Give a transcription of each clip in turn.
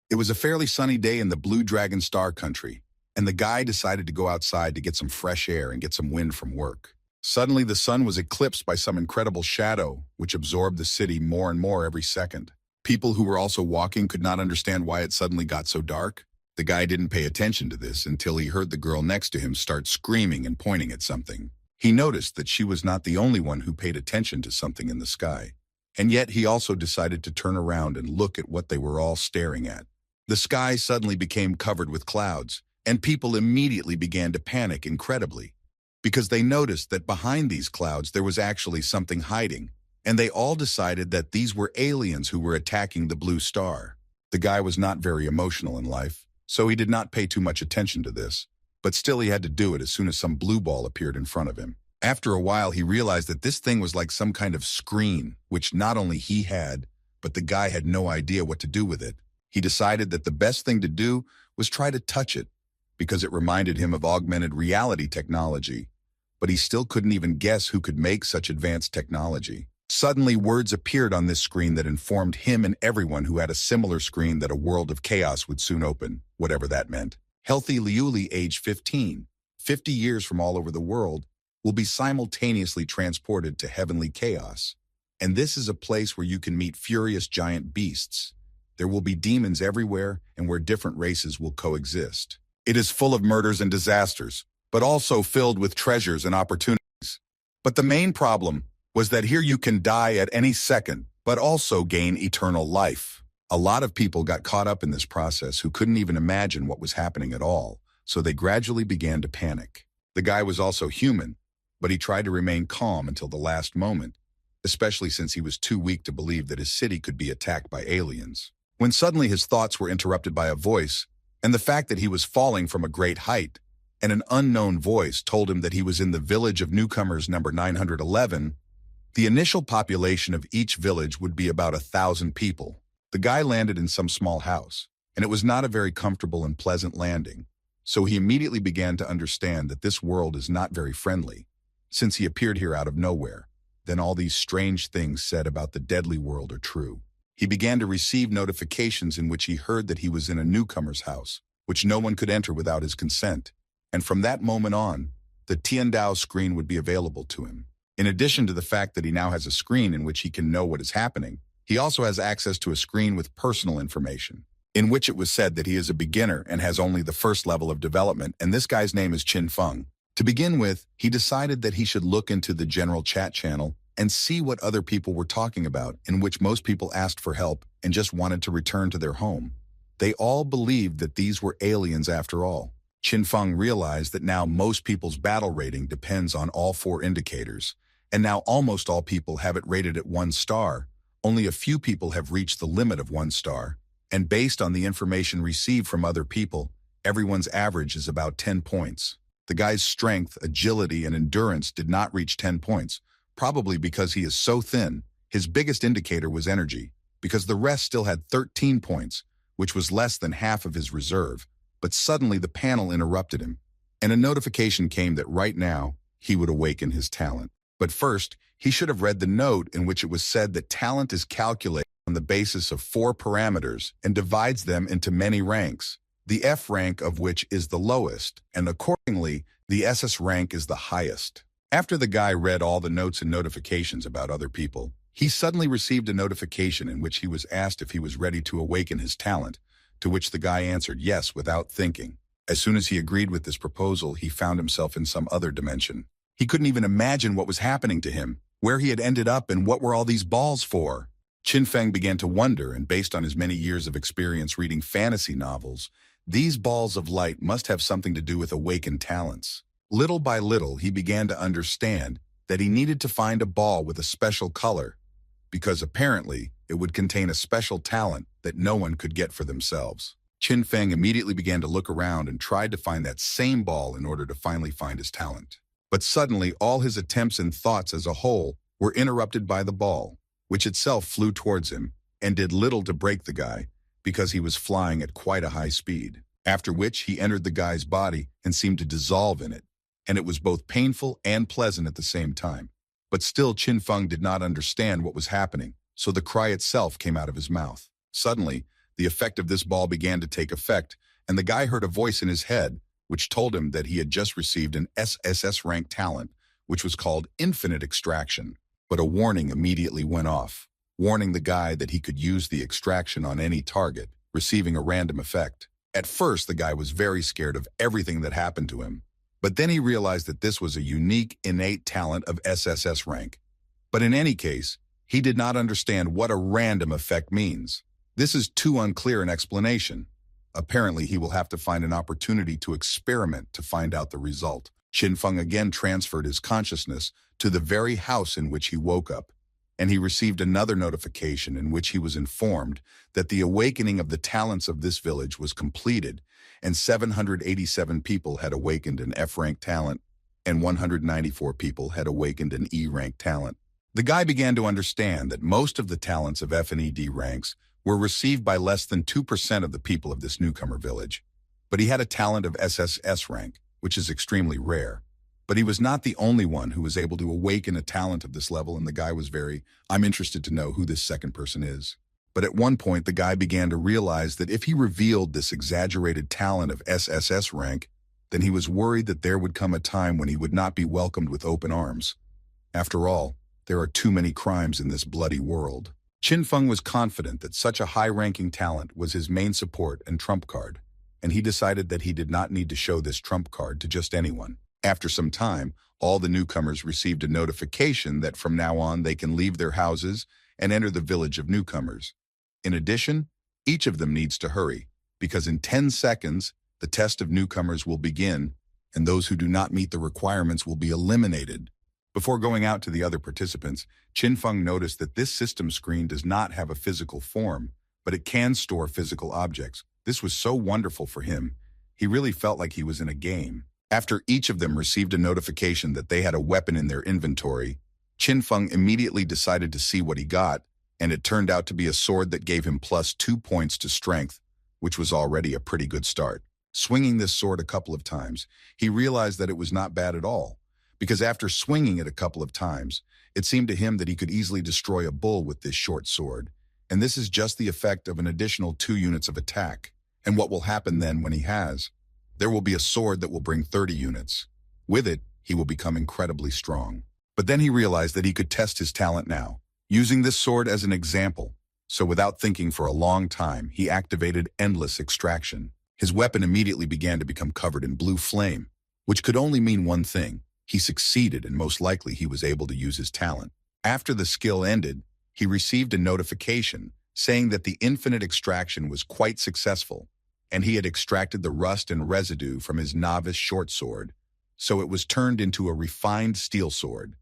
It was a fairly sunny day in the Blue Dragon Star country, and the guy decided to go outside to get some fresh air and get some wind from work. Suddenly, the sun was eclipsed by some incredible shadow, which absorbed the city more and more every second. People who were also walking could not understand why it suddenly got so dark. The guy didn't pay attention to this until he heard the girl next to him start screaming and pointing at something. He noticed that she was not the only one who paid attention to something in the sky. And yet he also decided to turn around and look at what they were all staring at. The sky suddenly became covered with clouds, and people immediately began to panic incredibly, because they noticed that behind these clouds there was actually something hiding, and they all decided that these were aliens who were attacking the blue star. The guy was not very emotional in life, so he did not pay too much attention to this, but still he had to do it as soon as some blue ball appeared in front of him. After a while, he realized that this thing was like some kind of screen, which not only he had, but the guy had no idea what to do with it. He decided that the best thing to do was try to touch it, because it reminded him of augmented reality technology, but he still couldn't even guess who could make such advanced technology. Suddenly, words appeared on this screen that informed him and everyone who had a similar screen that a world of chaos would soon open, whatever that meant. Healthy Liuli, age 15, 50 years from all over the world, will be simultaneously transported to heavenly chaos. And this is a place where you can meet furious giant beasts. There will be demons everywhere and where different races will coexist. It is full of murders and disasters, but also filled with treasures and opportunities. But the main problem was that here you can die at any second, but also gain eternal life. A lot of people got caught up in this process who couldn't even imagine what was happening at all, so they gradually began to panic. The guy was also human, but he tried to remain calm until the last moment, especially since he was too weak to believe that his city could be attacked by aliens. When suddenly his thoughts were interrupted by a voice, and the fact that he was falling from a great height, and an unknown voice told him that he was in the village of newcomers number 911. The initial population of each village would be about 1,000 people. The guy landed in some small house, and it was not a very comfortable and pleasant landing, so he immediately began to understand that this world is not very friendly. Since he appeared here out of nowhere, then all these strange things said about the deadly world are true. He began to receive notifications in which he heard that he was in a newcomer's house, which no one could enter without his consent, and from that moment on, the Tiandao screen would be available to him. In addition to the fact that he now has a screen in which he can know what is happening, he also has access to a screen with personal information, in which it was said that he is a beginner and has only the first level of development, and this guy's name is Chin Feng. To begin with, he decided that he should look into the general chat channel and see what other people were talking about, in which most people asked for help and just wanted to return to their home. They all believed that these were aliens after all. Chin Feng realized that now most people's battle rating depends on all 4 indicators, and now almost all people have it rated at 1 star. Only a few people have reached the limit of 1 star, and based on the information received from other people, everyone's average is about 10 points. The guy's strength, agility, and endurance did not reach 10 points, probably because he is so thin. His biggest indicator was energy, because the rest still had 13 points, which was less than half of his reserve. But suddenly the panel interrupted him, and a notification came that right now he would awaken his talent. But first, he should have read the note in which it was said that talent is calculated on the basis of 4 parameters and divides them into many ranks, the F rank of which is the lowest, and accordingly, the SS rank is the highest. After the guy read all the notes and notifications about other people, he suddenly received a notification in which he was asked if he was ready to awaken his talent, to which the guy answered yes without thinking. As soon as he agreed with this proposal, he found himself in some other dimension. He couldn't even imagine what was happening to him, where he had ended up, and what were all these balls for. Chin Feng began to wonder, and based on his many years of experience reading fantasy novels, these balls of light must have something to do with awakened talents. Little by little, he began to understand that he needed to find a ball with a special color, because apparently it would contain a special talent that no one could get for themselves. Chin Feng immediately began to look around and tried to find that same ball in order to finally find his talent. But suddenly, all his attempts and thoughts as a whole were interrupted by the ball, which itself flew towards him and did little to break the guy because he was flying at quite a high speed. After which, he entered the guy's body and seemed to dissolve in it, and it was both painful and pleasant at the same time. But still, Chin Feng did not understand what was happening, so the cry itself came out of his mouth. Suddenly, The effect of this ball began to take effect, and the guy heard a voice in his head, which told him that he had just received an SSS rank talent, which was called Infinite Extraction. But a warning immediately went off, warning the guy that he could use the extraction on any target, receiving a random effect. At first, the guy was very scared of everything that happened to him, but then he realized that this was a unique, innate talent of SSS rank. But in any case, he did not understand what a random effect means. This is too unclear an explanation. Apparently, he will have to find an opportunity to experiment to find out the result. Qinfeng again transferred his consciousness to the very house in which he woke up, and he received another notification in which he was informed that the awakening of the talents of this village was completed, and 787 people had awakened an F-rank talent, and 194 people had awakened an E-rank talent. The guy began to understand that most of the talents of F and ED ranks were received by less than 2% of the people of this newcomer village. But he had a talent of SSS rank, which is extremely rare. But he was not the only one who was able to awaken a talent of this level, and the guy was I'm interested to know who this second person is. But at one point, the guy began to realize that if he revealed this exaggerated talent of SSS rank, then he was worried that there would come a time when he would not be welcomed with open arms. After all, there are too many crimes in this bloody world. Qinfeng was confident that such a high-ranking talent was his main support and trump card, and he decided that he did not need to show this trump card to just anyone. After some time, all the newcomers received a notification that from now on they can leave their houses and enter the village of newcomers. In addition, each of them needs to hurry, because in 10 seconds, the test of newcomers will begin, and those who do not meet the requirements will be eliminated. Before going out to the other participants, Qinfeng noticed that this system screen does not have a physical form, but it can store physical objects. This was so wonderful for him. He really felt like he was in a game. After each of them received a notification that they had a weapon in their inventory, Qinfeng immediately decided to see what he got, and it turned out to be a sword that gave him +2 points to strength, which was already a pretty good start. Swinging this sword a couple of times, he realized that it was not bad at all, because after swinging it a couple of times, it seemed to him that he could easily destroy a bull with this short sword, and this is just the effect of an additional 2 units of attack. And what will happen then when he has? There will be a sword that will bring 30 units. With it, he will become incredibly strong. But then he realized that he could test his talent now, using this sword as an example. So without thinking for a long time, he activated Endless Extraction. His weapon immediately began to become covered in blue flame, which could only mean one thing. He succeeded, and most likely he was able to use his talent. After the skill ended, he received a notification saying that the infinite extraction was quite successful, and he had extracted the rust and residue from his novice short sword, so it was turned into a refined steel sword,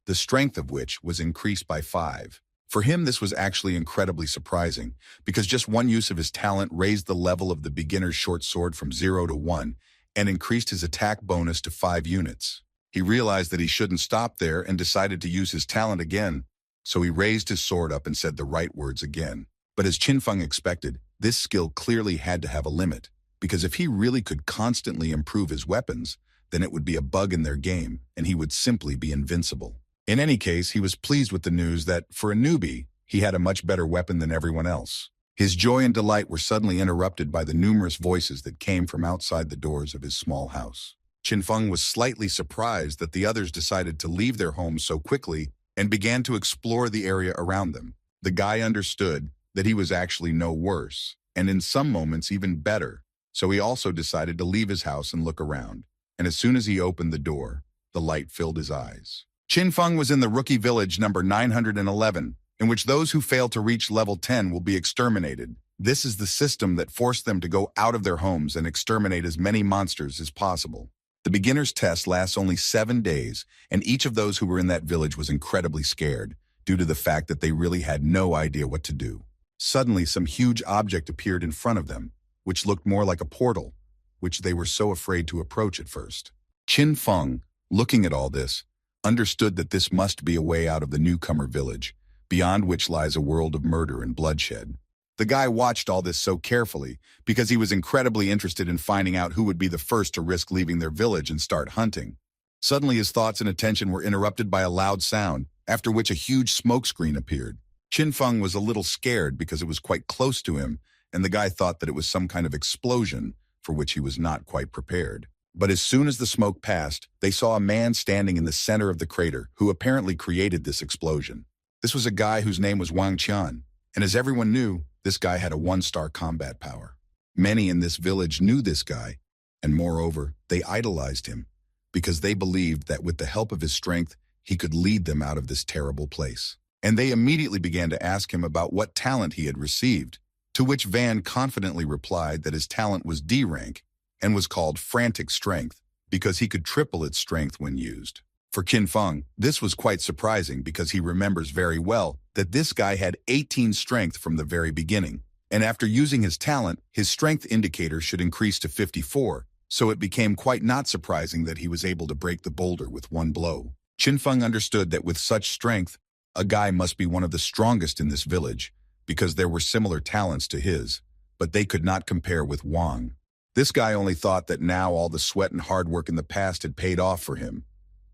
the strength of which was increased by 5. For him, this was actually incredibly surprising, because just one use of his talent raised the level of the beginner's short sword from 0 to 1 and increased his attack bonus to 5 units. He realized that he shouldn't stop there and decided to use his talent again, so he raised his sword up and said the right words again. But as Qinfeng expected, this skill clearly had to have a limit, because if he really could constantly improve his weapons, then it would be a bug in their game, and he would simply be invincible. In any case, he was pleased with the news that, for a newbie, he had a much better weapon than everyone else. His joy and delight were suddenly interrupted by the numerous voices that came from outside the doors of his small house. Qinfeng was slightly surprised that the others decided to leave their homes so quickly and began to explore the area around them. The guy understood that he was actually no worse, and in some moments even better, so he also decided to leave his house and look around. And as soon as he opened the door, the light filled his eyes. Qinfeng was in the rookie village number 911, in which those who fail to reach level 10 will be exterminated. This is the system that forced them to go out of their homes and exterminate as many monsters as possible. The beginner's test lasts only 7 days, and each of those who were in that village was incredibly scared, due to the fact that they really had no idea what to do. Suddenly, some huge object appeared in front of them, which looked more like a portal, which they were so afraid to approach at first. Qinfeng, looking at all this, understood that this must be a way out of the newcomer village, beyond which lies a world of murder and bloodshed. The guy watched all this so carefully because he was incredibly interested in finding out who would be the first to risk leaving their village and start hunting. Suddenly, his thoughts and attention were interrupted by a loud sound, after which a huge smoke screen appeared. Qinfeng was a little scared because it was quite close to him, and the guy thought that it was some kind of explosion for which he was not quite prepared. But as soon as the smoke passed, they saw a man standing in the center of the crater who apparently created this explosion. This was a guy whose name was Wang Qian, and as everyone knew, this guy had a one-star combat power. Many in this village knew this guy, and moreover, they idolized him, because they believed that with the help of his strength, he could lead them out of this terrible place. And they immediately began to ask him about what talent he had received, to which Van confidently replied that his talent was D rank and was called Frantic Strength because he could triple its strength when used. For Qin Feng, this was quite surprising because he remembers very well that this guy had 18 strength from the very beginning, and after using his talent, his strength indicator should increase to 54, so it became quite not surprising that he was able to break the boulder with one blow. Qin Feng understood that with such strength, a guy must be one of the strongest in this village, because there were similar talents to his, but they could not compare with Wang. This guy only thought that now all the sweat and hard work in the past had paid off for him.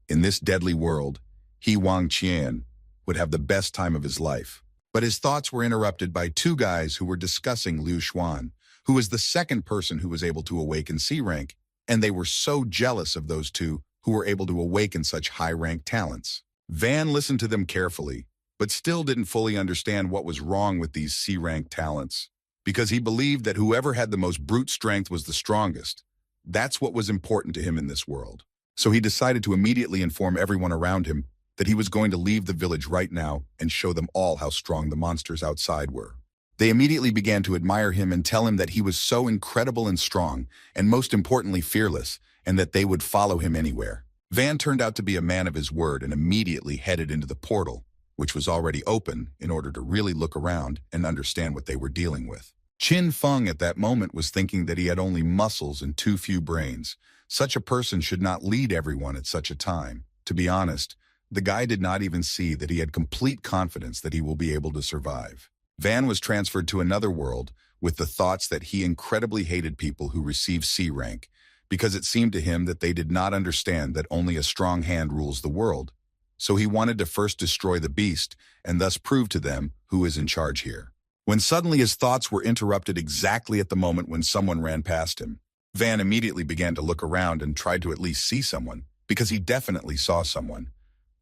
In this deadly world, he, Wang Qian, would have the best time of his life. But his thoughts were interrupted by two guys who were discussing Liu Xuan, who was the second person who was able to awaken C rank, and they were so jealous of those two who were able to awaken such high-rank talents. Van listened to them carefully, but still didn't fully understand what was wrong with these C-rank talents, because he believed that whoever had the most brute strength was the strongest. That's what was important to him in this world. So he decided to immediately inform everyone around him that he was going to leave the village right now and show them all how strong the monsters outside were. They immediately began to admire him and tell him that he was so incredible and strong, and most importantly fearless, and that they would follow him anywhere. Van turned out to be a man of his word and immediately headed into the portal, which was already open, in order to really look around and understand what they were dealing with. Qin Feng at that moment was thinking that he had only muscles and too few brains. Such a person should not lead everyone at such a time. To be honest, the guy did not even see that he had complete confidence that he will be able to survive. Van was transferred to another world with the thoughts that he incredibly hated people who received C rank, because it seemed to him that they did not understand that only a strong hand rules the world. So he wanted to first destroy the beast and thus prove to them who is in charge here. When suddenly his thoughts were interrupted exactly at the moment when someone ran past him. Van immediately began to look around and tried to at least see someone, because he definitely saw someone.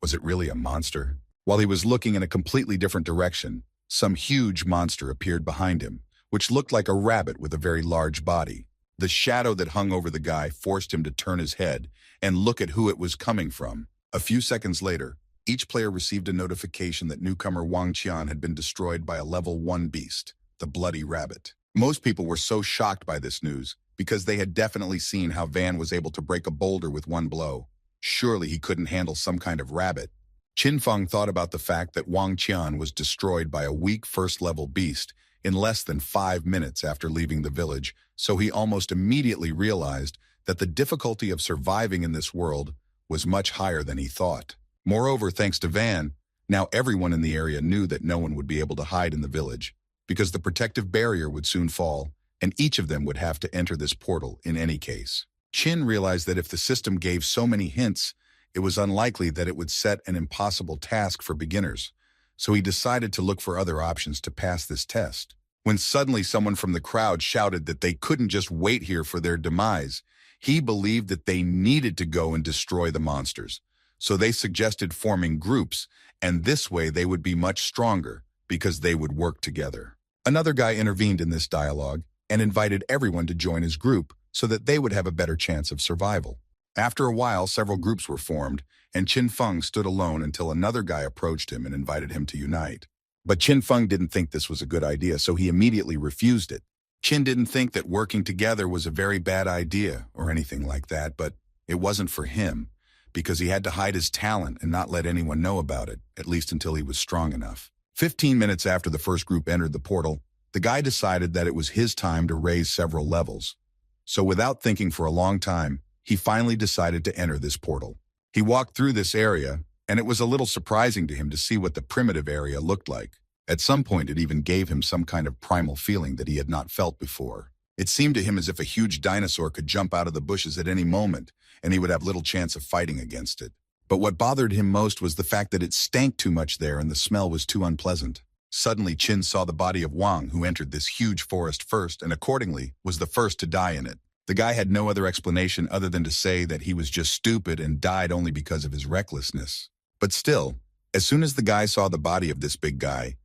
Was it really a monster? While he was looking in a completely different direction, some huge monster appeared behind him, which looked like a rabbit with a very large body. The shadow that hung over the guy forced him to turn his head and look at who it was coming from. A few seconds later, each player received a notification that newcomer Wang Qian had been destroyed by a level 1 beast, the bloody rabbit. Most people were so shocked by this news because they had definitely seen how Van was able to break a boulder with one blow. Surely he couldn't handle some kind of rabbit. Qin Feng thought about the fact that Wang Qian was destroyed by a weak first-level beast in less than 5 minutes after leaving the village, so he almost immediately realized that the difficulty of surviving in this world was much higher than he thought. Moreover, thanks to Van, now everyone in the area knew that no one would be able to hide in the village, because the protective barrier would soon fall, and each of them would have to enter this portal in any case. Qin realized that if the system gave so many hints, it was unlikely that it would set an impossible task for beginners, so he decided to look for other options to pass this test. When suddenly someone from the crowd shouted that they couldn't just wait here for their demise, he believed that they needed to go and destroy the monsters. So they suggested forming groups, and this way they would be much stronger because they would work together. Another guy intervened in this dialogue and invited everyone to join his group so that they would have a better chance of survival. After a while, several groups were formed, and Qin Feng stood alone until another guy approached him and invited him to unite. But Qin Feng didn't think this was a good idea, so he immediately refused it. Qin didn't think that working together was a very bad idea or anything like that, but it wasn't for him, because he had to hide his talent and not let anyone know about it, at least until he was strong enough. 15 minutes after the first group entered the portal, the guy decided that it was his time to raise several levels. So without thinking for a long time, he finally decided to enter this portal. He walked through this area, and it was a little surprising to him to see what the primitive area looked like. At some point, it even gave him some kind of primal feeling that he had not felt before. It seemed to him as if a huge dinosaur could jump out of the bushes at any moment, and he would have little chance of fighting against it. But what bothered him most was the fact that it stank too much there and the smell was too unpleasant. Suddenly, Chin saw the body of Wang, who entered this huge forest first and accordingly was the first to die in it. The guy had no other explanation other than to say that he was just stupid and died only because of his recklessness. But still, as soon as the guy saw the body of this big guy,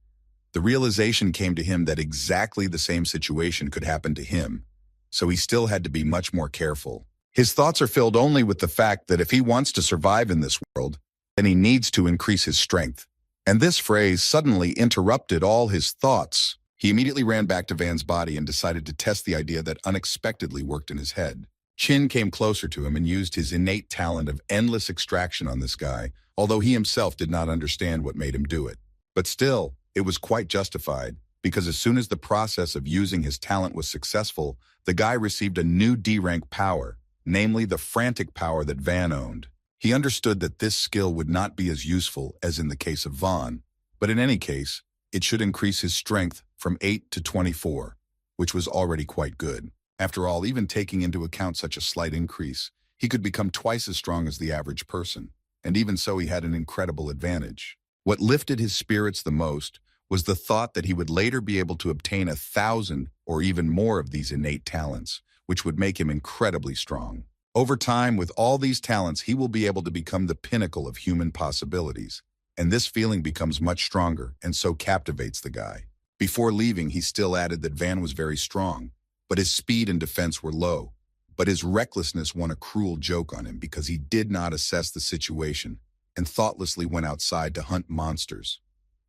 the realization came to him that exactly the same situation could happen to him, so he still had to be much more careful. His thoughts are filled only with the fact that if he wants to survive in this world, then he needs to increase his strength. And this phrase suddenly interrupted all his thoughts. He immediately ran back to Van's body and decided to test the idea that unexpectedly worked in his head. Chin came closer to him and used his innate talent of endless extraction on this guy, although he himself did not understand what made him do it. But still, it was quite justified, because as soon as the process of using his talent was successful, the guy received a new D-rank power, namely the frantic power that Van owned. He understood that this skill would not be as useful as in the case of Van, but in any case, it should increase his strength from 8 to 24, which was already quite good. After all, even taking into account such a slight increase, he could become twice as strong as the average person, and even so he had an incredible advantage. What lifted his spirits the most was the thought that he would later be able to obtain 1,000 or even more of these innate talents, which would make him incredibly strong. Over time, with all these talents, he will be able to become the pinnacle of human possibilities, and this feeling becomes much stronger and so captivates the guy. Before leaving, he still added that Van was very strong, but his speed and defense were low. But his recklessness won a cruel joke on him because he did not assess the situation and thoughtlessly went outside to hunt monsters,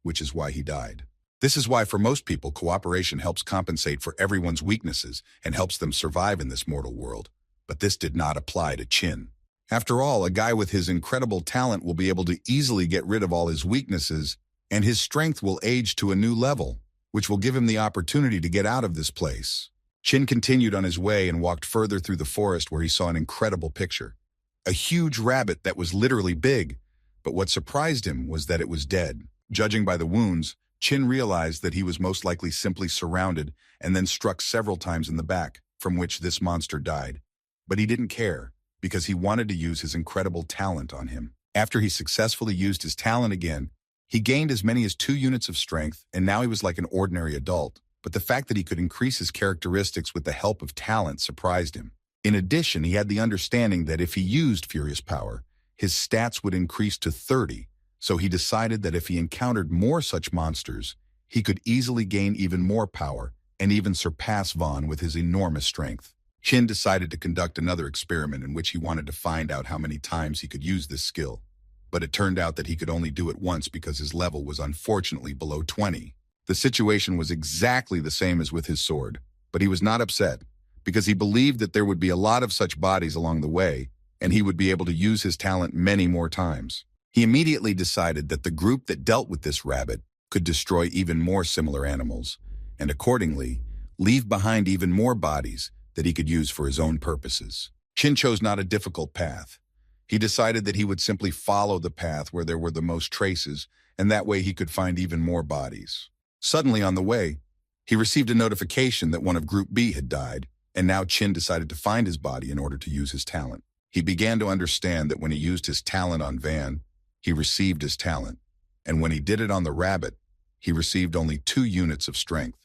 which is why he died. This is why for most people, cooperation helps compensate for everyone's weaknesses and helps them survive in this mortal world. But this did not apply to Chin. After all, a guy with his incredible talent will be able to easily get rid of all his weaknesses, and his strength will age to a new level, which will give him the opportunity to get out of this place. Chin continued on his way and walked further through the forest where he saw an incredible picture. A huge rabbit that was literally big, but what surprised him was that it was dead. Judging by the wounds, Chin realized that he was most likely simply surrounded and then struck several times in the back, from which this monster died. But he didn't care, because he wanted to use his incredible talent on him. After he successfully used his talent again, he gained as many as 2 units of strength, and now he was like an ordinary adult. But the fact that he could increase his characteristics with the help of talent surprised him. In addition, he had the understanding that if he used Furious Power, his stats would increase to 30, so he decided that if he encountered more such monsters, he could easily gain even more power and even surpass Vaughn with his enormous strength. Chin decided to conduct another experiment in which he wanted to find out how many times he could use this skill, but it turned out that he could only do it once because his level was unfortunately below 20. The situation was exactly the same as with his sword, but he was not upset, because he believed that there would be a lot of such bodies along the way, and he would be able to use his talent many more times. He immediately decided that the group that dealt with this rabbit could destroy even more similar animals, and accordingly, leave behind even more bodies that he could use for his own purposes. Chin chose not a difficult path. He decided that he would simply follow the path where there were the most traces, and that way he could find even more bodies. Suddenly on the way, he received a notification that one of Group B had died, and now Chin decided to find his body in order to use his talent. He began to understand that when he used his talent on Van, he received his talent, and when he did it on the rabbit, he received only 2 units of strength.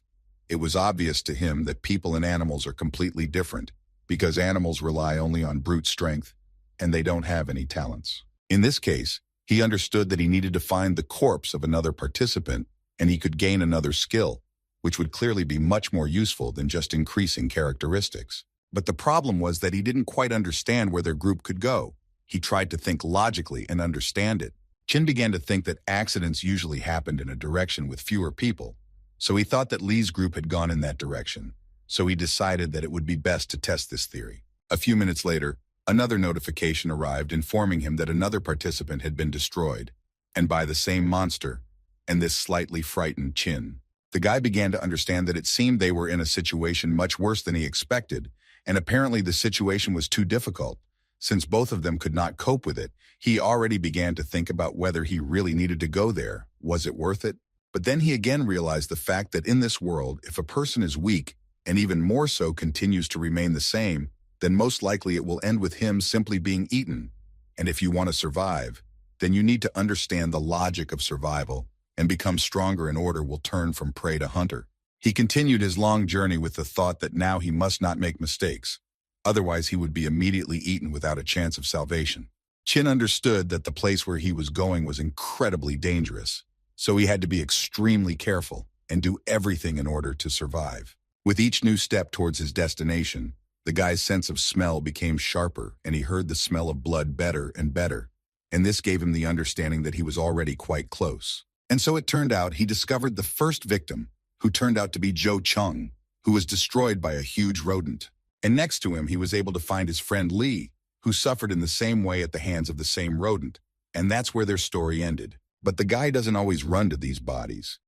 It was obvious to him that people and animals are completely different, because animals rely only on brute strength, and they don't have any talents. In this case, he understood that he needed to find the corpse of another participant, and he could gain another skill, which would clearly be much more useful than just increasing characteristics. But the problem was that he didn't quite understand where their group could go. He tried to think logically and understand it. Chin began to think that accidents usually happened in a direction with fewer people, so he thought that Lee's group had gone in that direction, so he decided that it would be best to test this theory. A few minutes later, another notification arrived informing him that another participant had been destroyed, and by the same monster, and this slightly frightened Chin. The guy began to understand that it seemed they were in a situation much worse than he expected, and apparently the situation was too difficult. Since both of them could not cope with it, he already began to think about whether he really needed to go there. Was it worth it? But then he again realized the fact that in this world, if a person is weak, and even more so continues to remain the same, then most likely it will end with him simply being eaten. And if you want to survive, then you need to understand the logic of survival and become stronger in order will turn from prey to hunter. He continued his long journey with the thought that now he must not make mistakes. Otherwise, he would be immediately eaten without a chance of salvation. Chin understood that the place where he was going was incredibly dangerous, so he had to be extremely careful and do everything in order to survive. With each new step towards his destination, the guy's sense of smell became sharper, and he heard the smell of blood better and better, and this gave him the understanding that he was already quite close. And so it turned out he discovered the first victim, who turned out to be Joe Chung, who was destroyed by a huge rodent. And next to him, he was able to find his friend Lee, who suffered in the same way at the hands of the same rodent, and that's where their story ended. But the guy doesn't always run to these bodies,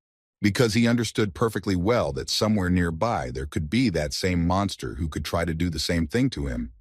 because he understood perfectly well that somewhere nearby there could be that same monster who could try to do the same thing to him,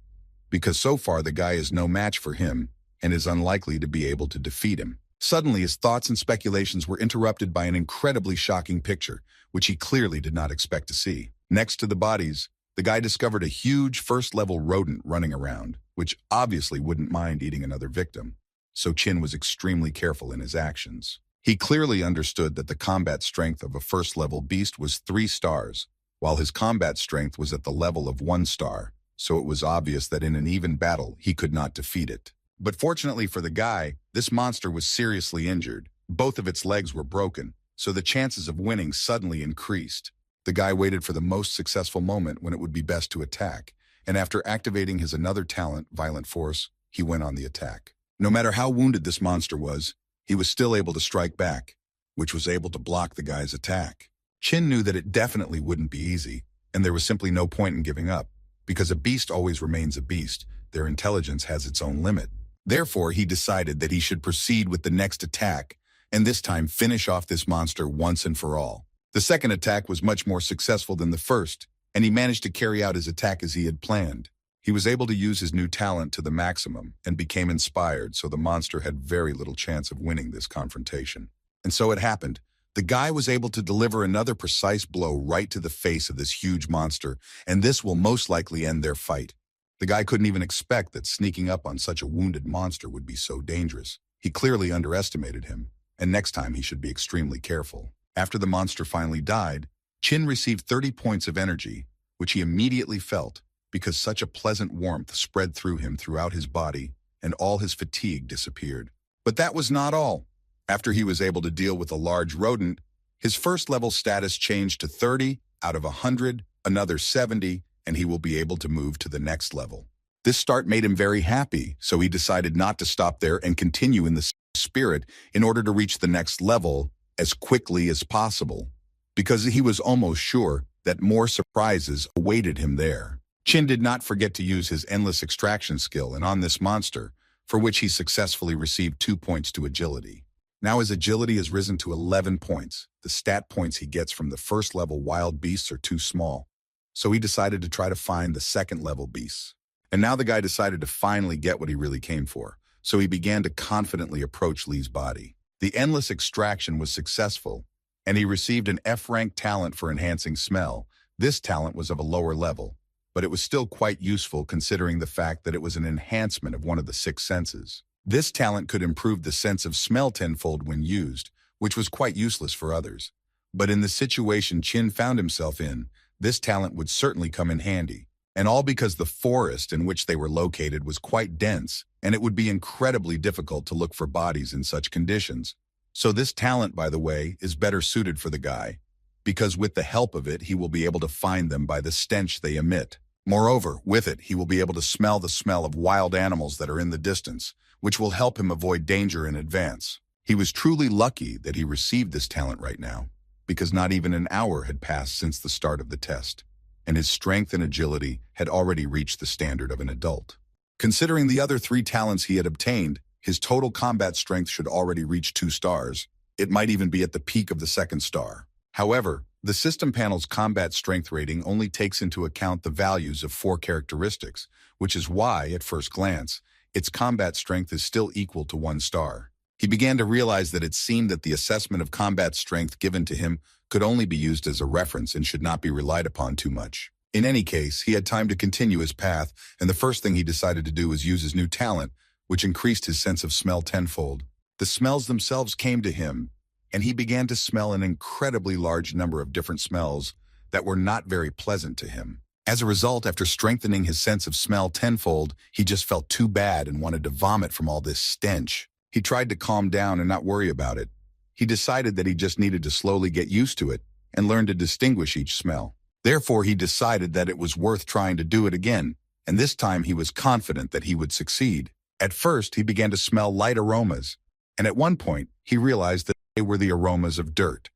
because so far the guy is no match for him and is unlikely to be able to defeat him. Suddenly, his thoughts and speculations were interrupted by an incredibly shocking picture, which he clearly did not expect to see. Next to the bodies, the guy discovered a huge first-level rodent running around, which obviously wouldn't mind eating another victim. So Chin was extremely careful in his actions. He clearly understood that the combat strength of a first-level beast was 3 stars, while his combat strength was at the level of 1 star, so it was obvious that in an even battle he could not defeat it. But fortunately for the guy, this monster was seriously injured. Both of its legs were broken, so the chances of winning suddenly increased. The guy waited for the most successful moment when it would be best to attack, and after activating his another talent, Violent Force, he went on the attack. No matter how wounded this monster was, he was still able to strike back, which was able to block the guy's attack. Chin knew that it definitely wouldn't be easy, and there was simply no point in giving up, because a beast always remains a beast. Their intelligence has its own limit. Therefore, he decided that he should proceed with the next attack, and this time finish off this monster once and for all. The second attack was much more successful than the first, and he managed to carry out his attack as he had planned. He was able to use his new talent to the maximum and became inspired, so the monster had very little chance of winning this confrontation. And so it happened. The guy was able to deliver another precise blow right to the face of this huge monster, and this will most likely end their fight. The guy couldn't even expect that sneaking up on such a wounded monster would be so dangerous. He clearly underestimated him, and next time he should be extremely careful. After the monster finally died, Chin received 30 points of energy, which he immediately felt, because such a pleasant warmth spread through him throughout his body, and all his fatigue disappeared. But that was not all. After he was able to deal with a large rodent, his first level status changed to 30 out of 100, another 70, and he will be able to move to the next level. This start made him very happy, so he decided not to stop there and continue in the spirit in order to reach the next level as quickly as possible, because he was almost sure that more surprises awaited him there. Chin did not forget to use his endless extraction skill and on this monster, for which he successfully received 2 points to agility. Now his agility has risen to 11 points. The stat points he gets from the first level wild beasts are too small, so he decided to try to find the second level beasts. And now the guy decided to finally get what he really came for, so he began to confidently approach Lee's body. The endless extraction was successful, and he received an F-rank talent for enhancing smell. This talent was of a lower level, but it was still quite useful considering the fact that it was an enhancement of one of the 6 senses. This talent could improve the sense of smell tenfold when used, which was quite useless for others. But in the situation Chin found himself in, this talent would certainly come in handy, and all because the forest in which they were located was quite dense, and it would be incredibly difficult to look for bodies in such conditions. So this talent, by the way, is better suited for the guy, because with the help of it, he will be able to find them by the stench they emit. Moreover, with it, he will be able to smell the smell of wild animals that are in the distance, which will help him avoid danger in advance. He was truly lucky that he received this talent right now, because not even an hour had passed since the start of the test, and his strength and agility had already reached the standard of an adult. Considering the other 3 talents he had obtained, his total combat strength should already reach 2 stars. It might even be at the peak of the 2nd star. However, the system panel's combat strength rating only takes into account the values of 4 characteristics, which is why, at first glance, its combat strength is still equal to 1 star. He began to realize that it seemed that the assessment of combat strength given to him could only be used as a reference and should not be relied upon too much. In any case, he had time to continue his path, and the first thing he decided to do was use his new talent, which increased his sense of smell tenfold. The smells themselves came to him, and he began to smell an incredibly large number of different smells that were not very pleasant to him. As a result, after strengthening his sense of smell tenfold, he just felt too bad and wanted to vomit from all this stench. He tried to calm down and not worry about it. He decided that he just needed to slowly get used to it and learn to distinguish each smell. Therefore, he decided that it was worth trying to do it again, and this time he was confident that he would succeed. At first, he began to smell light aromas, and at one point, he realized that they were the aromas of dirt,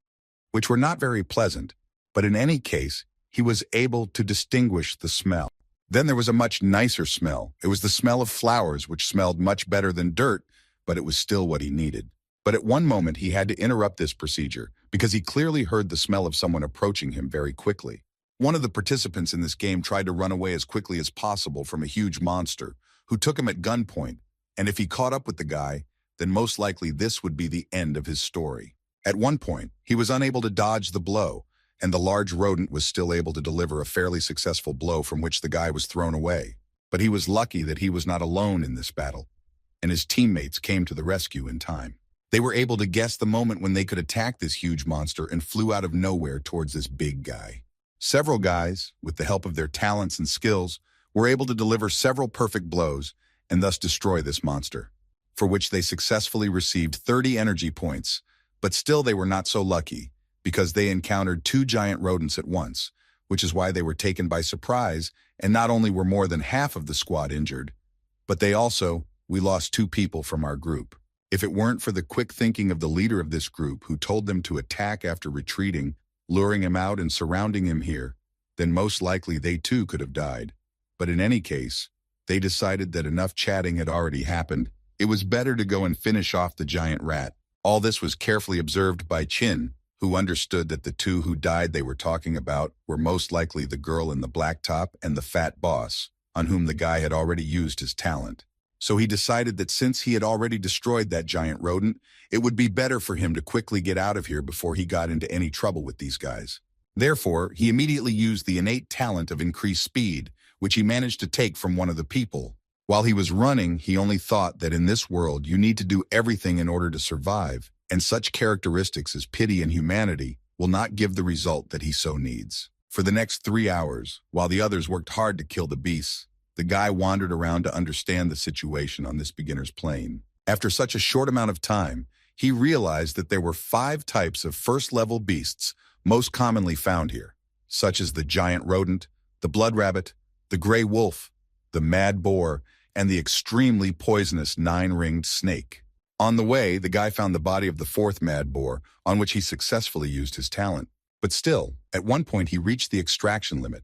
which were not very pleasant, but in any case, he was able to distinguish the smell. Then there was a much nicer smell. It was the smell of flowers, which smelled much better than dirt, but it was still what he needed. But at one moment, he had to interrupt this procedure because he clearly heard the smell of someone approaching him very quickly. One of the participants in this game tried to run away as quickly as possible from a huge monster who took him at gunpoint, and if he caught up with the guy, then most likely this would be the end of his story. At one point, he was unable to dodge the blow, and the large rodent was still able to deliver a fairly successful blow from which the guy was thrown away. But he was lucky that he was not alone in this battle, and his teammates came to the rescue in time. They were able to guess the moment when they could attack this huge monster and flew out of nowhere towards this big guy. Several guys, with the help of their talents and skills, were able to deliver several perfect blows and thus destroy this monster, for which they successfully received 30 energy points, but still they were not so lucky, because they encountered 2 giant rodents at once, which is why they were taken by surprise, and not only were more than half of the squad injured, but we lost 2 people from our group. If it weren't for the quick thinking of the leader of this group who told them to attack after retreating, luring him out and surrounding him here, then most likely they too could have died. But in any case, they decided that enough chatting had already happened. It was better to go and finish off the giant rat. All this was carefully observed by Chin, who understood that the 2 who died they were talking about were most likely the girl in the black top and the fat boss, on whom the guy had already used his talent. So he decided that since he had already destroyed that giant rodent, it would be better for him to quickly get out of here before he got into any trouble with these guys. Therefore, he immediately used the innate talent of increased speed, which he managed to take from one of the people. While he was running, he only thought that in this world you need to do everything in order to survive, and such characteristics as pity and humanity will not give the result that he so needs. For the next 3 hours, while the others worked hard to kill the beasts, the guy wandered around to understand the situation on this beginner's plane. After such a short amount of time, he realized that there were 5 types of first-level beasts most commonly found here, such as the giant rodent, the blood rabbit, the gray wolf, the mad boar, and the extremely poisonous 9-ringed snake. On the way, the guy found the body of the 4th mad boar, on which he successfully used his talent. But still, at one point he reached the extraction limit,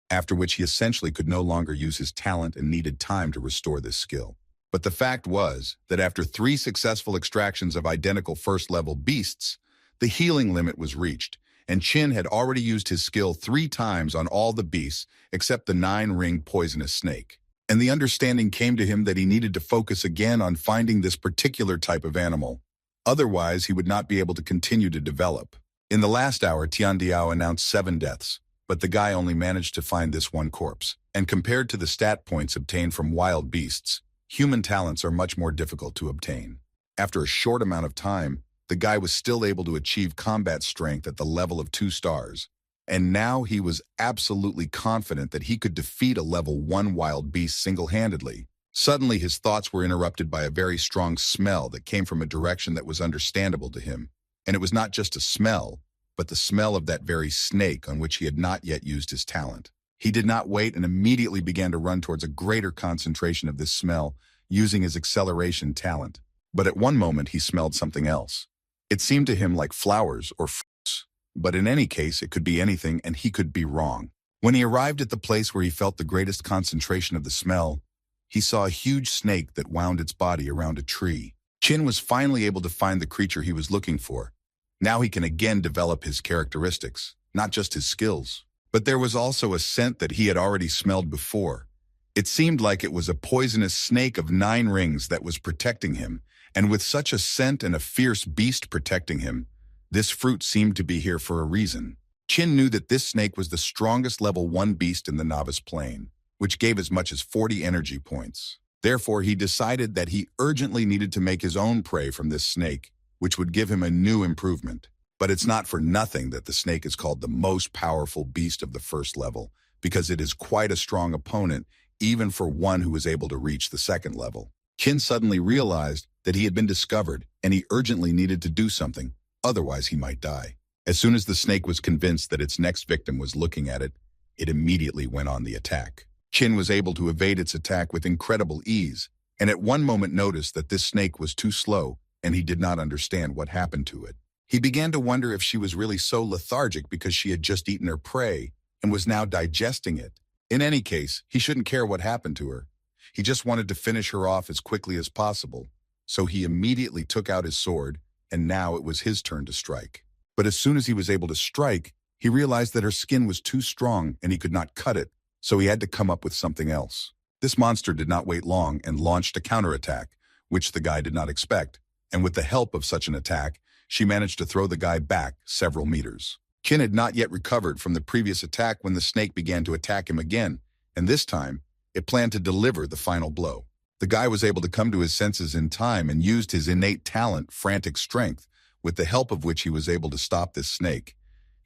after which he essentially could no longer use his talent and needed time to restore this skill. But the fact was that after 3 successful extractions of identical first-level beasts, the healing limit was reached, and Chin had already used his skill 3 times on all the beasts except the 9-ringed poisonous snake. And the understanding came to him that he needed to focus again on finding this particular type of animal. Otherwise, he would not be able to continue to develop. In the last hour, Tiandiao announced 7 deaths, but the guy only managed to find this 1 corpse. And compared to the stat points obtained from wild beasts, human talents are much more difficult to obtain. After a short amount of time, the guy was still able to achieve combat strength at the level of 2 stars. And now he was absolutely confident that he could defeat a level 1 wild beast single-handedly. Suddenly, his thoughts were interrupted by a very strong smell that came from a direction that was understandable to him. And it was not just a smell, but the smell of that very snake on which he had not yet used his talent. He did not wait and immediately began to run towards a greater concentration of this smell, using his acceleration talent. But at one moment, he smelled something else. It seemed to him like flowers or fruits. But in any case, it could be anything, and he could be wrong. When he arrived at the place where he felt the greatest concentration of the smell, he saw a huge snake that wound its body around a tree. Chin was finally able to find the creature he was looking for. Now he can again develop his characteristics, not just his skills. But there was also a scent that he had already smelled before. It seemed like it was a poisonous snake of 9 rings that was protecting him, and with such a scent and a fierce beast protecting him, this fruit seemed to be here for a reason. Chin knew that this snake was the strongest level 1 beast in the novice plane, which gave as much as 40 energy points. Therefore, he decided that he urgently needed to make his own prey from this snake, which would give him a new improvement. But it's not for nothing that the snake is called the most powerful beast of the first level, because it is quite a strong opponent, even for one who is able to reach the second level. Qin suddenly realized that he had been discovered, and he urgently needed to do something, otherwise he might die. As soon as the snake was convinced that its next victim was looking at it, it immediately went on the attack. Qin was able to evade its attack with incredible ease, and at one moment noticed that this snake was too slow, and he did not understand what happened to it. He began to wonder if she was really so lethargic because she had just eaten her prey and was now digesting it. In any case, he shouldn't care what happened to her. He just wanted to finish her off as quickly as possible, so he immediately took out his sword, and now it was his turn to strike. But as soon as he was able to strike, he realized that her skin was too strong and he could not cut it, so he had to come up with something else. This monster did not wait long and launched a counterattack, which the guy did not expect, and with the help of such an attack, she managed to throw the guy back several meters. Qin had not yet recovered from the previous attack when the snake began to attack him again, and this time, it planned to deliver the final blow. The guy was able to come to his senses in time and used his innate talent, frantic strength, with the help of which he was able to stop this snake,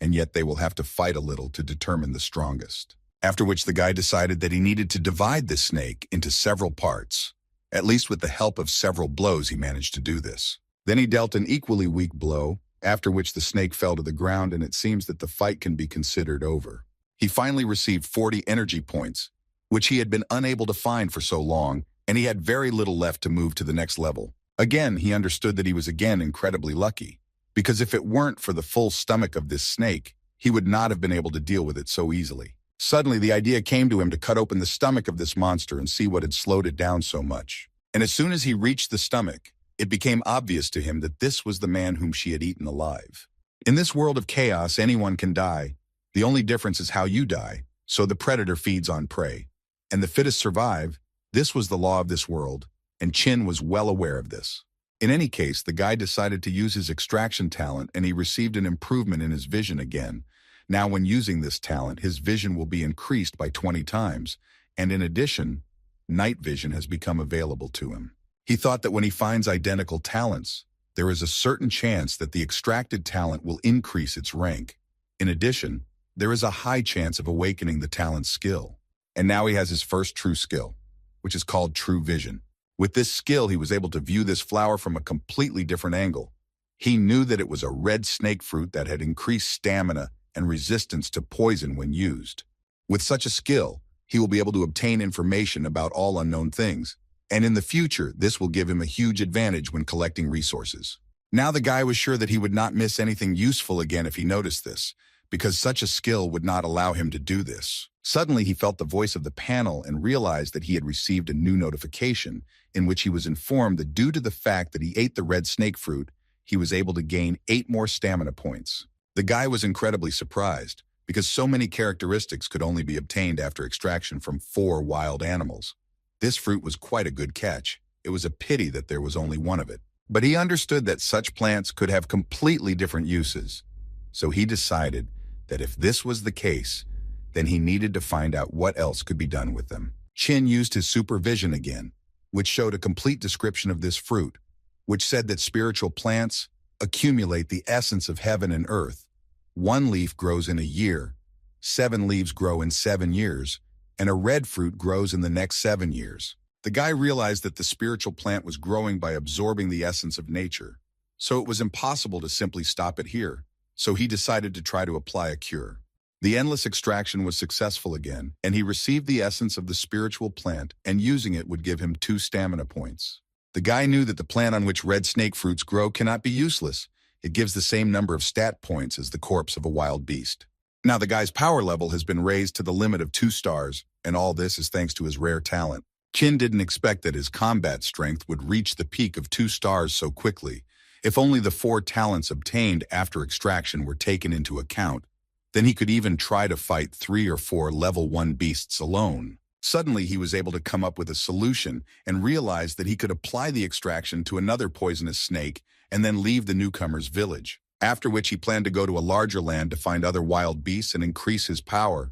and yet they will have to fight a little to determine the strongest. After which the guy decided that he needed to divide this snake into several parts. At least with the help of several blows he managed to do this. Then he dealt an equally weak blow, after which the snake fell to the ground and it seems that the fight can be considered over. He finally received 40 energy points, which he had been unable to find for so long, and he had very little left to move to the next level. Again, he understood that he was again incredibly lucky, because if it weren't for the full stomach of this snake, he would not have been able to deal with it so easily. Suddenly, the idea came to him to cut open the stomach of this monster and see what had slowed it down so much. And as soon as he reached the stomach, it became obvious to him that this was the man whom she had eaten alive. In this world of chaos, anyone can die. The only difference is how you die, so the predator feeds on prey. And the fittest survive. This was the law of this world, and Qin was well aware of this. In any case, the guy decided to use his extraction talent and he received an improvement in his vision again. Now when using this talent, his vision will be increased by 20 times, and in addition, night vision has become available to him. He thought that when he finds identical talents, there is a certain chance that the extracted talent will increase its rank. In addition, there is a high chance of awakening the talent's skill. And now he has his first true skill, which is called true vision. With this skill, he was able to view this flower from a completely different angle. He knew that it was a red snake fruit that had increased stamina and resistance to poison when used. With such a skill, he will be able to obtain information about all unknown things, and in the future, this will give him a huge advantage when collecting resources. Now the guy was sure that he would not miss anything useful again if he noticed this, because such a skill would not allow him to do this. Suddenly, he felt the voice of the panel and realized that he had received a new notification in which he was informed that due to the fact that he ate the red snake fruit, he was able to gain 8 more stamina points. The guy was incredibly surprised, because so many characteristics could only be obtained after extraction from 4 wild animals. This fruit was quite a good catch. It was a pity that there was only one of it. But he understood that such plants could have completely different uses. So he decided that if this was the case, then he needed to find out what else could be done with them. Qin used his supervision again, which showed a complete description of this fruit, which said that spiritual plants accumulate the essence of heaven and earth. 1 leaf grows in a year, 7 leaves grow in 7 years, and a red fruit grows in the next 7 years. The guy realized that the spiritual plant was growing by absorbing the essence of nature, so it was impossible to simply stop it here, so he decided to try to apply a cure. The endless extraction was successful again, and he received the essence of the spiritual plant, and using it would give him 2 stamina points. The guy knew that the plant on which red snake fruits grow cannot be useless. It gives the same number of stat points as the corpse of a wild beast. Now the guy's power level has been raised to the limit of 2 stars, and all this is thanks to his rare talent. Qin didn't expect that his combat strength would reach the peak of 2 stars so quickly. If only the 4 talents obtained after extraction were taken into account, then he could even try to fight 3 or 4 level 1 beasts alone. Suddenly he was able to come up with a solution and realized that he could apply the extraction to another poisonous snake and then leave the newcomer's village, after which he planned to go to a larger land to find other wild beasts and increase his power.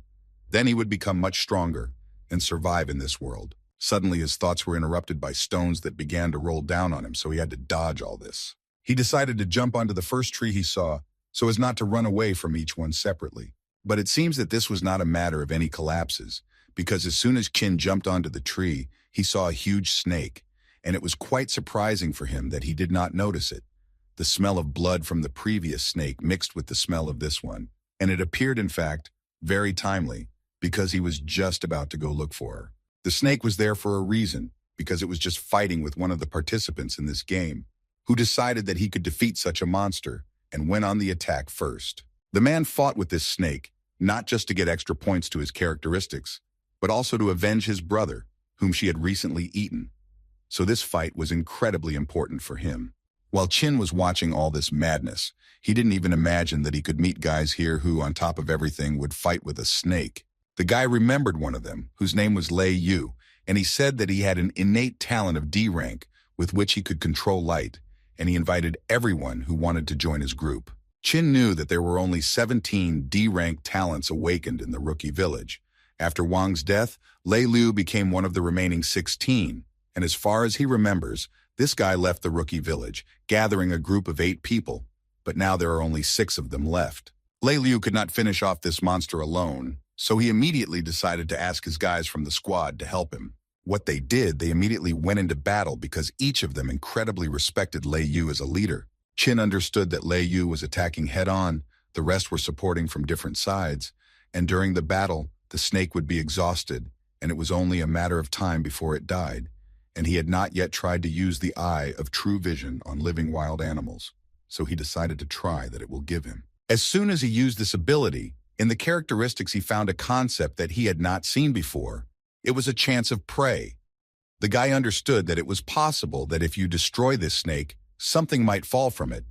Then he would become much stronger and survive in this world. Suddenly his thoughts were interrupted by stones that began to roll down on him, so he had to dodge all this. He decided to jump onto the first tree he saw so as not to run away from each one separately. But it seems that this was not a matter of any collapses, because as soon as Chin jumped onto the tree, he saw a huge snake, and it was quite surprising for him that he did not notice it. The smell of blood from the previous snake mixed with the smell of this one, and it appeared, in fact, very timely, because he was just about to go look for her. The snake was there for a reason, because it was just fighting with one of the participants in this game, who decided that he could defeat such a monster, and went on the attack first. The man fought with this snake, not just to get extra points to his characteristics, but also to avenge his brother, whom she had recently eaten. So this fight was incredibly important for him. While Chin was watching all this madness, he didn't even imagine that he could meet guys here who, on top of everything, would fight with a snake. The guy remembered one of them, whose name was Lei Yu, and he said that he had an innate talent of D rank with which he could control light, and he invited everyone who wanted to join his group. Chin knew that there were only 17 D-rank talents awakened in the rookie village. After Wang's death, Lei Liu became one of the remaining 16, and as far as he remembers, this guy left the rookie village, gathering a group of 8 people, but now there are only 6 of them left. Lei Liu could not finish off this monster alone, so he immediately decided to ask his guys from the squad to help him. What they did, they immediately went into battle because each of them incredibly respected Lei Yu as a leader. Chin understood that Lei Yu was attacking head-on, the rest were supporting from different sides, and during the battle, the snake would be exhausted, and it was only a matter of time before it died, and he had not yet tried to use the eye of true vision on living wild animals, so he decided to try that it will give him. As soon as he used this ability, in the characteristics he found a concept that he had not seen before. It was a chance of prey. The guy understood that it was possible that if you destroy this snake, something might fall from it,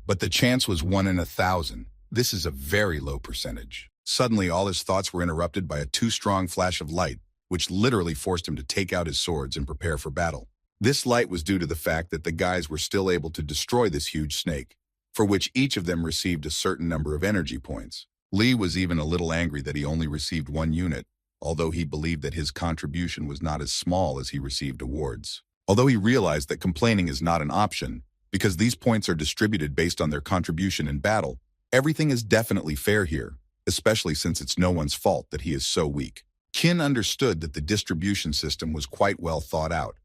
but the chance was 1 in 1,000. This is a very low percentage. Suddenly, all his thoughts were interrupted by a too strong flash of light, which literally forced him to take out his swords and prepare for battle. This light was due to the fact that the guys were still able to destroy this huge snake, for which each of them received a certain number of energy points. Lee was even a little angry that he only received 1 unit, although he believed that his contribution was not as small as he received awards. Although he realized that complaining is not an option, because these points are distributed based on their contribution in battle, everything is definitely fair here, especially since it's no one's fault that he is so weak. Qin understood that the distribution system was quite well thought out,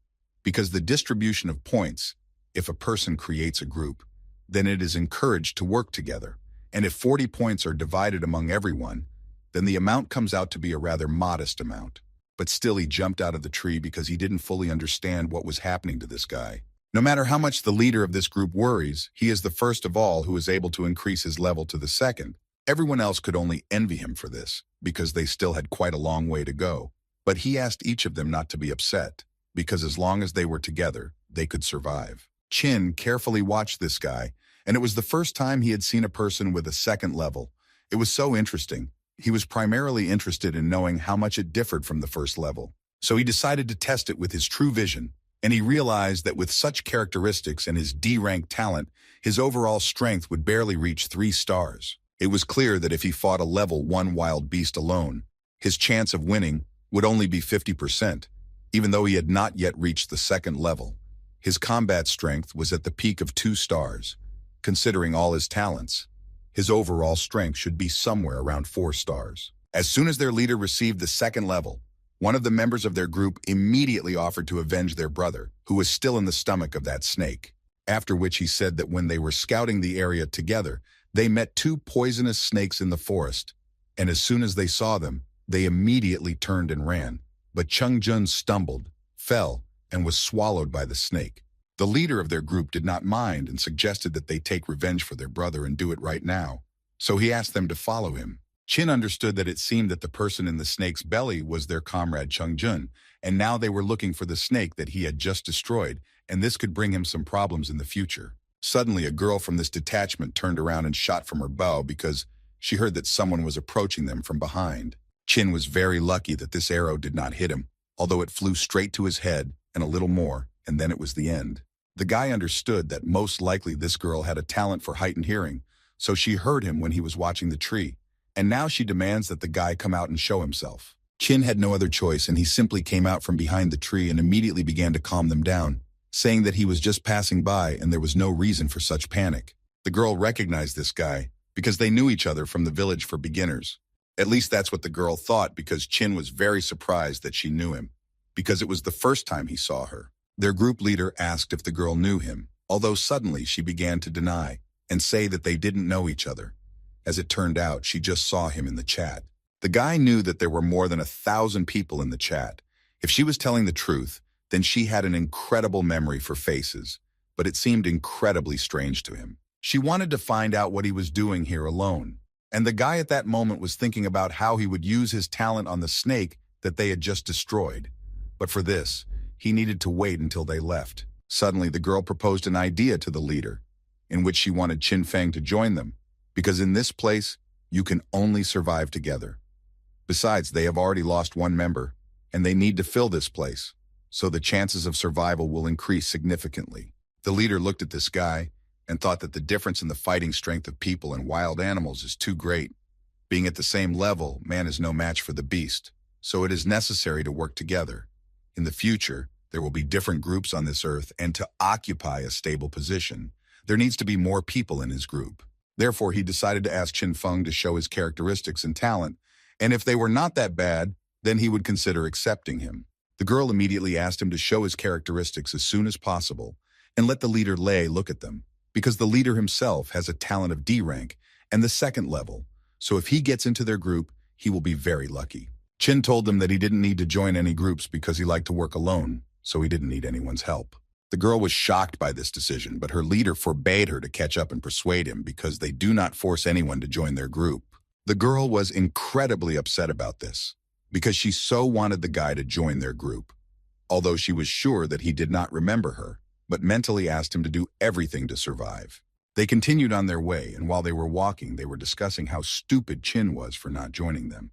because the distribution of points, if a person creates a group, then it is encouraged to work together, and if 40 points are divided among everyone, then the amount comes out to be a rather modest amount. But still he jumped out of the tree because he didn't fully understand what was happening to this guy. No matter how much the leader of this group worries, he is the first of all who is able to increase his level to the second. Everyone else could only envy him for this, because they still had quite a long way to go. But he asked each of them not to be upset, because as long as they were together, they could survive. Qin carefully watched this guy, and it was the first time he had seen a person with a second level. It was so interesting. He was primarily interested in knowing how much it differed from the first level. So he decided to test it with his true vision, and he realized that with such characteristics and his D-rank talent, his overall strength would barely reach 3 stars. It was clear that if he fought a level 1 wild beast alone, his chance of winning would only be 50%, even though he had not yet reached the second level. His combat strength was at the peak of 2 stars. Considering all his talents, his overall strength should be somewhere around 4 stars. As soon as their leader received the second level, one of the members of their group immediately offered to avenge their brother, who was still in the stomach of that snake. After which he said that when they were scouting the area together, they met 2 poisonous snakes in the forest, and as soon as they saw them, they immediately turned and ran. But Chung Jun stumbled, fell, and was swallowed by the snake. The leader of their group did not mind and suggested that they take revenge for their brother and do it right now. So he asked them to follow him. Qin understood that it seemed that the person in the snake's belly was their comrade Chung Jun, and now they were looking for the snake that he had just destroyed, and this could bring him some problems in the future. Suddenly, a girl from this detachment turned around and shot from her bow because she heard that someone was approaching them from behind. Qin was very lucky that this arrow did not hit him, although it flew straight to his head and a little more, and then it was the end. The guy understood that most likely this girl had a talent for heightened hearing, so she heard him when he was watching the tree, and now she demands that the guy come out and show himself. Qin had no other choice, and he simply came out from behind the tree and immediately began to calm them down. saying that he was just passing by and there was no reason for such panic. The girl recognized this guy because they knew each other from the village for beginners. At least that's what the girl thought, because Chin was very surprised that she knew him, because it was the first time he saw her. Their group leader asked if the girl knew him, although suddenly she began to deny and say that they didn't know each other. As it turned out, she just saw him in the chat. The guy knew that there were more than 1,000 people in the chat. If she was telling the truth, then she had an incredible memory for faces, but it seemed incredibly strange to him. She wanted to find out what he was doing here alone. And the guy at that moment was thinking about how he would use his talent on the snake that they had just destroyed. But for this, he needed to wait until they left. Suddenly, the girl proposed an idea to the leader, in which she wanted Qin Feng to join them, because in this place, you can only survive together. Besides, they have already lost one member, and they need to fill this place, so the chances of survival will increase significantly. The leader looked at this guy and thought that the difference in the fighting strength of people and wild animals is too great. Being at the same level, man is no match for the beast, so it is necessary to work together. In the future, there will be different groups on this earth, and to occupy a stable position, there needs to be more people in his group. Therefore, he decided to ask Qin Feng to show his characteristics and talent, and if they were not that bad, then he would consider accepting him. The girl immediately asked him to show his characteristics as soon as possible and let the leader Lei look at them, because the leader himself has a talent of D rank and the second level, so if he gets into their group, he will be very lucky. Qin told them that he didn't need to join any groups because he liked to work alone, so he didn't need anyone's help. The girl was shocked by this decision, but her leader forbade her to catch up and persuade him because they do not force anyone to join their group. The girl was incredibly upset about this, because she so wanted the guy to join their group, although she was sure that he did not remember her, but mentally asked him to do everything to survive. They continued on their way, and while they were walking, they were discussing how stupid Qin was for not joining them.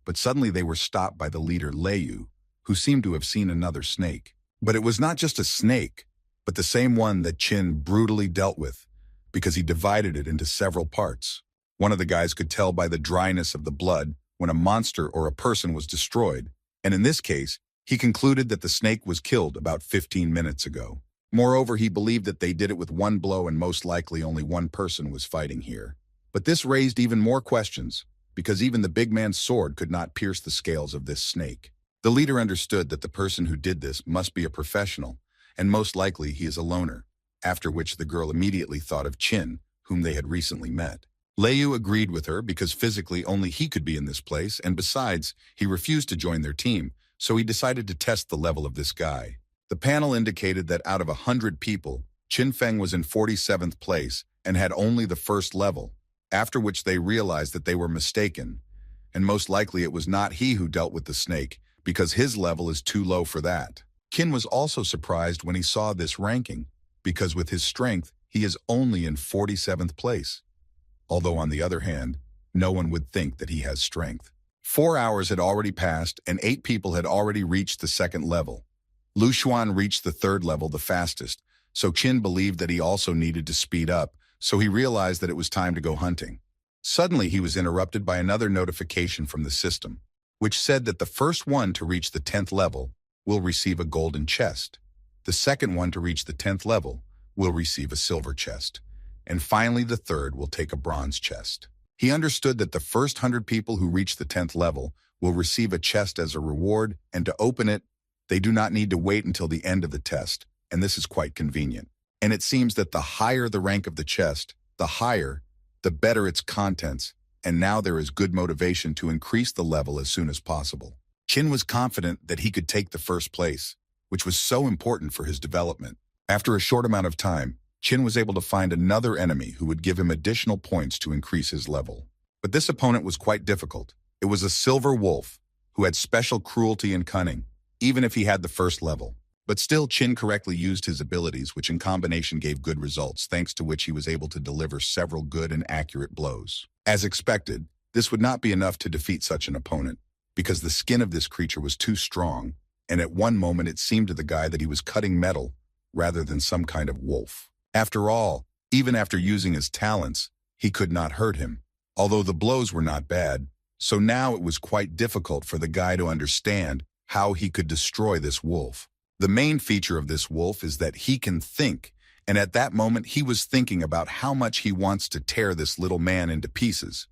But suddenly they were stopped by the leader Leiyu, who seemed to have seen another snake. But it was not just a snake, but the same one that Qin brutally dealt with, because he divided it into several parts. One of the guys could tell by the dryness of the blood when a monster or a person was destroyed, and in this case, he concluded that the snake was killed about 15 minutes ago. Moreover, he believed that they did it with one blow and most likely only one person was fighting here. But this raised even more questions, because even the big man's sword could not pierce the scales of this snake. The leader understood that the person who did this must be a professional, and most likely he is a loner, after which the girl immediately thought of Qin, whom they had recently met. Leiyu agreed with her because physically only he could be in this place, and besides, he refused to join their team, so he decided to test the level of this guy. The panel indicated that out of 100 people, Qin Feng was in 47th place and had only the first level, after which they realized that they were mistaken, and most likely it was not he who dealt with the snake, because his level is too low for that. Qin was also surprised when he saw this ranking, because with his strength, he is only in 47th place. Although on the other hand, no one would think that he has strength. 4 hours had already passed and 8 people had already reached the second level. Lu Xuan reached the third level the fastest, so Qin believed that he also needed to speed up, so he realized that it was time to go hunting. Suddenly, he was interrupted by another notification from the system, which said that the first one to reach the 10th level will receive a golden chest. The second one to reach the 10th level will receive a silver chest. And finally, the third will take a bronze chest. He understood that the first 100 people who reach the 10th level will receive a chest as a reward, and to open it, they do not need to wait until the end of the test, and this is quite convenient. And it seems that the higher the rank of the chest, the better its contents, and now there is good motivation to increase the level as soon as possible. Qin was confident that he could take the first place, which was so important for his development. After a short amount of time, Qin was able to find another enemy who would give him additional points to increase his level. But this opponent was quite difficult. It was a silver wolf, who had special cruelty and cunning, even if he had the first level. But still, Qin correctly used his abilities, which in combination gave good results, thanks to which he was able to deliver several good and accurate blows. As expected, this would not be enough to defeat such an opponent, because the skin of this creature was too strong, and at one moment it seemed to the guy that he was cutting metal rather than some kind of wolf. After all, even after using his talents, he could not hurt him, although the blows were not bad, so now it was quite difficult for the guy to understand how he could destroy this wolf. The main feature of this wolf is that he can think, and at that moment he was thinking about how much he wants to tear this little man into pieces.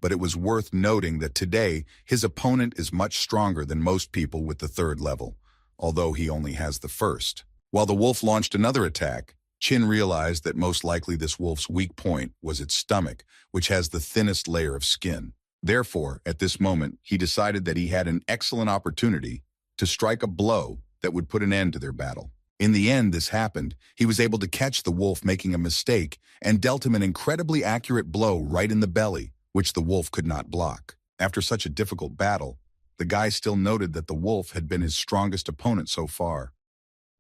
But it was worth noting that today his opponent is much stronger than most people with the third level, although he only has the first. While the wolf launched another attack, Chin realized that most likely this wolf's weak point was its stomach, which has the thinnest layer of skin. Therefore, at this moment, he decided that he had an excellent opportunity to strike a blow that would put an end to their battle. In the end, this happened. He was able to catch the wolf making a mistake and dealt him an incredibly accurate blow right in the belly, which the wolf could not block. After such a difficult battle, the guy still noted that the wolf had been his strongest opponent so far.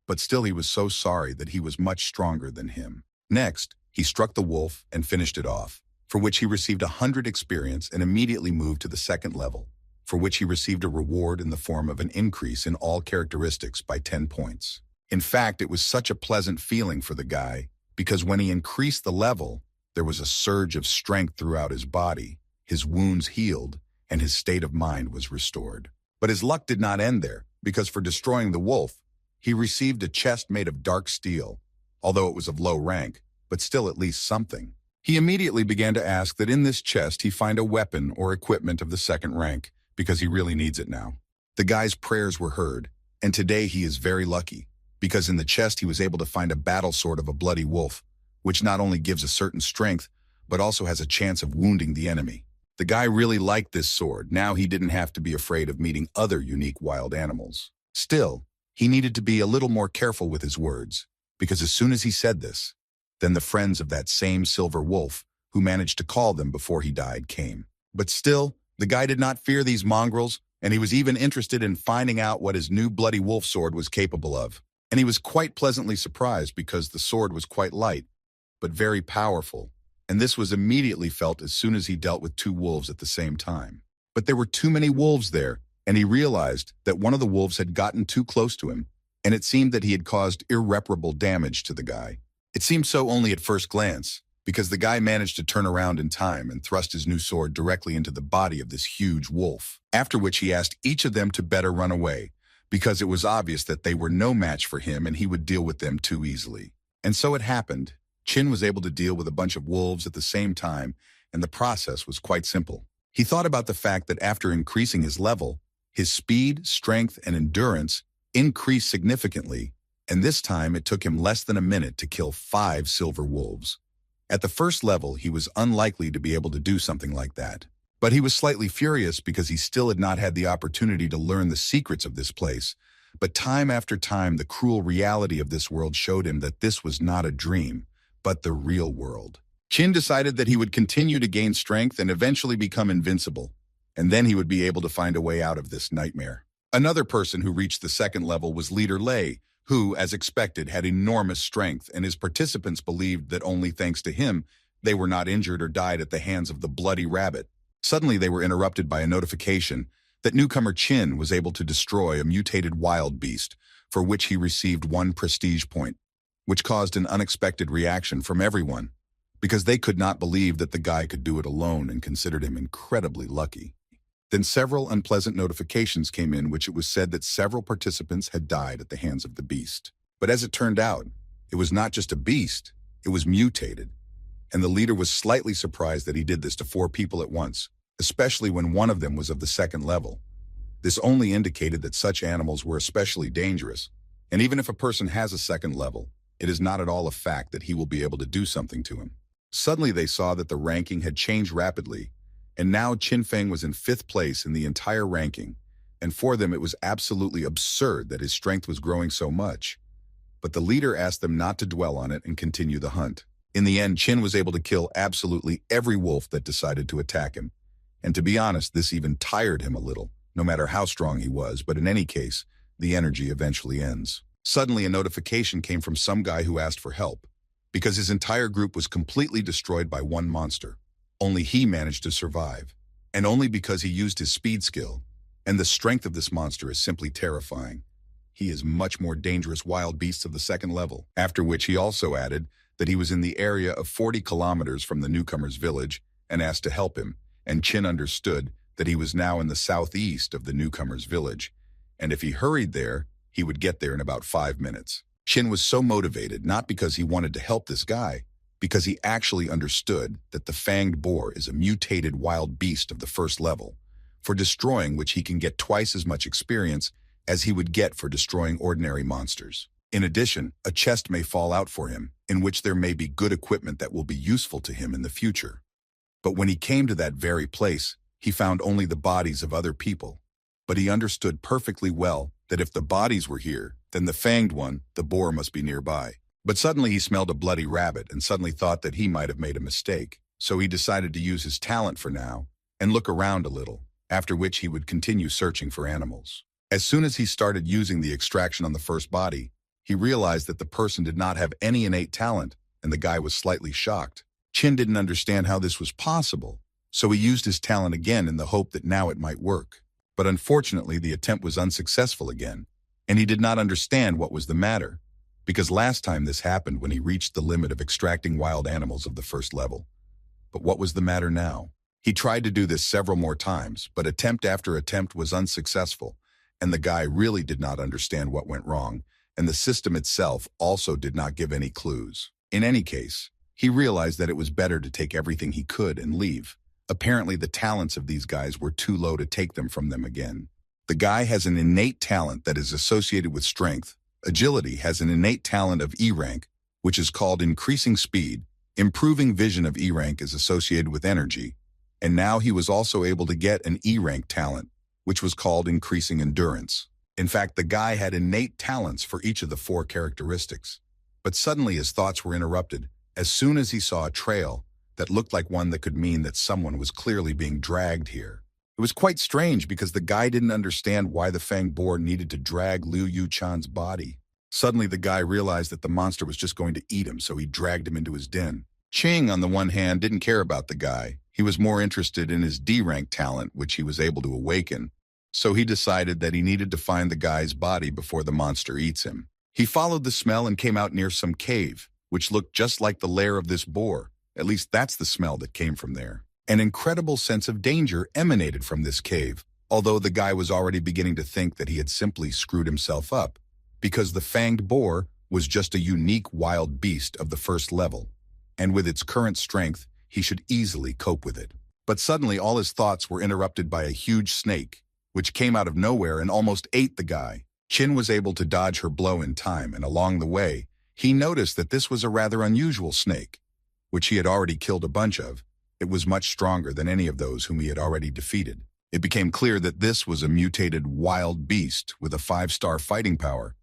But still he was so sorry that he was much stronger than him. Next, he struck the wolf and finished it off, for which he received 100 experience and immediately moved to the second level, for which he received a reward in the form of an increase in all characteristics by 10 points. In fact, it was such a pleasant feeling for the guy, because when he increased the level, there was a surge of strength throughout his body, his wounds healed, and his state of mind was restored. But his luck did not end there, because for destroying the wolf, he received a chest made of dark steel, although it was of low rank, but still at least something. He immediately began to ask that in this chest he find a weapon or equipment of the second rank, because he really needs it now. The guy's prayers were heard, and today he is very lucky, because in the chest he was able to find a battle sword of a bloody wolf, which not only gives a certain strength, but also has a chance of wounding the enemy. The guy really liked this sword. Now he didn't have to be afraid of meeting other unique wild animals. Still, he needed to be a little more careful with his words, because as soon as he said this, then the friends of that same silver wolf, who managed to call them before he died, came. But still, the guy did not fear these mongrels, and he was even interested in finding out what his new bloody wolf sword was capable of. And he was quite pleasantly surprised because the sword was quite light, but very powerful, and this was immediately felt as soon as he dealt with two wolves at the same time. But there were too many wolves there, and he realized that one of the wolves had gotten too close to him, and it seemed that he had caused irreparable damage to the guy. It seemed so only at first glance, because the guy managed to turn around in time and thrust his new sword directly into the body of this huge wolf, after which he asked each of them to better run away, because it was obvious that they were no match for him and he would deal with them too easily. And so it happened. Chin was able to deal with a bunch of wolves at the same time, and the process was quite simple. He thought about the fact that after increasing his level, his speed, strength, and endurance increased significantly, and this time it took him less than a minute to kill 5 silver wolves. At the first level, he was unlikely to be able to do something like that. But he was slightly furious because he still had not had the opportunity to learn the secrets of this place. But time after time, the cruel reality of this world showed him that this was not a dream, but the real world. Chin decided that he would continue to gain strength and eventually become invincible, and then he would be able to find a way out of this nightmare. Another person who reached the second level was Leader Lei, who, as expected, had enormous strength, and his participants believed that only thanks to him, they were not injured or died at the hands of the bloody rabbit. Suddenly, they were interrupted by a notification that newcomer Chin was able to destroy a mutated wild beast, for which he received 1 prestige point, which caused an unexpected reaction from everyone, because they could not believe that the guy could do it alone and considered him incredibly lucky. Then several unpleasant notifications came in, which it was said that several participants had died at the hands of the beast. But as it turned out, it was not just a beast, it was mutated. And the leader was slightly surprised that he did this to 4 people at once, especially when one of them was of the second level. This only indicated that such animals were especially dangerous, and even if a person has a second level, it is not at all a fact that he will be able to do something to him. Suddenly they saw that the ranking had changed rapidly, and now Chin Feng was in 5th place in the entire ranking, and for them it was absolutely absurd that his strength was growing so much. But the leader asked them not to dwell on it and continue the hunt. In the end, Chin was able to kill absolutely every wolf that decided to attack him, and to be honest, this even tired him a little, no matter how strong he was, but in any case, the energy eventually ends. Suddenly a notification came from some guy who asked for help, because his entire group was completely destroyed by one monster. Only he managed to survive, and only because he used his speed skill, and the strength of this monster is simply terrifying. He is much more dangerous wild beasts of the second level, after which he also added that he was in the area of 40 kilometers from the newcomer's village and asked to help him, and Chin understood that he was now in the southeast of the newcomer's village, and if he hurried there, he would get there in about 5 minutes. Chin was so motivated not because he wanted to help this guy, because he actually understood that the fanged boar is a mutated wild beast of the first level, for destroying which he can get twice as much experience as he would get for destroying ordinary monsters. In addition, a chest may fall out for him, in which there may be good equipment that will be useful to him in the future. But when he came to that very place, he found only the bodies of other people. But he understood perfectly well that if the bodies were here, then the fanged one, the boar, must be nearby. But suddenly he smelled a bloody rabbit and suddenly thought that he might have made a mistake. So he decided to use his talent for now and look around a little, after which he would continue searching for animals. As soon as he started using the extraction on the first body, he realized that the person did not have any innate talent, and the guy was slightly shocked. Chin didn't understand how this was possible, so he used his talent again in the hope that now it might work. But unfortunately, the attempt was unsuccessful again, and he did not understand what was the matter, because last time this happened when he reached the limit of extracting wild animals of the first level. But what was the matter now? He tried to do this several more times, but attempt after attempt was unsuccessful, and the guy really did not understand what went wrong, and the system itself also did not give any clues. In any case, he realized that it was better to take everything he could and leave. Apparently, the talents of these guys were too low to take them from them again. The guy has an innate talent that is associated with strength. Agility has an innate talent of E rank, which is called increasing speed. Improving vision of E rank is associated with energy. And now he was also able to get an E rank talent, which was called increasing endurance. In fact, the guy had innate talents for each of the 4 characteristics. But suddenly his thoughts were interrupted as soon as he saw a trail that looked like one that could mean that someone was clearly being dragged here. It was quite strange because the guy didn't understand why the fanged boar needed to drag Liu Yu-chan's body. Suddenly the guy realized that the monster was just going to eat him, so he dragged him into his den. Ching, on the one hand, didn't care about the guy. He was more interested in his D-rank talent, which he was able to awaken. So he decided that he needed to find the guy's body before the monster eats him. He followed the smell and came out near some cave, which looked just like the lair of this boar. At least that's the smell that came from there. An incredible sense of danger emanated from this cave, although the guy was already beginning to think that he had simply screwed himself up, because the fanged boar was just a unique wild beast of the first level, and with its current strength, he should easily cope with it. But suddenly all his thoughts were interrupted by a huge snake, which came out of nowhere and almost ate the guy. Chin was able to dodge her blow in time, and along the way, he noticed that this was a rather unusual snake, which he had already killed a bunch of. It was much stronger than any of those whom he had already defeated. It became clear that this was a mutated wild beast with a 5-star fighting power.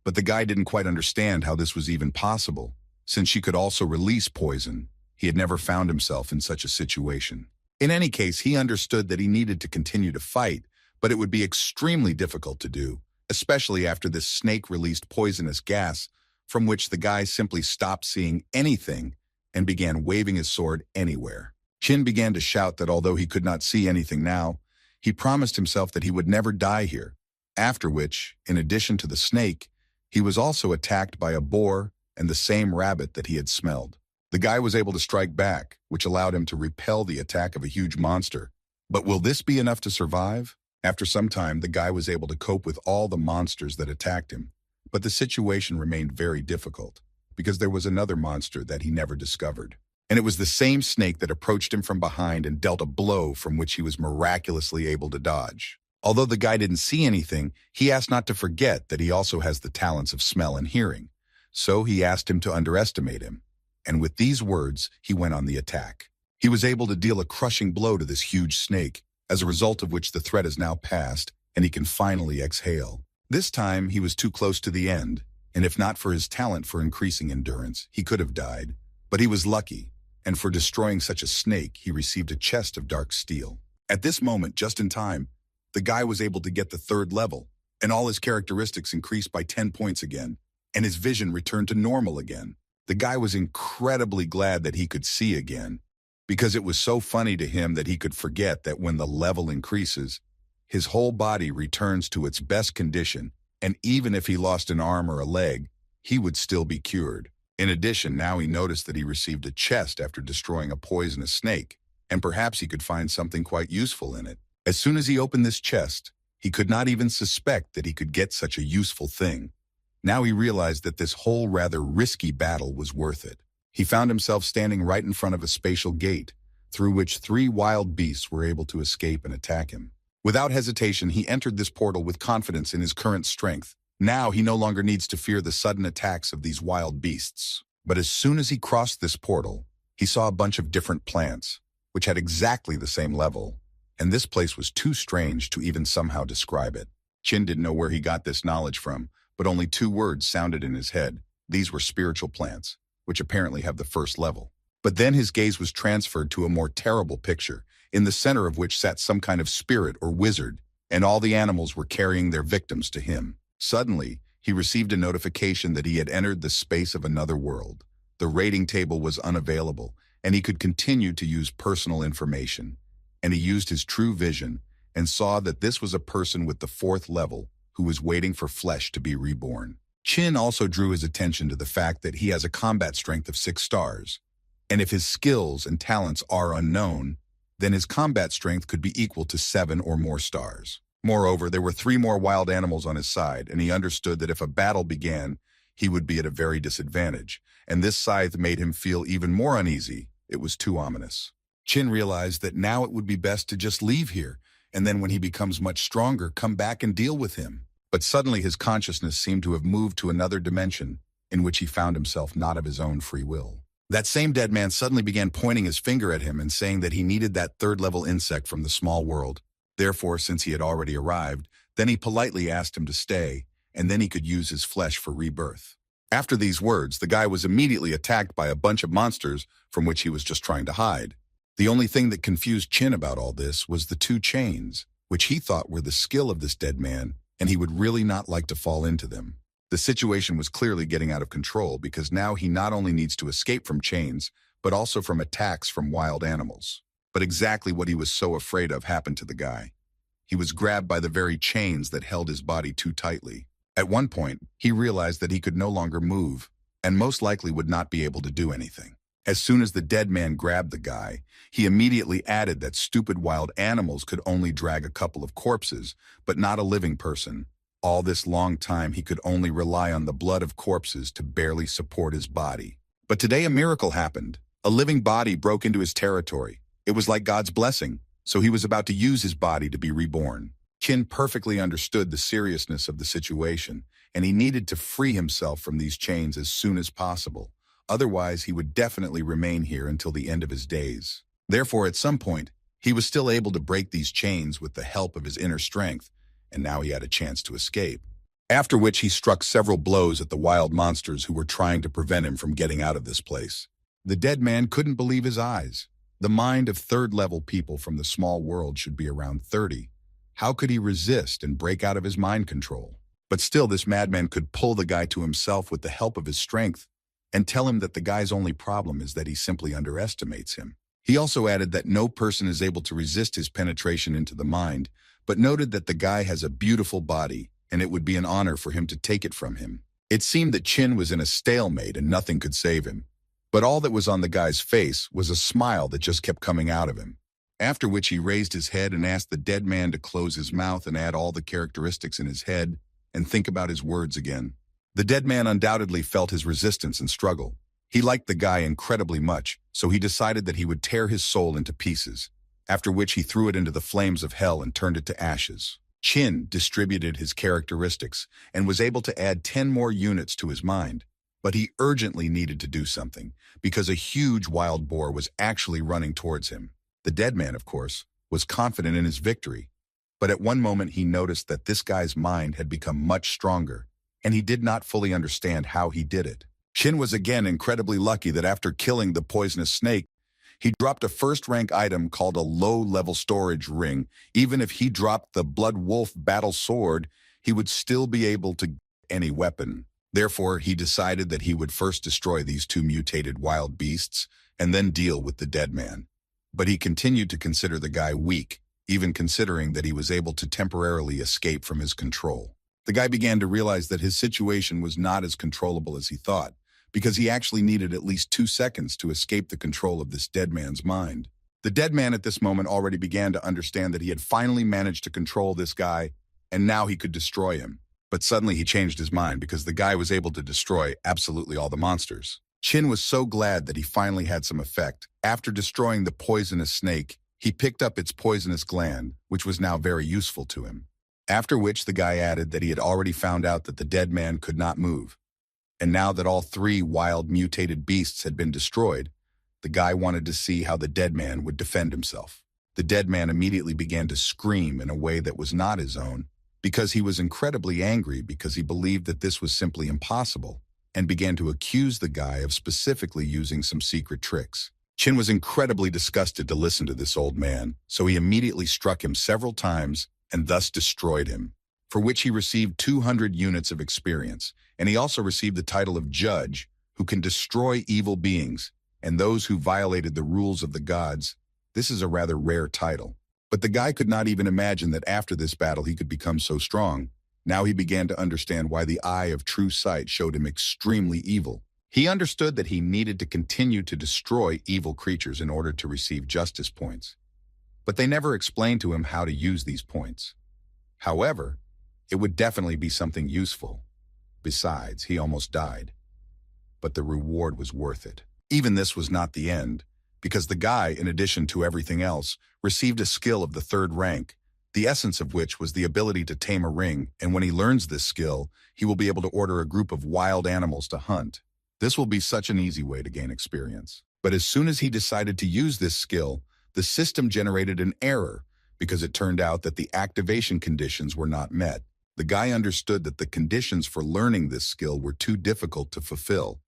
But the guy didn't quite understand how this was even possible, since she could also release poison. He had never found himself in such a situation. In any case, he understood that he needed to continue to fight, but it would be extremely difficult to do, especially after this snake released poisonous gas, from which the guy simply stopped seeing anything and began waving his sword anywhere. Chin began to shout that although he could not see anything now, he promised himself that he would never die here, after which, in addition to the snake, he was also attacked by a boar and the same rabbit that he had smelled. The guy was able to strike back, which allowed him to repel the attack of a huge monster. But will this be enough to survive? After some time, the guy was able to cope with all the monsters that attacked him, but the situation remained very difficult, because there was another monster that he never discovered. And it was the same snake that approached him from behind and dealt a blow from which he was miraculously able to dodge. Although the guy didn't see anything, he asked not to forget that he also has the talents of smell and hearing. So he asked him to underestimate him. And with these words, he went on the attack. He was able to deal a crushing blow to this huge snake, as a result of which the threat is now past, and he can finally exhale. This time, he was too close to the end, and if not for his talent for increasing endurance, he could have died. But he was lucky, and for destroying such a snake, he received a chest of dark steel. At this moment, just in time, the guy was able to get the 3rd level, and all his characteristics increased by 10 points again, and his vision returned to normal again. The guy was incredibly glad that he could see again, because it was so funny to him that he could forget that when the level increases, his whole body returns to its best condition, and even if he lost an arm or a leg, he would still be cured. In addition, now he noticed that he received a chest after destroying a poisonous snake, and perhaps he could find something quite useful in it. As soon as he opened this chest, He could not even suspect that he could get such a useful thing. Now he realized that this whole rather risky battle was worth it. He found himself standing right in front of a spatial gate, through which 3 wild beasts were able to escape and attack him. Without hesitation, he entered this portal with confidence in his current strength. Now he no longer needs to fear the sudden attacks of these wild beasts. But as soon as he crossed this portal, he saw a bunch of different plants, which had exactly the same level, and this place was too strange to even somehow describe it. Chin didn't know where he got this knowledge from, but only 2 words sounded in his head. These were spiritual plants, which apparently have the first level. But then his gaze was transferred to a more terrible picture, in the center of which sat some kind of spirit or wizard, and all the animals were carrying their victims to him. Suddenly, he received a notification that he had entered the space of another world. The rating table was unavailable, and he could continue to use personal information. And he used his true vision and saw that this was a person with the 4th level who was waiting for flesh to be reborn. Chin also drew his attention to the fact that he has a combat strength of 6 stars. And if his skills and talents are unknown, then his combat strength could be equal to 7 or more stars. Moreover, there were 3 more wild animals on his side, and he understood that if a battle began, he would be at a very disadvantage, and this scythe made him feel even more uneasy. It was too ominous. Chin realized that now it would be best to just leave here, and then when he becomes much stronger, come back and deal with him. But suddenly his consciousness seemed to have moved to another dimension, in which he found himself not of his own free will. That same dead man suddenly began pointing his finger at him and saying that he needed that 3rd-level insect from the small world. Therefore, since he had already arrived, then he politely asked him to stay, and then he could use his flesh for rebirth. After these words, the guy was immediately attacked by a bunch of monsters from which he was just trying to hide. The only thing that confused Chin about all this was the 2 chains, which he thought were the skill of this dead man, and he would really not like to fall into them. The situation was clearly getting out of control because now he not only needs to escape from chains, but also from attacks from wild animals. But exactly what he was so afraid of happened to the guy. He was grabbed by the very chains that held his body too tightly. At one point, he realized that he could no longer move, and most likely would not be able to do anything. As soon as the dead man grabbed the guy, he immediately added that stupid wild animals could only drag a couple of corpses, but not a living person. All this long time he could only rely on the blood of corpses to barely support his body. But today a miracle happened. A living body broke into his territory. It was like God's blessing, so he was about to use his body to be reborn. Chin perfectly understood the seriousness of the situation, and he needed to free himself from these chains as soon as possible. Otherwise, he would definitely remain here until the end of his days. Therefore, at some point, he was still able to break these chains with the help of his inner strength, and now he had a chance to escape. After which he struck several blows at the wild monsters who were trying to prevent him from getting out of this place. The dead man couldn't believe his eyes. The mind of 3rd-level people from the small world should be around 30. How could he resist and break out of his mind control? But still, this madman could pull the guy to himself with the help of his strength and tell him that the guy's only problem is that he simply underestimates him. He also added that no person is able to resist his penetration into the mind, but noted that the guy has a beautiful body, and it would be an honor for him to take it from him. It seemed that Chin was in a stalemate and nothing could save him. But all that was on the guy's face was a smile that just kept coming out of him. After which he raised his head and asked the dead man to close his mouth and add all the characteristics in his head and think about his words again. The dead man undoubtedly felt his resistance and struggle. He liked the guy incredibly much, so he decided that he would tear his soul into pieces, after which he threw it into the flames of hell and turned it to ashes. Chin distributed his characteristics and was able to add 10 more units to his mind. But he urgently needed to do something, because a huge wild boar was actually running towards him. The dead man, of course, was confident in his victory. But at one moment he noticed that this guy's mind had become much stronger, and he did not fully understand how he did it. Chin was again incredibly lucky that after killing the poisonous snake, he dropped a first-rank item called a low-level storage ring. Even if he dropped the Blood Wolf battle sword, he would still be able to get any weapon. Therefore, he decided that he would first destroy these 2 mutated wild beasts and then deal with the dead man. But he continued to consider the guy weak, even considering that he was able to temporarily escape from his control. The guy began to realize that his situation was not as controllable as he thought, because he actually needed at least 2 seconds to escape the control of this dead man's mind. The dead man at this moment already began to understand that he had finally managed to control this guy, and now he could destroy him. But suddenly he changed his mind because the guy was able to destroy absolutely all the monsters. Chin was so glad that he finally had some effect. After destroying the poisonous snake, he picked up its poisonous gland, which was now very useful to him. After which the guy added that he had already found out that the dead man could not move. And now that all three wild mutated beasts had been destroyed, the guy wanted to see how the dead man would defend himself. The dead man immediately began to scream in a way that was not his own, because he was incredibly angry because he believed that this was simply impossible, and began to accuse the guy of specifically using some secret tricks. Chin was incredibly disgusted to listen to this old man, so he immediately struck him several times and thus destroyed him, for which he received 200 units of experience, and he also received the title of Judge, who can destroy evil beings and those who violated the rules of the gods. This is a rather rare title. But the guy could not even imagine that after this battle he could become so strong. Now he began to understand why the eye of true sight showed him extremely evil. He understood that he needed to continue to destroy evil creatures in order to receive justice points. But they never explained to him how to use these points. However, it would definitely be something useful. Besides, he almost died. But the reward was worth it. Even this was not the end, because the guy, in addition to everything else, received a skill of the 3rd rank, the essence of which was the ability to tame a ring, and when he learns this skill, he will be able to order a group of wild animals to hunt. This will be such an easy way to gain experience. But as soon as he decided to use this skill, the system generated an error, because it turned out that the activation conditions were not met. The guy understood that the conditions for learning this skill were too difficult to fulfill.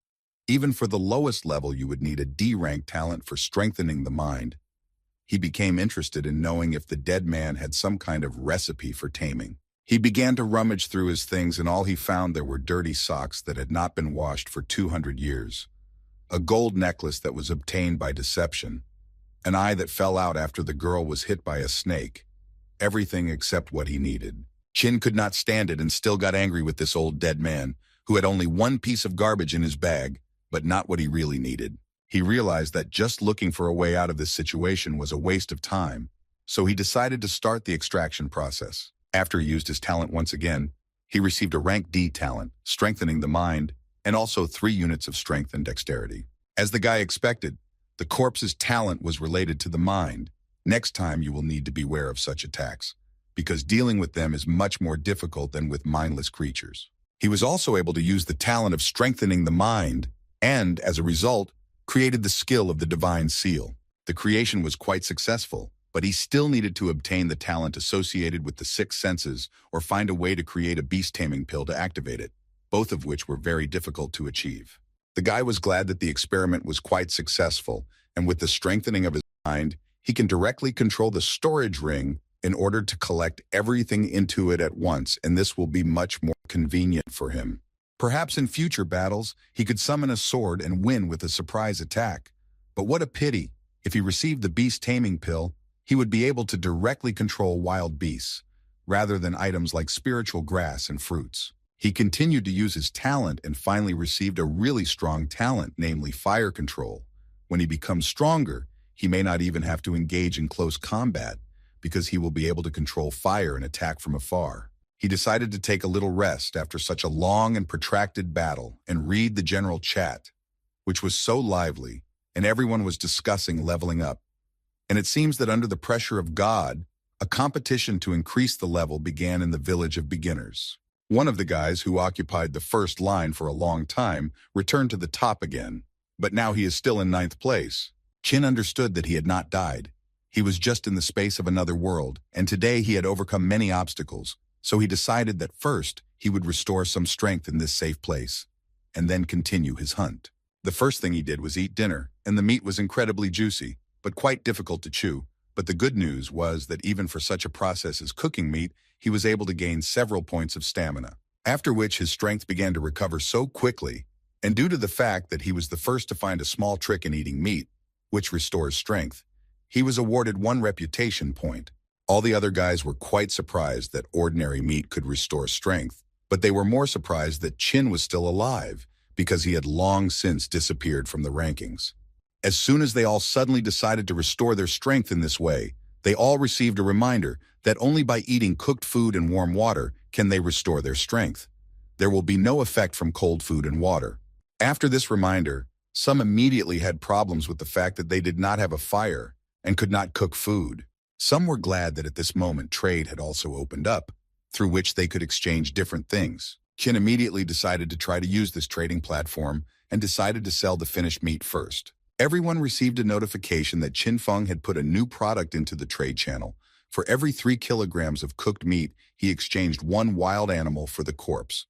Even for the lowest level, you would need a D-rank talent for strengthening the mind. He became interested in knowing if the dead man had some kind of recipe for taming. He began to rummage through his things, and all he found there were dirty socks that had not been washed for 200 years, a gold necklace that was obtained by deception, an eye that fell out after the girl was hit by a snake, everything except what he needed. Chin could not stand it and still got angry with this old dead man, who had only one piece of garbage in his bag, but not what he really needed. He realized that just looking for a way out of this situation was a waste of time, so he decided to start the extraction process. After he used his talent once again, he received a rank D talent, strengthening the mind, and also 3 units of strength and dexterity. As the guy expected, the corpse's talent was related to the mind. Next time you will need to beware of such attacks, because dealing with them is much more difficult than with mindless creatures. He was also able to use the talent of strengthening the mind, and, as a result, created the skill of the divine seal. The creation was quite successful, but he still needed to obtain the talent associated with the 6 senses or find a way to create a beast-taming pill to activate it, both of which were very difficult to achieve. The guy was glad that the experiment was quite successful, and with the strengthening of his mind, he can directly control the storage ring in order to collect everything into it at once, and this will be much more convenient for him. Perhaps in future battles, he could summon a sword and win with a surprise attack. But what a pity! If he received the beast taming pill, he would be able to directly control wild beasts, rather than items like spiritual grass and fruits. He continued to use his talent and finally received a really strong talent, namely fire control. When he becomes stronger, he may not even have to engage in close combat, because he will be able to control fire and attack from afar. He decided to take a little rest after such a long and protracted battle and read the general chat, which was so lively, and everyone was discussing leveling up. And it seems that under the pressure of God, a competition to increase the level began in the village of beginners. One of the guys who occupied the first line for a long time returned to the top again, but now he is still in 9th place. Chin understood that he had not died. He was just in the space of another world, and today he had overcome many obstacles. So he decided that first he would restore some strength in this safe place, and then continue his hunt. The first thing he did was eat dinner, and the meat was incredibly juicy, but quite difficult to chew. But the good news was that even for such a process as cooking meat, he was able to gain several points of stamina. After which his strength began to recover so quickly, and due to the fact that he was the first to find a small trick in eating meat, which restores strength, he was awarded 1 reputation point. All the other guys were quite surprised that ordinary meat could restore strength, but they were more surprised that Chin was still alive, because he had long since disappeared from the rankings. As soon as they all suddenly decided to restore their strength in this way, They all received a reminder that only by eating cooked food and warm water can they restore their strength. There will be no effect from cold food and water. After this reminder, some immediately had problems with the fact that they did not have a fire and could not cook food. Some were glad that at this moment trade had also opened up, through which they could exchange different things. Qin immediately decided to try to use this trading platform and decided to sell the finished meat first. Everyone received a notification that Qin Feng had put a new product into the trade channel. For every 3 kilograms of cooked meat, he exchanged 1 wild animal for the corpse.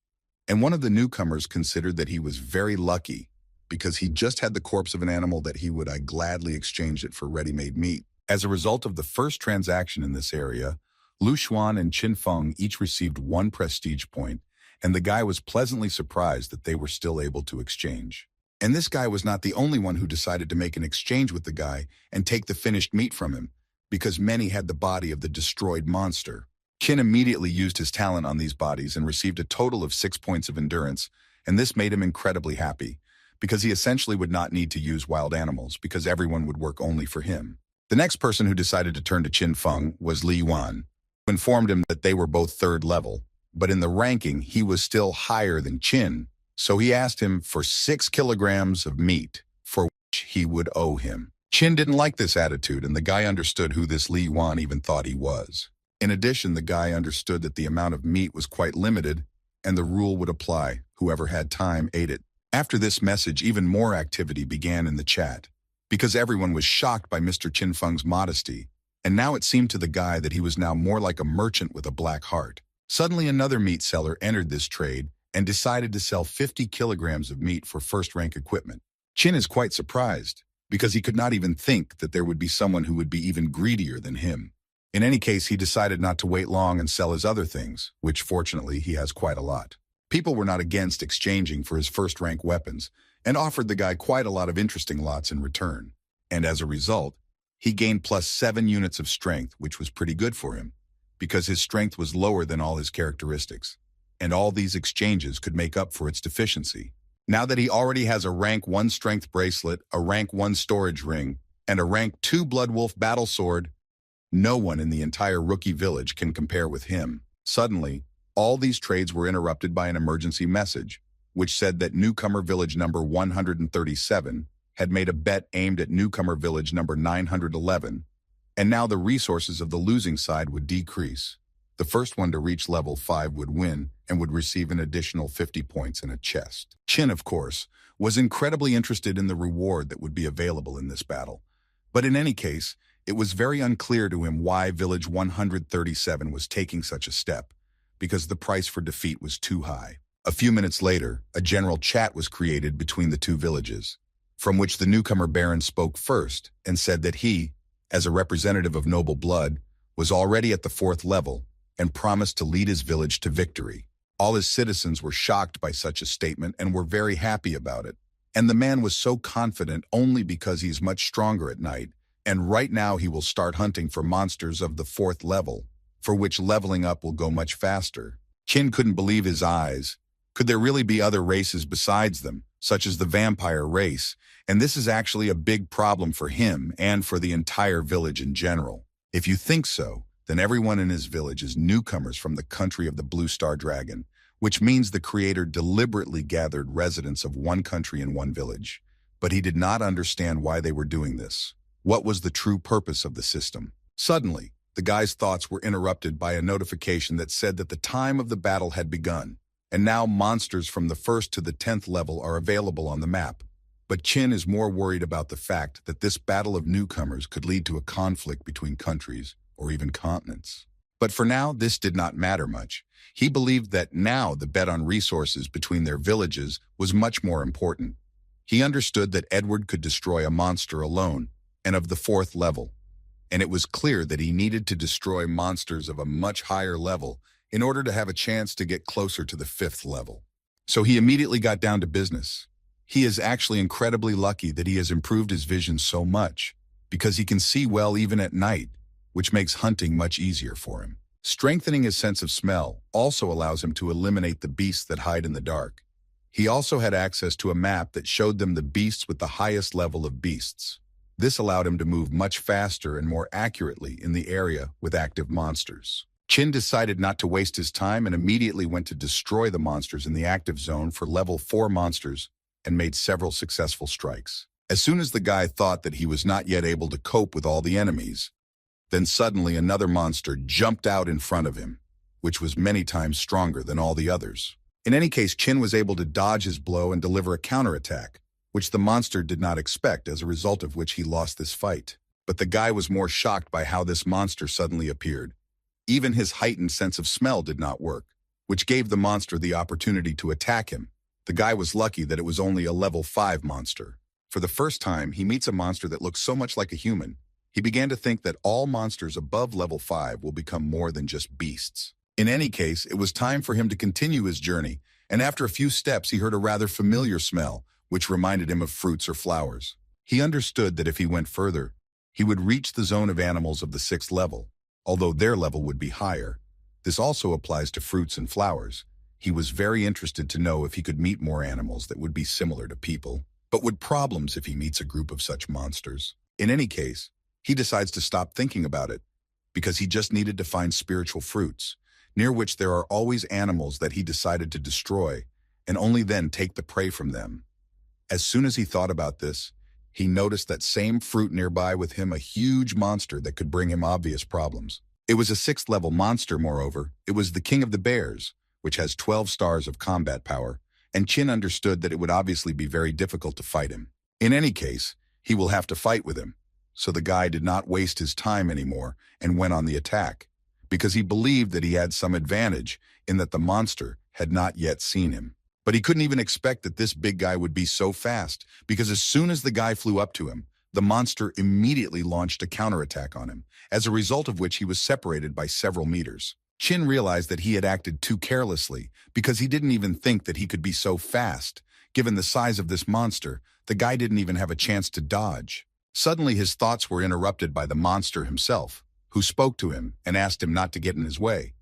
And one of the newcomers considered that he was very lucky because he just had the corpse of an animal that he would gladly exchange it for ready-made meat. As a result of the first transaction in this area, Lu Xuan and Qin Feng each received 1 prestige point, and the guy was pleasantly surprised that they were still able to exchange. And this guy was not the only one who decided to make an exchange with the guy and take the finished meat from him, because many had the body of the destroyed monster. Qin immediately used his talent on these bodies and received a total of 6 points of endurance, and this made him incredibly happy, because he essentially would not need to use wild animals because everyone would work only for him. The next person who decided to turn to Qin Feng was Li Yuan, who informed him that they were both 3rd level, but in the ranking he was still higher than Qin, so he asked him for 6 kilograms of meat, for which he would owe him. Qin didn't like this attitude, and the guy understood who this Li Yuan even thought he was. In addition, the guy understood that the amount of meat was quite limited, and the rule would apply. Whoever had time ate it. After this message, even more activity began in the chat, because everyone was shocked by Mr. Qin Feng's modesty, and now it seemed to the guy that he was now more like a merchant with a black heart. Suddenly another meat seller entered this trade and decided to sell 50 kilograms of meat for first-rank equipment. Qin is quite surprised, because he could not even think that there would be someone who would be even greedier than him. In any case, he decided not to wait long and sell his other things, which fortunately he has quite a lot. People were not against exchanging for his first-rank weapons and offered the guy quite a lot of interesting lots in return. And as a result, he gained plus 7 units of strength, which was pretty good for him, because his strength was lower than all his characteristics, and all these exchanges could make up for its deficiency. Now that he already has a rank 1 strength bracelet, a rank 1 storage ring, and a rank 2 Blood Wolf battle sword, no one in the entire rookie village can compare with him. Suddenly, all these trades were interrupted by an emergency message, which said that newcomer village number 137 had made a bet aimed at newcomer village number 911, and now the resources of the losing side would decrease. The first one to reach level 5 would win and would receive an additional 50 points in a chest. Qin, of course, was incredibly interested in the reward that would be available in this battle. But in any case, it was very unclear to him why Village 137 was taking such a step, because the price for defeat was too high. A few minutes later, a general chat was created between the 2 villages, from which the newcomer Baron spoke first and said that he, as a representative of noble blood, was already at the 4th level and promised to lead his village to victory. All his citizens were shocked by such a statement and were very happy about it. And the man was so confident only because he's much stronger at night, and right now he will start hunting for monsters of the 4th level, for which leveling up will go much faster. Qin couldn't believe his eyes. Could there really be other races besides them, such as the vampire race? And this is actually a big problem for him and for the entire village in general. If you think so, then everyone in his village is newcomers from the country of the Blue Star Dragon, which means the creator deliberately gathered residents of one country in one village. But he did not understand why they were doing this. What was the true purpose of the system? Suddenly, the guy's thoughts were interrupted by a notification that said that the time of the battle had begun, and now monsters from the 1st to the 10th level are available on the map. But Qin is more worried about the fact that this battle of newcomers could lead to a conflict between countries or even continents. But for now, this did not matter much. He believed that now the bet on resources between their villages was much more important. He understood that Edward could destroy a monster alone, and of the 4th level, and it was clear that he needed to destroy monsters of a much higher level in order to have a chance to get closer to the 5th level. So he immediately got down to business. He is actually incredibly lucky that he has improved his vision so much, because he can see well even at night, which makes hunting much easier for him. Strengthening his sense of smell also allows him to eliminate the beasts that hide in the dark. He also had access to a map that showed them the beasts with the highest level of beasts, This allowed him to move much faster and more accurately in the area with active monsters. Chin decided not to waste his time and immediately went to destroy the monsters in the active zone for level 4 monsters and made several successful strikes. As soon as the guy thought that he was not yet able to cope with all the enemies, then suddenly another monster jumped out in front of him, which was many times stronger than all the others. In any case, Chin was able to dodge his blow and deliver a counterattack, which the monster did not expect, as a result of which he lost this fight. But the guy was more shocked by how this monster suddenly appeared. Even his heightened sense of smell did not work, which gave the monster the opportunity to attack him. The guy was lucky that it was only a level 5 monster. For the first time, he meets a monster that looks so much like a human. He began to think that all monsters above level 5 will become more than just beasts. In any case, it was time for him to continue his journey, and after a few steps he heard a rather familiar smell, which reminded him of fruits or flowers. He understood that if he went further, he would reach the zone of animals of the 6th level, although their level would be higher. This also applies to fruits and flowers. He was very interested to know if he could meet more animals that would be similar to people, but would problems if he meets a group of such monsters. In any case, he decides to stop thinking about it, because he just needed to find spiritual fruits, near which there are always animals that he decided to destroy, and only then take the prey from them. As soon as he thought about this, he noticed that same fruit nearby with him, a huge monster that could bring him obvious problems. It was a 6th level monster, moreover. It was the King of the Bears, which has 12 stars of combat power, and Chin understood that it would obviously be very difficult to fight him. In any case, he will have to fight with him. So the guy did not waste his time anymore and went on the attack, because he believed that he had some advantage in that the monster had not yet seen him. But he couldn't even expect that this big guy would be so fast, because as soon as the guy flew up to him, the monster immediately launched a counterattack on him, as a result of which he was separated by several meters. Chin realized that he had acted too carelessly, because he didn't even think that he could be so fast. Given the size of this monster, the guy didn't even have a chance to dodge. Suddenly his thoughts were interrupted by the monster himself, who spoke to him and asked him not to get in his way,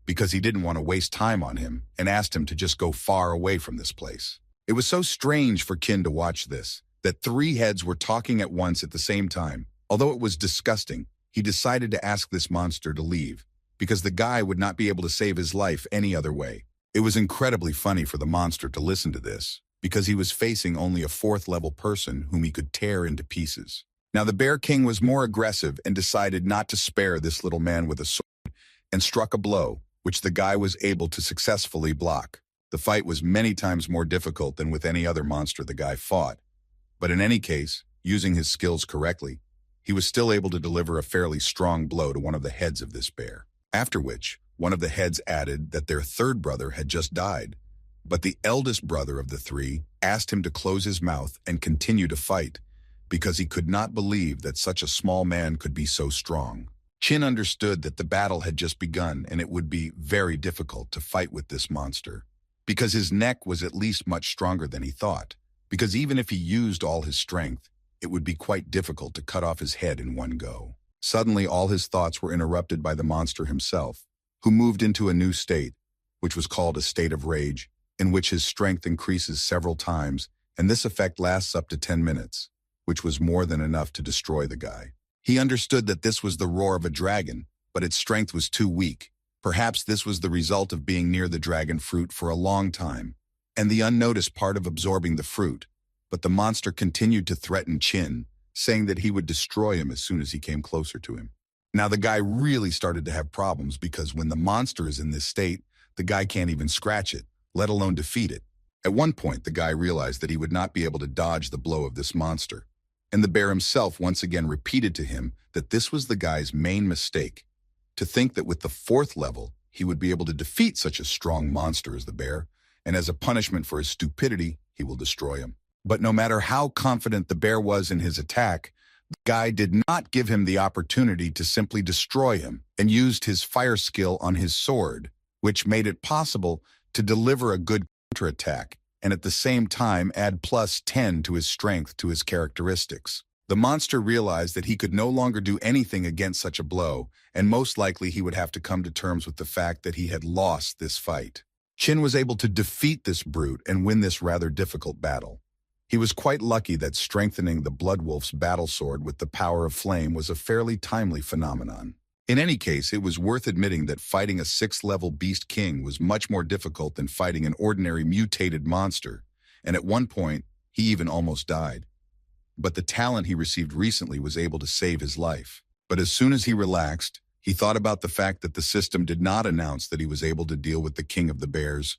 because he didn't want to waste time on him, and asked him to just go far away from this place. It was so strange for Chin to watch this, that 3 heads were talking at once at the same time. Although it was disgusting, he decided to ask this monster to leave, because the guy would not be able to save his life any other way. It was incredibly funny for the monster to listen to this, because he was facing only a 4th level person whom he could tear into pieces. Now the Bear King was more aggressive and decided not to spare this little man with a sword, and struck a blow, which the guy was able to successfully block. The fight was many times more difficult than with any other monster the guy fought, but in any case, using his skills correctly, he was still able to deliver a fairly strong blow to one of the heads of this bear. After which, one of the heads added that their 3rd brother had just died, but the eldest brother of the 3 asked him to close his mouth and continue to fight, because he could not believe that such a small man could be so strong. Chin understood that the battle had just begun and it would be very difficult to fight with this monster, because his neck was at least much stronger than he thought, because even if he used all his strength, it would be quite difficult to cut off his head in one go. Suddenly all his thoughts were interrupted by the monster himself, who moved into a new state, which was called a state of rage, in which his strength increases several times, and this effect lasts up to 10 minutes, which was more than enough to destroy the guy. He understood that this was the roar of a dragon, but its strength was too weak. Perhaps this was the result of being near the dragon fruit for a long time, and the unnoticed part of absorbing the fruit. But the monster continued to threaten Chin, saying that he would destroy him as soon as he came closer to him. Now the guy really started to have problems, because when the monster is in this state, the guy can't even scratch it, let alone defeat it. At one point, the guy realized that he would not be able to dodge the blow of this monster, and the bear himself once again repeated to him that this was the guy's main mistake, to think that with the 4th level, he would be able to defeat such a strong monster as the bear, and as a punishment for his stupidity, he will destroy him. But no matter how confident the bear was in his attack, the guy did not give him the opportunity to simply destroy him, and used his fire skill on his sword, which made it possible to deliver a good counterattack, and at the same time add +10 to his strength to his characteristics. The monster realized that he could no longer do anything against such a blow, and most likely he would have to come to terms with the fact that he had lost this fight. Chin was able to defeat this brute and win this rather difficult battle. He was quite lucky that strengthening the Blood Wolf's battle sword with the power of flame was a fairly timely phenomenon. In any case, it was worth admitting that fighting a 6th-level Beast King was much more difficult than fighting an ordinary mutated monster, and at one point, he even almost died. But the talent he received recently was able to save his life. But as soon as he relaxed, he thought about the fact that the system did not announce that he was able to deal with the King of the Bears.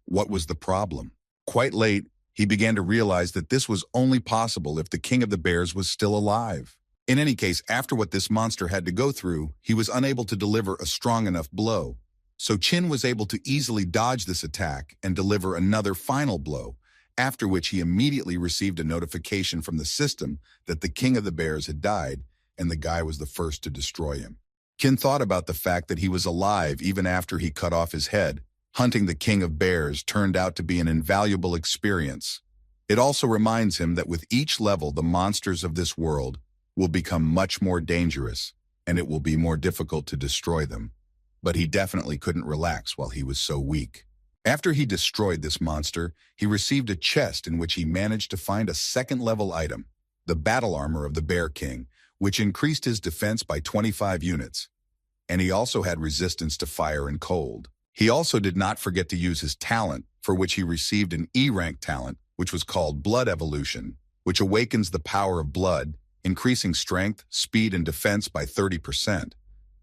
What was the problem? Quite late, he began to realize that this was only possible if the King of the Bears was still alive. In any case, after what this monster had to go through, he was unable to deliver a strong enough blow. So Chin was able to easily dodge this attack and deliver another final blow, after which he immediately received a notification from the system that the King of the Bears had died, and the guy was the first to destroy him. Chin thought about the fact that he was alive even after he cut off his head. Hunting the King of Bears turned out to be an invaluable experience. It also reminds him that with each level, the monsters of this world will become much more dangerous, and it will be more difficult to destroy them. But he definitely couldn't relax while he was so weak. After he destroyed this monster, he received a chest in which he managed to find a 2nd-level item, the battle armor of the Bear King, which increased his defense by 25 units. And he also had resistance to fire and cold. He also did not forget to use his talent, for which he received an E-rank talent, which was called Blood Evolution, which awakens the power of blood, increasing strength, speed, and defense by 30%.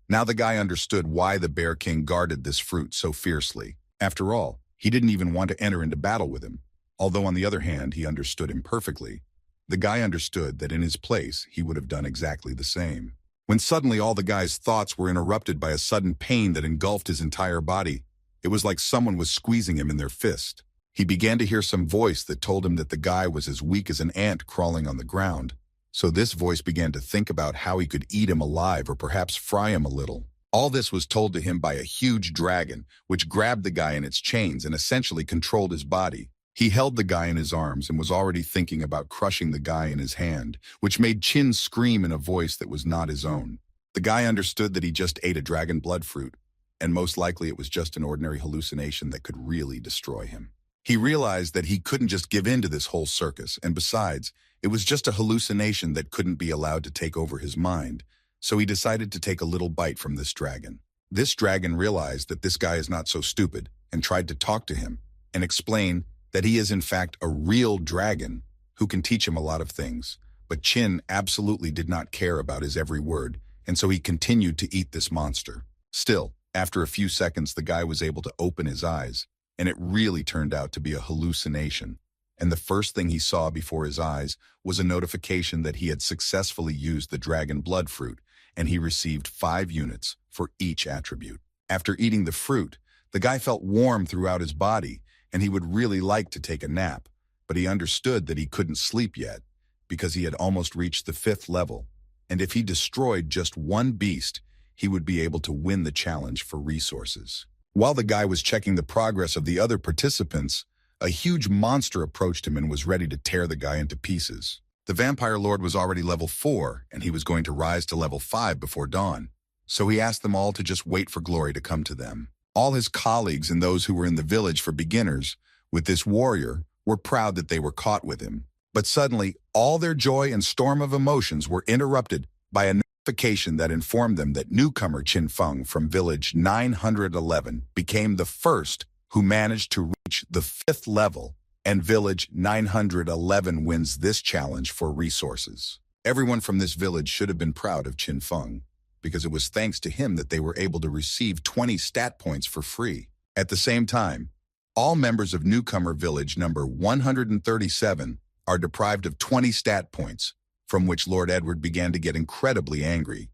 Now the guy understood why the Bear King guarded this fruit so fiercely. After all, he didn't even want to enter into battle with him. Although on the other hand, he understood him perfectly. The guy understood that in his place, he would have done exactly the same. When suddenly all the guy's thoughts were interrupted by a sudden pain that engulfed his entire body. It was like someone was squeezing him in their fist. He began to hear some voice that told him that the guy was as weak as an ant crawling on the ground. So this voice began to think about how he could eat him alive or perhaps fry him a little. All this was told to him by a huge dragon, which grabbed the guy in its chains and essentially controlled his body. He held the guy in his arms and was already thinking about crushing the guy in his hand, which made Chin scream in a voice that was not his own. The guy understood that he just ate a dragon blood fruit, and most likely it was just an ordinary hallucination that could really destroy him. He realized that he couldn't just give in to this whole circus, and besides, it was just a hallucination that couldn't be allowed to take over his mind, so he decided to take a little bite from this dragon. This dragon realized that this guy is not so stupid and tried to talk to him and explain that he is in fact a real dragon who can teach him a lot of things. But Chin absolutely did not care about his every word, and so he continued to eat this monster. Still, after a few seconds, the guy was able to open his eyes, and it really turned out to be a hallucination. And the first thing he saw before his eyes was a notification that he had successfully used the dragon blood fruit, and he received 5 units for each attribute. After eating the fruit, the guy felt warm throughout his body, and he would really like to take a nap, but he understood that he couldn't sleep yet, because he had almost reached the 5th level, and if he destroyed just one beast, he would be able to win the challenge for resources. While the guy was checking the progress of the other participants, a huge monster approached him and was ready to tear the guy into pieces. The Vampire Lord was already level 4, and he was going to rise to level 5 before dawn, so he asked them all to just wait for glory to come to them. All his colleagues and those who were in the village for beginners with this warrior were proud that they were caught with him. But suddenly, all their joy and storm of emotions were interrupted by a notification that informed them that newcomer Chin Feng from village 911 became the first who managed to reach the 5th level, and village 911 wins this challenge for resources. Everyone from this village should have been proud of Chin Feng, because it was thanks to him that they were able to receive 20 stat points for free. At the same time, all members of newcomer village number 137 are deprived of 20 stat points, from which Lord Edward began to get incredibly angry,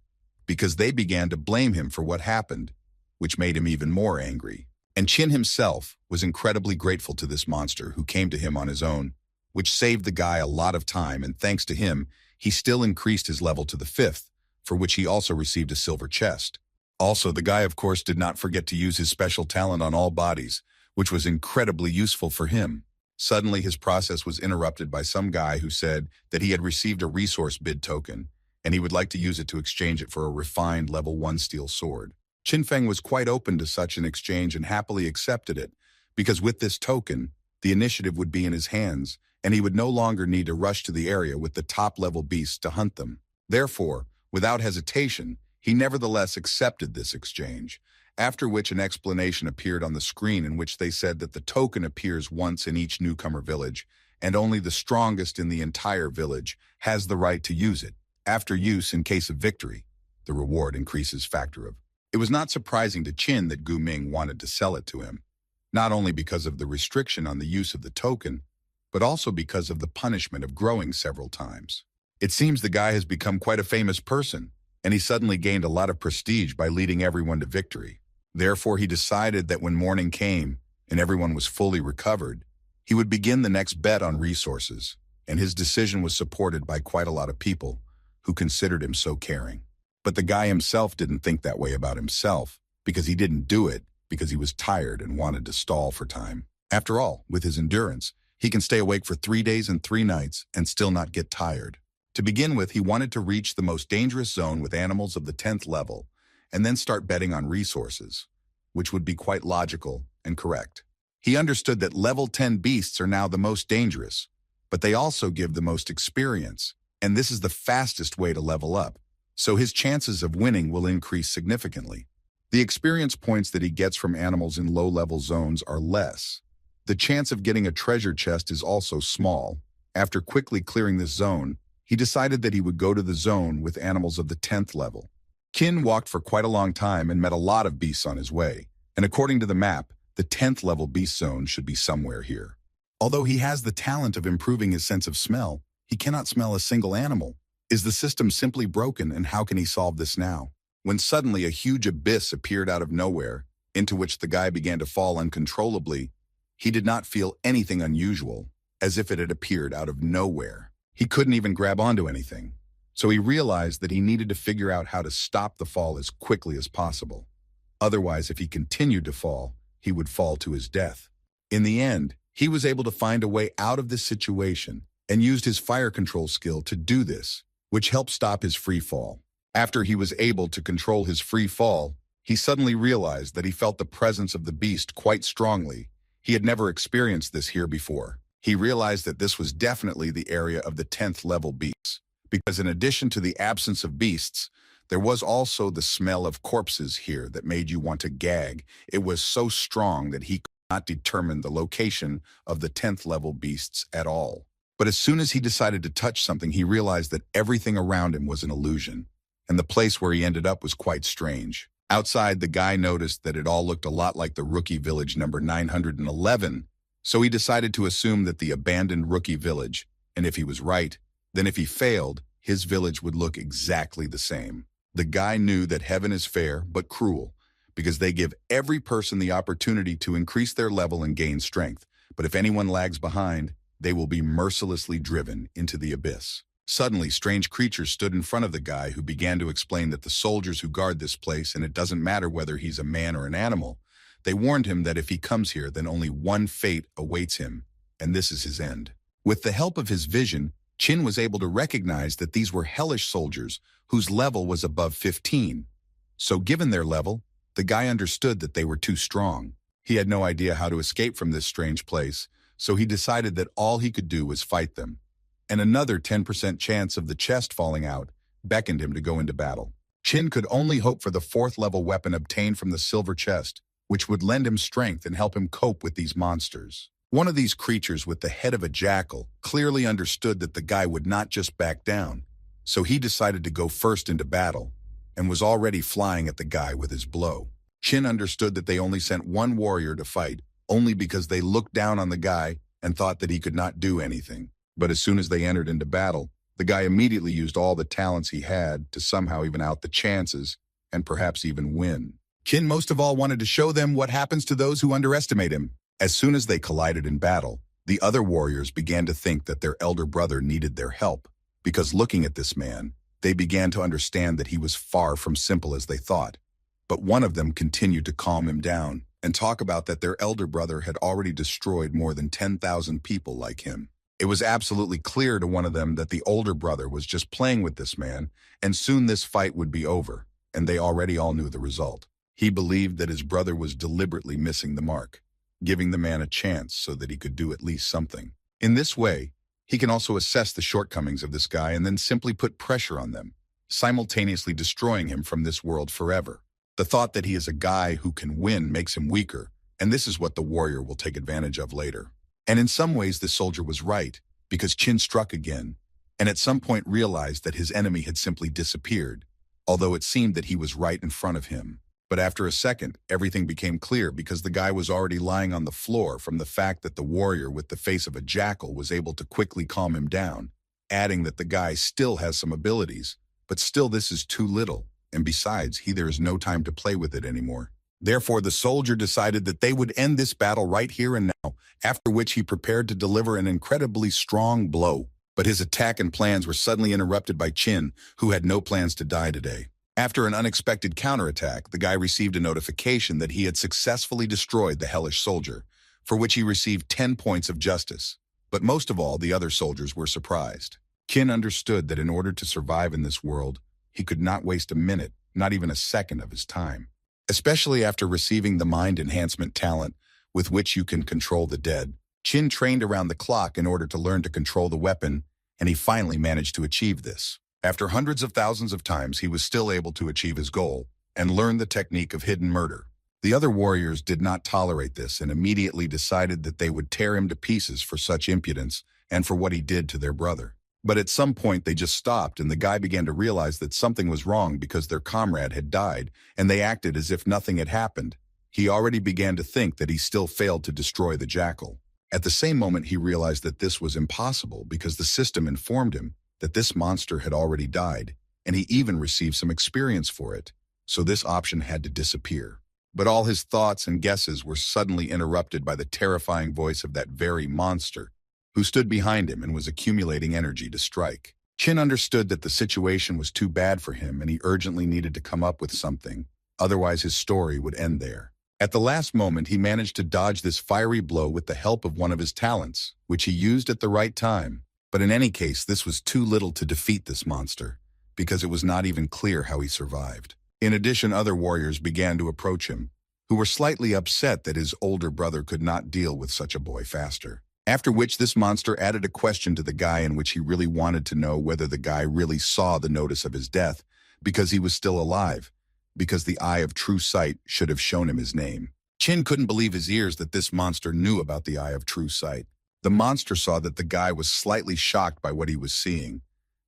because they began to blame him for what happened, which made him even more angry. And Chin himself was incredibly grateful to this monster who came to him on his own, which saved the guy a lot of time, and thanks to him, he still increased his level to the 5th, for which he also received a silver chest. Also, the guy, of course, did not forget to use his special talent on all bodies, which was incredibly useful for him. Suddenly, his process was interrupted by some guy who said that he had received a resource bid token, and he would like to use it to exchange it for a refined level 1 steel sword. Chin Feng was quite open to such an exchange and happily accepted it, because with this token, the initiative would be in his hands, and he would no longer need to rush to the area with the top-level beasts to hunt them. Therefore, without hesitation, he nevertheless accepted this exchange, after which an explanation appeared on the screen in which they said that the token appears once in each newcomer village, and only the strongest in the entire village has the right to use it. After use, in case of victory, the reward increases factor of. It was not surprising to Qin that Gu Ming wanted to sell it to him, not only because of the restriction on the use of the token, but also because of the punishment of growing several times. It seems the guy has become quite a famous person, and he suddenly gained a lot of prestige by leading everyone to victory. Therefore, he decided that when morning came and everyone was fully recovered, he would begin the next bet on resources, and his decision was supported by quite a lot of people who considered him so caring. But the guy himself didn't think that way about himself, because he didn't do it because he was tired and wanted to stall for time. After all, with his endurance, he can stay awake for 3 days and 3 nights and still not get tired. To begin with, he wanted to reach the most dangerous zone with animals of the 10th level, and then start betting on resources, which would be quite logical and correct. He understood that level 10 beasts are now the most dangerous, but they also give the most experience, and this is the fastest way to level up, so his chances of winning will increase significantly. The experience points that he gets from animals in low-level zones are less. The chance of getting a treasure chest is also small. After quickly clearing this zone, he decided that he would go to the zone with animals of the 10th level. Qin walked for quite a long time and met a lot of beasts on his way, and according to the map, the 10th level beast zone should be somewhere here. Although he has the talent of improving his sense of smell, he cannot smell a single animal. Is the system simply broken, and how can he solve this now? When suddenly a huge abyss appeared out of nowhere, into which the guy began to fall uncontrollably, he did not feel anything unusual, as if it had appeared out of nowhere. He couldn't even grab onto anything. So he realized that he needed to figure out how to stop the fall as quickly as possible. Otherwise, if he continued to fall, he would fall to his death. In the end, he was able to find a way out of this situation and used his fire control skill to do this, which helped stop his free fall. After he was able to control his free fall, he suddenly realized that he felt the presence of the beast quite strongly. He had never experienced this here before. He realized that this was definitely the area of the 10th level beasts, because in addition to the absence of beasts, there was also the smell of corpses here that made you want to gag. It was so strong that he could not determine the location of the 10th level beasts at all. But as soon as he decided to touch something, he realized that everything around him was an illusion, and the place where he ended up was quite strange. Outside, the guy noticed that it all looked a lot like the rookie village number 911, so he decided to assume that the abandoned rookie village, and if he was right, then if he failed, his village would look exactly the same. The guy knew that heaven is fair but cruel, because they give every person the opportunity to increase their level and gain strength, but if anyone lags behind, they will be mercilessly driven into the abyss. Suddenly, strange creatures stood in front of the guy, who began to explain that the soldiers who guard this place, and it doesn't matter whether he's a man or an animal, they warned him that if he comes here, then only one fate awaits him, and this is his end. With the help of his vision, Qin was able to recognize that these were hellish soldiers whose level was above 15. So given their level, the guy understood that they were too strong. He had no idea how to escape from this strange place, so he decided that all he could do was fight them. And another 10% chance of the chest falling out beckoned him to go into battle. Qin could only hope for the 4th level weapon obtained from the silver chest, which would lend him strength and help him cope with these monsters. One of these creatures with the head of a jackal clearly understood that the guy would not just back down, so he decided to go first into battle and was already flying at the guy with his blow. Qin understood that they only sent one warrior to fight, only because they looked down on the guy and thought that he could not do anything. But as soon as they entered into battle, the guy immediately used all the talents he had to somehow even out the chances and perhaps even win. Qin most of all wanted to show them what happens to those who underestimate him. As soon as they collided in battle, the other warriors began to think that their elder brother needed their help, because looking at this man, they began to understand that he was far from simple as they thought. But one of them continued to calm him down and talk about that their elder brother had already destroyed more than 10,000 people like him. It was absolutely clear to one of them that the older brother was just playing with this man, and soon this fight would be over, and they already all knew the result. He believed that his brother was deliberately missing the mark, giving the man a chance so that he could do at least something. In this way, he can also assess the shortcomings of this guy and then simply put pressure on them, simultaneously destroying him from this world forever. The thought that he is a guy who can win makes him weaker, and this is what the warrior will take advantage of later. And in some ways, the soldier was right, because Chin struck again, and at some point realized that his enemy had simply disappeared, although it seemed that he was right in front of him. But after a second, everything became clear because the guy was already lying on the floor from the fact that the warrior with the face of a jackal was able to quickly calm him down, adding that the guy still has some abilities, but still this is too little, and besides, there is no time to play with it anymore. Therefore, the soldier decided that they would end this battle right here and now, after which he prepared to deliver an incredibly strong blow. But his attack and plans were suddenly interrupted by Chin, who had no plans to die today. After an unexpected counterattack, the guy received a notification that he had successfully destroyed the hellish soldier, for which he received 10 points of justice. But most of all, the other soldiers were surprised. Chin understood that in order to survive in this world, he could not waste a minute, not even a second of his time. Especially after receiving the mind enhancement talent with which you can control the dead. Chin trained around the clock in order to learn to control the weapon, and he finally managed to achieve this. After hundreds of thousands of times, he was still able to achieve his goal and learn the technique of hidden murder. The other warriors did not tolerate this and immediately decided that they would tear him to pieces for such impudence and for what he did to their brother. But at some point they just stopped, and the guy began to realize that something was wrong because their comrade had died, and they acted as if nothing had happened. He already began to think that he still failed to destroy the jackal. At the same moment, he realized that this was impossible because the system informed him that this monster had already died, and he even received some experience for it. So this option had to disappear. But all his thoughts and guesses were suddenly interrupted by the terrifying voice of that very monster, who stood behind him and was accumulating energy to strike. Chin understood that the situation was too bad for him and he urgently needed to come up with something, otherwise his story would end there. At the last moment, he managed to dodge this fiery blow with the help of one of his talents, which he used at the right time. But in any case, this was too little to defeat this monster, because it was not even clear how he survived. In addition, other warriors began to approach him, who were slightly upset that his older brother could not deal with such a boy faster. After which this monster added a question to the guy in which he really wanted to know whether the guy really saw the notice of his death, because he was still alive, because the Eye of True Sight should have shown him his name. Chin couldn't believe his ears that this monster knew about the Eye of True Sight. The monster saw that the guy was slightly shocked by what he was seeing,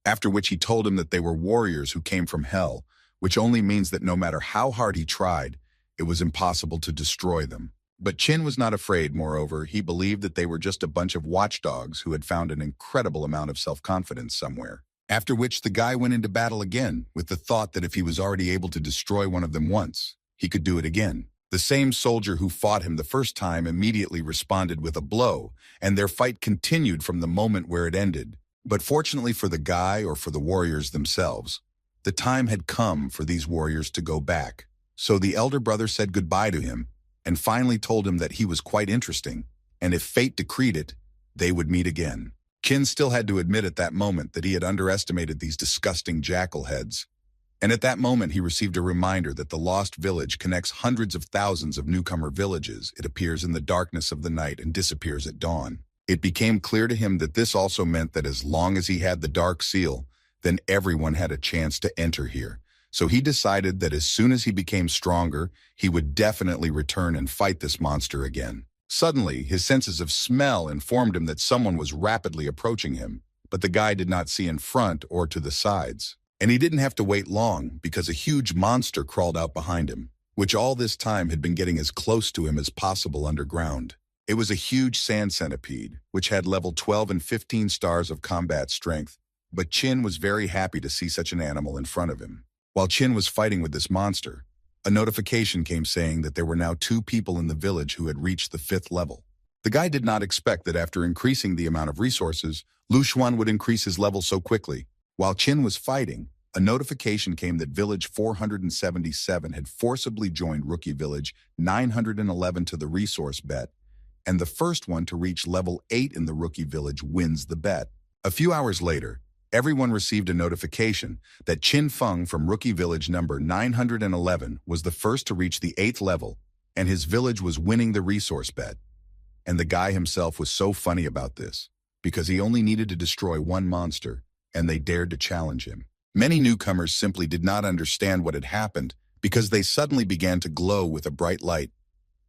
after which he told him that they were warriors who came from hell, which only means that no matter how hard he tried, it was impossible to destroy them. But Chin was not afraid. Moreover, he believed that they were just a bunch of watchdogs who had found an incredible amount of self-confidence somewhere. After which the guy went into battle again with the thought that if he was already able to destroy one of them once, he could do it again. The same soldier who fought him the first time immediately responded with a blow, and their fight continued from the moment where it ended. But fortunately for the guy or for the warriors themselves, the time had come for these warriors to go back. So the elder brother said goodbye to him, and finally told him that he was quite interesting, and if fate decreed it, they would meet again. Chin still had to admit at that moment that he had underestimated these disgusting jackal heads. And at that moment he received a reminder that the lost village connects hundreds of thousands of newcomer villages. It appears in the darkness of the night and disappears at dawn. It became clear to him that this also meant that as long as he had the dark seal, then everyone had a chance to enter here. So he decided that as soon as he became stronger, he would definitely return and fight this monster again. Suddenly, his senses of smell informed him that someone was rapidly approaching him, but the guy did not see in front or to the sides. And he didn't have to wait long because a huge monster crawled out behind him, which all this time had been getting as close to him as possible underground. It was a huge sand centipede, which had level 12 and 15 stars of combat strength, but Chin was very happy to see such an animal in front of him. While Chin was fighting with this monster, a notification came saying that there were now 2 people in the village who had reached the 5th level. The guy did not expect that after increasing the amount of resources, Lu Xuan would increase his level so quickly. While Chin was fighting, a notification came that Village 477 had forcibly joined Rookie Village 911 to the resource bet, and the first one to reach level 8 in the Rookie Village wins the bet. A few hours later, everyone received a notification that Chin Feng from Rookie Village number 911 was the first to reach the 8th level, and his village was winning the resource bet. And the guy himself was so funny about this, because he only needed to destroy one monster, and they dared to challenge him. Many newcomers simply did not understand what had happened because they suddenly began to glow with a bright light.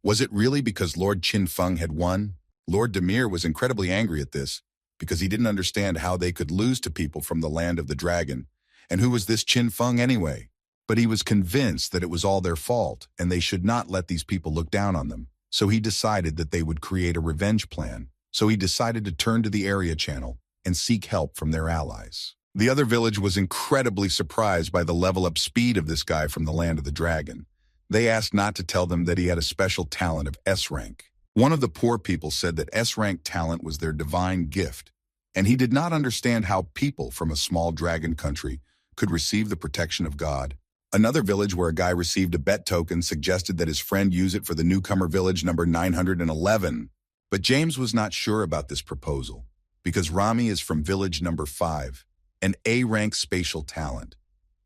Was it really because Lord Qin Feng had won? Lord Demir was incredibly angry at this because he didn't understand how they could lose to people from the land of the dragon. And who was this Qin Feng anyway? But he was convinced that it was all their fault and they should not let these people look down on them. So he decided that they would create a revenge plan. So he decided to turn to the area channel and seek help from their allies. The other village was incredibly surprised by the level-up speed of this guy from the land of the dragon. They asked not to tell them that he had a special talent of S rank. One of the poor people said that S rank talent was their divine gift, and he did not understand how people from a small dragon country could receive the protection of God. Another village where a guy received a bet token suggested that his friend use it for the newcomer village number 911. But James was not sure about this proposal, because Rami is from village number 5, an A-rank spatial talent,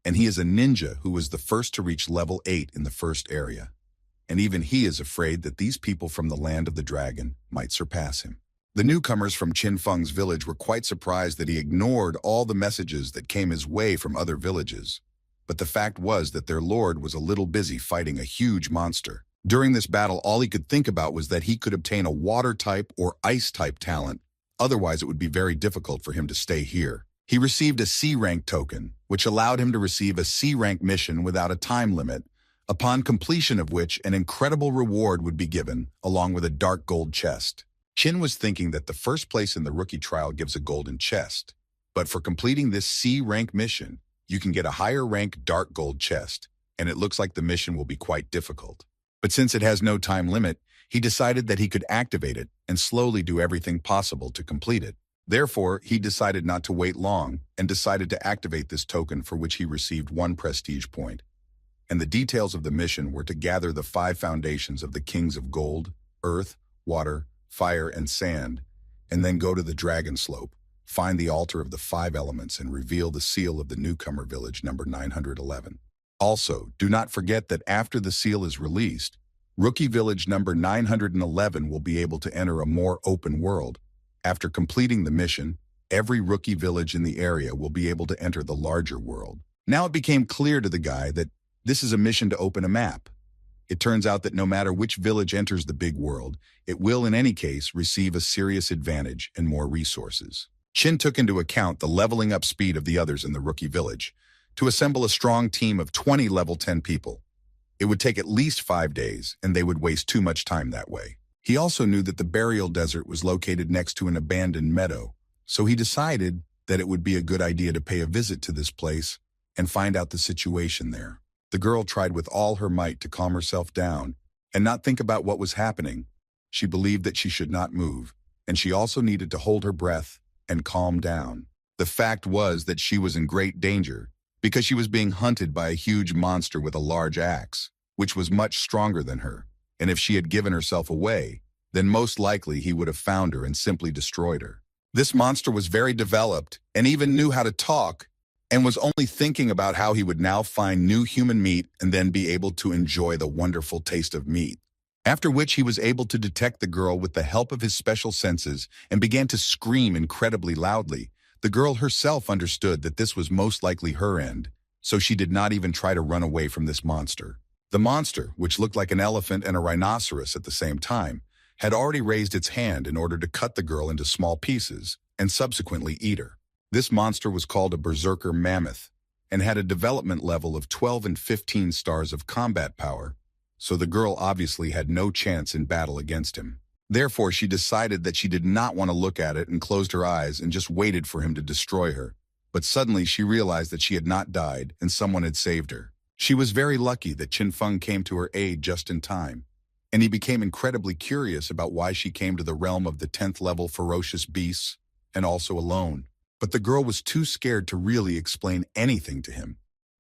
and he is a ninja who was the first to reach level 8 in the first area. And even he is afraid that these people from the land of the dragon might surpass him. The newcomers from Qin Feng's village were quite surprised that he ignored all the messages that came his way from other villages. But the fact was that their lord was a little busy fighting a huge monster. During this battle, all he could think about was that he could obtain a water-type or ice-type talent. Otherwise, it would be very difficult for him to stay here. He received a C-rank token, which allowed him to receive a C-rank mission without a time limit, upon completion of which an incredible reward would be given, along with a dark gold chest. Qin was thinking that the first place in the rookie trial gives a golden chest, but for completing this C-rank mission, you can get a higher rank dark gold chest, and it looks like the mission will be quite difficult. But since it has no time limit, he decided that he could activate it and slowly do everything possible to complete it. Therefore, he decided not to wait long and decided to activate this token, for which he received 1 prestige point. And the details of the mission were to gather the 5 foundations of the kings of gold, earth, water, fire, and sand, and then go to the dragon slope, find the altar of the 5 elements, and reveal the seal of the newcomer village number 911. Also, do not forget that after the seal is released, rookie village number 911 will be able to enter a more open world. After completing the mission, every rookie village in the area will be able to enter the larger world. Now it became clear to the guy that this is a mission to open a map. It turns out that no matter which village enters the big world, it will in any case receive a serious advantage and more resources. Qin took into account the leveling up speed of the others in the rookie village to assemble a strong team of 20 level 10 people. It would take at least 5 days, and they would waste too much time that way. He also knew that the burial desert was located next to an abandoned meadow, so he decided that it would be a good idea to pay a visit to this place and find out the situation there. The girl tried with all her might to calm herself down and not think about what was happening. She believed that she should not move, and she also needed to hold her breath and calm down. The fact was that she was in great danger because she was being hunted by a huge monster with a large axe, which was much stronger than her. And if she had given herself away, then most likely he would have found her and simply destroyed her. This monster was very developed and even knew how to talk, and was only thinking about how he would now find new human meat and then be able to enjoy the wonderful taste of meat. After which he was able to detect the girl with the help of his special senses and began to scream incredibly loudly. The girl herself understood that this was most likely her end, so she did not even try to run away from this monster. The monster, which looked like an elephant and a rhinoceros at the same time, had already raised its hand in order to cut the girl into small pieces and subsequently eat her. This monster was called a berserker mammoth and had a development level of 12 and 15 stars of combat power, so the girl obviously had no chance in battle against him. Therefore, she decided that she did not want to look at it and closed her eyes and just waited for him to destroy her. But suddenly she realized that she had not died and someone had saved her. She was very lucky that Qin Feng came to her aid just in time, and he became incredibly curious about why she came to the realm of the 10th level ferocious beasts, and also alone. But the girl was too scared to really explain anything to him,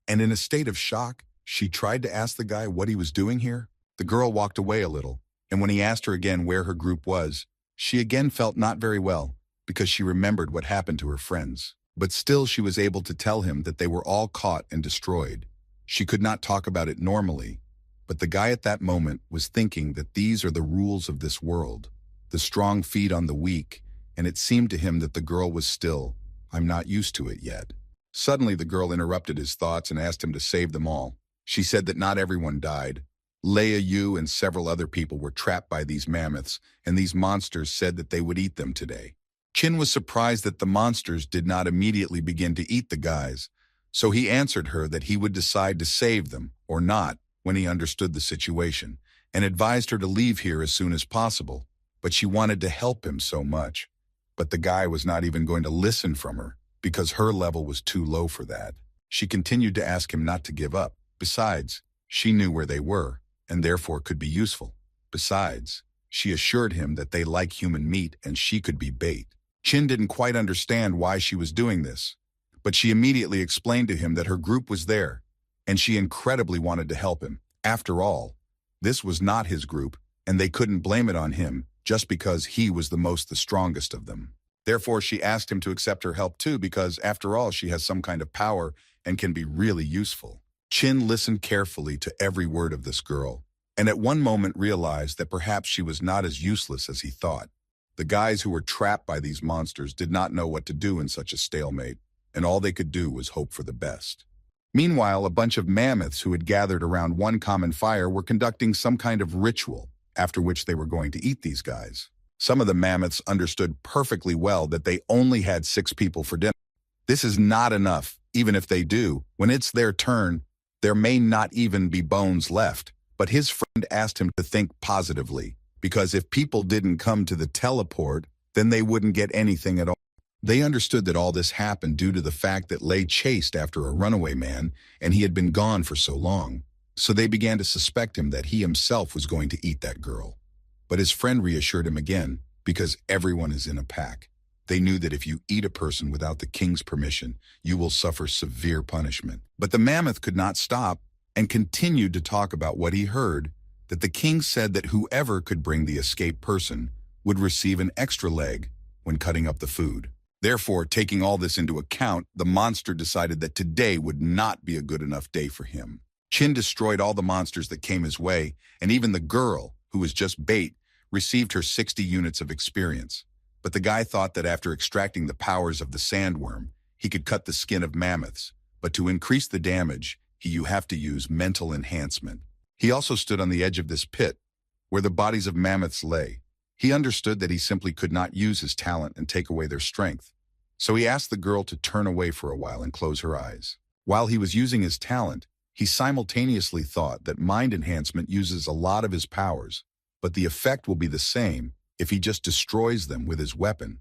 and in a state of shock, she tried to ask the guy what he was doing here. The girl walked away a little, and when he asked her again where her group was, she again felt not very well, because she remembered what happened to her friends. But still she was able to tell him that they were all caught and destroyed. She could not talk about it normally, but the guy at that moment was thinking that these are the rules of this world. The strong feed on the weak, and it seemed to him that the girl was still, "I'm not used to it yet." Suddenly, the girl interrupted his thoughts and asked him to save them all. She said that not everyone died. Leia Yu and several other people were trapped by these mammoths, and these monsters said that they would eat them today. Chin was surprised that the monsters did not immediately begin to eat the guys, so he answered her that he would decide to save them, or not, when he understood the situation, and advised her to leave here as soon as possible, but she wanted to help him so much. But the guy was not even going to listen from her, because her level was too low for that. She continued to ask him not to give up. Besides, she knew where they were, and therefore could be useful. Besides, she assured him that they like human meat and she could be bait. Chin didn't quite understand why she was doing this, but she immediately explained to him that her group was there, and she incredibly wanted to help him. After all, this was not his group, and they couldn't blame it on him just because he was the strongest of them. Therefore, she asked him to accept her help too because, after all, she has some kind of power and can be really useful. Chin listened carefully to every word of this girl, and at one moment realized that perhaps she was not as useless as he thought. The guys who were trapped by these monsters did not know what to do in such a stalemate, and all they could do was hope for the best. Meanwhile, a bunch of mammoths who had gathered around one common fire were conducting some kind of ritual, after which they were going to eat these guys. Some of the mammoths understood perfectly well that they only had 6 people for dinner. This is not enough. Even if they do, when it's their turn, there may not even be bones left. But his friend asked him to think positively, because if people didn't come to the teleport, then they wouldn't get anything at all. They understood that all this happened due to the fact that Lei chased after a runaway man, and he had been gone for so long. So they began to suspect him that he himself was going to eat that girl. But his friend reassured him again, because everyone is in a pack. They knew that if you eat a person without the king's permission, you will suffer severe punishment. But the mammoth could not stop and continued to talk about what he heard, that the king said that whoever could bring the escaped person would receive an extra leg when cutting up the food. Therefore, taking all this into account, the monster decided that today would not be a good enough day for him. Chin destroyed all the monsters that came his way, and even the girl, who was just bait, received her 60 units of experience. But the guy thought that after extracting the powers of the sandworm, he could cut the skin of mammoths. But to increase the damage, you have to use mental enhancement. He also stood on the edge of this pit, where the bodies of mammoths lay. He understood that he simply could not use his talent and take away their strength. So he asked the girl to turn away for a while and close her eyes. While he was using his talent, he simultaneously thought that mind enhancement uses a lot of his powers, but the effect will be the same if he just destroys them with his weapon.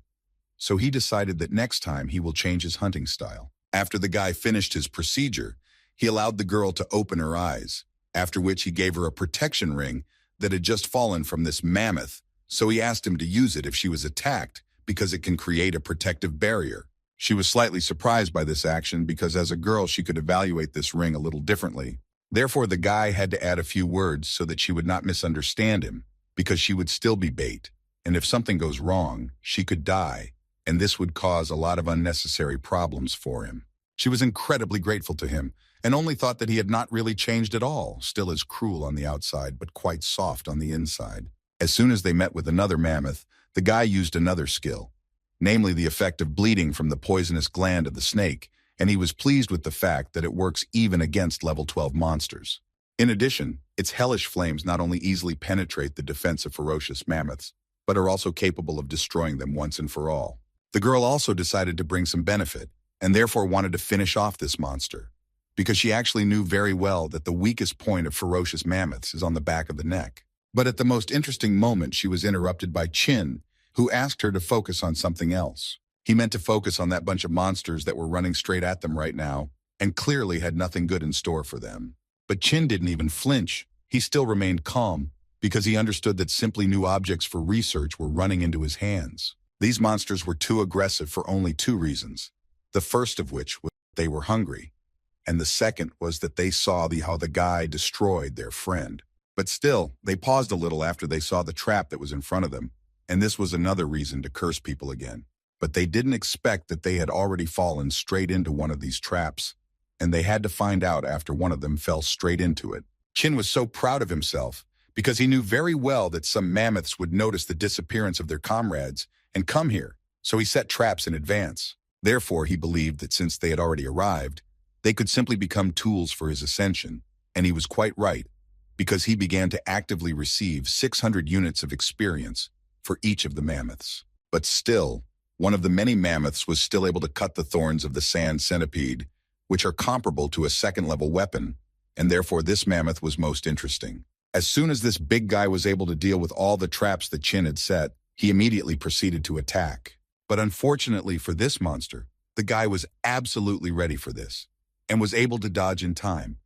So he decided that next time he will change his hunting style. After the guy finished his procedure, he allowed the girl to open her eyes, after which he gave her a protection ring that had just fallen from this mammoth, so he asked him to use it if she was attacked, because it can create a protective barrier. She was slightly surprised by this action because as a girl she could evaluate this ring a little differently. Therefore the guy had to add a few words so that she would not misunderstand him, because she would still be bait, and if something goes wrong, she could die, and this would cause a lot of unnecessary problems for him. She was incredibly grateful to him, and only thought that he had not really changed at all, still as cruel on the outside but quite soft on the inside. As soon as they met with another mammoth, the guy used another skill, namely the effect of bleeding from the poisonous gland of the snake, and he was pleased with the fact that it works even against level 12 monsters. In addition, its hellish flames not only easily penetrate the defense of ferocious mammoths, but are also capable of destroying them once and for all. The girl also decided to bring some benefit, and therefore wanted to finish off this monster, because she actually knew very well that the weakest point of ferocious mammoths is on the back of the neck. But at the most interesting moment, she was interrupted by Chin, who asked her to focus on something else. He meant to focus on that bunch of monsters that were running straight at them right now, and clearly had nothing good in store for them. But Chin didn't even flinch. He still remained calm, because he understood that simply new objects for research were running into his hands. These monsters were too aggressive for only 2 reasons. The first of which was they were hungry, and the second was that they saw how the guy destroyed their friend. But still, they paused a little after they saw the trap that was in front of them, and this was another reason to curse people again. But they didn't expect that they had already fallen straight into one of these traps, and they had to find out after one of them fell straight into it. Chin was so proud of himself, because he knew very well that some mammoths would notice the disappearance of their comrades and come here, So he set traps in advance. Therefore, he believed that since they had already arrived, they could simply become tools for his ascension, and he was quite right, because he began to actively receive 600 units of experience for each of the mammoths. But still, one of the many mammoths was still able to cut the thorns of the sand centipede, which are comparable to a second-level weapon, and therefore this mammoth was most interesting. As soon as this big guy was able to deal with all the traps that Chin had set, he immediately proceeded to attack. But unfortunately for this monster, the guy was absolutely ready for this, and was able to dodge in time.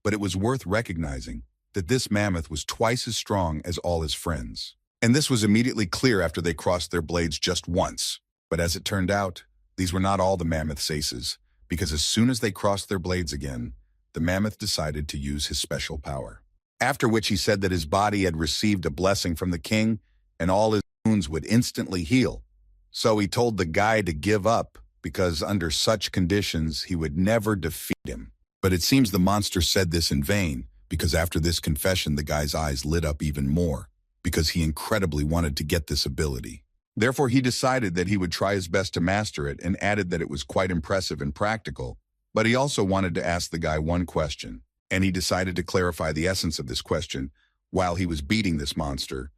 But it was worth recognizing that this mammoth was twice as strong as all his friends. And this was immediately clear after they crossed their blades just once. But as it turned out, these were not all the mammoth's aces, because as soon as they crossed their blades again, the mammoth decided to use his special power. After which he said that his body had received a blessing from the king, and all his wounds would instantly heal. So he told the guy to give up, because under such conditions he would never defeat him. But it seems the monster said this in vain, because after this confession the guy's eyes lit up even more, because he incredibly wanted to get this ability. Therefore he decided that he would try his best to master it, and added that it was quite impressive and practical, but he also wanted to ask the guy one question, and he decided to clarify the essence of this question while he was beating this monster.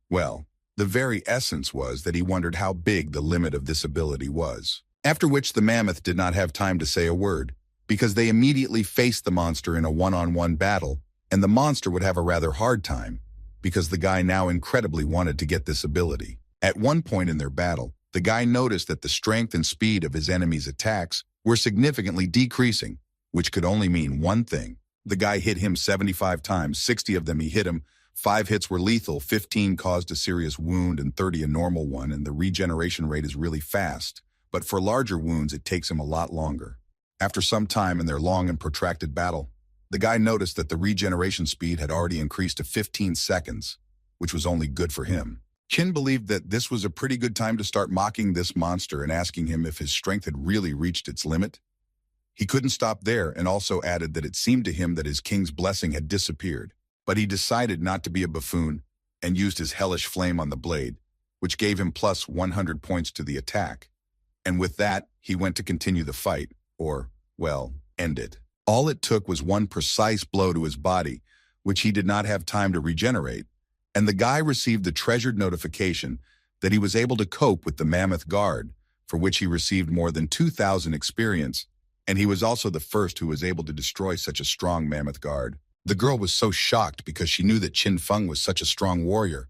Well, the very essence was that he wondered how big the limit of this ability was. After which the mammoth did not have time to say a word, because they immediately faced the monster in a one-on-one battle, and the monster would have a rather hard time, because the guy now incredibly wanted to get this ability. At one point in their battle, the guy noticed that the strength and speed of his enemy's attacks were significantly decreasing, which could only mean one thing. The guy hit him 75 times, 60 of them he hit him, 5 hits were lethal, 15 caused a serious wound, and 30 a normal one, and the regeneration rate is really fast. But for larger wounds, it takes him a lot longer. After some time in their long and protracted battle, the guy noticed that the regeneration speed had already increased to 15 seconds, which was only good for him. Chin believed that this was a pretty good time to start mocking this monster and asking him if his strength had really reached its limit. He couldn't stop there, and also added that it seemed to him that his king's blessing had disappeared. But he decided not to be a buffoon and used his hellish flame on the blade, which gave him plus 100 points to the attack. And with that, he went to continue the fight, or, well, end it. All it took was one precise blow to his body, which he did not have time to regenerate, and the guy received the treasured notification that he was able to cope with the mammoth guard, for which he received more than 2,000 experience, and he was also the first who was able to destroy such a strong mammoth guard. The girl was so shocked because she knew that Chin Feng was such a strong warrior,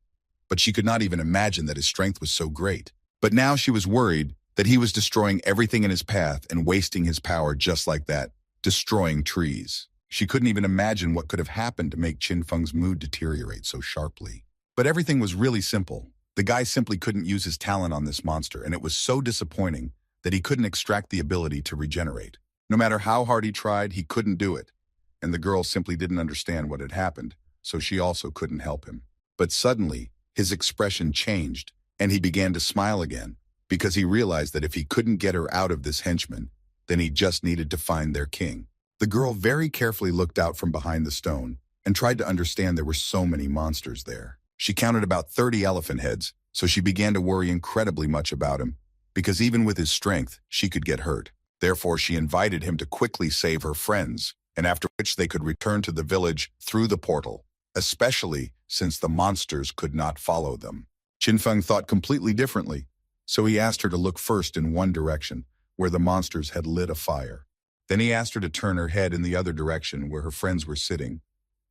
but she could not even imagine that his strength was so great. But now she was worried that he was destroying everything in his path and wasting his power just like that, destroying trees. She couldn't even imagine what could have happened to make Chin Feng's mood deteriorate so sharply. But everything was really simple. The guy simply couldn't use his talent on this monster, and it was so disappointing that he couldn't extract the ability to regenerate. No matter how hard he tried, he couldn't do it. And the girl simply didn't understand what had happened, so she also couldn't help him. But suddenly, his expression changed, and he began to smile again, because he realized that if he couldn't get her out of this henchman, then he just needed to find their king. The girl very carefully looked out from behind the stone and tried to understand there were so many monsters there. She counted about 30 elephant heads, so she began to worry incredibly much about him, because even with his strength, she could get hurt. Therefore, she invited him to quickly save her friends, and after which they could return to the village through the portal, especially since the monsters could not follow them. Chin Feng thought completely differently, so he asked her to look first in one direction, where the monsters had lit a fire. Then he asked her to turn her head in the other direction where her friends were sitting,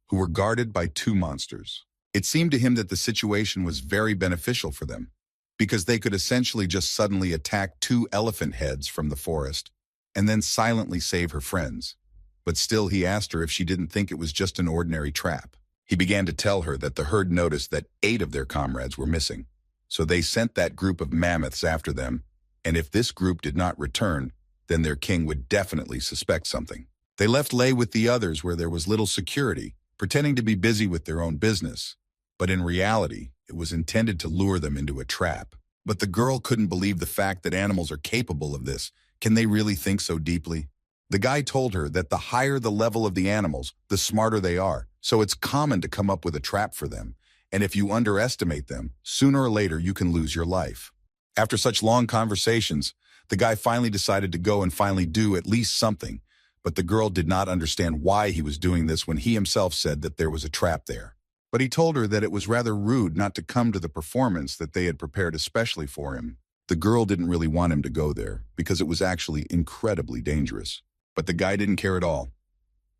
who were guarded by 2 monsters. It seemed to him that the situation was very beneficial for them, because they could essentially just suddenly attack 2 elephant heads from the forest, and then silently save her friends. But still he asked her if she didn't think it was just an ordinary trap. He began to tell her that the herd noticed that 8 of their comrades were missing, so they sent that group of mammoths after them, and if this group did not return, then their king would definitely suspect something. They left Lei with the others where there was little security, pretending to be busy with their own business, but in reality, it was intended to lure them into a trap. But the girl couldn't believe the fact that animals are capable of this. Can they really think so deeply? The guy told her that the higher the level of the animals, the smarter they are, so it's common to come up with a trap for them, and if you underestimate them, sooner or later you can lose your life. After such long conversations, the guy finally decided to go and finally do at least something, but the girl did not understand why he was doing this when he himself said that there was a trap there. But he told her that it was rather rude not to come to the performance that they had prepared especially for him. The girl didn't really want him to go there because it was actually incredibly dangerous. But the guy didn't care at all.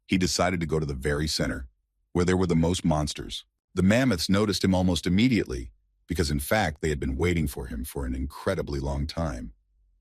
He decided to go to the very center, where there were the most monsters. The mammoths noticed him almost immediately, because in fact they had been waiting for him for an incredibly long time.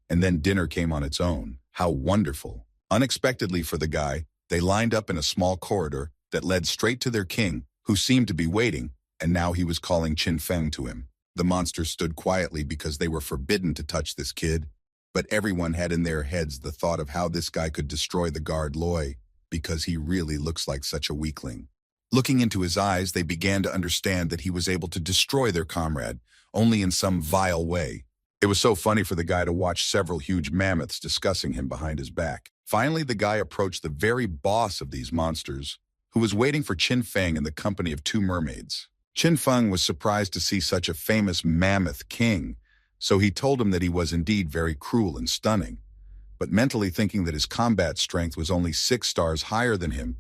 And then dinner came on its own. How wonderful. Unexpectedly for the guy, they lined up in a small corridor that led straight to their king, who seemed to be waiting, and now he was calling Qin Feng to him. The monsters stood quietly because they were forbidden to touch this kid, but everyone had in their heads the thought of how this guy could destroy the guard Loi, because he really looks like such a weakling. Looking into his eyes, they began to understand that he was able to destroy their comrade, only in some vile way. It was so funny for the guy to watch several huge mammoths discussing him behind his back. Finally, the guy approached the very boss of these monsters, who was waiting for Qin Feng in the company of two mermaids. Qin Feng was surprised to see such a famous mammoth king, so he told him that he was indeed very cruel and stunning. But mentally thinking that his combat strength was only 6 stars higher than him,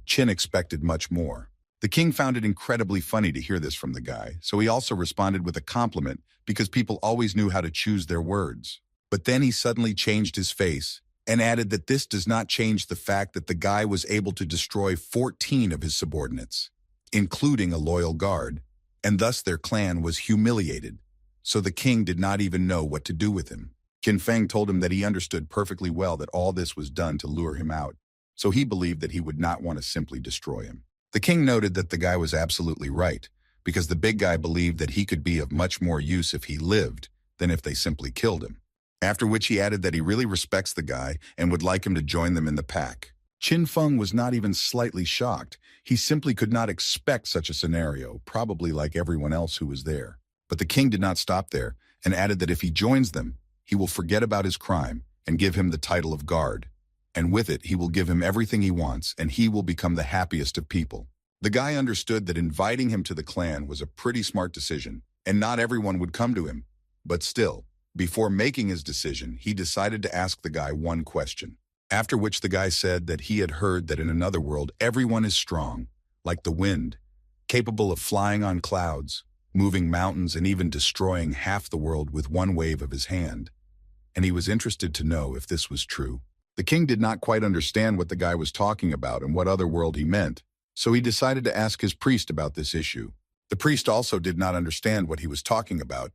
Qin expected much more. The king found it incredibly funny to hear this from the guy, so he also responded with a compliment because people always knew how to choose their words. But then he suddenly changed his face and added that this does not change the fact that the guy was able to destroy 14 of his subordinates, including a loyal guard, and thus their clan was humiliated, so the king did not even know what to do with him. Qin Feng told him that he understood perfectly well that all this was done to lure him out, so he believed that he would not want to simply destroy him. The king noted that the guy was absolutely right, because the big guy believed that he could be of much more use if he lived than if they simply killed him. After which he added that he really respects the guy and would like him to join them in the pack. Qin Feng was not even slightly shocked. He simply could not expect such a scenario, probably like everyone else who was there. But the king did not stop there and added that if he joins them, he will forget about his crime and give him the title of guard. And with it, he will give him everything he wants, and he will become the happiest of people. The guy understood that inviting him to the clan was a pretty smart decision, and not everyone would come to him. But still, before making his decision, he decided to ask the guy one question. After which the guy said that he had heard that in another world everyone is strong, like the wind, capable of flying on clouds, moving mountains, and even destroying half the world with one wave of his hand. And he was interested to know if this was true. The king did not quite understand what the guy was talking about and what other world he meant, so he decided to ask his priest about this issue. The priest also did not understand what he was talking about,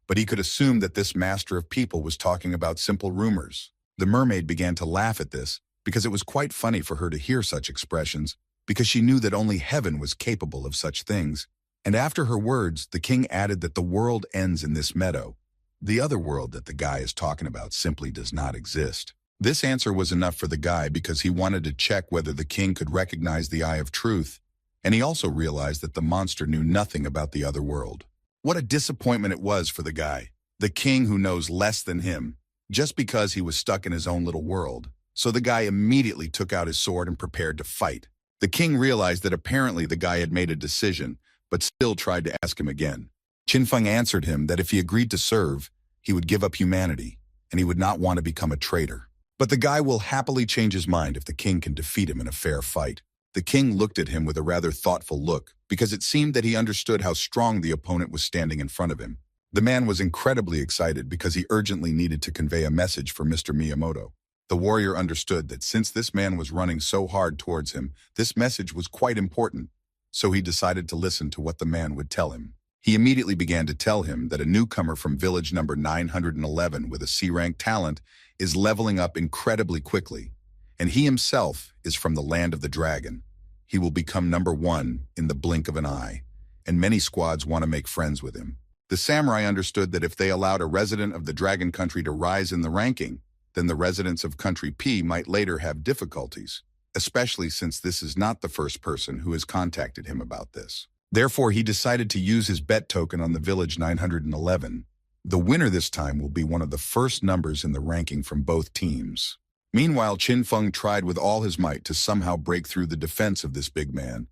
but he could assume that this master of people was talking about simple rumors. The mermaid began to laugh at this because it was quite funny for her to hear such expressions, because she knew that only heaven was capable of such things. And after her words, the king added that the world ends in this meadow. The other world that the guy is talking about simply does not exist. This answer was enough for the guy because he wanted to check whether the king could recognize the eye of truth, and he also realized that the monster knew nothing about the other world. What a disappointment it was for the guy, the king who knows less than him, just because he was stuck in his own little world. So the guy immediately took out his sword and prepared to fight. The king realized that apparently the guy had made a decision, but still tried to ask him again. Qin Feng answered him that if he agreed to serve, he would give up humanity, and he would not want to become a traitor. But the guy will happily change his mind if the king can defeat him in a fair fight. The king looked at him with a rather thoughtful look, because it seemed that he understood how strong the opponent was standing in front of him. The man was incredibly excited because he urgently needed to convey a message for Mr. Miyamoto. The warrior understood that since this man was running so hard towards him, this message was quite important, so he decided to listen to what the man would tell him. He immediately began to tell him that a newcomer from village number 911 with a C-rank talent is leveling up incredibly quickly, and he himself is from the land of the dragon. He will become number 1 in the blink of an eye, and many squads want to make friends with him. The samurai understood that if they allowed a resident of the dragon country to rise in the ranking, then the residents of country P might later have difficulties, especially since this is not the first person who has contacted him about this. Therefore, he decided to use his bet token on the village 911. The winner this time will be one of the first numbers in the ranking from both teams. Meanwhile, Qin Feng tried with all his might to somehow break through the defense of this big man,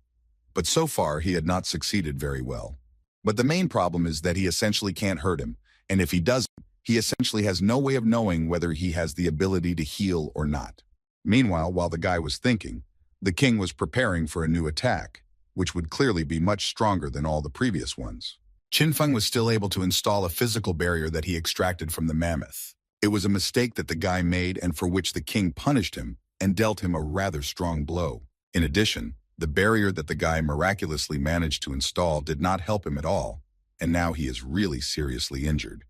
but so far he had not succeeded very well. But the main problem is that he essentially can't hurt him, And if he doesn't, he essentially has no way of knowing whether he has the ability to heal or not. Meanwhile, while the guy was thinking, the king was preparing for a new attack, which would clearly be much stronger than all the previous ones. Qin Feng was still able to install a physical barrier that he extracted from the mammoth. It was a mistake that the guy made and for which the king punished him and dealt him a rather strong blow. In addition, the barrier that the guy miraculously managed to install did not help him at all, and now he is really seriously injured.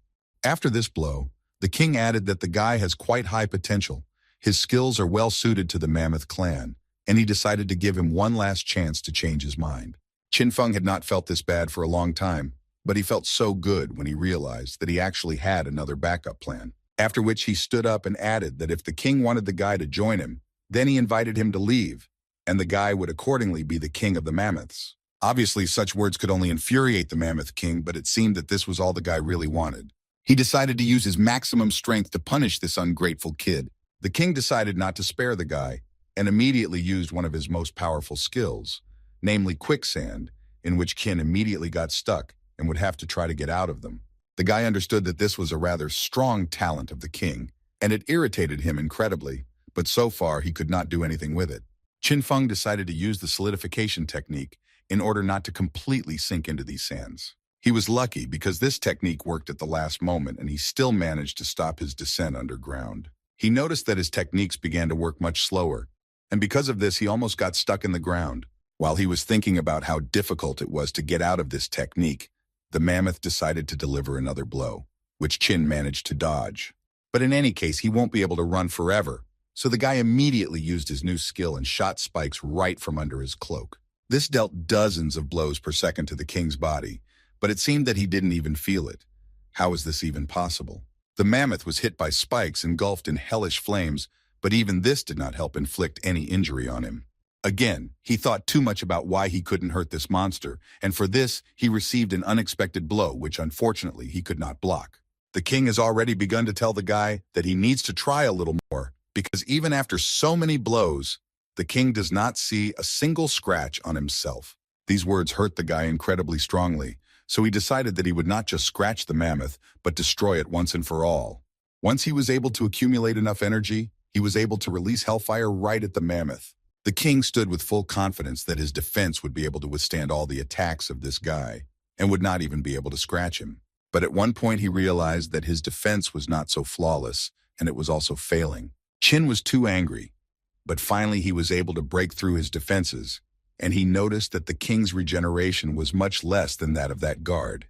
After this blow, the king added that the guy has quite high potential. His skills are well suited to the Mammoth clan, and he decided to give him one last chance to change his mind. Qin Feng had not felt this bad for a long time, but he felt so good when he realized that he actually had another backup plan. After which he stood up and added that if the king wanted the guy to join him, then he invited him to leave, and the guy would accordingly be the king of the mammoths. Obviously, such words could only infuriate the mammoth king, but it seemed that this was all the guy really wanted. He decided to use his maximum strength to punish this ungrateful kid. The king decided not to spare the guy, and immediately used one of his most powerful skills, namely quicksand, in which Qin immediately got stuck and would have to try to get out of them. The guy understood that this was a rather strong talent of the king, and it irritated him incredibly, but so far he could not do anything with it. Qin Feng decided to use the solidification technique in order not to completely sink into these sands. He was lucky because this technique worked at the last moment and he still managed to stop his descent underground. He noticed that his techniques began to work much slower, and because of this he almost got stuck in the ground. While he was thinking about how difficult it was to get out of this technique, the mammoth decided to deliver another blow, which Qin managed to dodge. But in any case, he won't be able to run forever, so the guy immediately used his new skill and shot spikes right from under his cloak. This dealt dozens of blows per second to the king's body, but it seemed that he didn't even feel it. How was this even possible? The mammoth was hit by spikes engulfed in hellish flames, but even this did not help inflict any injury on him. Again, he thought too much about why he couldn't hurt this monster, and for this, he received an unexpected blow, which unfortunately he could not block. The king has already begun to tell the guy that he needs to try a little more, because even after so many blows, the king does not see a single scratch on himself. These words hurt the guy incredibly strongly, so he decided that he would not just scratch the mammoth, but destroy it once and for all. Once he was able to accumulate enough energy, he was able to release hellfire right at the mammoth. The king stood with full confidence that his defense would be able to withstand all the attacks of this guy, and would not even be able to scratch him. But at one point he realized that his defense was not so flawless, and it was also failing. Qin was too angry, but finally he was able to break through his defenses, and he noticed that the king's regeneration was much less than that of that guard.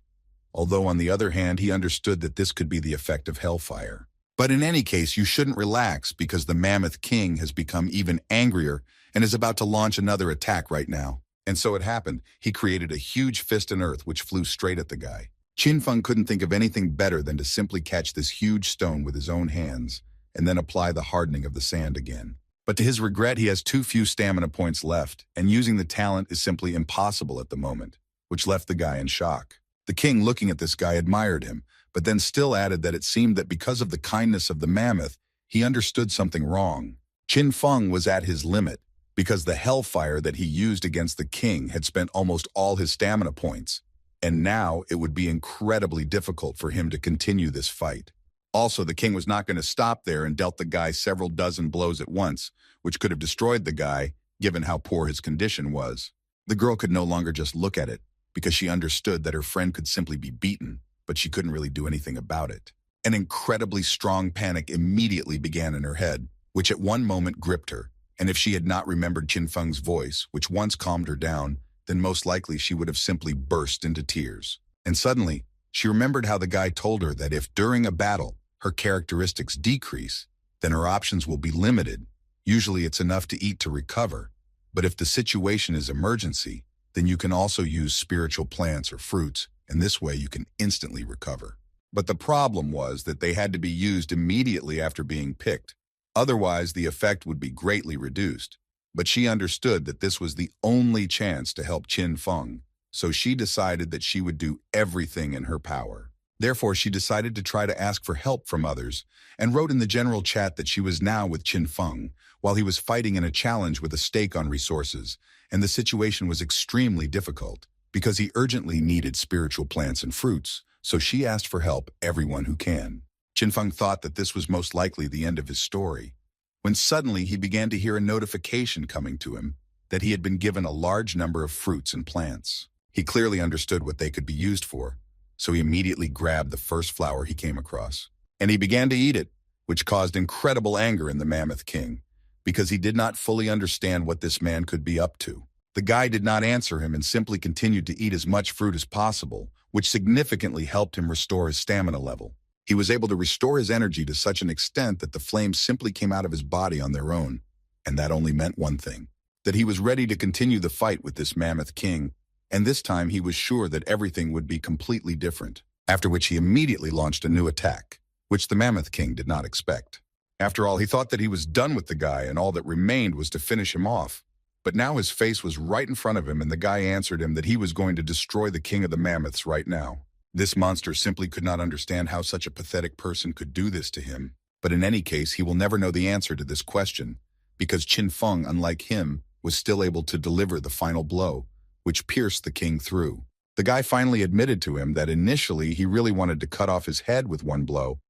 Although on the other hand, he understood that this could be the effect of hellfire. But in any case, you shouldn't relax because the Mammoth King has become even angrier and is about to launch another attack right now. And so it happened. He created a huge fist in earth which flew straight at the guy. Qin Feng couldn't think of anything better than to simply catch this huge stone with his own hands and then apply the hardening of the sand again. But to his regret, he has too few stamina points left, and using the talent is simply impossible at the moment, which left the guy in shock. The king, looking at this guy, admired him, but then still added that it seemed that because of the kindness of the mammoth, he understood something wrong. Qin Feng was at his limit, because the hellfire that he used against the king had spent almost all his stamina points, and now it would be incredibly difficult for him to continue this fight. Also, the king was not going to stop there and dealt the guy several dozen blows at once, which could have destroyed the guy, given how poor his condition was. The girl could no longer just look at it, because she understood that her friend could simply be beaten, but she couldn't really do anything about it. An incredibly strong panic immediately began in her head, which at one moment gripped her, and if she had not remembered Qin Feng's voice, which once calmed her down, then most likely she would have simply burst into tears. And suddenly, she remembered how the guy told her that if during a battle, her characteristics decrease, then her options will be limited. Usually it's enough to eat to recover, but if the situation is emergency, then you can also use spiritual plants or fruits, and this way you can instantly recover. But the problem was that they had to be used immediately after being picked. Otherwise, the effect would be greatly reduced. But she understood that this was the only chance to help Qin Feng, so she decided that she would do everything in her power. Therefore, she decided to try to ask for help from others, and wrote in the general chat that she was now with Qin Feng, while he was fighting in a challenge with a stake on resources, and the situation was extremely difficult, because he urgently needed spiritual plants and fruits, So she asked for help, everyone who can. Qinfeng thought that this was most likely the end of his story, when suddenly he began to hear a notification coming to him that he had been given a large number of fruits and plants. He clearly understood what they could be used for, so he immediately grabbed the first flower he came across. And he began to eat it, which caused incredible anger in the Mammoth King, because he did not fully understand what this man could be up to. The guy did not answer him and simply continued to eat as much fruit as possible, which significantly helped him restore his stamina level. He was able to restore his energy to such an extent that the flames simply came out of his body on their own, and that only meant one thing: that he was ready to continue the fight with this Mammoth King, and this time he was sure that everything would be completely different, after which he immediately launched a new attack, which the Mammoth King did not expect. After all, he thought that he was done with the guy and all that remained was to finish him off, but now his face was right in front of him and the guy answered him that he was going to destroy the king of the mammoths right now. This monster simply could not understand how such a pathetic person could do this to him, but in any case he will never know the answer to this question, because Qinfeng, unlike him, was still able to deliver the final blow, which pierced the king through. The guy finally admitted to him that initially he really wanted to cut off his head with one blow,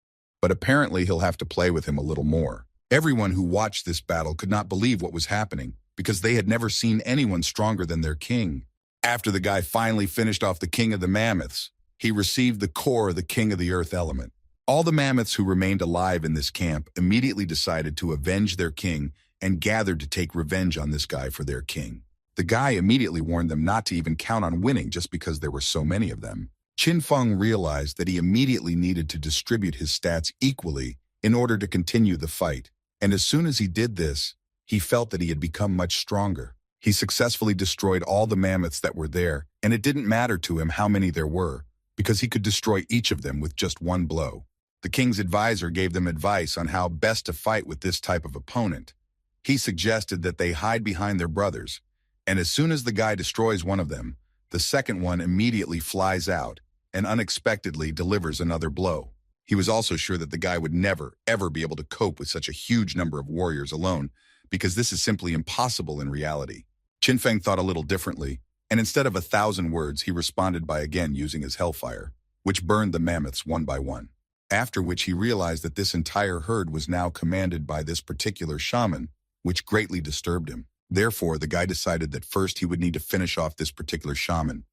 but apparently he'll have to play with him a little more. Everyone who watched this battle could not believe what was happening, because they had never seen anyone stronger than their king. After the guy finally finished off the king of the mammoths, he received the core of the king of the earth element. All the mammoths who remained alive in this camp immediately decided to avenge their king and gathered to take revenge on this guy for their king. The guy immediately warned them not to even count on winning just because there were so many of them. Qinfeng realized that he immediately needed to distribute his stats equally in order to continue the fight, and as soon as he did this, he felt that he had become much stronger. He successfully destroyed all the mammoths that were there, and it didn't matter to him how many there were, because he could destroy each of them with just one blow. The king's advisor gave them advice on how best to fight with this type of opponent. He suggested that they hide behind their brothers, and as soon as the guy destroys one of them, the second one immediately flies out and unexpectedly delivers another blow. He was also sure that the guy would never, ever be able to cope with such a huge number of warriors alone, because this is simply impossible in reality. Qinfeng thought a little differently, and instead of 1,000 words, he responded by again using his hellfire, which burned the mammoths one by one. After which he realized that this entire herd was now commanded by this particular shaman, which greatly disturbed him. Therefore, the guy decided that first he would need to finish off this particular shaman,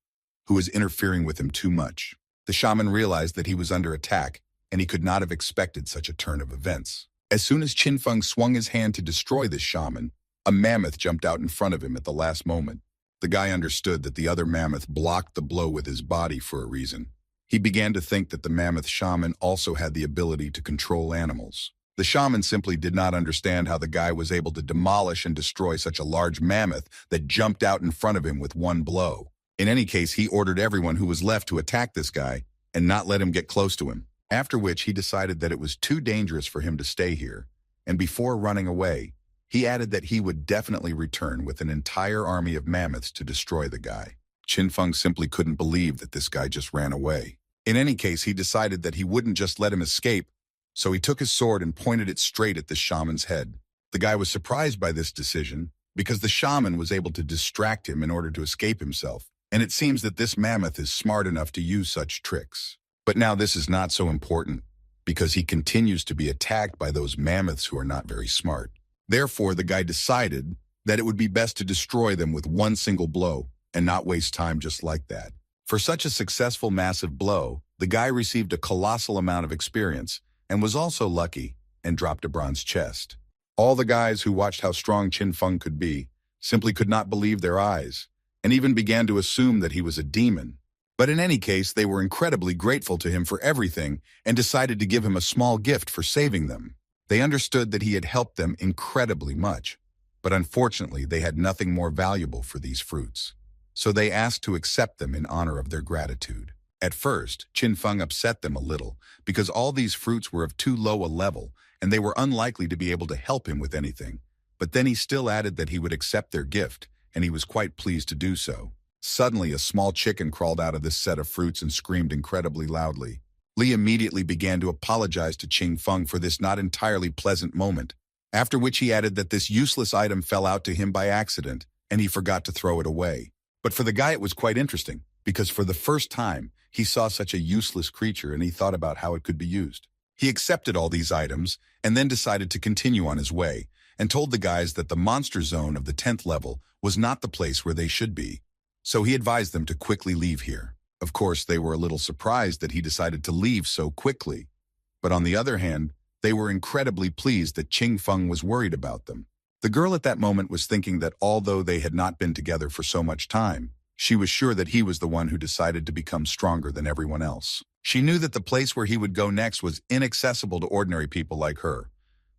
who was interfering with him too much. The shaman realized that he was under attack, and he could not have expected such a turn of events. As soon as Qinfeng swung his hand to destroy this shaman, a mammoth jumped out in front of him at the last moment. The guy understood that the other mammoth blocked the blow with his body for a reason. He began to think that the mammoth shaman also had the ability to control animals. The shaman simply did not understand how the guy was able to demolish and destroy such a large mammoth that jumped out in front of him with one blow. In any case, he ordered everyone who was left to attack this guy and not let him get close to him. After which he decided that it was too dangerous for him to stay here, and before running away, he added that he would definitely return with an entire army of mammoths to destroy the guy. Qinfeng simply couldn't believe that this guy just ran away. In any case, he decided that he wouldn't just let him escape, so he took his sword and pointed it straight at the shaman's head. The guy was surprised by this decision because the shaman was able to distract him in order to escape himself, and it seems that this mammoth is smart enough to use such tricks. But now this is not so important, because he continues to be attacked by those mammoths who are not very smart. Therefore, the guy decided that it would be best to destroy them with one single blow and not waste time just like that. For such a successful massive blow, the guy received a colossal amount of experience and was also lucky and dropped a bronze chest. All the guys who watched how strong Qinfeng could be simply could not believe their eyes and even began to assume that he was a demon. But in any case, they were incredibly grateful to him for everything and decided to give him a small gift for saving them. They understood that he had helped them incredibly much, but unfortunately they had nothing more valuable for these fruits. So they asked to accept them in honor of their gratitude. At first, Qinfeng upset them a little because all these fruits were of too low a level and they were unlikely to be able to help him with anything. But then he still added that he would accept their gift, and he was quite pleased to do so. Suddenly, a small chicken crawled out of this set of fruits and screamed incredibly loudly. Li immediately began to apologize to Qinfeng for this not entirely pleasant moment, after which he added that this useless item fell out to him by accident, and he forgot to throw it away. But for the guy it was quite interesting, because for the first time, he saw such a useless creature and he thought about how it could be used. He accepted all these items and then decided to continue on his way and told the guys that the monster zone of the 10th level was not the place where they should be. So he advised them to quickly leave here. Of course, they were a little surprised that he decided to leave so quickly. But on the other hand, they were incredibly pleased that Ching Feng was worried about them. The girl at that moment was thinking that although they had not been together for so much time, she was sure that he was the one who decided to become stronger than everyone else. She knew that the place where he would go next was inaccessible to ordinary people like her.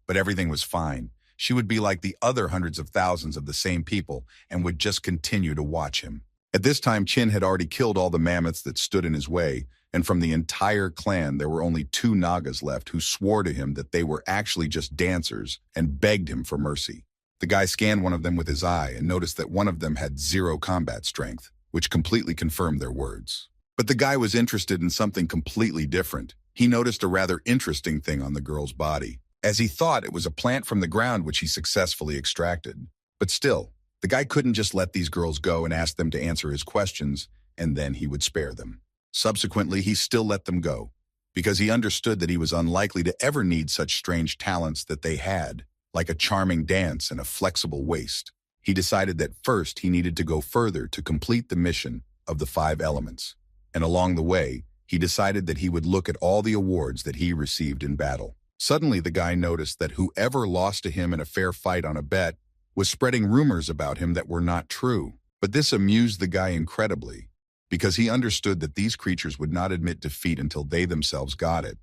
But everything was fine. She would be like the other hundreds of thousands of the same people and would just continue to watch him. At this time, Qin had already killed all the mammoths that stood in his way, and from the entire clan there were only 2 Nagas left who swore to him that they were actually just dancers and begged him for mercy. The guy scanned one of them with his eye and noticed that one of them had 0 combat strength, which completely confirmed their words. But the guy was interested in something completely different. He noticed a rather interesting thing on the girl's body, as he thought it was a plant from the ground which he successfully extracted. But still, the guy couldn't just let these girls go and ask them to answer his questions, and then he would spare them. Subsequently, he still let them go, because he understood that he was unlikely to ever need such strange talents that they had, like a charming dance and a flexible waist. He decided that first he needed to go further to complete the mission of the 5 elements, and along the way, he decided that he would look at all the awards that he received in battle. Suddenly, the guy noticed that whoever lost to him in a fair fight on a bet was spreading rumors about him that were not true. But this amused the guy incredibly, because he understood that these creatures would not admit defeat until they themselves got it.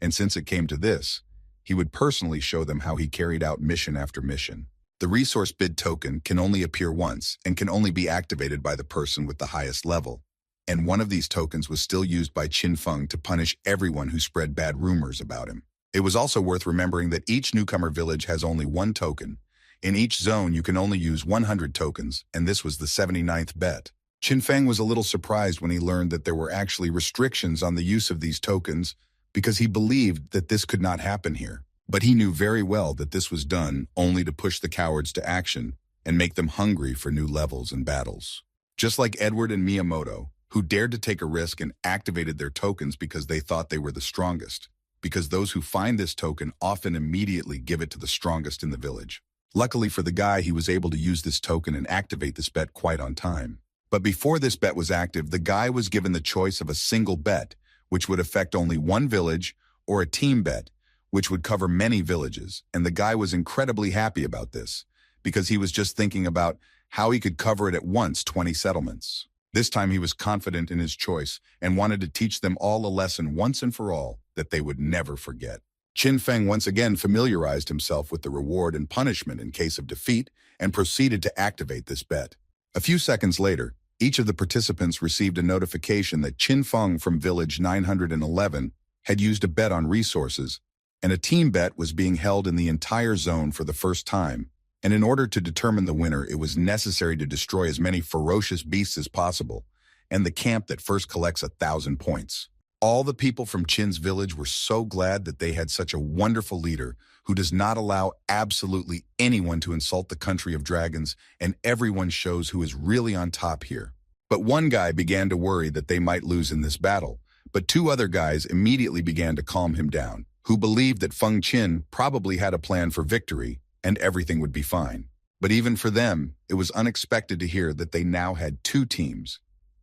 And since it came to this, he would personally show them how he carried out mission after mission. The resource bid token can only appear once and can only be activated by the person with the highest level. And one of these tokens was still used by Qin Feng to punish everyone who spread bad rumors about him. It was also worth remembering that each newcomer village has only 1 token. In each zone, you can only use 100 tokens, and this was the 79th bet. Qin Feng was a little surprised when he learned that there were actually restrictions on the use of these tokens because he believed that this could not happen here. But he knew very well that this was done only to push the cowards to action and make them hungry for new levels and battles. Just like Edward and Miyamoto, who dared to take a risk and activated their tokens because they thought they were the strongest, because those who find this token often immediately give it to the strongest in the village. Luckily for the guy, he was able to use this token and activate this bet quite on time. But before this bet was active, the guy was given the choice of a single bet, which would affect only 1 village, or a team bet, which would cover many villages. And the guy was incredibly happy about this, because he was just thinking about how he could cover it at once 20 settlements. This time he was confident in his choice and wanted to teach them all a lesson once and for all that they would never forget. Qin Feng once again familiarized himself with the reward and punishment in case of defeat and proceeded to activate this bet. A few seconds later, each of the participants received a notification that Qin Feng from village 911 had used a bet on resources, and a team bet was being held in the entire zone for the first time. And in order to determine the winner, it was necessary to destroy as many ferocious beasts as possible, and the camp that first collects 1,000 points. All the people from Qin's village were so glad that they had such a wonderful leader who does not allow absolutely anyone to insult the country of dragons, and everyone shows who is really on top here. But one guy began to worry that they might lose in this battle, but 2 other guys immediately began to calm him down, who believed that Feng Qin probably had a plan for victory and everything would be fine. But even for them, it was unexpected to hear that they now had 2 teams,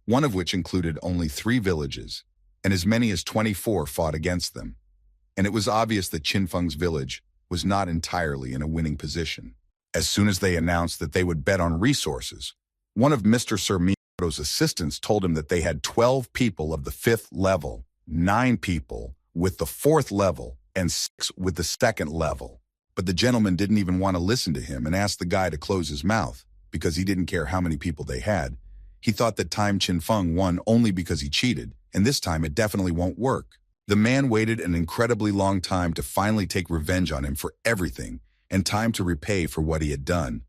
one of which included only 3 villages, and as many as 24 fought against them. And it was obvious that Qin Feng's village was not entirely in a winning position. As soon as they announced that they would bet on resources, one of Mr. Sir Miyamoto's assistants told him that they had 12 people of the 5th level, 9 people with the 4th level, and 6 with the 2nd level. But the gentleman didn't even want to listen to him and asked the guy to close his mouth because he didn't care how many people they had. He thought that time Qin Feng won only because he cheated, and this time it definitely won't work. The man waited an incredibly long time to finally take revenge on him for everything, and time to repay for what he had done.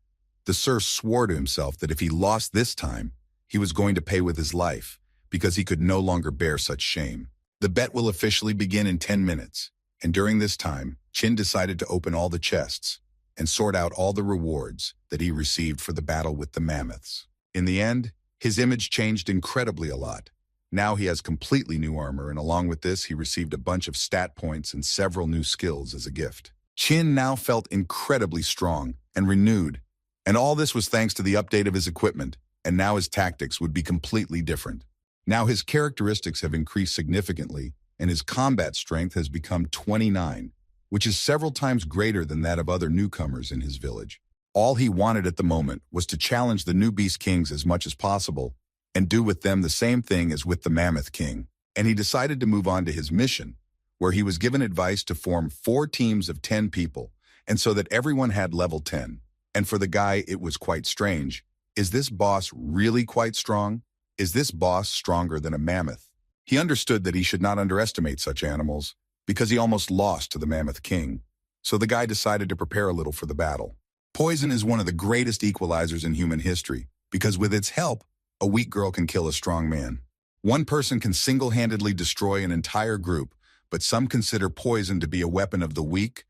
The Sir swore to himself that if he lost this time, he was going to pay with his life, because he could no longer bear such shame. The bet will officially begin in 10 minutes, and during this time, Qin decided to open all the chests and sort out all the rewards that he received for the battle with the mammoths. In the end, His image changed incredibly a lot. Now he has completely new armor, and along with this, he received a bunch of stat points and several new skills as a gift. Chin now felt incredibly strong and renewed, and all this was thanks to the update of his equipment, and now his tactics would be completely different. Now his characteristics have increased significantly, and his combat strength has become 29, which is several times greater than that of other newcomers in his village. All he wanted at the moment was to challenge the new Beast Kings as much as possible and do with them the same thing as with the Mammoth King. And he decided to move on to his mission, where he was given advice to form 4 teams of 10 people, and so that everyone had level 10. And for the guy, it was quite strange. Is this boss really quite strong? Is this boss stronger than a mammoth? He understood that he should not underestimate such animals, because he almost lost to the Mammoth King. So the guy decided to prepare a little for the battle. Poison is one of the greatest equalizers in human history, because with its help, a weak girl can kill a strong man. One person can single-handedly destroy an entire group, but some consider poison to be a weapon of the weak.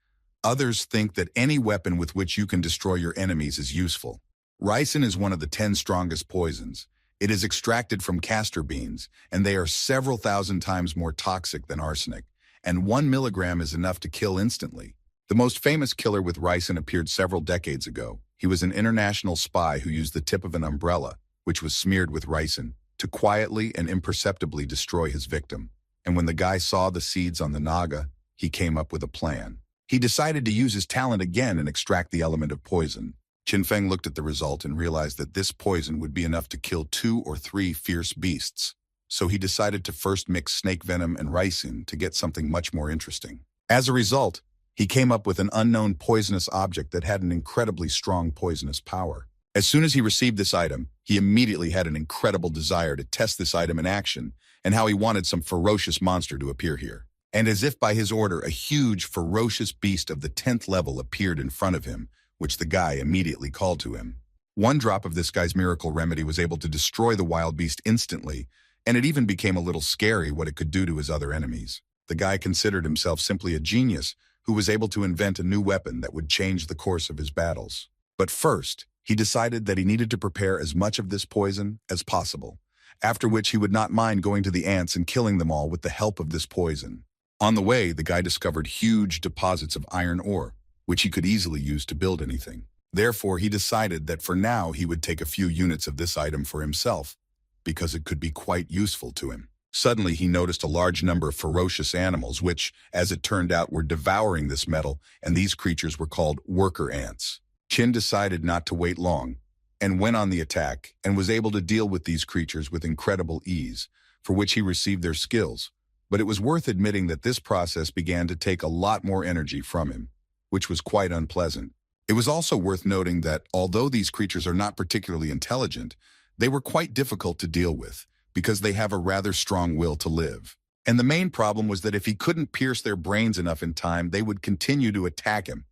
Others think that any weapon with which you can destroy your enemies is useful. Ricin is one of the 10 strongest poisons. It is extracted from castor beans, and they are several thousand times more toxic than arsenic, and 1 milligram is enough to kill instantly. The most famous killer with ricin appeared several decades ago. He was an international spy who used the tip of an umbrella, which was smeared with ricin, to quietly and imperceptibly destroy his victim. And when the guy saw the seeds on the naga, he came up with a plan. He decided to use his talent again and extract the element of poison. Qinfeng looked at the result and realized that this poison would be enough to kill 2 or 3 fierce beasts. So he decided to first mix snake venom and ricin to get something much more interesting. As a result, he came up with an unknown poisonous object that had an incredibly strong poisonous power. As soon as he received this item, he immediately had an incredible desire to test this item in action, and how he wanted some ferocious monster to appear here. And as if by his order, a huge, ferocious beast of the 10th level appeared in front of him, which the guy immediately called to him. One drop of this guy's miracle remedy was able to destroy the wild beast instantly, and it even became a little scary what it could do to his other enemies. The guy considered himself simply a genius who was able to invent a new weapon that would change the course of his battles. But first, he decided that he needed to prepare as much of this poison as possible, after which he would not mind going to the ants and killing them all with the help of this poison. On the way, the guy discovered huge deposits of iron ore, which he could easily use to build anything. Therefore, he decided that for now he would take a few units of this item for himself, because it could be quite useful to him. Suddenly, he noticed a large number of ferocious animals, which, as it turned out, were devouring this metal, and these creatures were called worker ants. Qin decided not to wait long, and went on the attack, and was able to deal with these creatures with incredible ease, for which he received their skills. But it was worth admitting that this process began to take a lot more energy from him, which was quite unpleasant. It was also worth noting that, although these creatures are not particularly intelligent, they were quite difficult to deal with, because they have a rather strong will to live. And the main problem was that if he couldn't pierce their brains enough in time, they would continue to attack him,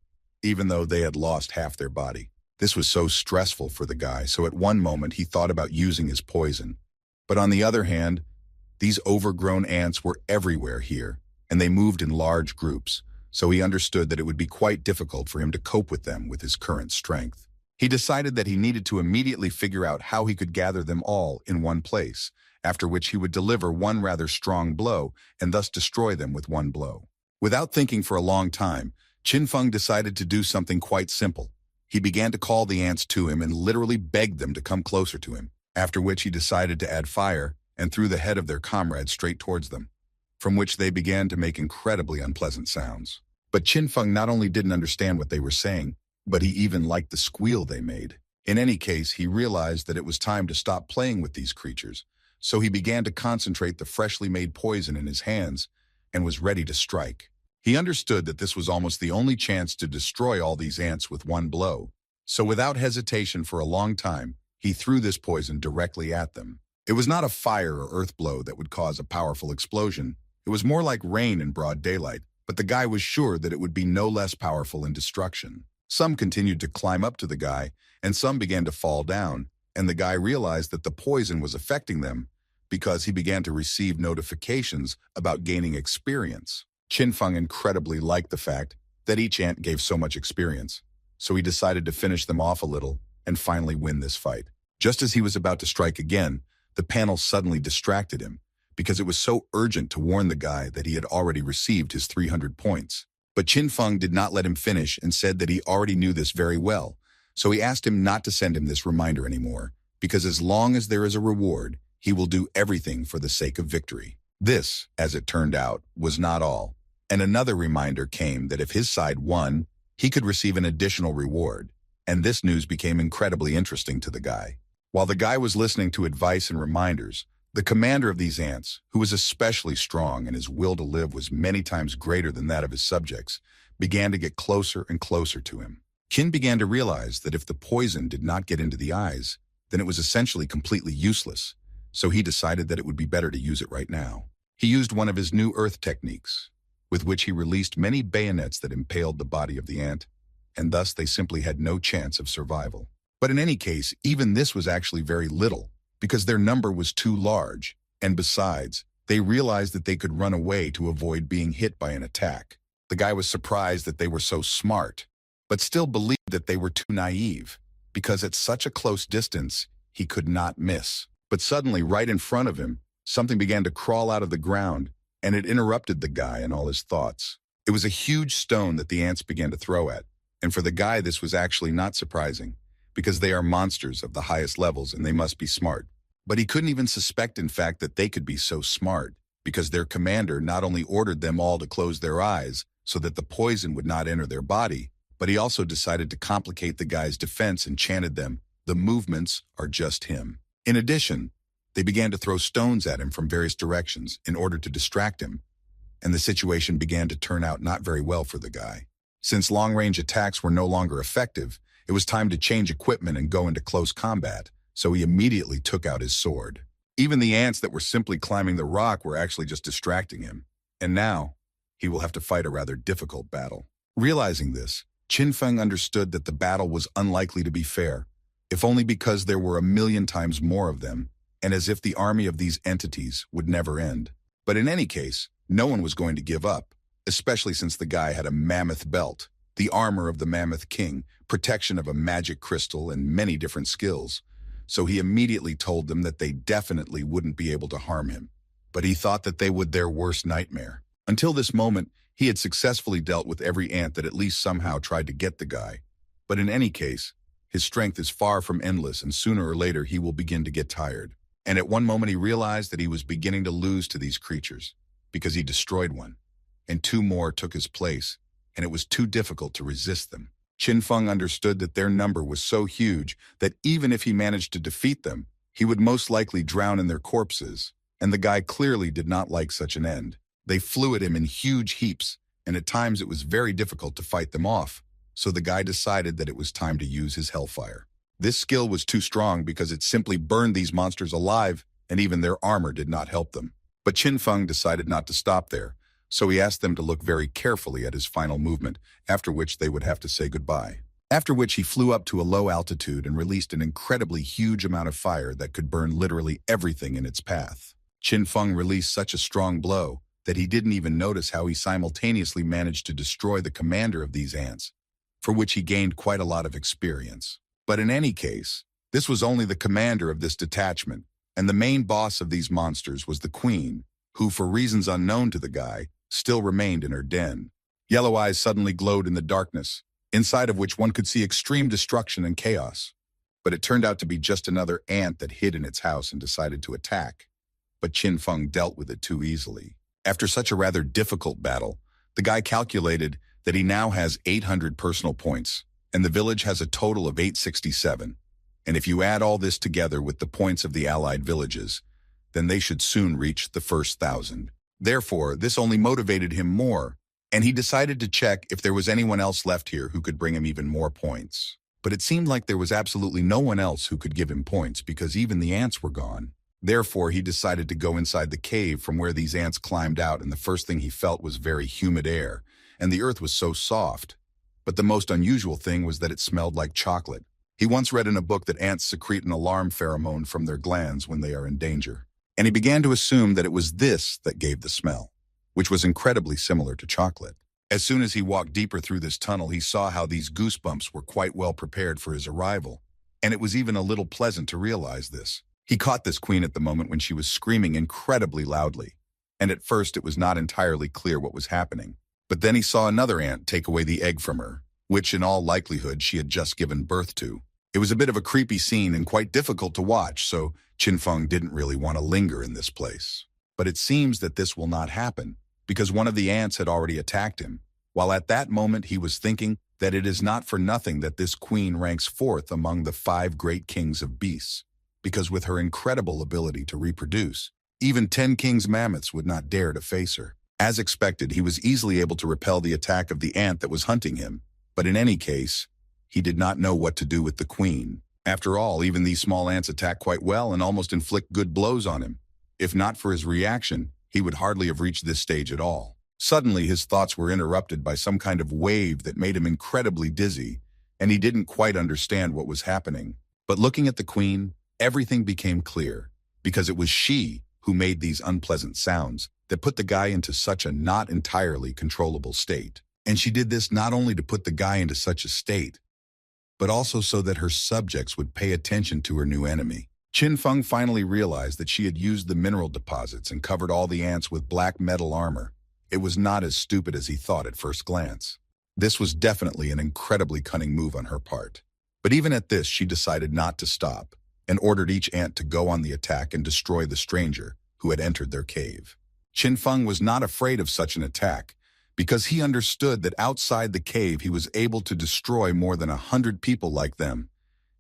even though they had lost half their body. This was so stressful for the guy, so at one moment he thought about using his poison. But on the other hand, these overgrown ants were everywhere here, and they moved in large groups, so he understood that it would be quite difficult for him to cope with them with his current strength. He decided that he needed to immediately figure out how he could gather them all in one place, after which he would deliver one rather strong blow and thus destroy them with one blow. Without thinking for a long time, Qinfeng decided to do something quite simple. He began to call the ants to him and literally begged them to come closer to him, after which he decided to add fire and threw the head of their comrade straight towards them, from which they began to make incredibly unpleasant sounds. But Qinfeng not only didn't understand what they were saying, but he even liked the squeal they made. In any case, he realized that it was time to stop playing with these creatures, so he began to concentrate the freshly made poison in his hands and was ready to strike. He understood that this was almost the only chance to destroy all these ants with one blow, so without hesitation for a long time, he threw this poison directly at them. It was not a fire or earth blow that would cause a powerful explosion. It was more like rain in broad daylight, but the guy was sure that it would be no less powerful in destruction. Some continued to climb up to the guy, and some began to fall down, and the guy realized that the poison was affecting them because he began to receive notifications about gaining experience. Qinfeng incredibly liked the fact that each ant gave so much experience, so he decided to finish them off a little and finally win this fight. Just as he was about to strike again, the panel suddenly distracted him, because it was so urgent to warn the guy that he had already received his 300 points. But Qin Feng did not let him finish and said that he already knew this very well, so he asked him not to send him this reminder anymore, because as long as there is a reward, he will do everything for the sake of victory. This, as it turned out, was not all, and another reminder came that if his side won, he could receive an additional reward, and this news became incredibly interesting to the guy. While the guy was listening to advice and reminders, the commander of these ants, who was especially strong and his will to live was many times greater than that of his subjects, began to get closer and closer to him. Qin began to realize that if the poison did not get into the eyes, then it was essentially completely useless, so he decided that it would be better to use it right now. He used one of his new earth techniques, with which he released many bayonets that impaled the body of the ant, and thus they simply had no chance of survival. But in any case, even this was actually very little, because their number was too large, and besides, they realized that they could run away to avoid being hit by an attack. The guy was surprised that they were so smart, but still believed that they were too naive, because at such a close distance, he could not miss. But suddenly, right in front of him, something began to crawl out of the ground, and it interrupted the guy and all his thoughts. It was a huge stone that the ants began to throw at, and for the guy this was actually not surprising, because they are monsters of the highest levels and they must be smart. But he couldn't even suspect, in fact, that they could be so smart, because their commander not only ordered them all to close their eyes so that the poison would not enter their body, but he also decided to complicate the guy's defense and chanted them, "The movements are just him." In addition, they began to throw stones at him from various directions in order to distract him, and the situation began to turn out not very well for the guy. Since long-range attacks were no longer effective, it was time to change equipment and go into close combat, so he immediately took out his sword. Even the ants that were simply climbing the rock were actually just distracting him, and now he will have to fight a rather difficult battle. Realizing this, Qin Feng understood that the battle was unlikely to be fair, if only because there were 1,000,000 times more of them, and as if the army of these entities would never end. But in any case, no one was going to give up, especially since the guy had a mammoth belt, the armor of the Mammoth King, protection of a magic crystal, and many different skills. So he immediately told them that they definitely wouldn't be able to harm him. But he thought that they would their worst nightmare. Until this moment, he had successfully dealt with every ant that at least somehow tried to get the guy. But in any case, his strength is far from endless, and sooner or later he will begin to get tired. And at one moment he realized that he was beginning to lose to these creatures, because he destroyed one, and 2 more took his place, and it was too difficult to resist them. Qin Feng understood that their number was so huge that even if he managed to defeat them, he would most likely drown in their corpses, and the guy clearly did not like such an end. They flew at him in huge heaps, and at times it was very difficult to fight them off, so the guy decided that it was time to use his hellfire. This skill was too strong because it simply burned these monsters alive, and even their armor did not help them. But Qin Feng decided not to stop there, so he asked them to look very carefully at his final movement, after which they would have to say goodbye. After which he flew up to a low altitude and released an incredibly huge amount of fire that could burn literally everything in its path. Qin Feng released such a strong blow that he didn't even notice how he simultaneously managed to destroy the commander of these ants, for which he gained quite a lot of experience. But in any case, this was only the commander of this detachment, and the main boss of these monsters was the queen, who, for reasons unknown to the guy, still remained in her den. Yellow eyes suddenly glowed in the darkness, inside of which one could see extreme destruction and chaos. But it turned out to be just another ant that hid in its house and decided to attack. But Qin Feng dealt with it too easily. After such a rather difficult battle, the guy calculated that he now has 800 personal points, and the village has a total of 867. And if you add all this together with the points of the allied villages, then they should soon reach the first 1,000. Therefore, this only motivated him more, and he decided to check if there was anyone else left here who could bring him even more points. But it seemed like there was absolutely no one else who could give him points because even the ants were gone. Therefore, he decided to go inside the cave from where these ants climbed out, and the first thing he felt was very humid air, and the earth was so soft. But the most unusual thing was that it smelled like chocolate. He once read in a book that ants secrete an alarm pheromone from their glands when they are in danger, and he began to assume that it was this that gave the smell, which was incredibly similar to chocolate. As soon as he walked deeper through this tunnel, he saw how these goosebumps were quite well prepared for his arrival, And it was even a little pleasant to realize this. He caught this queen at the moment when she was screaming incredibly loudly. And at first it was not entirely clear what was happening. But then he saw another ant take away the egg from her, which in all likelihood she had just given birth to. It was a bit of a creepy scene and quite difficult to watch, so Qinfeng didn't really want to linger in this place. But it seems that this will not happen, because one of the ants had already attacked him, while at that moment he was thinking that it is not for nothing that this queen ranks fourth among the 5 great kings of beasts, because with her incredible ability to reproduce, even 10 kings mammoths would not dare to face her. As expected, he was easily able to repel the attack of the ant that was hunting him, but in any case, he did not know what to do with the queen. After all, even these small ants attack quite well and almost inflict good blows on him. If not for his reaction, he would hardly have reached this stage at all. Suddenly, his thoughts were interrupted by some kind of wave that made him incredibly dizzy, and he didn't quite understand what was happening. But looking at the queen, everything became clear, because it was she who made these unpleasant sounds that put the guy into such a not entirely controllable state. And she did this not only to put the guy into such a state, but also so that her subjects would pay attention to her new enemy. Qinfeng finally realized that she had used the mineral deposits and covered all the ants with black metal armor. It was not as stupid as he thought at first glance. This was definitely an incredibly cunning move on her part. But even at this, she decided not to stop, and ordered each ant to go on the attack and destroy the stranger who had entered their cave. Qinfeng was not afraid of such an attack, because he understood that outside the cave he was able to destroy more than 100 people like them,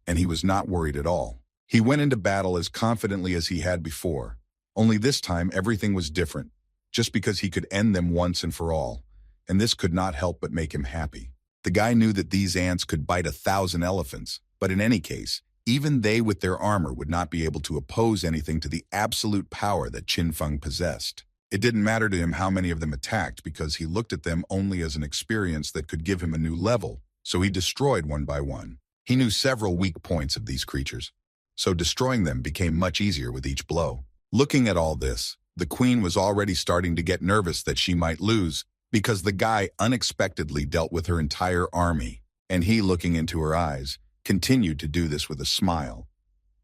and he was not worried at all. He went into battle as confidently as he had before, only this time everything was different, just because he could end them once and for all, and this could not help but make him happy. The guy knew that these ants could bite 1,000 elephants, but in any case, even they with their armor would not be able to oppose anything to the absolute power that Qinfeng possessed. It didn't matter to him how many of them attacked, because he looked at them only as an experience that could give him a new level, so he destroyed one by one. He knew several weak points of these creatures, so destroying them became much easier with each blow. Looking at all this, the queen was already starting to get nervous that she might lose, because the guy unexpectedly dealt with her entire army, and he, looking into her eyes, continued to do this with a smile,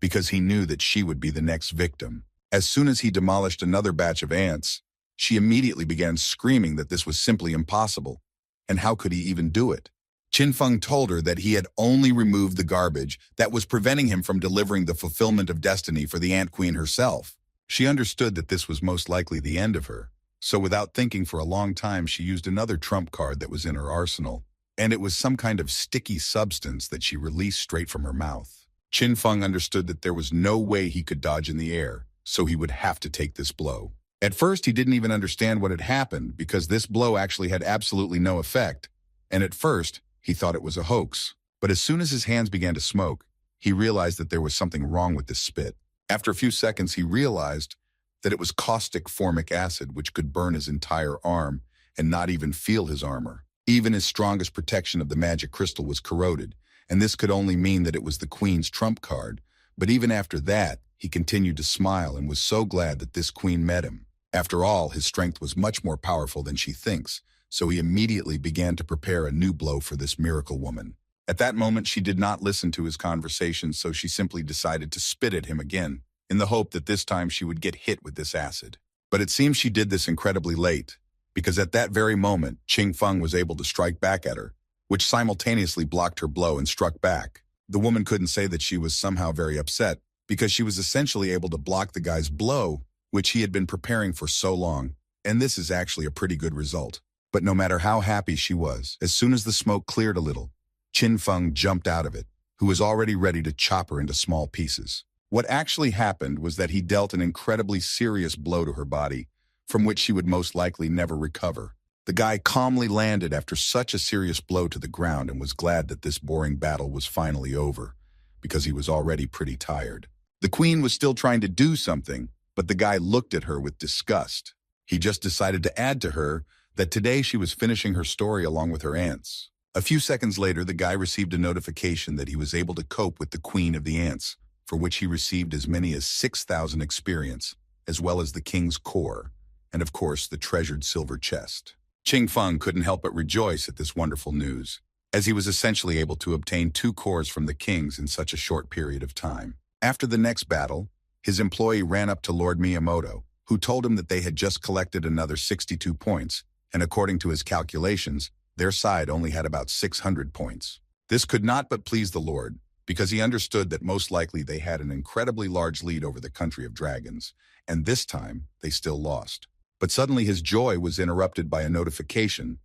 because he knew that she would be the next victim. As soon as he demolished another batch of ants, she immediately began screaming that this was simply impossible, and how could he even do it? Qinfeng told her that he had only removed the garbage that was preventing him from delivering the fulfillment of destiny for the Ant Queen herself. She understood that this was most likely the end of her, so without thinking for a long time she used another trump card that was in her arsenal, and it was some kind of sticky substance that she released straight from her mouth. Qinfeng understood that there was no way he could dodge in the air, so he would have to take this blow. At first he didn't even understand what had happened, because this blow actually had absolutely no effect, and at first he thought it was a hoax. But as soon as his hands began to smoke, he realized that there was something wrong with this spit. After a few seconds, he realized that it was caustic formic acid, which could burn his entire arm and not even feel his armor. Even his strongest protection of the magic crystal was corroded, and this could only mean that it was the queen's trump card. But even after that, he continued to smile and was so glad that this queen met him. After all, his strength was much more powerful than she thinks, so he immediately began to prepare a new blow for this miracle woman. At that moment, she did not listen to his conversation, so she simply decided to spit at him again, in the hope that this time she would get hit with this acid. But it seems she did this incredibly late, because at that very moment, Qinfeng was able to strike back at her, which simultaneously blocked her blow and struck back. The woman couldn't say that she was somehow very upset, because she was essentially able to block the guy's blow, which he had been preparing for so long, and this is actually a pretty good result. But no matter how happy she was, as soon as the smoke cleared a little, Qinfeng jumped out of it, who was already ready to chop her into small pieces. What actually happened was that he dealt an incredibly serious blow to her body, from which she would most likely never recover. The guy calmly landed after such a serious blow to the ground and was glad that this boring battle was finally over, because he was already pretty tired. The queen was still trying to do something, but the guy looked at her with disgust. He just decided to add to her that today she was finishing her story along with her ants. A few seconds later, the guy received a notification that he was able to cope with the queen of the ants, for which he received as many as 6,000 experience, as well as the king's core, and of course the treasured silver chest. Qinfeng couldn't help but rejoice at this wonderful news, as he was essentially able to obtain 2 cores from the kings in such a short period of time. After the next battle, his employee ran up to Lord Miyamoto, who told him that they had just collected another 62 points, and according to his calculations, their side only had about 600 points. This could not but please the Lord, because he understood that most likely they had an incredibly large lead over the country of dragons, and this time they still lost. But suddenly his joy was interrupted by a notification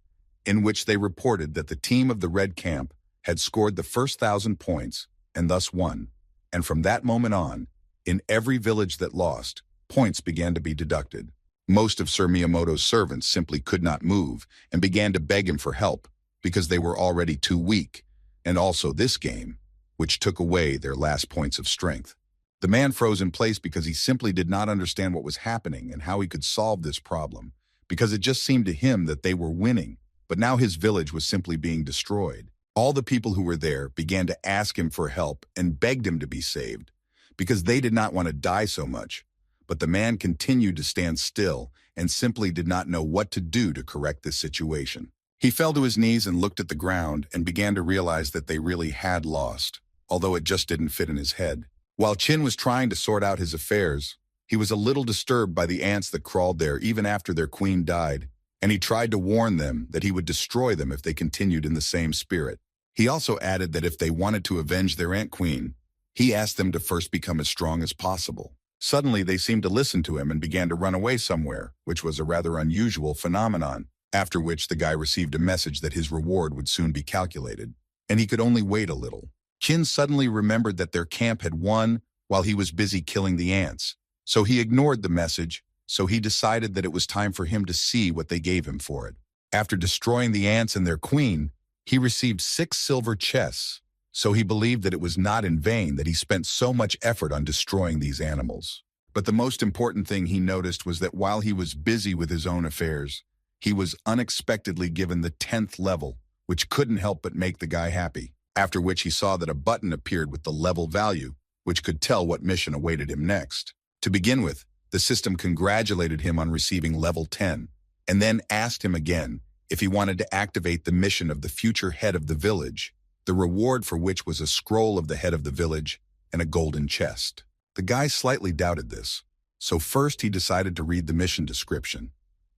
in which they reported that the team of the Red Camp had scored the first 1,000 points and thus won. And from that moment on, in every village that lost, points began to be deducted. Most of Sir Miyamoto's servants simply could not move and began to beg him for help because they were already too weak, and also this game, which took away their last points of strength. The man froze in place because he simply did not understand what was happening and how he could solve this problem, because it just seemed to him that they were winning, but now his village was simply being destroyed. All the people who were there began to ask him for help and begged him to be saved, because they did not want to die so much. But the man continued to stand still and simply did not know what to do to correct this situation. He fell to his knees and looked at the ground and began to realize that they really had lost, although it just didn't fit in his head. While Chin was trying to sort out his affairs, he was a little disturbed by the ants that crawled there even after their queen died, and he tried to warn them that he would destroy them if they continued in the same spirit. He also added that if they wanted to avenge their ant queen, he asked them to first become as strong as possible. Suddenly, they seemed to listen to him and began to run away somewhere, which was a rather unusual phenomenon, after which the guy received a message that his reward would soon be calculated, and he could only wait a little. Chin suddenly remembered that their camp had won while he was busy killing the ants, so he ignored the message, so he decided that it was time for him to see what they gave him for it. After destroying the ants and their queen, he received 6 silver chests, so he believed that it was not in vain that he spent so much effort on destroying these animals. But the most important thing he noticed was that while he was busy with his own affairs, he was unexpectedly given the 10th level, which couldn't help but make the guy happy, after which he saw that a button appeared with the level value, which could tell what mission awaited him next. To begin with, the system congratulated him on receiving level 10, and then asked him again if he wanted to activate the mission of the future head of the village, the reward for which was a scroll of the head of the village and a golden chest. The guy slightly doubted this, so first he decided to read the mission description,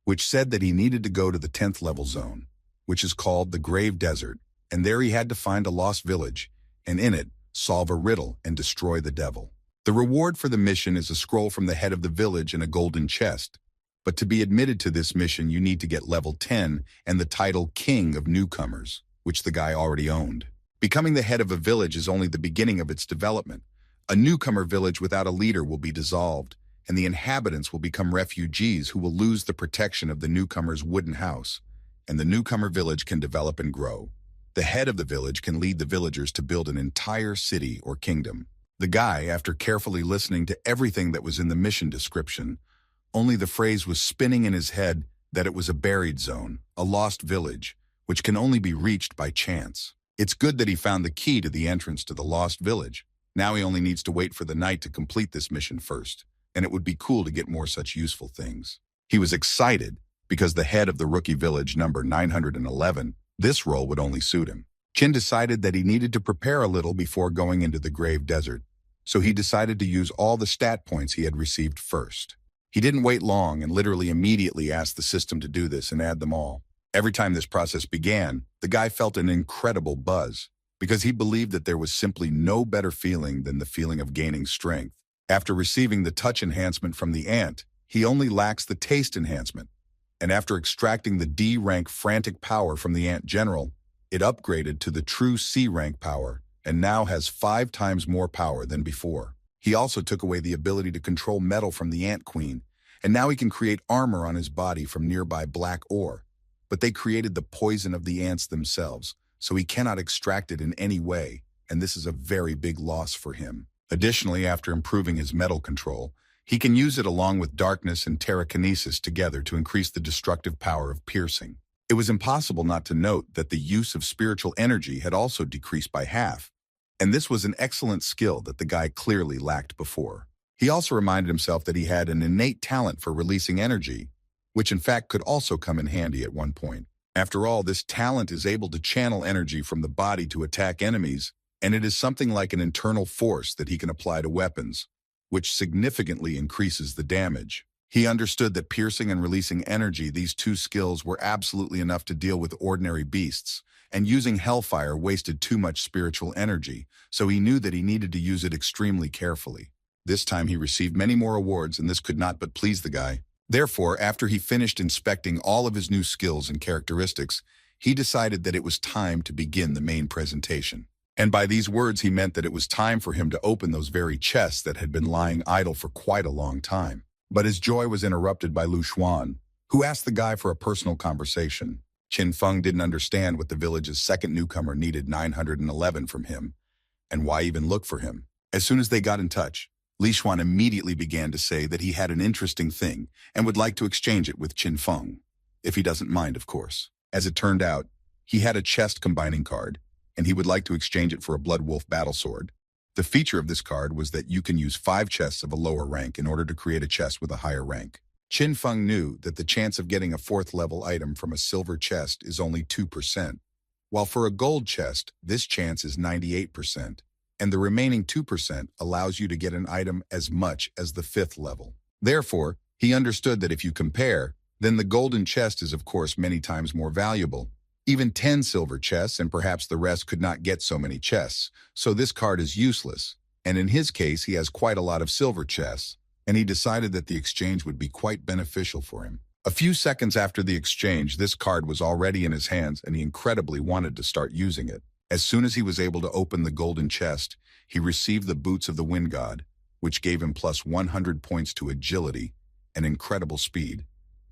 which said that he needed to go to the 10th level zone, which is called the Grave Desert, and there he had to find a lost village, and in it, solve a riddle and destroy the devil. The reward for the mission is a scroll from the head of the village and a golden chest, but to be admitted to this mission you need to get level 10 and the title King of Newcomers, which the guy already owned. Becoming the head of a village is only the beginning of its development. A newcomer village without a leader will be dissolved, and the inhabitants will become refugees who will lose the protection of the newcomer's wooden house, and the newcomer village can develop and grow. The head of the village can lead the villagers to build an entire city or kingdom. The guy, after carefully listening to everything that was in the mission description, only the phrase was spinning in his head that it was a buried zone, a lost village, which can only be reached by chance. It's good that he found the key to the entrance to the lost village. Now he only needs to wait for the night to complete this mission first, and it would be cool to get more such useful things. He was excited because the head of the rookie village number 911, this role would only suit him. Chin decided that he needed to prepare a little before going into the Grave Desert, so he decided to use all the stat points he had received first. He didn't wait long and literally immediately asked the system to do this and add them all. Every time this process began, the guy felt an incredible buzz, because he believed that there was simply no better feeling than the feeling of gaining strength. After receiving the touch enhancement from the ant, he only lacks the taste enhancement, and after extracting the D-rank frantic power from the ant general, it upgraded to the true C-rank power and now has 5 times more power than before. He also took away the ability to control metal from the ant queen, and now he can create armor on his body from nearby black ore. But they created the poison of the ants themselves, so he cannot extract it in any way, and this is a very big loss for him. Additionally, after improving his metal control, he can use it along with darkness and telekinesis together to increase the destructive power of piercing. It was impossible not to note that the use of spiritual energy had also decreased by half, and this was an excellent skill that the guy clearly lacked before. He also reminded himself that he had an innate talent for releasing energy, which in fact could also come in handy at one point. After all, this talent is able to channel energy from the body to attack enemies, and it is something like an internal force that he can apply to weapons, which significantly increases the damage. He understood that piercing and releasing energy, these two skills, were absolutely enough to deal with ordinary beasts, and using hellfire wasted too much spiritual energy, so he knew that he needed to use it extremely carefully. This time he received many more awards, and this could not but please the guy. Therefore, after he finished inspecting all of his new skills and characteristics, he decided that it was time to begin the main presentation. And by these words, he meant that it was time for him to open those very chests that had been lying idle for quite a long time. But his joy was interrupted by Lu Xuan, who asked the guy for a personal conversation. Qin Feng didn't understand what the village's second newcomer needed 911 from him, and why even look for him. As soon as they got in touch, Li Xuan immediately began to say that he had an interesting thing and would like to exchange it with Qin Feng, if he doesn't mind, of course. As it turned out, he had a chest combining card, and he would like to exchange it for a Blood Wolf battle sword. The feature of this card was that you can use 5 chests of a lower rank in order to create a chest with a higher rank. Qin Feng knew that the chance of getting a 4th level item from a silver chest is only 2%, while for a gold chest, this chance is 98%, and the remaining 2% allows you to get an item as much as the 5th level. Therefore, he understood that if you compare, then the golden chest is of course many times more valuable. Even 10 silver chests, and perhaps the rest could not get so many chests, so this card is useless. And in his case, he has quite a lot of silver chests, and he decided that the exchange would be quite beneficial for him. A few seconds after the exchange, this card was already in his hands, and he incredibly wanted to start using it. As soon as he was able to open the golden chest, he received the boots of the wind god, which gave him plus 100 points to agility and incredible speed.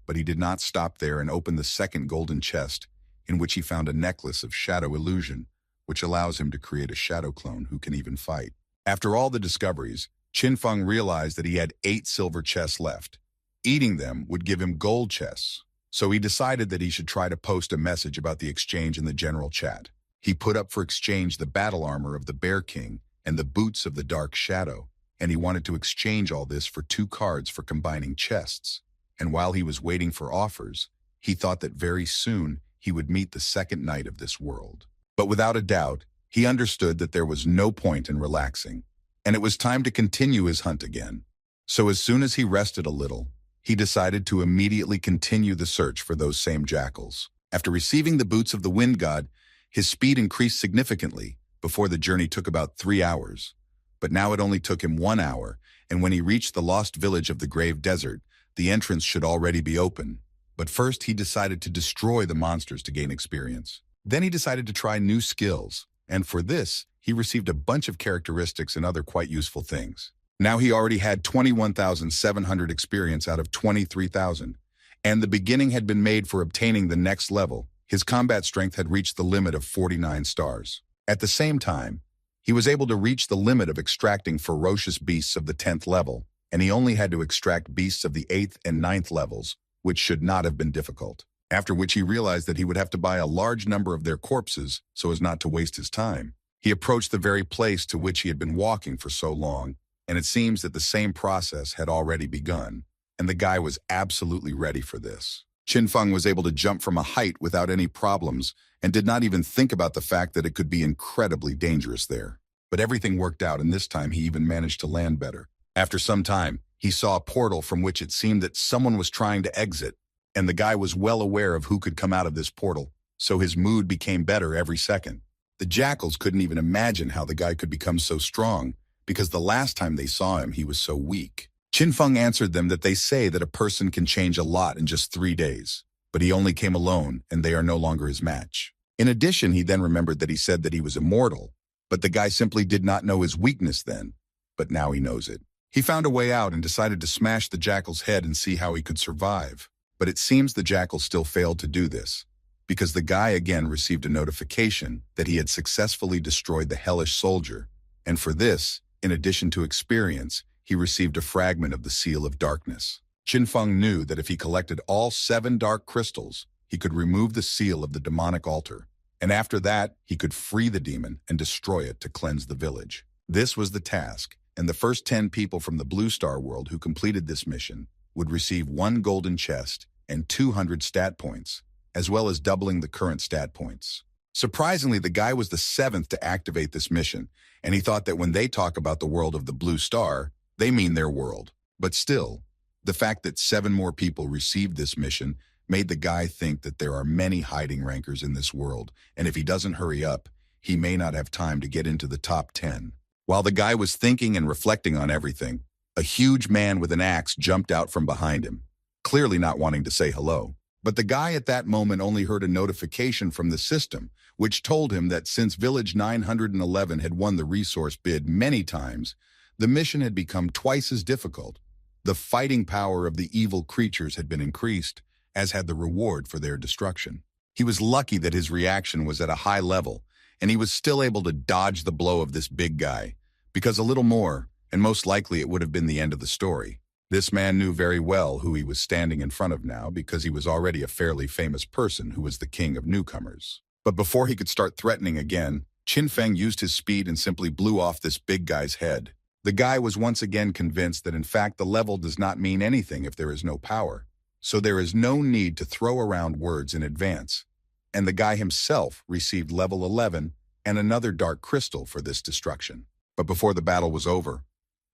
But he did not stop there and opened the second golden chest, in which he found a necklace of shadow illusion, which allows him to create a shadow clone who can even fight. After all the discoveries, Qin Feng realized that he had 8 silver chests left. Eating them would give him gold chests, so he decided that he should try to post a message about the exchange in the general chat. He put up for exchange the battle armor of the Bear King and the boots of the Dark Shadow, and he wanted to exchange all this for 2 cards for combining chests. And while he was waiting for offers, he thought that very soon he would meet the second knight of this world. But without a doubt, he understood that there was no point in relaxing, and it was time to continue his hunt again. So as soon as he rested a little, he decided to immediately continue the search for those same jackals. After receiving the boots of the wind god, his speed increased significantly. Before, the journey took about 3 hours, but now it only took him 1 hour, and when he reached the lost village of the Grave Desert, the entrance should already be open. But first, he decided to destroy the monsters to gain experience. Then he decided to try new skills, and for this, he received a bunch of characteristics and other quite useful things. Now he already had 21,700 experience out of 23,000, and the beginning had been made for obtaining the next level. His combat strength had reached the limit of 49 stars. At the same time, he was able to reach the limit of extracting ferocious beasts of the 10th level, and he only had to extract beasts of the 8th and 9th levels, which should not have been difficult. After which he realized that he would have to buy a large number of their corpses so as not to waste his time. He approached the very place to which he had been walking for so long, and it seems that the same process had already begun, and the guy was absolutely ready for this. Qin Feng was able to jump from a height without any problems and did not even think about the fact that it could be incredibly dangerous there. But everything worked out, and this time he even managed to land better. After some time, he saw a portal from which it seemed that someone was trying to exit, and the guy was well aware of who could come out of this portal, so his mood became better every second. The jackals couldn't even imagine how the guy could become so strong, because the last time they saw him, he was so weak. Qin Feng answered them that they say that a person can change a lot in just 3 days, but he only came alone, and they are no longer his match. In addition, he then remembered that he said that he was immortal, but the guy simply did not know his weakness then, but now he knows it. He found a way out and decided to smash the jackal's head and see how he could survive. But it seems the jackal still failed to do this, because the guy again received a notification that he had successfully destroyed the hellish soldier, and for this, in addition to experience, he received a fragment of the Seal of Darkness. Qin Feng knew that if he collected all 7 dark crystals, he could remove the seal of the demonic altar, and after that, he could free the demon and destroy it to cleanse the village. This was the task, and the first 10 people from the Blue Star world who completed this mission would receive 1 golden chest and 200 stat points, as well as doubling the current stat points. Surprisingly, the guy was the seventh to activate this mission, and he thought that when they talk about the world of the Blue Star, they mean their world. But still, the fact that 7 more people received this mission made the guy think that there are many hiding rankers in this world, and if he doesn't hurry up, he may not have time to get into the top 10. While the guy was thinking and reflecting on everything, a huge man with an axe jumped out from behind him, clearly not wanting to say hello. But the guy at that moment only heard a notification from the system, which told him that since Village 911 had won the resource bid many times, the mission had become twice as difficult. The fighting power of the evil creatures had been increased, as had the reward for their destruction. He was lucky that his reaction was at a high level, and he was still able to dodge the blow of this big guy, because a little more, and most likely it would have been the end of the story. This man knew very well who he was standing in front of now because he was already a fairly famous person who was the king of newcomers. But before he could start threatening again, Qin Feng used his speed and simply blew off this big guy's head. The guy was once again convinced that in fact the level does not mean anything if there is no power, so there is no need to throw around words in advance. And the guy himself received level 11 and another dark crystal for this destruction. But before the battle was over,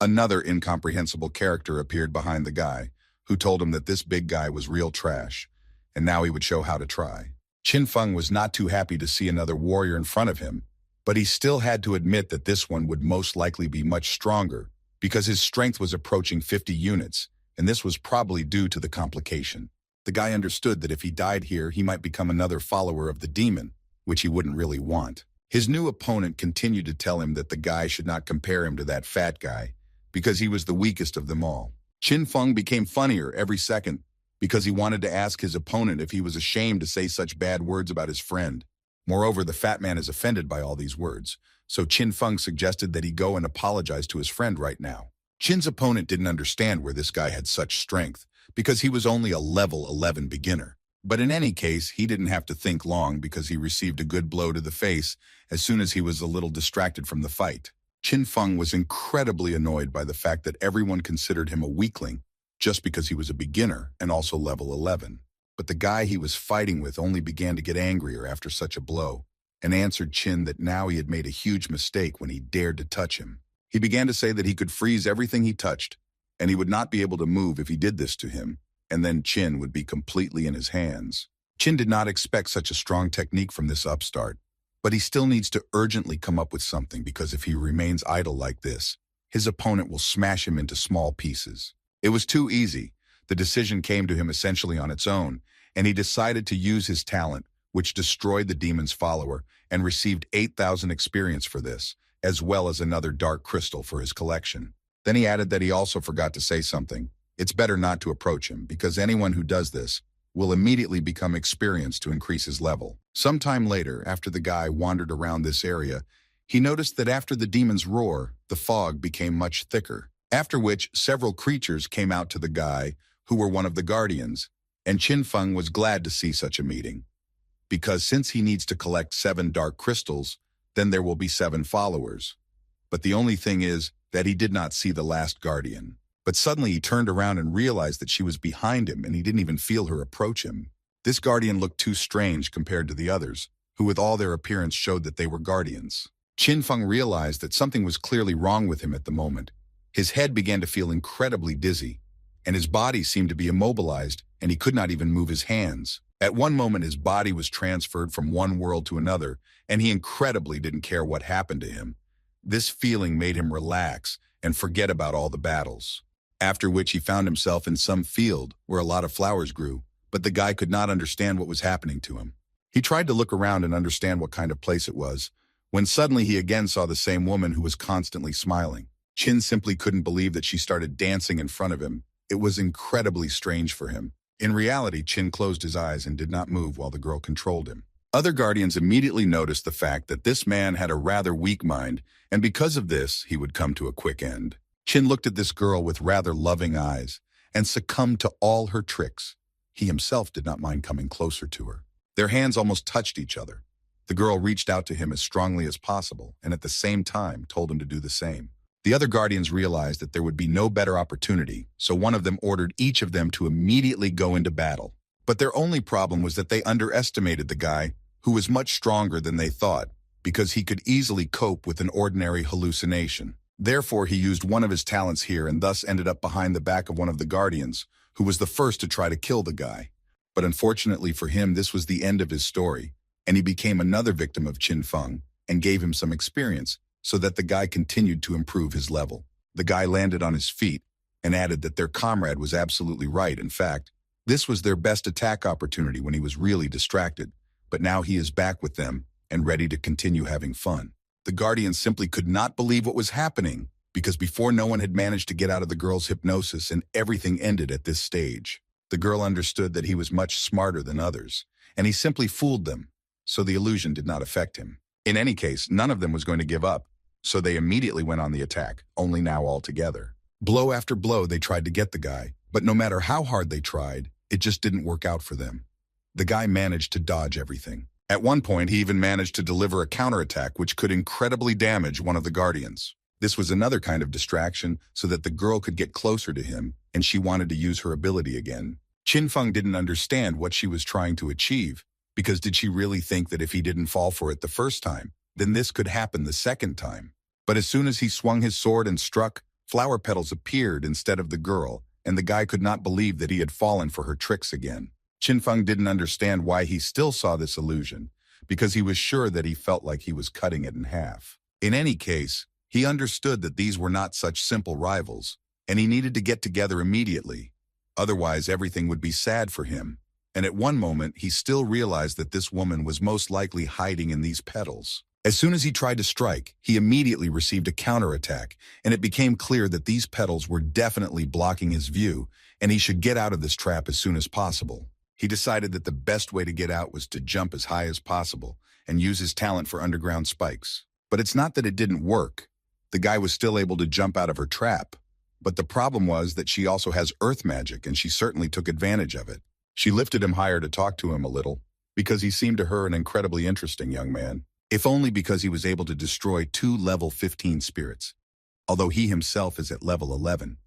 another incomprehensible character appeared behind the guy, who told him that this big guy was real trash, and now he would show how to try. Qin Feng was not too happy to see another warrior in front of him, but he still had to admit that this one would most likely be much stronger, because his strength was approaching 50 units, and this was probably due to the complication. The guy understood that if he died here, he might become another follower of the demon, which he wouldn't really want. His new opponent continued to tell him that the guy should not compare him to that fat guy, because he was the weakest of them all. Qin Feng became funnier every second because he wanted to ask his opponent if he was ashamed to say such bad words about his friend. Moreover, the fat man is offended by all these words, so Qin Feng suggested that he go and apologize to his friend right now. Qin's opponent didn't understand where this guy had such strength, because he was only a level 11 beginner. But in any case, he didn't have to think long because he received a good blow to the face as soon as he was a little distracted from the fight. Qin Feng was incredibly annoyed by the fact that everyone considered him a weakling just because he was a beginner and also level 11. But the guy he was fighting with only began to get angrier after such a blow and answered Qin that now he had made a huge mistake when he dared to touch him. He began to say that he could freeze everything he touched, and he would not be able to move if he did this to him, and then Qin would be completely in his hands. Qin did not expect such a strong technique from this upstart, but he still needs to urgently come up with something because if he remains idle like this, his opponent will smash him into small pieces. It was too easy. The decision came to him essentially on its own, and he decided to use his talent, which destroyed the demon's follower, and received 8,000 experience for this, as well as another dark crystal for his collection. Then he added that he also forgot to say something. It's better not to approach him, because anyone who does this will immediately become experienced to increase his level. Sometime later, after the guy wandered around this area, he noticed that after the demon's roar, the fog became much thicker, after which several creatures came out to the guy, who were one of the guardians, and Qin Feng was glad to see such a meeting, because since he needs to collect 7 dark crystals, then there will be 7 followers. But the only thing is that he did not see the last guardian. But suddenly he turned around and realized that she was behind him and he didn't even feel her approach him. This guardian looked too strange compared to the others, who with all their appearance showed that they were guardians. Qin Feng realized that something was clearly wrong with him at the moment. His head began to feel incredibly dizzy, and his body seemed to be immobilized, and he could not even move his hands. At one moment his body was transferred from one world to another, and he incredibly didn't care what happened to him. This feeling made him relax and forget about all the battles. After which he found himself in some field where a lot of flowers grew, but the guy could not understand what was happening to him. He tried to look around and understand what kind of place it was, when suddenly he again saw the same woman who was constantly smiling. Qin simply couldn't believe that she started dancing in front of him. It was incredibly strange for him. In reality, Qin closed his eyes and did not move while the girl controlled him. Other guardians immediately noticed the fact that this man had a rather weak mind, and because of this, he would come to a quick end. Qin looked at this girl with rather loving eyes and succumbed to all her tricks. He himself did not mind coming closer to her. Their hands almost touched each other. The girl reached out to him as strongly as possible and at the same time told him to do the same. The other guardians realized that there would be no better opportunity, so one of them ordered each of them to immediately go into battle. But their only problem was that they underestimated the guy, who was much stronger than they thought, because he could easily cope with an ordinary hallucination. Therefore, he used one of his talents here and thus ended up behind the back of one of the Guardians, who was the first to try to kill the guy. But unfortunately for him, this was the end of his story, and he became another victim of Qin Feng and gave him some experience so that the guy continued to improve his level. The guy landed on his feet and added that their comrade was absolutely right. In fact, this was their best attack opportunity when he was really distracted, but now he is back with them and ready to continue having fun. The Guardians simply could not believe what was happening, because before no one had managed to get out of the girl's hypnosis and everything ended at this stage. The girl understood that he was much smarter than others, and he simply fooled them, so the illusion did not affect him. In any case, none of them was going to give up, so they immediately went on the attack, only now all together. Blow after blow they tried to get the guy, but no matter how hard they tried, it just didn't work out for them. The guy managed to dodge everything. At one point, he even managed to deliver a counterattack which could incredibly damage one of the Guardians. This was another kind of distraction so that the girl could get closer to him, and she wanted to use her ability again. Qin Feng didn't understand what she was trying to achieve, because did she really think that if he didn't fall for it the first time, then this could happen the second time? But as soon as he swung his sword and struck, flower petals appeared instead of the girl, and the guy could not believe that he had fallen for her tricks again. Qin Feng didn't understand why he still saw this illusion, because he was sure that he felt like he was cutting it in half. In any case, he understood that these were not such simple rivals, and he needed to get together immediately. Otherwise, everything would be sad for him. And at one moment, he still realized that this woman was most likely hiding in these petals. As soon as he tried to strike, he immediately received a counterattack, and it became clear that these petals were definitely blocking his view, and he should get out of this trap as soon as possible. He decided that the best way to get out was to jump as high as possible and use his talent for underground spikes. But it's not that it didn't work. The guy was still able to jump out of her trap. But the problem was that she also has earth magic, and she certainly took advantage of it. She lifted him higher to talk to him a little, because he seemed to her an incredibly interesting young man, if only because he was able to destroy 2 level 15 spirits, although he himself is at level 11.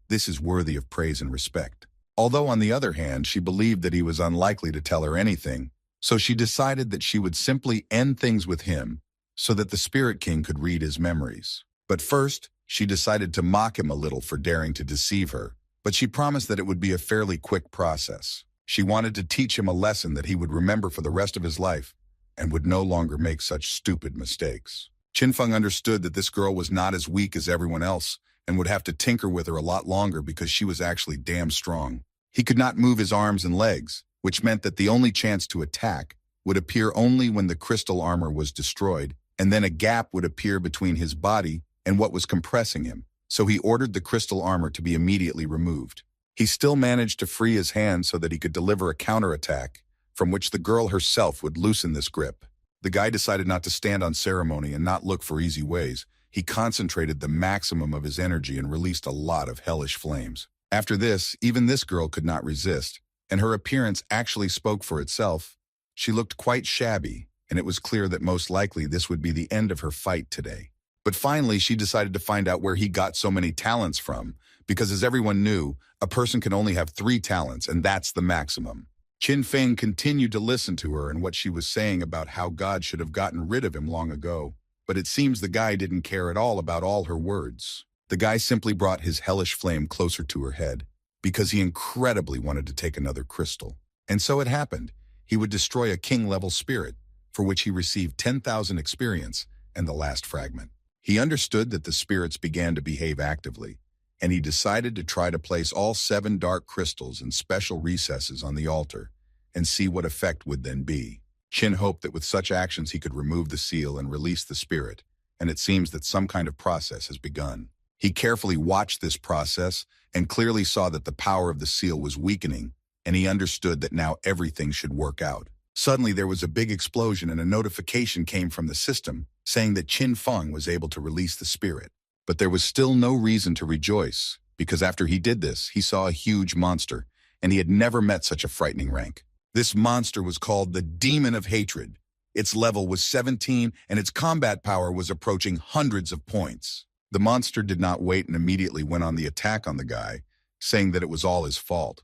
This is worthy of praise and respect. Although on the other hand, she believed that he was unlikely to tell her anything, so she decided that she would simply end things with him so that the Spirit King could read his memories. But first, she decided to mock him a little for daring to deceive her, but she promised that it would be a fairly quick process. She wanted to teach him a lesson that he would remember for the rest of his life and would no longer make such stupid mistakes. Qin Feng understood that this girl was not as weak as everyone else and would have to tinker with her a lot longer because she was actually damn strong. He could not move his arms and legs, which meant that the only chance to attack would appear only when the crystal armor was destroyed, and then a gap would appear between his body and what was compressing him, so he ordered the crystal armor to be immediately removed. He still managed to free his hand so that he could deliver a counterattack, from which the girl herself would loosen this grip. The guy decided not to stand on ceremony and not look for easy ways. He concentrated the maximum of his energy and released a lot of hellish flames. After this, even this girl could not resist, and her appearance actually spoke for itself. She looked quite shabby, and it was clear that most likely this would be the end of her fight today. But finally, she decided to find out where he got so many talents from, because as everyone knew, a person can only have 3 talents, and that's the maximum. Qin Feng continued to listen to her and what she was saying about how God should have gotten rid of him long ago. But it seems the guy didn't care at all about all her words. The guy simply brought his hellish flame closer to her head, because he incredibly wanted to take another crystal. And so it happened. He would destroy a king-level spirit, for which he received 10,000 experience and the last fragment. He understood that the spirits began to behave actively, and he decided to try to place all 7 dark crystals in special recesses on the altar and see what effect would then be. Qin hoped that with such actions he could remove the seal and release the spirit, and it seems that some kind of process has begun. He carefully watched this process and clearly saw that the power of the seal was weakening, and he understood that now everything should work out. Suddenly there was a big explosion and a notification came from the system saying that Qin Feng was able to release the spirit. But there was still no reason to rejoice, because after he did this, he saw a huge monster, and he had never met such a frightening rank. This monster was called the Demon of Hatred. Its level was 17, and its combat power was approaching hundreds of points. The monster did not wait and immediately went on the attack on the guy, saying that it was all his fault.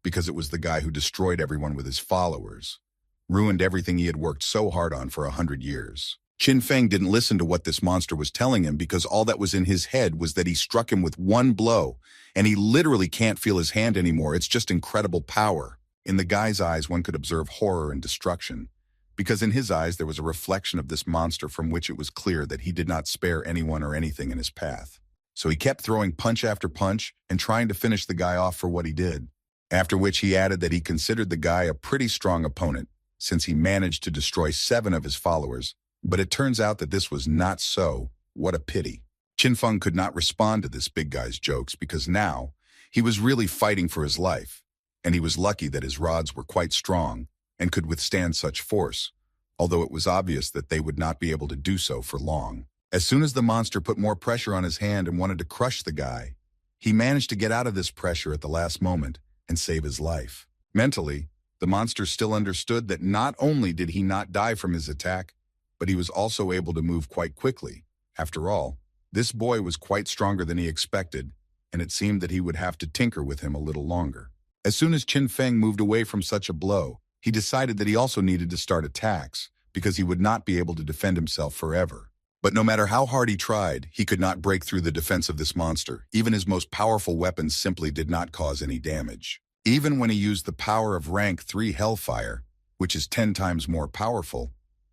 because it was the guy who destroyed everyone with his followers, ruined everything he had worked so hard on for 100 years. Qin Feng didn't listen to what this monster was telling him because all that was in his head was that he struck him with one blow, and he literally can't feel his hand anymore. It's just incredible power. In the guy's eyes, one could observe horror and destruction, because in his eyes there was a reflection of this monster from which it was clear that he did not spare anyone or anything in his path. So he kept throwing punch after punch and trying to finish the guy off for what he did, after which he added that he considered the guy a pretty strong opponent, since he managed to destroy 7 of his followers. But it turns out that this was not so. What a pity. Qin Feng could not respond to this big guy's jokes because now he was really fighting for his life, and he was lucky that his rods were quite strong and could withstand such force, although it was obvious that they would not be able to do so for long. As soon as the monster put more pressure on his hand and wanted to crush the guy, he managed to get out of this pressure at the last moment and save his life. Mentally, the monster still understood that not only did he not die from his attack, but he was also able to move quite quickly. After all, this boy was quite stronger than he expected, and it seemed that he would have to tinker with him a little longer. As soon as Qin Feng moved away from such a blow, he decided that he also needed to start attacks, because he would not be able to defend himself forever. But no matter how hard he tried, he could not break through the defense of this monster. Even his most powerful weapons simply did not cause any damage. Even when he used the power of rank 3 Hellfire, which is 10 times more powerful,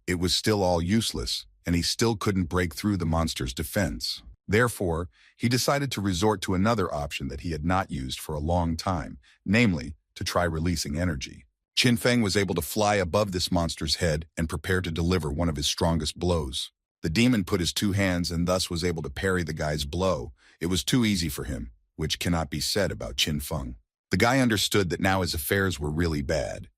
it was still all useless, and he still couldn't break through the monster's defense. Therefore, he decided to resort to another option that he had not used for a long time, namely, to try releasing energy. Qin Feng was able to fly above this monster's head and prepare to deliver one of his strongest blows. The demon put his 2 hands and thus was able to parry the guy's blow. It was too easy for him, which cannot be said about Qin Feng. The guy understood that now his affairs were really bad,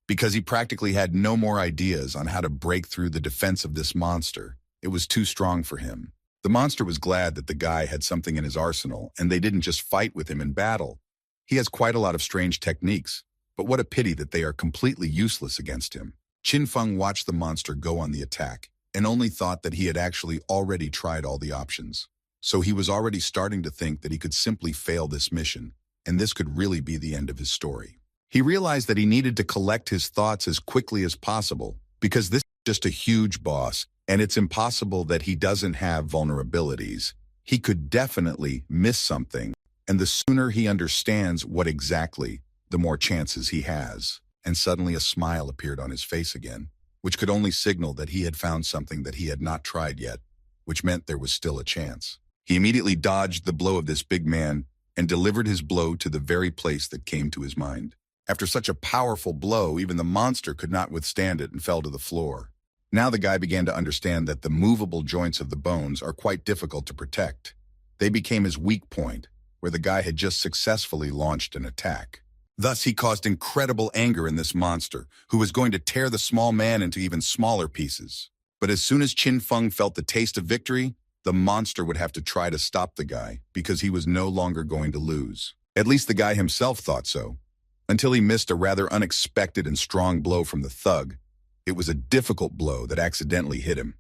because he practically had no more ideas on how to break through the defense of this monster. It was too strong for him. The monster was glad that the guy had something in his arsenal, and they didn't just fight with him in battle. He has quite a lot of strange techniques, but what a pity that they are completely useless against him. Qin Feng watched the monster go on the attack, and only thought that he had actually already tried all the options. So he was already starting to think that he could simply fail this mission, and this could really be the end of his story. He realized that he needed to collect his thoughts as quickly as possible, because this is just a huge boss, and it's impossible that he doesn't have vulnerabilities. He could definitely miss something, and the sooner he understands what exactly, the more chances he has. And suddenly a smile appeared on his face again, which could only signal that he had found something that he had not tried yet, which meant there was still a chance. He immediately dodged the blow of this big man and delivered his blow to the very place that came to his mind. After such a powerful blow, even the monster could not withstand it and fell to the floor. Now the guy began to understand that the movable joints of the bones are quite difficult to protect. They became his weak point, where the guy had just successfully launched an attack. Thus, he caused incredible anger in this monster, who was going to tear the small man into even smaller pieces. But as soon as Qin Feng felt the taste of victory, the monster would have to try to stop the guy, because he was no longer going to lose. At least the guy himself thought so, until he missed a rather unexpected and strong blow from the thug. It was a difficult blow that accidentally hit him.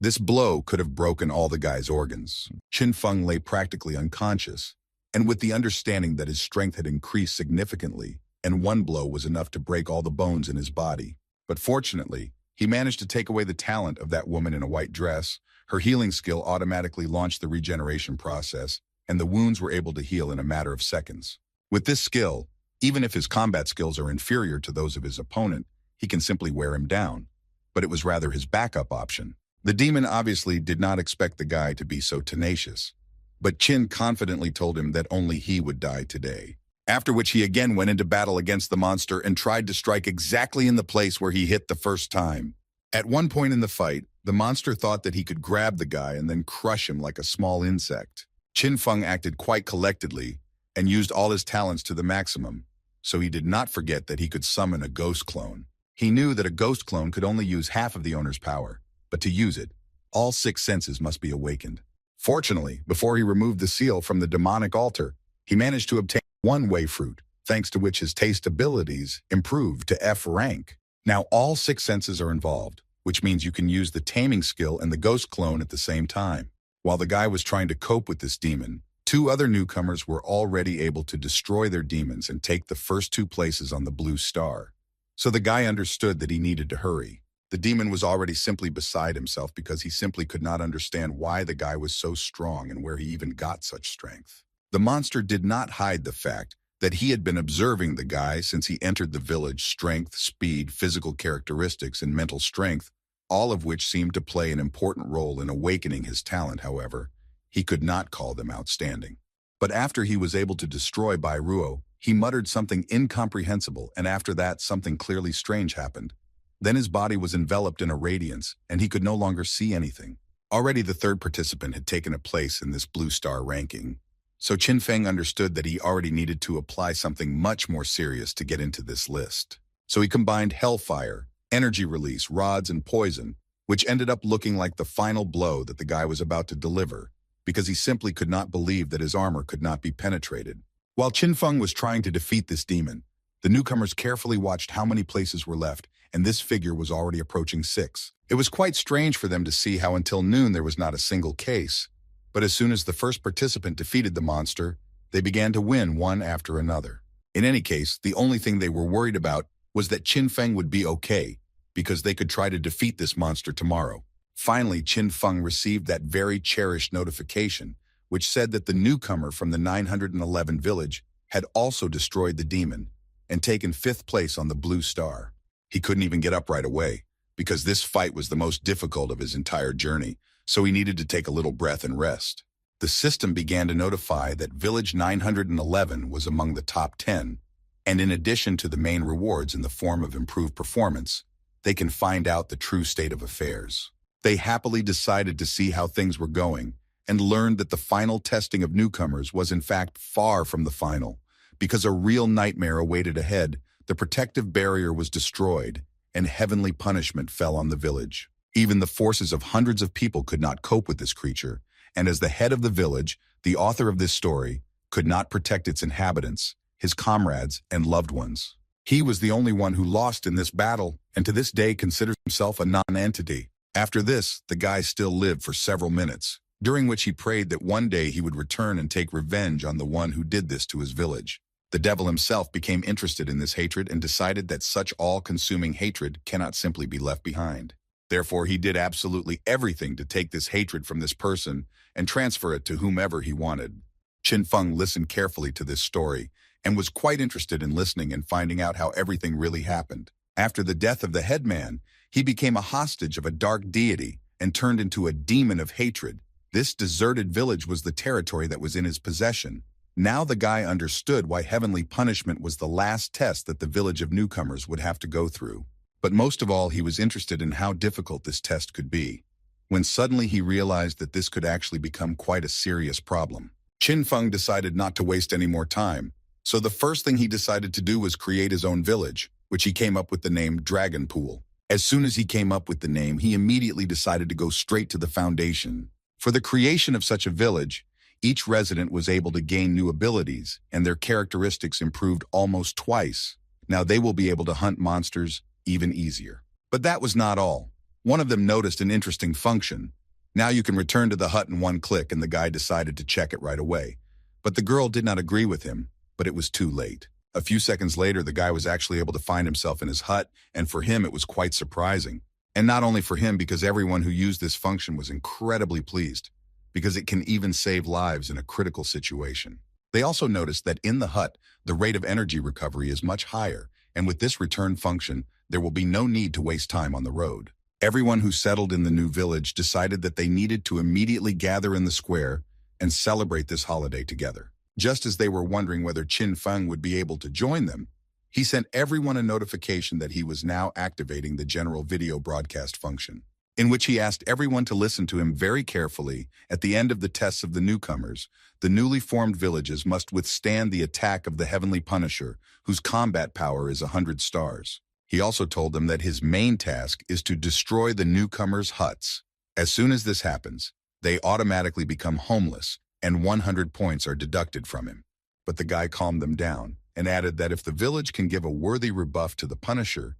This blow could have broken all the guy's organs. Qin Feng lay practically unconscious, and with the understanding that his strength had increased significantly, and one blow was enough to break all the bones in his body. But fortunately, he managed to take away the talent of that woman in a white dress. Her healing skill automatically launched the regeneration process, and the wounds were able to heal in a matter of seconds. With this skill, even if his combat skills are inferior to those of his opponent, he can simply wear him down. But it was rather his backup option. The demon obviously did not expect the guy to be so tenacious, but Qin confidently told him that only he would die today. After which he again went into battle against the monster and tried to strike exactly in the place where he hit the first time. At one point in the fight, the monster thought that he could grab the guy and then crush him like a small insect. Qin Feng acted quite collectedly and used all his talents to the maximum, so he did not forget that he could summon a ghost clone. He knew that a ghost clone could only use half of the owner's power, but to use it, all 6 senses must be awakened. Fortunately, before he removed the seal from the demonic altar, he managed to obtain one way fruit, thanks to which his taste abilities improved to F rank. Now all 6 senses are involved, which means you can use the taming skill and the ghost clone at the same time. While the guy was trying to cope with this demon, Two other newcomers were already able to destroy their demons and take the first two places on the blue star. So the guy understood that he needed to hurry. The demon was already simply beside himself because he simply could not understand why the guy was so strong and where he even got such strength. The monster did not hide the fact that he had been observing the guy since he entered the village. Strength, speed, physical characteristics, and mental strength, all of which seemed to play an important role in awakening his talent. However, he could not call them outstanding. But after he was able to destroy Bairuo, he muttered something incomprehensible, and after that something clearly strange happened. Then his body was enveloped in a radiance, and he could no longer see anything. Already the third participant had taken a place in this blue star ranking. So Qin Feng understood that he already needed to apply something much more serious to get into this list. So he combined hellfire, energy release, rods, and poison, which ended up looking like the final blow that the guy was about to deliver, because he simply could not believe that his armor could not be penetrated. While Qin Feng was trying to defeat this demon, the newcomers carefully watched how many places were left, and this figure was already approaching 6. It was quite strange for them to see how until noon there was not a single case. But as soon as the first participant defeated the monster, they began to win one after another. In any case, the only thing they were worried about was that Qin Feng would be okay, because they could try to defeat this monster tomorrow. Finally, Qin Feng received that very cherished notification, which said that the newcomer from the 911 village had also destroyed the demon and taken 5th place on the blue star. He couldn't even get up right away, because this fight was the most difficult of his entire journey, so he needed to take a little breath and rest. The system began to notify that Village 911 was among the top 10, and in addition to the main rewards in the form of improved performance, they can find out the true state of affairs. They happily decided to see how things were going and learned that the final testing of newcomers was in fact far from the final, because a real nightmare awaited ahead. The protective barrier was destroyed, and heavenly punishment fell on the village. Even the forces of hundreds of people could not cope with this creature, and as the head of the village, the author of this story could not protect its inhabitants, his comrades, and loved ones. He was the only one who lost in this battle, and to this day considers himself a non-entity. After this, the guy still lived for several minutes, during which he prayed that one day he would return and take revenge on the one who did this to his village. The devil himself became interested in this hatred and decided that such all-consuming hatred cannot simply be left behind. Therefore, he did absolutely everything to take this hatred from this person and transfer it to whomever he wanted. Qin Feng listened carefully to this story and was quite interested in listening and finding out how everything really happened. After the death of the headman, he became a hostage of a dark deity and turned into a demon of hatred. This deserted village was the territory that was in his possession. Now the guy understood why heavenly punishment was the last test that the village of newcomers would have to go through. But most of all, he was interested in how difficult this test could be, when suddenly he realized that this could actually become quite a serious problem. Qin Feng decided not to waste any more time, so the first thing he decided to do was create his own village, which he came up with the name Dragon Pool. As soon as he came up with the name, he immediately decided to go straight to the foundation. For the creation of such a village, each resident was able to gain new abilities, and their characteristics improved almost twice. Now they will be able to hunt monsters even easier. But that was not all. One of them noticed an interesting function. Now you can return to the hut in one click, and the guy decided to check it right away. But the girl did not agree with him, but it was too late. A few seconds later, the guy was actually able to find himself in his hut, and for him it was quite surprising. And not only for him, because everyone who used this function was incredibly pleased, because it can even save lives in a critical situation. They also noticed that in the hut, the rate of energy recovery is much higher, and with this return function, there will be no need to waste time on the road. Everyone who settled in the new village decided that they needed to immediately gather in the square and celebrate this holiday together. Just as they were wondering whether Qin Feng would be able to join them, he sent everyone a notification that he was now activating the general video broadcast function, in which he asked everyone to listen to him very carefully. At the end of the tests of the newcomers, the newly formed villages must withstand the attack of the Heavenly Punisher, whose combat power is 100 stars. He also told them that his main task is to destroy the newcomers' huts. As soon as this happens, they automatically become homeless, and 100 points are deducted from him. But the guy calmed them down and added that if the village can give a worthy rebuff to the Punisher,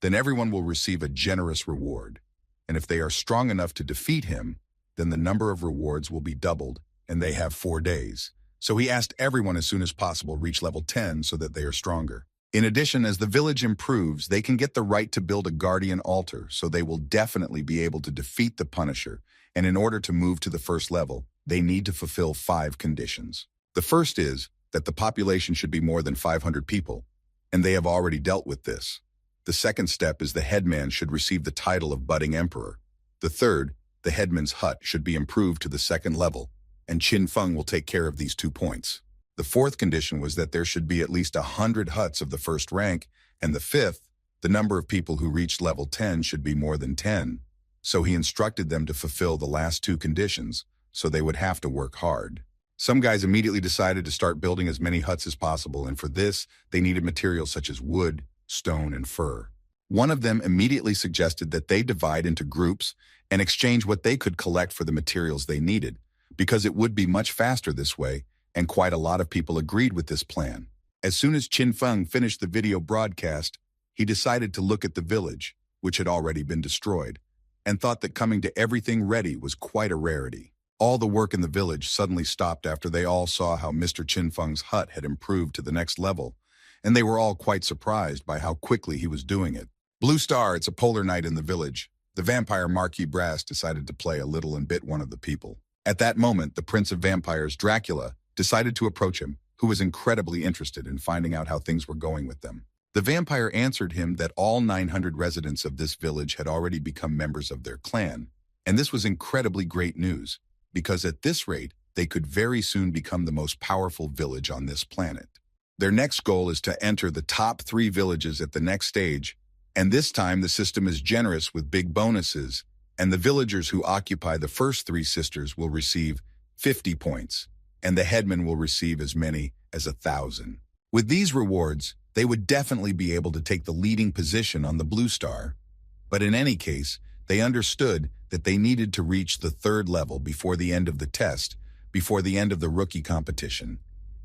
then everyone will receive a generous reward. And if they are strong enough to defeat him, then the number of rewards will be doubled, and they have 4 days. So he asked everyone as soon as possible reach level 10 so that they are stronger. In addition, as the village improves, they can get the right to build a guardian altar, so they will definitely be able to defeat the Punisher, and in order to move to the first level, they need to fulfill 5 conditions. The first is that the population should be more than 500 people, and they have already dealt with this. The second step is the headman should receive the title of budding emperor. The third, the headman's hut should be improved to the second level, and Qin Feng will take care of these 2 points. The fourth condition was that there should be at least 100 huts of the first rank, and the fifth, the number of people who reached level 10 should be more than 10. So he instructed them to fulfill the last 2 conditions, so they would have to work hard. Some guys immediately decided to start building as many huts as possible, and for this, they needed materials such as wood, stone, and fur. One of them immediately suggested that they divide into groups and exchange what they could collect for the materials they needed, because it would be much faster this way, and quite a lot of people agreed with this plan. As soon as Qin Feng finished the video broadcast, he decided to look at the village, which had already been destroyed, and thought that coming to everything ready was quite a rarity. All the work in the village suddenly stopped after they all saw how Mr. Qin Feng's hut had improved to the next level, and they were all quite surprised by how quickly he was doing it. Blue Star, it's a polar night in the village. The vampire Marquis Brass decided to play a little and bit one of the people. At that moment, the Prince of Vampires, Dracula, decided to approach him, who was incredibly interested in finding out how things were going with them. The vampire answered him that all 900 residents of this village had already become members of their clan, and this was incredibly great news, because at this rate, they could very soon become the most powerful village on this planet. Their next goal is to enter the top 3 villages at the next stage, and this time the system is generous with big bonuses, and the villagers who occupy the first 3 sisters will receive 50 points, and the headman will receive as many as 1,000. With these rewards, they would definitely be able to take the leading position on the Blue Star, but in any case, they understood that they needed to reach the 3rd level before the end of the test, before the end of the rookie competition,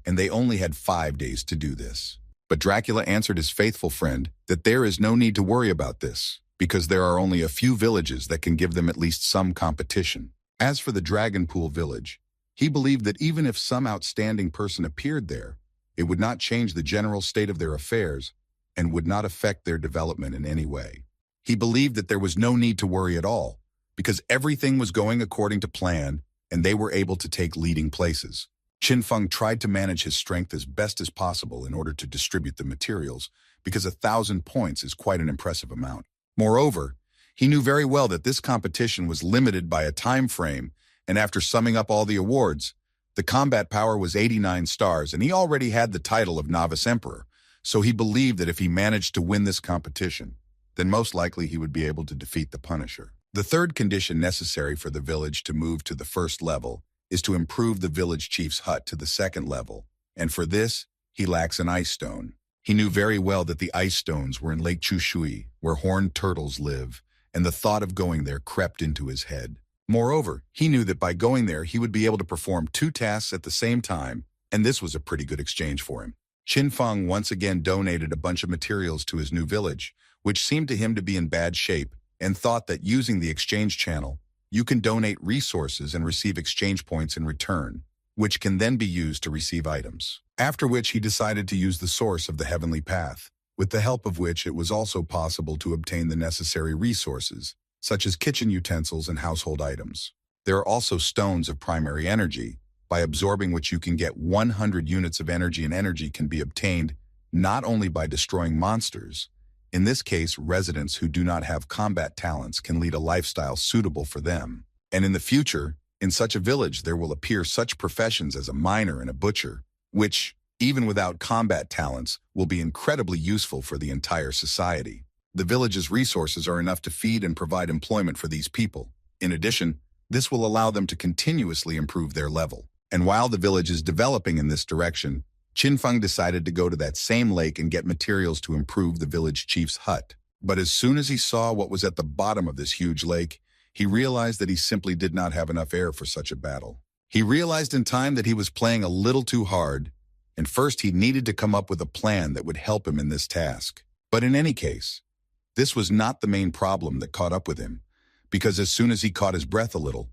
and they only had 5 days to do this. But Dracula answered his faithful friend that there is no need to worry about this, because there are only a few villages that can give them at least some competition. As for the Dragon Pool village, he believed that even if some outstanding person appeared there, it would not change the general state of their affairs and would not affect their development in any way. He believed that there was no need to worry at all, because everything was going according to plan and they were able to take leading places. Qin Feng tried to manage his strength as best as possible in order to distribute the materials, because 1,000 points is quite an impressive amount. Moreover, he knew very well that this competition was limited by a time frame, and after summing up all the awards, the combat power was 89 stars, and he already had the title of Novice Emperor, so he believed that if he managed to win this competition, then most likely he would be able to defeat the Punisher. The 3rd condition necessary for the village to move to the 1st level is to improve the village chief's hut to the 2nd level, and for this, he lacks an ice stone. He knew very well that the ice stones were in Lake Chushui, where horned turtles live, and the thought of going there crept into his head. Moreover, he knew that by going there, he would be able to perform 2 tasks at the same time, and this was a pretty good exchange for him. Qin Feng once again donated a bunch of materials to his new village, which seemed to him to be in bad shape, and thought that using the exchange channel, you can donate resources and receive exchange points in return, which can then be used to receive items. After which he decided to use the source of the heavenly path, with the help of which it was also possible to obtain the necessary resources, such as kitchen utensils and household items. There are also stones of primary energy, by absorbing which you can get 100 units of energy, and energy can be obtained not only by destroying monsters. In this case, residents who do not have combat talents can lead a lifestyle suitable for them. And in the future, in such a village, there will appear such professions as a miner and a butcher, which, even without combat talents, will be incredibly useful for the entire society. The village's resources are enough to feed and provide employment for these people. In addition, this will allow them to continuously improve their level. And while the village is developing in this direction, Qin Feng decided to go to that same lake and get materials to improve the village chief's hut. But as soon as he saw what was at the bottom of this huge lake, he realized that he simply did not have enough air for such a battle. He realized in time that he was playing a little too hard, and first he needed to come up with a plan that would help him in this task. But in any case, this was not the main problem that caught up with him, because as soon as he caught his breath a little,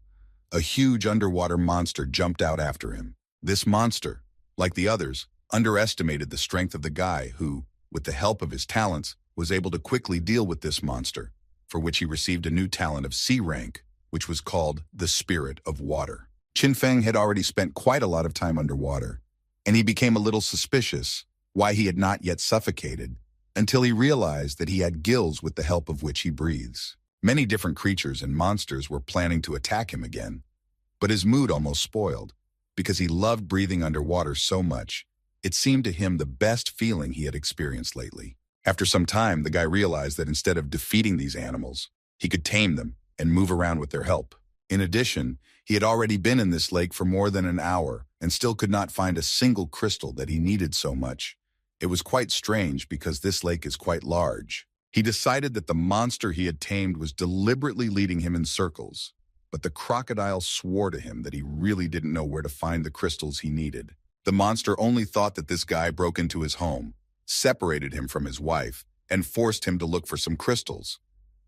a huge underwater monster jumped out after him. This monster, like the others, underestimated the strength of the guy who, with the help of his talents, was able to quickly deal with this monster, for which he received a new talent of C rank, which was called the Spirit of Water. Qin Feng had already spent quite a lot of time underwater, and he became a little suspicious why he had not yet suffocated, until he realized that he had gills with the help of which he breathes. Many different creatures and monsters were planning to attack him again, but his mood almost spoiled, because he loved breathing underwater so much. It seemed to him the best feeling he had experienced lately. After some time, the guy realized that instead of defeating these animals, he could tame them and move around with their help. In addition, he had already been in this lake for more than an hour and still could not find a single crystal that he needed so much. It was quite strange because this lake is quite large. He decided that the monster he had tamed was deliberately leading him in circles, but the crocodile swore to him that he really didn't know where to find the crystals he needed. The monster only thought that this guy broke into his home, separated him from his wife, and forced him to look for some crystals.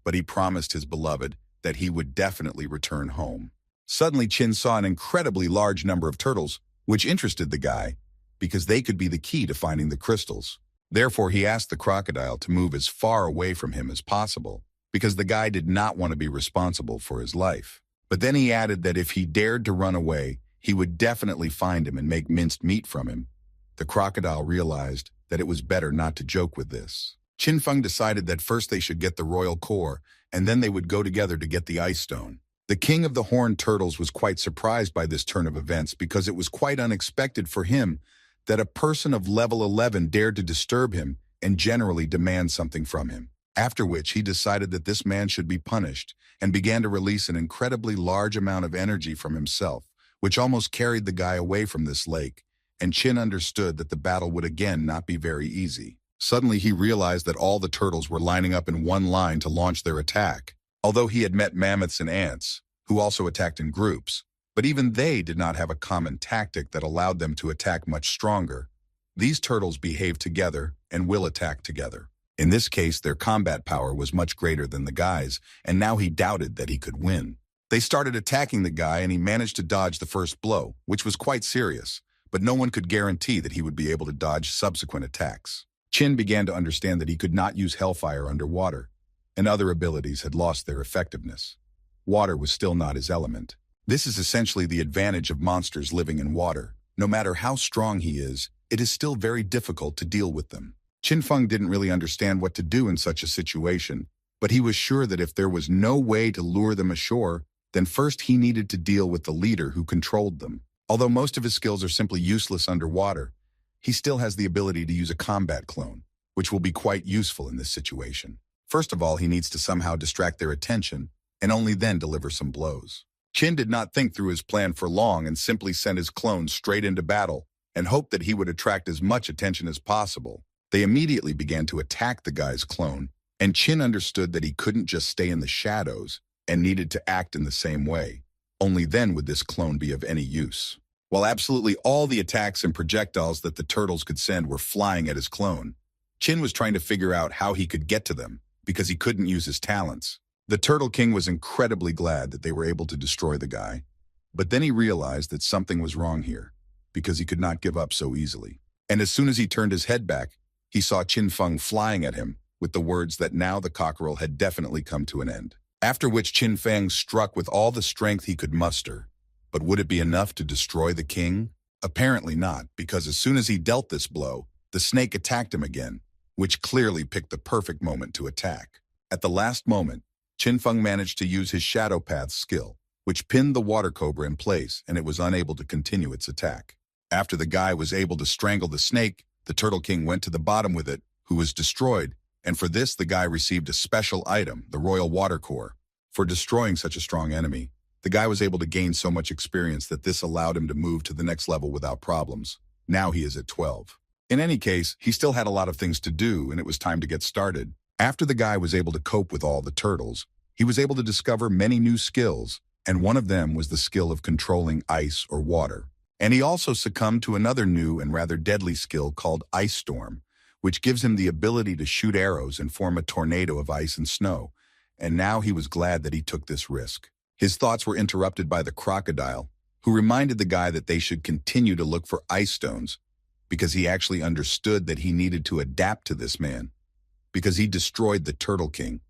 But he promised his beloved that he would definitely return home. Suddenly, Qin saw an incredibly large number of turtles, which interested the guy, because they could be the key to finding the crystals. Therefore, he asked the crocodile to move as far away from him as possible, because the guy did not want to be responsible for his life. But then he added that if he dared to run away, he would definitely find him and make minced meat from him. The crocodile realized that it was better not to joke with this. Qin Feng decided that first they should get the royal core, and then they would go together to get the ice stone. The king of the horned turtles was quite surprised by this turn of events because it was quite unexpected for him that a person of level 11 dared to disturb him and generally demand something from him. After which he decided that this man should be punished and began to release an incredibly large amount of energy from himself, which almost carried the guy away from this lake, and Qin understood that the battle would again not be very easy. Suddenly he realized that all the turtles were lining up in one line to launch their attack. Although he had met mammoths and ants, who also attacked in groups, but even they did not have a common tactic that allowed them to attack much stronger. These turtles behave together and will attack together. In this case, their combat power was much greater than the guy's, and now he doubted that he could win. They started attacking the guy, and he managed to dodge the first blow, which was quite serious, but no one could guarantee that he would be able to dodge subsequent attacks. Qin began to understand that he could not use hellfire underwater, and other abilities had lost their effectiveness. Water was still not his element. This is essentially the advantage of monsters living in water. No matter how strong he is, it is still very difficult to deal with them. Qin Feng didn't really understand what to do in such a situation, but he was sure that if there was no way to lure them ashore, then first he needed to deal with the leader who controlled them. Although most of his skills are simply useless underwater, he still has the ability to use a combat clone, which will be quite useful in this situation. First of all, he needs to somehow distract their attention, and only then deliver some blows. Qin did not think through his plan for long and simply sent his clone straight into battle and hoped that he would attract as much attention as possible. They immediately began to attack the guy's clone, and Qin understood that he couldn't just stay in the shadows and needed to act in the same way. Only then would this clone be of any use. While absolutely all the attacks and projectiles that the turtles could send were flying at his clone, Qin was trying to figure out how he could get to them because he couldn't use his talents. The Turtle King was incredibly glad that they were able to destroy the guy, but then he realized that something was wrong here because he could not give up so easily. And as soon as he turned his head back, he saw Qin Feng flying at him with the words that now the cockerel had definitely come to an end. After which Qin Feng struck with all the strength he could muster. But would it be enough to destroy the king? Apparently not, because as soon as he dealt this blow, the snake attacked him again, which clearly picked the perfect moment to attack. At the last moment, Qin Feng managed to use his Shadow Path skill, which pinned the water cobra in place, and it was unable to continue its attack. After the guy was able to strangle the snake, the Turtle King went to the bottom with it, who was destroyed, and for this the guy received a special item, the Royal Water Core. For destroying such a strong enemy, the guy was able to gain so much experience that this allowed him to move to the next level without problems. Now he is at 12. In any case, he still had a lot of things to do, and it was time to get started. After the guy was able to cope with all the turtles, he was able to discover many new skills, and one of them was the skill of controlling ice or water. And he also succumbed to another new and rather deadly skill called Ice Storm, which gives him the ability to shoot arrows and form a tornado of ice and snow. And now he was glad that he took this risk. His thoughts were interrupted by the crocodile, who reminded the guy that they should continue to look for ice stones because he actually understood that he needed to adapt to this man because he destroyed the Turtle King,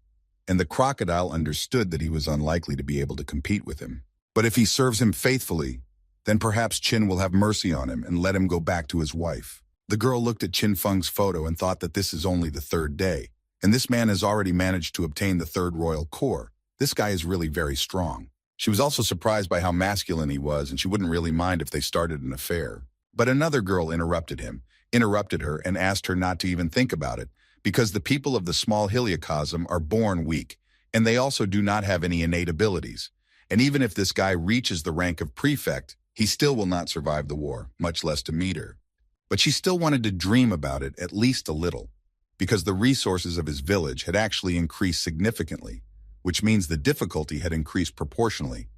and the crocodile understood that he was unlikely to be able to compete with him. But if he serves him faithfully, then perhaps Qin will have mercy on him and let him go back to his wife. The girl looked at Qin Feng's photo and thought that this is only the third day, and this man has already managed to obtain the third royal core. This guy is really very strong. She was also surprised by how masculine he was, and she wouldn't really mind if they started an affair. But another girl interrupted her, and asked her not to even think about it, because the people of the small Heliocosm are born weak, and they also do not have any innate abilities. And even if this guy reaches the rank of prefect, he still will not survive the war, much less to meet her. But she still wanted to dream about it at least a little, because the resources of his village had actually increased significantly, which means the difficulty had increased proportionally,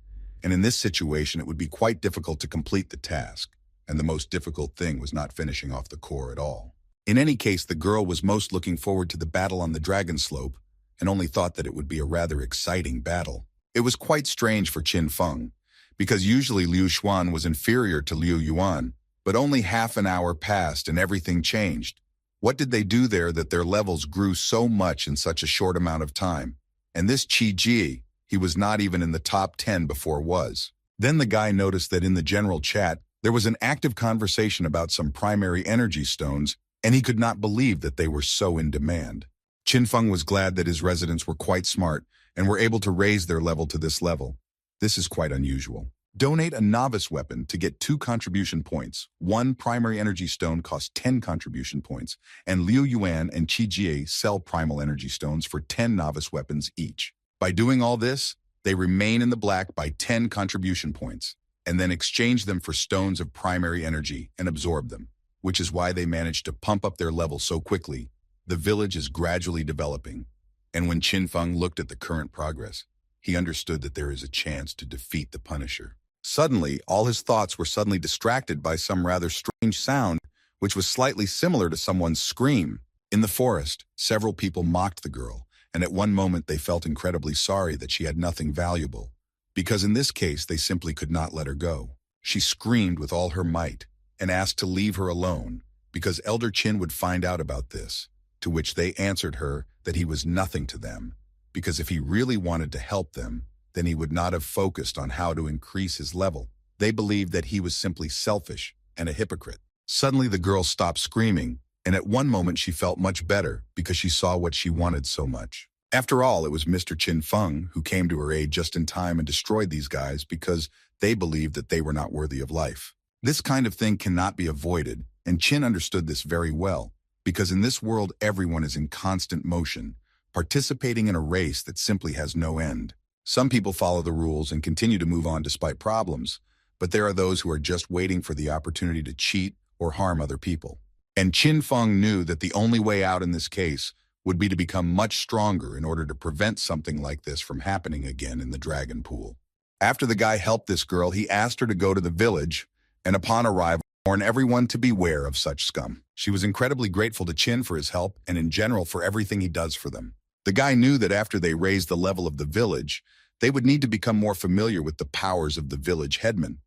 and in this situation it would be quite difficult to complete the task, and the most difficult thing was not finishing off the core at all. In any case, the girl was most looking forward to the battle on the Dragon Slope, and only thought that it would be a rather exciting battle. It was quite strange for Qin Feng, because usually Liu Xuan was inferior to Liu Yuan, but only half an hour passed and everything changed. What did they do there that their levels grew so much in such a short amount of time? And this Qi Ji, he was not even in the top 10 before was. Then the guy noticed that in the general chat, there was an active conversation about some primary energy stones, and he could not believe that they were so in demand. Qin Feng was glad that his residents were quite smart and were able to raise their level to this level. This is quite unusual. Donate a novice weapon to get 2 contribution points. 1 primary energy stone costs 10 contribution points, and Liu Yuan and Qi Jie sell primal energy stones for 10 novice weapons each. By doing all this, they remain in the black by 10 contribution points, and then exchange them for stones of primary energy and absorb them, which is why they managed to pump up their level so quickly. The village is gradually developing, and when Qin Feng looked at the current progress, he understood that there is a chance to defeat the Punisher. Suddenly, all his thoughts were suddenly distracted by some rather strange sound, which was slightly similar to someone's scream. In the forest, several people mocked the girl, and at one moment they felt incredibly sorry that she had nothing valuable, because in this case they simply could not let her go. She screamed with all her might and asked to leave her alone, because Elder Qin would find out about this, to which they answered her that he was nothing to them, because if he really wanted to help them, then he would not have focused on how to increase his level. They believed that he was simply selfish and a hypocrite. Suddenly the girl stopped screaming, and at one moment she felt much better because she saw what she wanted so much. After all, it was Mr. Qin Feng who came to her aid just in time and destroyed these guys because they believed that they were not worthy of life. This kind of thing cannot be avoided, and Qin understood this very well, because in this world everyone is in constant motion, participating in a race that simply has no end. Some people follow the rules and continue to move on despite problems, but there are those who are just waiting for the opportunity to cheat or harm other people. And Qin Feng knew that the only way out in this case would be to become much stronger in order to prevent something like this from happening again in the dragon pool. After the guy helped this girl, he asked her to go to the village, and upon arrival, warn everyone to beware of such scum. She was incredibly grateful to Qin for his help and in general for everything he does for them. The guy knew that after they raised the level of the village, they would need to become more familiar with the powers of the village headman,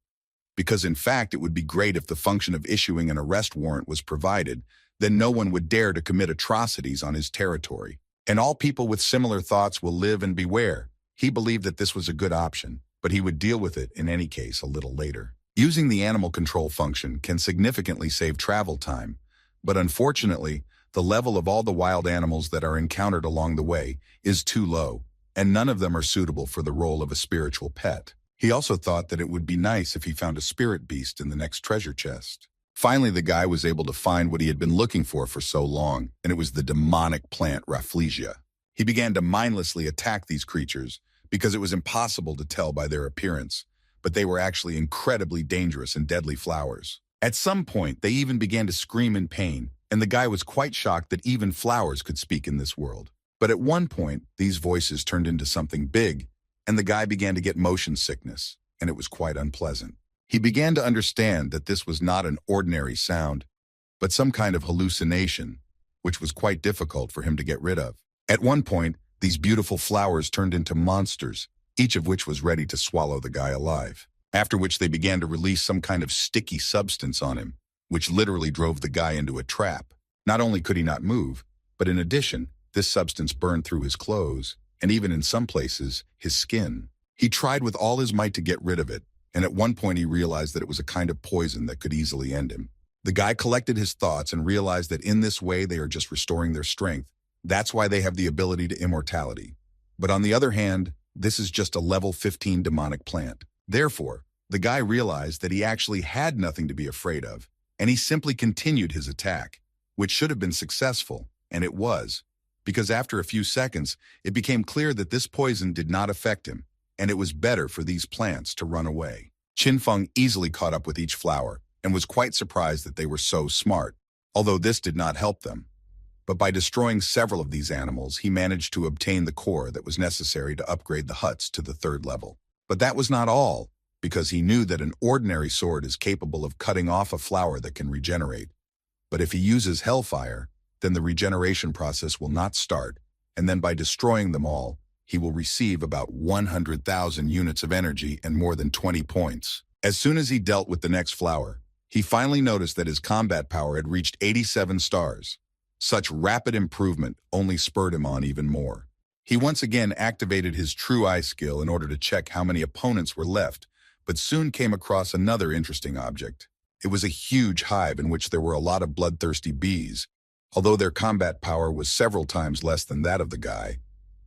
because in fact it would be great if the function of issuing an arrest warrant was provided, then no one would dare to commit atrocities on his territory. And all people with similar thoughts will live and beware. He believed that this was a good option, but he would deal with it in any case a little later. Using the animal control function can significantly save travel time, but unfortunately, the level of all the wild animals that are encountered along the way is too low, and none of them are suitable for the role of a spiritual pet. He also thought that it would be nice if he found a spirit beast in the next treasure chest. Finally, the guy was able to find what he had been looking for so long, and it was the demonic plant Rafflesia. He began to mindlessly attack these creatures because it was impossible to tell by their appearance, but they were actually incredibly dangerous and deadly flowers. At some point, they even began to scream in pain, and the guy was quite shocked that even flowers could speak in this world. But at one point, these voices turned into something big, and the guy began to get motion sickness, and it was quite unpleasant. He began to understand that this was not an ordinary sound, but some kind of hallucination, which was quite difficult for him to get rid of. At one point, these beautiful flowers turned into monsters, each of which was ready to swallow the guy alive. After which they began to release some kind of sticky substance on him, which literally drove the guy into a trap. Not only could he not move, but in addition, this substance burned through his clothes, and even in some places, his skin. He tried with all his might to get rid of it, and at one point he realized that it was a kind of poison that could easily end him. The guy collected his thoughts and realized that in this way they are just restoring their strength. That's why they have the ability to immortality. But on the other hand, this is just a level 15 demonic plant. Therefore, the guy realized that he actually had nothing to be afraid of, and he simply continued his attack, which should have been successful, and it was, because after a few seconds, it became clear that this poison did not affect him, and it was better for these plants to run away. Qin Feng easily caught up with each flower and was quite surprised that they were so smart, although this did not help them. But by destroying several of these animals, he managed to obtain the core that was necessary to upgrade the huts to the 3rd level. But that was not all, because he knew that an ordinary sword is capable of cutting off a flower that can regenerate. But if he uses hellfire, then the regeneration process will not start, and then by destroying them all, he will receive about 100,000 units of energy and more than 20 points. As soon as he dealt with the next flower, he finally noticed that his combat power had reached 87 stars. Such rapid improvement only spurred him on even more. He once again activated his True Eye skill in order to check how many opponents were left, but soon came across another interesting object. It was a huge hive in which there were a lot of bloodthirsty bees, although their combat power was several times less than that of the guy.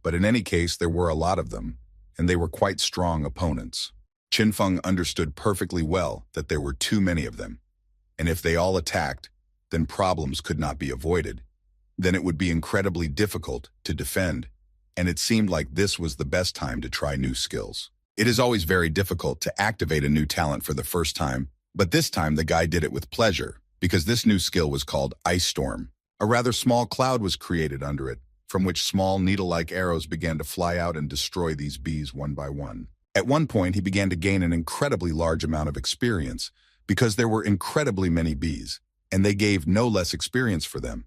But in any case, there were a lot of them, and they were quite strong opponents. Qin Feng understood perfectly well that there were too many of them, and if they all attacked, then problems could not be avoided. Then it would be incredibly difficult to defend, and it seemed like this was the best time to try new skills. It is always very difficult to activate a new talent for the first time, but this time the guy did it with pleasure, because this new skill was called Ice Storm. A rather small cloud was created under it, from which small needle-like arrows began to fly out and destroy these bees one by one. At one point, he began to gain an incredibly large amount of experience, because there were incredibly many bees, and they gave no less experience for them.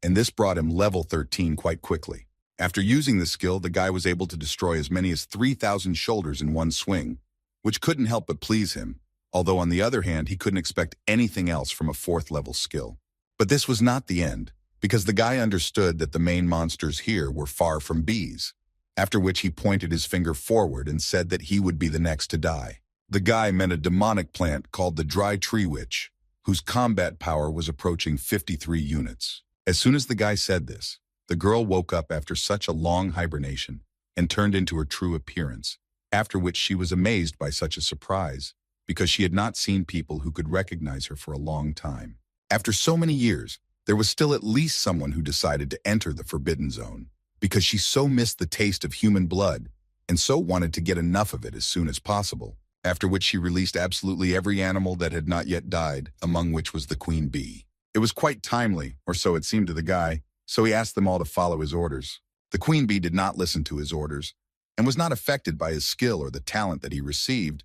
And this brought him level 13 quite quickly. After using the skill, the guy was able to destroy as many as 3,000 shoulders in one swing, which couldn't help but please him, although on the other hand, he couldn't expect anything else from a 4th level skill. But this was not the end, because the guy understood that the main monsters here were far from bees, after which he pointed his finger forward and said that he would be the next to die. The guy meant a demonic plant called the Dry Tree Witch, whose combat power was approaching 53 units. As soon as the guy said this, the girl woke up after such a long hibernation and turned into her true appearance, after which she was amazed by such a surprise, because she had not seen people who could recognize her for a long time. After so many years, there was still at least someone who decided to enter the Forbidden Zone, because she so missed the taste of human blood and so wanted to get enough of it as soon as possible, after which she released absolutely every animal that had not yet died, among which was the queen bee. It was quite timely, or so it seemed to the guy, so he asked them all to follow his orders. The queen bee did not listen to his orders, and was not affected by his skill or the talent that he received,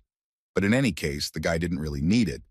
but in any case, the guy didn't really need it,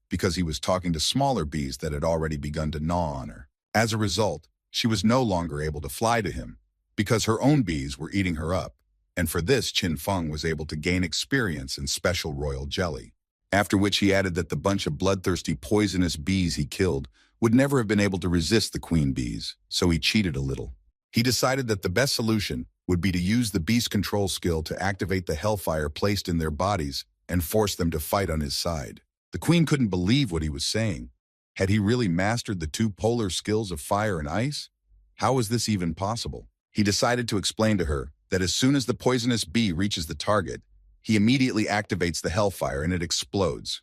because he was talking to smaller bees that had already begun to gnaw on her. As a result, she was no longer able to fly to him, because her own bees were eating her up, and for this Qin Feng was able to gain experience in special royal jelly. After which he added that the bunch of bloodthirsty poisonous bees he killed would never have been able to resist the queen bees, so he cheated a little. He decided that the best solution would be to use the beast control skill to activate the hellfire placed in their bodies and force them to fight on his side. The queen couldn't believe what he was saying. Had he really mastered the 2 polar skills of fire and ice? How was this even possible? He decided to explain to her that as soon as the poisonous bee reaches the target, he immediately activates the hellfire and it explodes.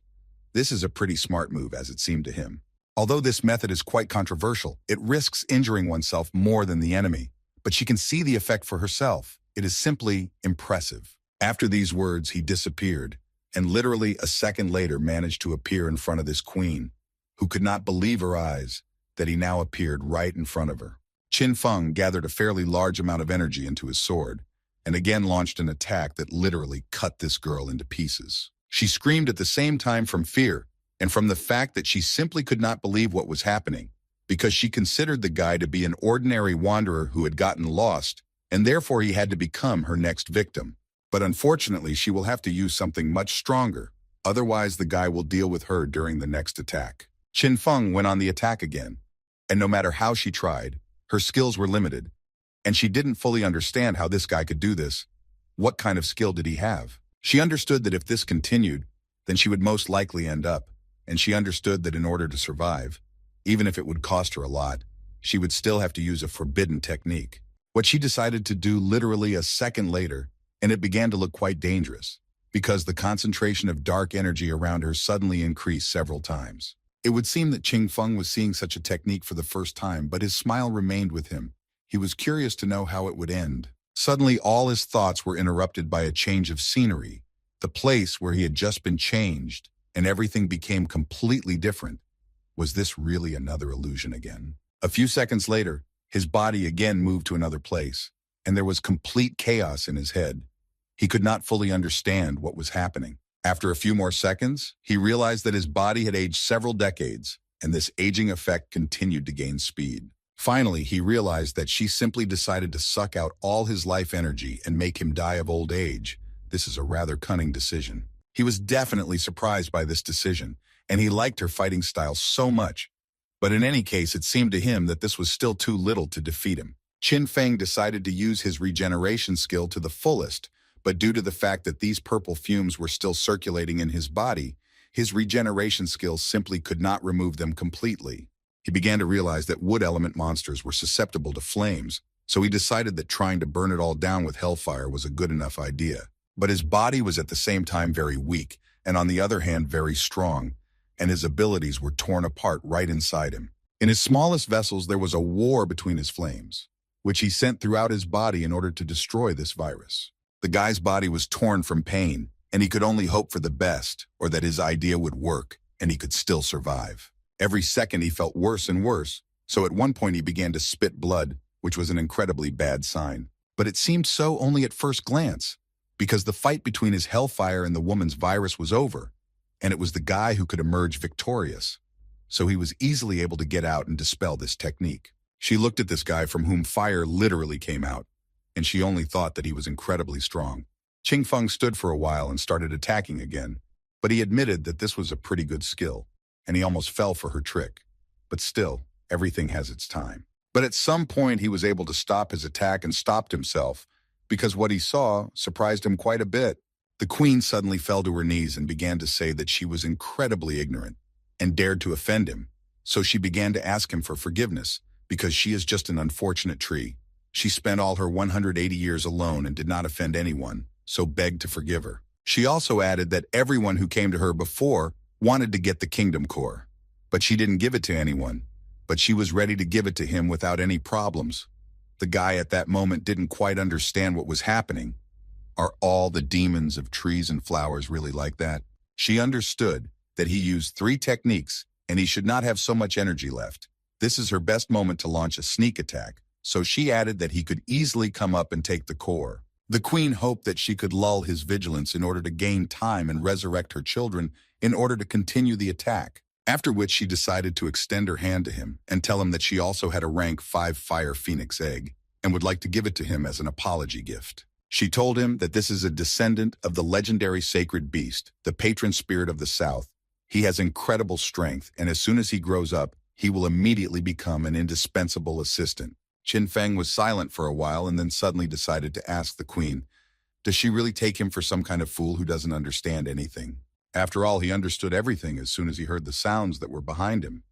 This is a pretty smart move, as it seemed to him. Although this method is quite controversial, it risks injuring oneself more than the enemy, but she can see the effect for herself. It is simply impressive. After these words, he disappeared, and literally a second later managed to appear in front of this queen, who could not believe her eyes that he now appeared right in front of her. Qin Feng gathered a fairly large amount of energy into his sword, and again launched an attack that literally cut this girl into pieces. She screamed at the same time from fear, and from the fact that she simply could not believe what was happening, because she considered the guy to be an ordinary wanderer who had gotten lost, and therefore he had to become her next victim. But unfortunately, she will have to use something much stronger. Otherwise, the guy will deal with her during the next attack. Qin Feng went on the attack again. And no matter how she tried, her skills were limited. And she didn't fully understand how this guy could do this. What kind of skill did he have? She understood that if this continued, then she would most likely end up. And she understood that in order to survive, even if it would cost her a lot, she would still have to use a forbidden technique. What she decided to do literally a second later, and it began to look quite dangerous, because the concentration of dark energy around her suddenly increased several times. It would seem that Qin Feng was seeing such a technique for the first time, but his smile remained with him. He was curious to know how it would end. Suddenly, all his thoughts were interrupted by a change of scenery. The place where he had just been changed, and everything became completely different. Was this really another illusion again? A few seconds later, his body again moved to another place, and there was complete chaos in his head. He could not fully understand what was happening. After a few more seconds, he realized that his body had aged several decades, and this aging effect continued to gain speed. Finally, he realized that she simply decided to suck out all his life energy and make him die of old age. This is a rather cunning decision. He was definitely surprised by this decision, and he liked her fighting style so much. But in any case, it seemed to him that this was still too little to defeat him. Qin Feng decided to use his regeneration skill to the fullest, but due to the fact that these purple fumes were still circulating in his body, his regeneration skills simply could not remove them completely. He began to realize that wood element monsters were susceptible to flames, so he decided that trying to burn it all down with hellfire was a good enough idea. But his body was at the same time very weak, and on the other hand very strong, and his abilities were torn apart right inside him. In his smallest vessels there was a war between his flames, which he sent throughout his body in order to destroy this virus. The guy's body was torn from pain, and he could only hope for the best, or that his idea would work, and he could still survive. Every second he felt worse and worse, so at one point he began to spit blood, which was an incredibly bad sign. But it seemed so only at first glance, because the fight between his hellfire and the woman's virus was over, and it was the guy who could emerge victorious. So he was easily able to get out and dispel this technique. She looked at this guy from whom fire literally came out, and she only thought that he was incredibly strong. Qin Feng stood for a while and started attacking again, but he admitted that this was a pretty good skill, and he almost fell for her trick. But still, everything has its time. But at some point he was able to stop his attack and stopped himself, because what he saw surprised him quite a bit. The queen suddenly fell to her knees and began to say that she was incredibly ignorant and dared to offend him. So she began to ask him for forgiveness, because she is just an unfortunate tree. She spent all her 180 years alone and did not offend anyone, so begged to forgive her. She also added that everyone who came to her before wanted to get the kingdom core, but she didn't give it to anyone, but she was ready to give it to him without any problems. The guy at that moment didn't quite understand what was happening. Are all the demons of trees and flowers really like that? She understood that he used 3 techniques and he should not have so much energy left. This is her best moment to launch a sneak attack, so she added that he could easily come up and take the core. The queen hoped that she could lull his vigilance in order to gain time and resurrect her children in order to continue the attack, after which she decided to extend her hand to him and tell him that she also had a rank 5 fire phoenix egg and would like to give it to him as an apology gift. She told him that this is a descendant of the legendary sacred beast, the patron spirit of the south. He has incredible strength, and as soon as he grows up, he will immediately become an indispensable assistant. Qin Feng was silent for a while and then suddenly decided to ask the queen, does she really take him for some kind of fool who doesn't understand anything? After all, he understood everything as soon as he heard the sounds that were behind him.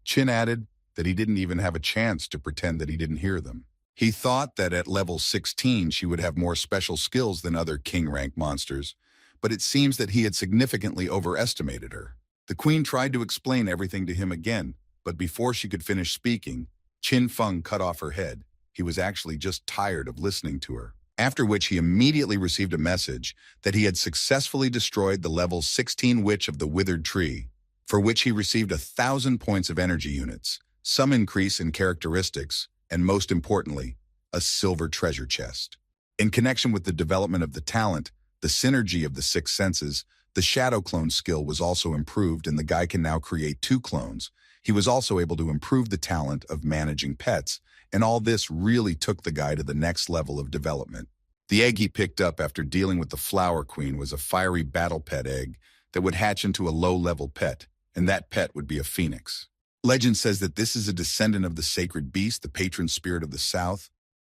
Qin added that he didn't even have a chance to pretend that he didn't hear them. He thought that at level 16 she would have more special skills than other king-rank monsters, but it seems that he had significantly overestimated her. The queen tried to explain everything to him again, but before she could finish speaking, Qin Feng cut off her head. He was actually just tired of listening to her. After which he immediately received a message that he had successfully destroyed the level 16 Witch of the Withered Tree, for which he received 1,000 points of energy units, some increase in characteristics, and most importantly, a silver treasure chest. In connection with the development of the talent, the synergy of the 6 senses, the shadow clone skill was also improved and the guy can now create 2 clones. He was also able to improve the talent of managing pets, and all this really took the guy to the next level of development. The egg he picked up after dealing with the Flower Queen was a fiery battle pet egg that would hatch into a low-level pet, and that pet would be a phoenix. Legend says that this is a descendant of the sacred beast, the patron spirit of the South,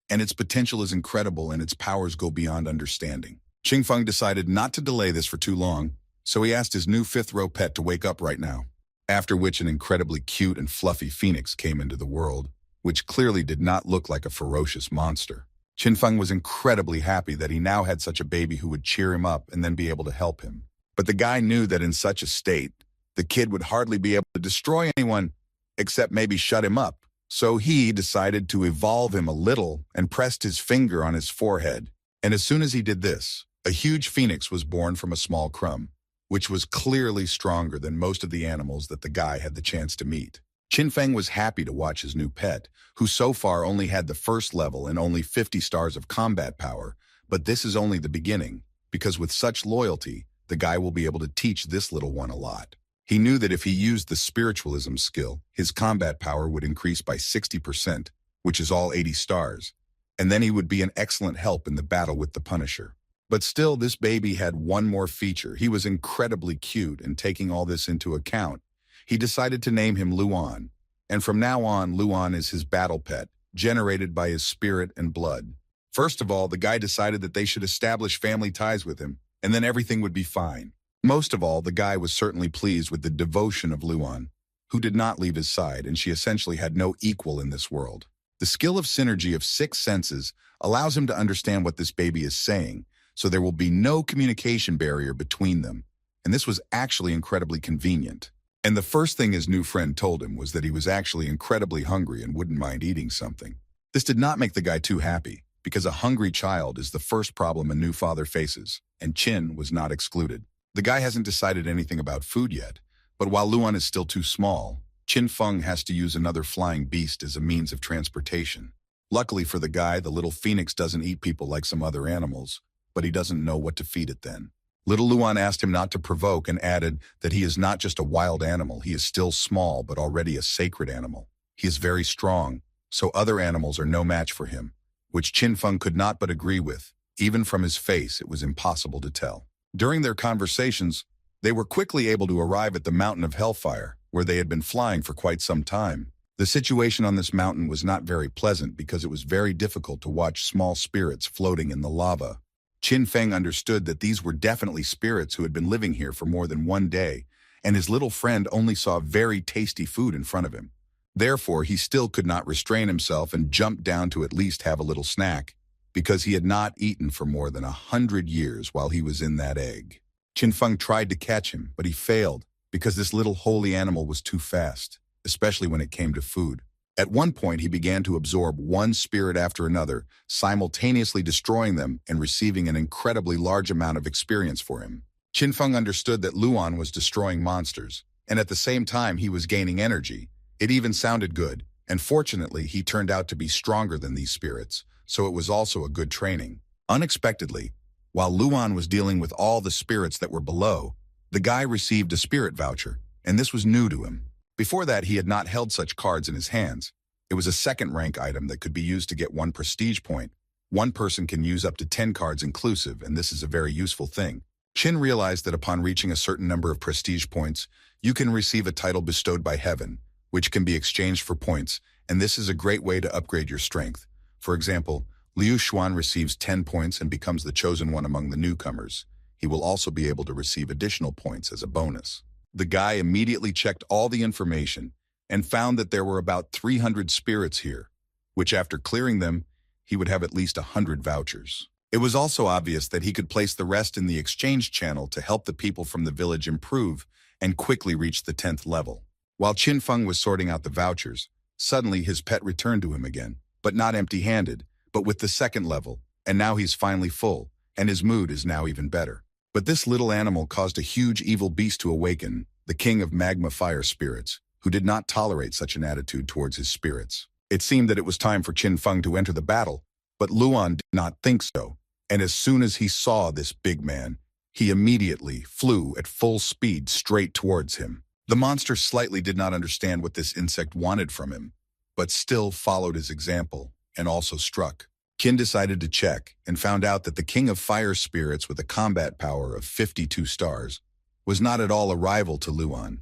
and its potential is incredible and its powers go beyond understanding. Qingfeng decided not to delay this for too long, so he asked his new fifth-row pet to wake up right now, after which an incredibly cute and fluffy phoenix came into the world, which clearly did not look like a ferocious monster. Qingfeng was incredibly happy that he now had such a baby who would cheer him up and then be able to help him. But the guy knew that in such a state, the kid would hardly be able to destroy anyone, except maybe shut him up. So he decided to evolve him a little and pressed his finger on his forehead. And as soon as he did this, a huge phoenix was born from a small crumb, which was clearly stronger than most of the animals that the guy had the chance to meet. Qingfeng was happy to watch his new pet, who so far only had the first level and only 50 stars of combat power, but this is only the beginning, because with such loyalty, the guy will be able to teach this little one a lot. He knew that if he used the spiritualism skill, his combat power would increase by 60%, which is all 80 stars, and then he would be an excellent help in the battle with the Punisher. But still, this baby had one more feature. He was incredibly cute, and taking all this into account, he decided to name him Luan, and from now on, Luan is his battle pet, generated by his spirit and blood. First of all, the guy decided that they should establish family ties with him, and then everything would be fine. Most of all, the guy was certainly pleased with the devotion of Luan, who did not leave his side, and she essentially had no equal in this world. The skill of synergy of 6 senses allows him to understand what this baby is saying, so there will be no communication barrier between them, and this was actually incredibly convenient. And the first thing his new friend told him was that he was actually incredibly hungry and wouldn't mind eating something. This did not make the guy too happy, because a hungry child is the first problem a new father faces, and Qin was not excluded. The guy hasn't decided anything about food yet, but while Luan is still too small, Qingfeng has to use another flying beast as a means of transportation. Luckily for the guy, the little phoenix doesn't eat people like some other animals, but he doesn't know what to feed it then. Little Luan asked him not to provoke and added that he is not just a wild animal, he is still small but already a sacred animal. He is very strong, so other animals are no match for him, which Qingfeng could not but agree with. Even from his face, it was impossible to tell. During their conversations, they were quickly able to arrive at the mountain of Hellfire, where they had been flying for quite some time. The situation on this mountain was not very pleasant because it was very difficult to watch small spirits floating in the lava. Qingfeng understood that these were definitely spirits who had been living here for more than one day, and his little friend only saw very tasty food in front of him. Therefore, he still could not restrain himself and jumped down to at least have a little snack, because he had not eaten for more than 100 years while he was in that egg. Qingfeng tried to catch him, but he failed, because this little holy animal was too fast, especially when it came to food. At one point, he began to absorb one spirit after another, simultaneously destroying them and receiving an incredibly large amount of experience for him. Qingfeng understood that Luan was destroying monsters, and at the same time he was gaining energy. It even sounded good, and fortunately he turned out to be stronger than these spirits, so it was also a good training. Unexpectedly, while Luan was dealing with all the spirits that were below, the guy received a spirit voucher, and this was new to him. Before that, he had not held such cards in his hands. It was a second-rank item that could be used to get 1 prestige point. One person can use up to 10 cards inclusive, and this is a very useful thing. Qin realized that upon reaching a certain number of prestige points, you can receive a title bestowed by heaven, which can be exchanged for points, and this is a great way to upgrade your strength. For example, Liu Xuan receives 10 points and becomes the chosen one among the newcomers. He will also be able to receive additional points as a bonus. The guy immediately checked all the information and found that there were about 300 spirits here, which after clearing them, he would have at least 100 vouchers. It was also obvious that he could place the rest in the exchange channel to help the people from the village improve and quickly reach the 10th level. While Qingfeng was sorting out the vouchers, suddenly his pet returned to him again, but not empty-handed, but with the 2nd level, and now he's finally full, and his mood is now even better. But this little animal caused a huge evil beast to awaken, the king of magma fire spirits, who did not tolerate such an attitude towards his spirits. It seemed that it was time for Qingfeng to enter the battle, but Luan did not think so, and as soon as he saw this big man, he immediately flew at full speed straight towards him. The monster slightly did not understand what this insect wanted from him, but still followed his example and also struck. Qin decided to check and found out that the king of fire spirits with a combat power of 52 stars was not at all a rival to Luan,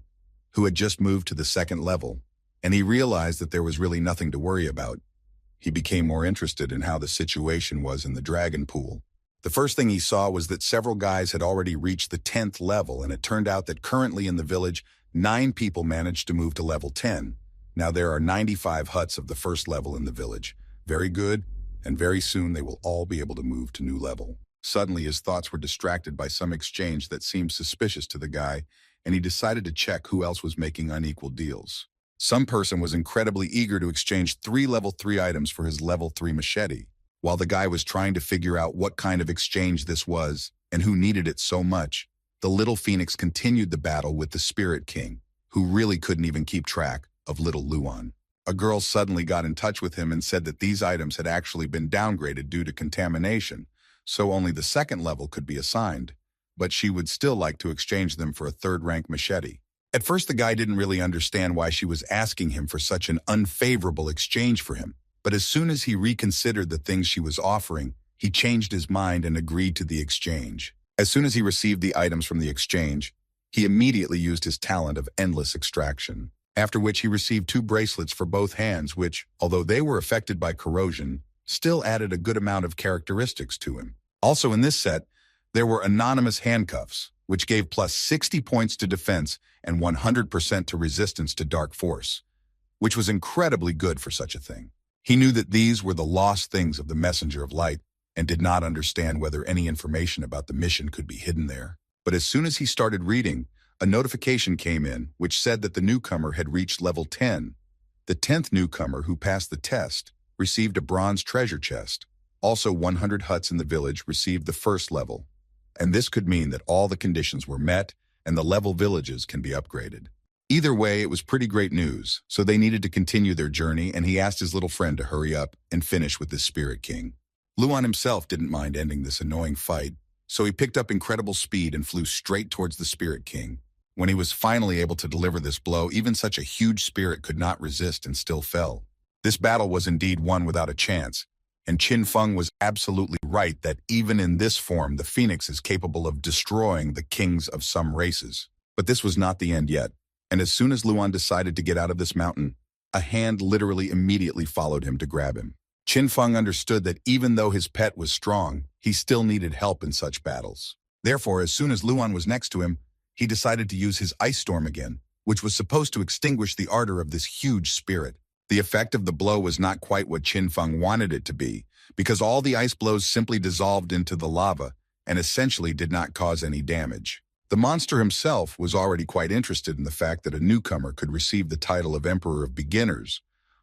who had just moved to the second level, and he realized that there was really nothing to worry about. He became more interested in how the situation was in the dragon pool. The first thing he saw was that several guys had already reached the 10th level, and it turned out that currently in the village, 9 people managed to move to level 10. Now there are 95 huts of the first level in the village. Very good, and very soon they will all be able to move to new level. Suddenly his thoughts were distracted by some exchange that seemed suspicious to the guy, and he decided to check who else was making unequal deals. Some person was incredibly eager to exchange 3 level 3 items for his level 3 machete. While the guy was trying to figure out what kind of exchange this was and who needed it so much, the little phoenix continued the battle with the Spirit King, who really couldn't even keep track of little Luan. A girl suddenly got in touch with him and said that these items had actually been downgraded due to contamination, so only the second level could be assigned, but she would still like to exchange them for a third-rank machete. At first, the guy didn't really understand why she was asking him for such an unfavorable exchange for him, but as soon as he reconsidered the things she was offering, he changed his mind and agreed to the exchange. As soon as he received the items from the exchange, he immediately used his talent of endless extraction, after which he received 2 bracelets for both hands which, although they were affected by corrosion, still added a good amount of characteristics to him. Also in this set, there were anonymous handcuffs, which gave plus 60 points to defense and 100% to resistance to dark force, which was incredibly good for such a thing. He knew that these were the lost things of the Messenger of Light and did not understand whether any information about the mission could be hidden there. But as soon as he started reading, a notification came in which said that the newcomer had reached level 10. The 10th newcomer who passed the test received a bronze treasure chest. Also 100 huts in the village received the first level, and this could mean that all the conditions were met and the level villages can be upgraded. Either way, it was pretty great news, so they needed to continue their journey, and he asked his little friend to hurry up and finish with this Spirit King. Luan himself didn't mind ending this annoying fight, so he picked up incredible speed and flew straight towards the Spirit King. When he was finally able to deliver this blow, even such a huge spirit could not resist and still fell. This battle was indeed won without a chance, and Qin Feng was absolutely right that even in this form the phoenix is capable of destroying the kings of some races. But this was not the end yet, and as soon as Luan decided to get out of this mountain, a hand literally immediately followed him to grab him. Qin Feng understood that even though his pet was strong, he still needed help in such battles. Therefore, as soon as Luan was next to him, he decided to use his ice storm again, which was supposed to extinguish the ardor of this huge spirit. The effect of the blow was not quite what Qin Feng wanted it to be, because all the ice blows simply dissolved into the lava and essentially did not cause any damage. The monster himself was already quite interested in the fact that a newcomer could receive the title of Emperor of Beginners.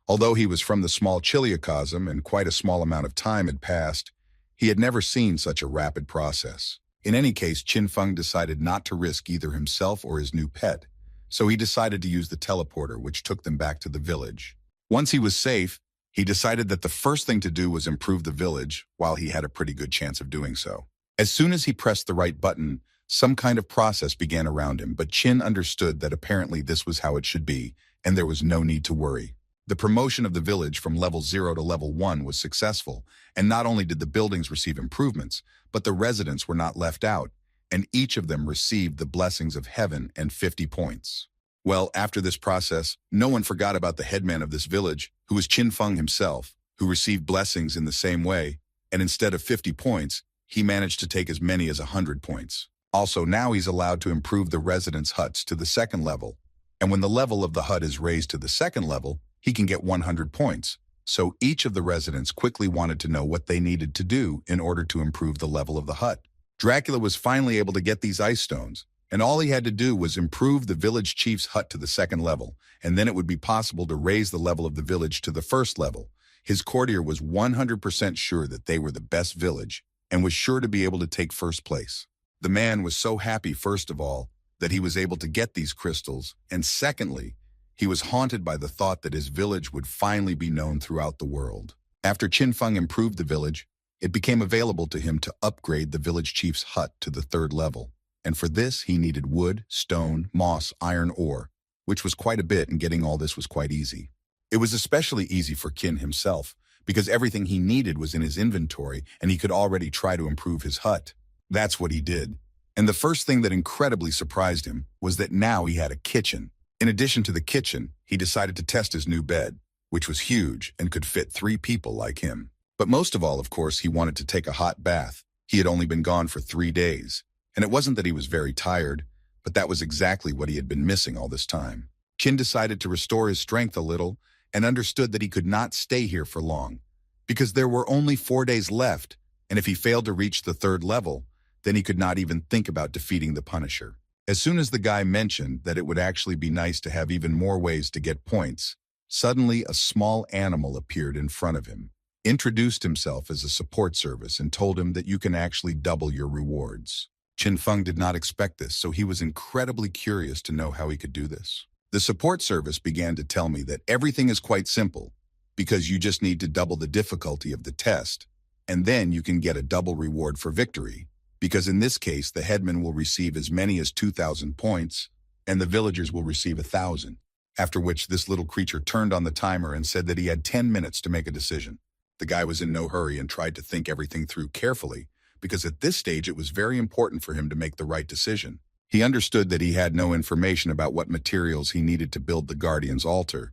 Although he was from the small Chiliocosm and quite a small amount of time had passed, he had never seen such a rapid process. In any case, Qin Feng decided not to risk either himself or his new pet, so he decided to use the teleporter, which took them back to the village. Once he was safe, he decided that the first thing to do was improve the village, while he had a pretty good chance of doing so. As soon as he pressed the right button, some kind of process began around him, but Qin understood that apparently this was how it should be, and there was no need to worry. The promotion of the village from level 0 to level 1 was successful, and not only did the buildings receive improvements, but the residents were not left out, and each of them received the blessings of heaven and 50 points. Well, after this process, no one forgot about the headman of this village, who was Qin Feng himself, who received blessings in the same way, and instead of 50 points, he managed to take as many as 100 points. Also, now he's allowed to improve the residents' huts to the second level, and when the level of the hut is raised to the second level, he can get 100 points. So each of the residents quickly wanted to know what they needed to do in order to improve the level of the hut. Dracula was finally able to get these ice stones, and all he had to do was improve the village chief's hut to the second level, and then it would be possible to raise the level of the village to the first level. His courtier was 100% sure that they were the best village, and was sure to be able to take first place. The man was so happy, first of all, that he was able to get these crystals, and secondly, he was haunted by the thought that his village would finally be known throughout the world. After Qin Feng improved the village, it became available to him to upgrade the village chief's hut to the third level, and for this he needed wood, stone, moss, iron ore, which was quite a bit, and getting all this was quite easy. It was especially easy for Qin himself, because everything he needed was in his inventory and he could already try to improve his hut. That's what he did. And the first thing that incredibly surprised him was that now he had a kitchen. In addition to the kitchen, he decided to test his new bed, which was huge and could fit 3 people like him. But most of all, of course, he wanted to take a hot bath. He had only been gone for 3 days. And it wasn't that he was very tired, but that was exactly what he had been missing all this time. Chin decided to restore his strength a little and understood that he could not stay here for long, because there were only 4 days left, and if he failed to reach the 3rd level, then he could not even think about defeating the Punisher. As soon as the guy mentioned that it would actually be nice to have even more ways to get points, suddenly a small animal appeared in front of him, introduced himself as a support service, and told him that you can actually double your rewards. Chin Feng did not expect this, so he was incredibly curious to know how he could do this. The support service began to tell me that everything is quite simple, because you just need to double the difficulty of the test, and then you can get a double reward for victory, because in this case the headman will receive as many as 2,000 points, and the villagers will receive 1,000. After which this little creature turned on the timer and said that he had 10 minutes to make a decision. The guy was in no hurry and tried to think everything through carefully, because at this stage it was very important for him to make the right decision. He understood that he had no information about what materials he needed to build the Guardian's altar,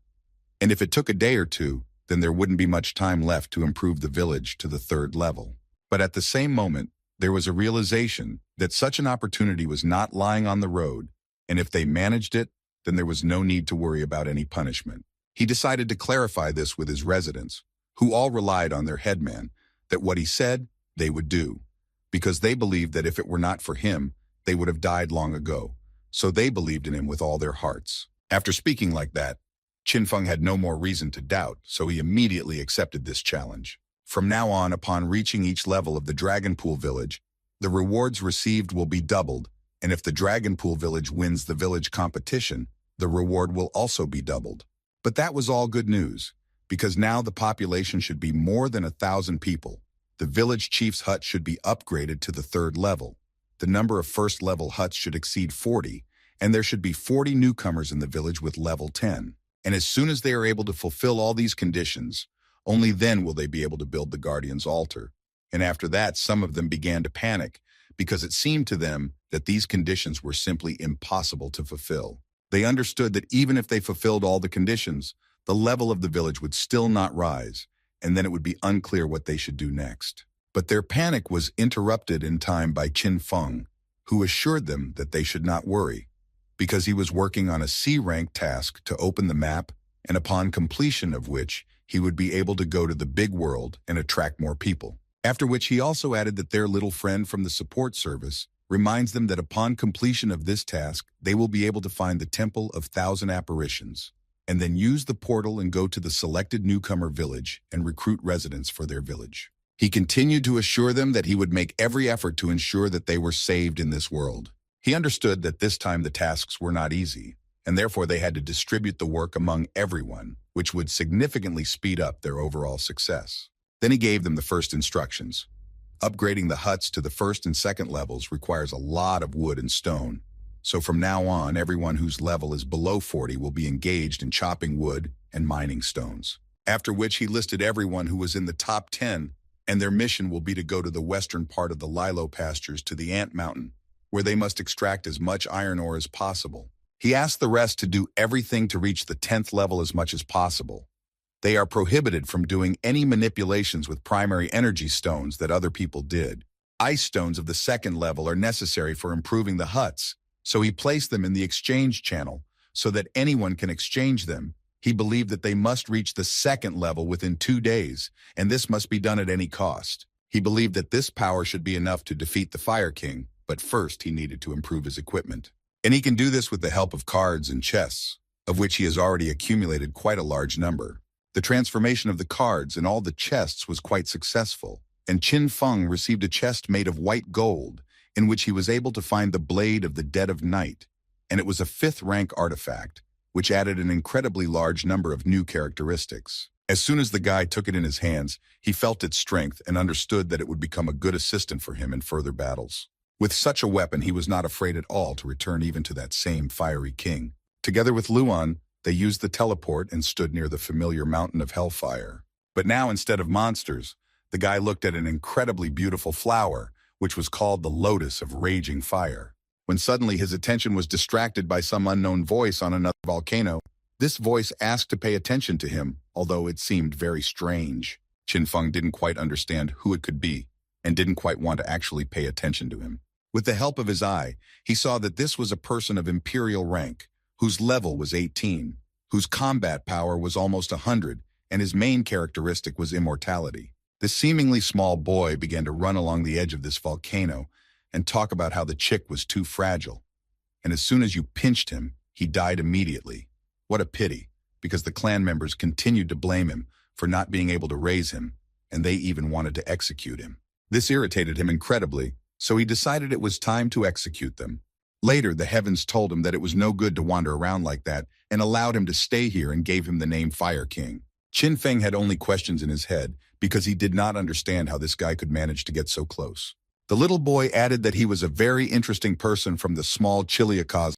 and if it took a day or two, then there wouldn't be much time left to improve the village to the 3rd level. But at the same moment, there was a realization that such an opportunity was not lying on the road, and if they managed it, then there was no need to worry about any punishment. He decided to clarify this with his residents, who all relied on their headman, that what he said, they would do, because they believed that if it were not for him, they would have died long ago, so they believed in him with all their hearts. After speaking like that, Chin Feng had no more reason to doubt, so he immediately accepted this challenge. From now on, upon reaching each level of the Dragon Pool Village, the rewards received will be doubled, and if the Dragon Pool Village wins the village competition, the reward will also be doubled. But that was all good news, because now the population should be more than 1,000 people. The village chief's hut should be upgraded to the 3rd level. The number of 1st level huts should exceed 40, and there should be 40 newcomers in the village with level 10. And as soon as they are able to fulfill all these conditions, only then will they be able to build the Guardian's altar. And after that, some of them began to panic, because it seemed to them that these conditions were simply impossible to fulfill. They understood that even if they fulfilled all the conditions, the level of the village would still not rise, and then it would be unclear what they should do next. But their panic was interrupted in time by Chin Feng, who assured them that they should not worry, because he was working on a C-rank task to open the map, and upon completion of which, he would be able to go to the big world and attract more people. After which he also added that their little friend from the support service reminds them that upon completion of this task, they will be able to find the Temple of 1,000 Apparitions, and then use the portal and go to the selected newcomer village and recruit residents for their village. He continued to assure them that he would make every effort to ensure that they were saved in this world. He understood that this time the tasks were not easy, and therefore they had to distribute the work among everyone, which would significantly speed up their overall success. Then he gave them the first instructions. Upgrading the huts to the 1st and 2nd levels requires a lot of wood and stone, so from now on, everyone whose level is below 40 will be engaged in chopping wood and mining stones. After which he listed everyone who was in the top 10, and their mission will be to go to the western part of the Lilo pastures to the Ant Mountain, where they must extract as much iron ore as possible. He asked the rest to do everything to reach the 10th level as much as possible. They are prohibited from doing any manipulations with primary energy stones that other people did. Ice stones of the 2nd level are necessary for improving the huts, so he placed them in the exchange channel so that anyone can exchange them. He believed that they must reach the 2nd level within 2 days, and this must be done at any cost. He believed that this power should be enough to defeat the Fire King, but first he needed to improve his equipment. And he can do this with the help of cards and chests, of which he has already accumulated quite a large number. The transformation of the cards and all the chests was quite successful, and Chin Feng received a chest made of white gold, in which he was able to find the Blade of the Dead of Night, and it was a 5th rank artifact, which added an incredibly large number of new characteristics. As soon as the guy took it in his hands, he felt its strength and understood that it would become a good assistant for him in further battles. With such a weapon, he was not afraid at all to return even to that same fiery king. Together with Luan, they used the teleport and stood near the familiar mountain of hellfire. But now, instead of monsters, the guy looked at an incredibly beautiful flower, which was called the lotus of raging fire. When suddenly his attention was distracted by some unknown voice on another volcano, this voice asked to pay attention to him, although it seemed very strange. Qin Feng didn't quite understand who it could be, and didn't quite want to actually pay attention to him. With the help of his eye, he saw that this was a person of imperial rank, whose level was 18, whose combat power was almost 100, and his main characteristic was immortality. This seemingly small boy began to run along the edge of this volcano and talk about how the chick was too fragile. And as soon as you pinched him, he died immediately. What a pity, because the clan members continued to blame him for not being able to raise him, and they even wanted to execute him. This irritated him incredibly, so he decided it was time to execute them. Later, the heavens told him that it was no good to wander around like that and allowed him to stay here and gave him the name Fire King. Qin Feng had only questions in his head because he did not understand how this guy could manage to get so close. The little boy added that he was a very interesting person from the small Chiliacos.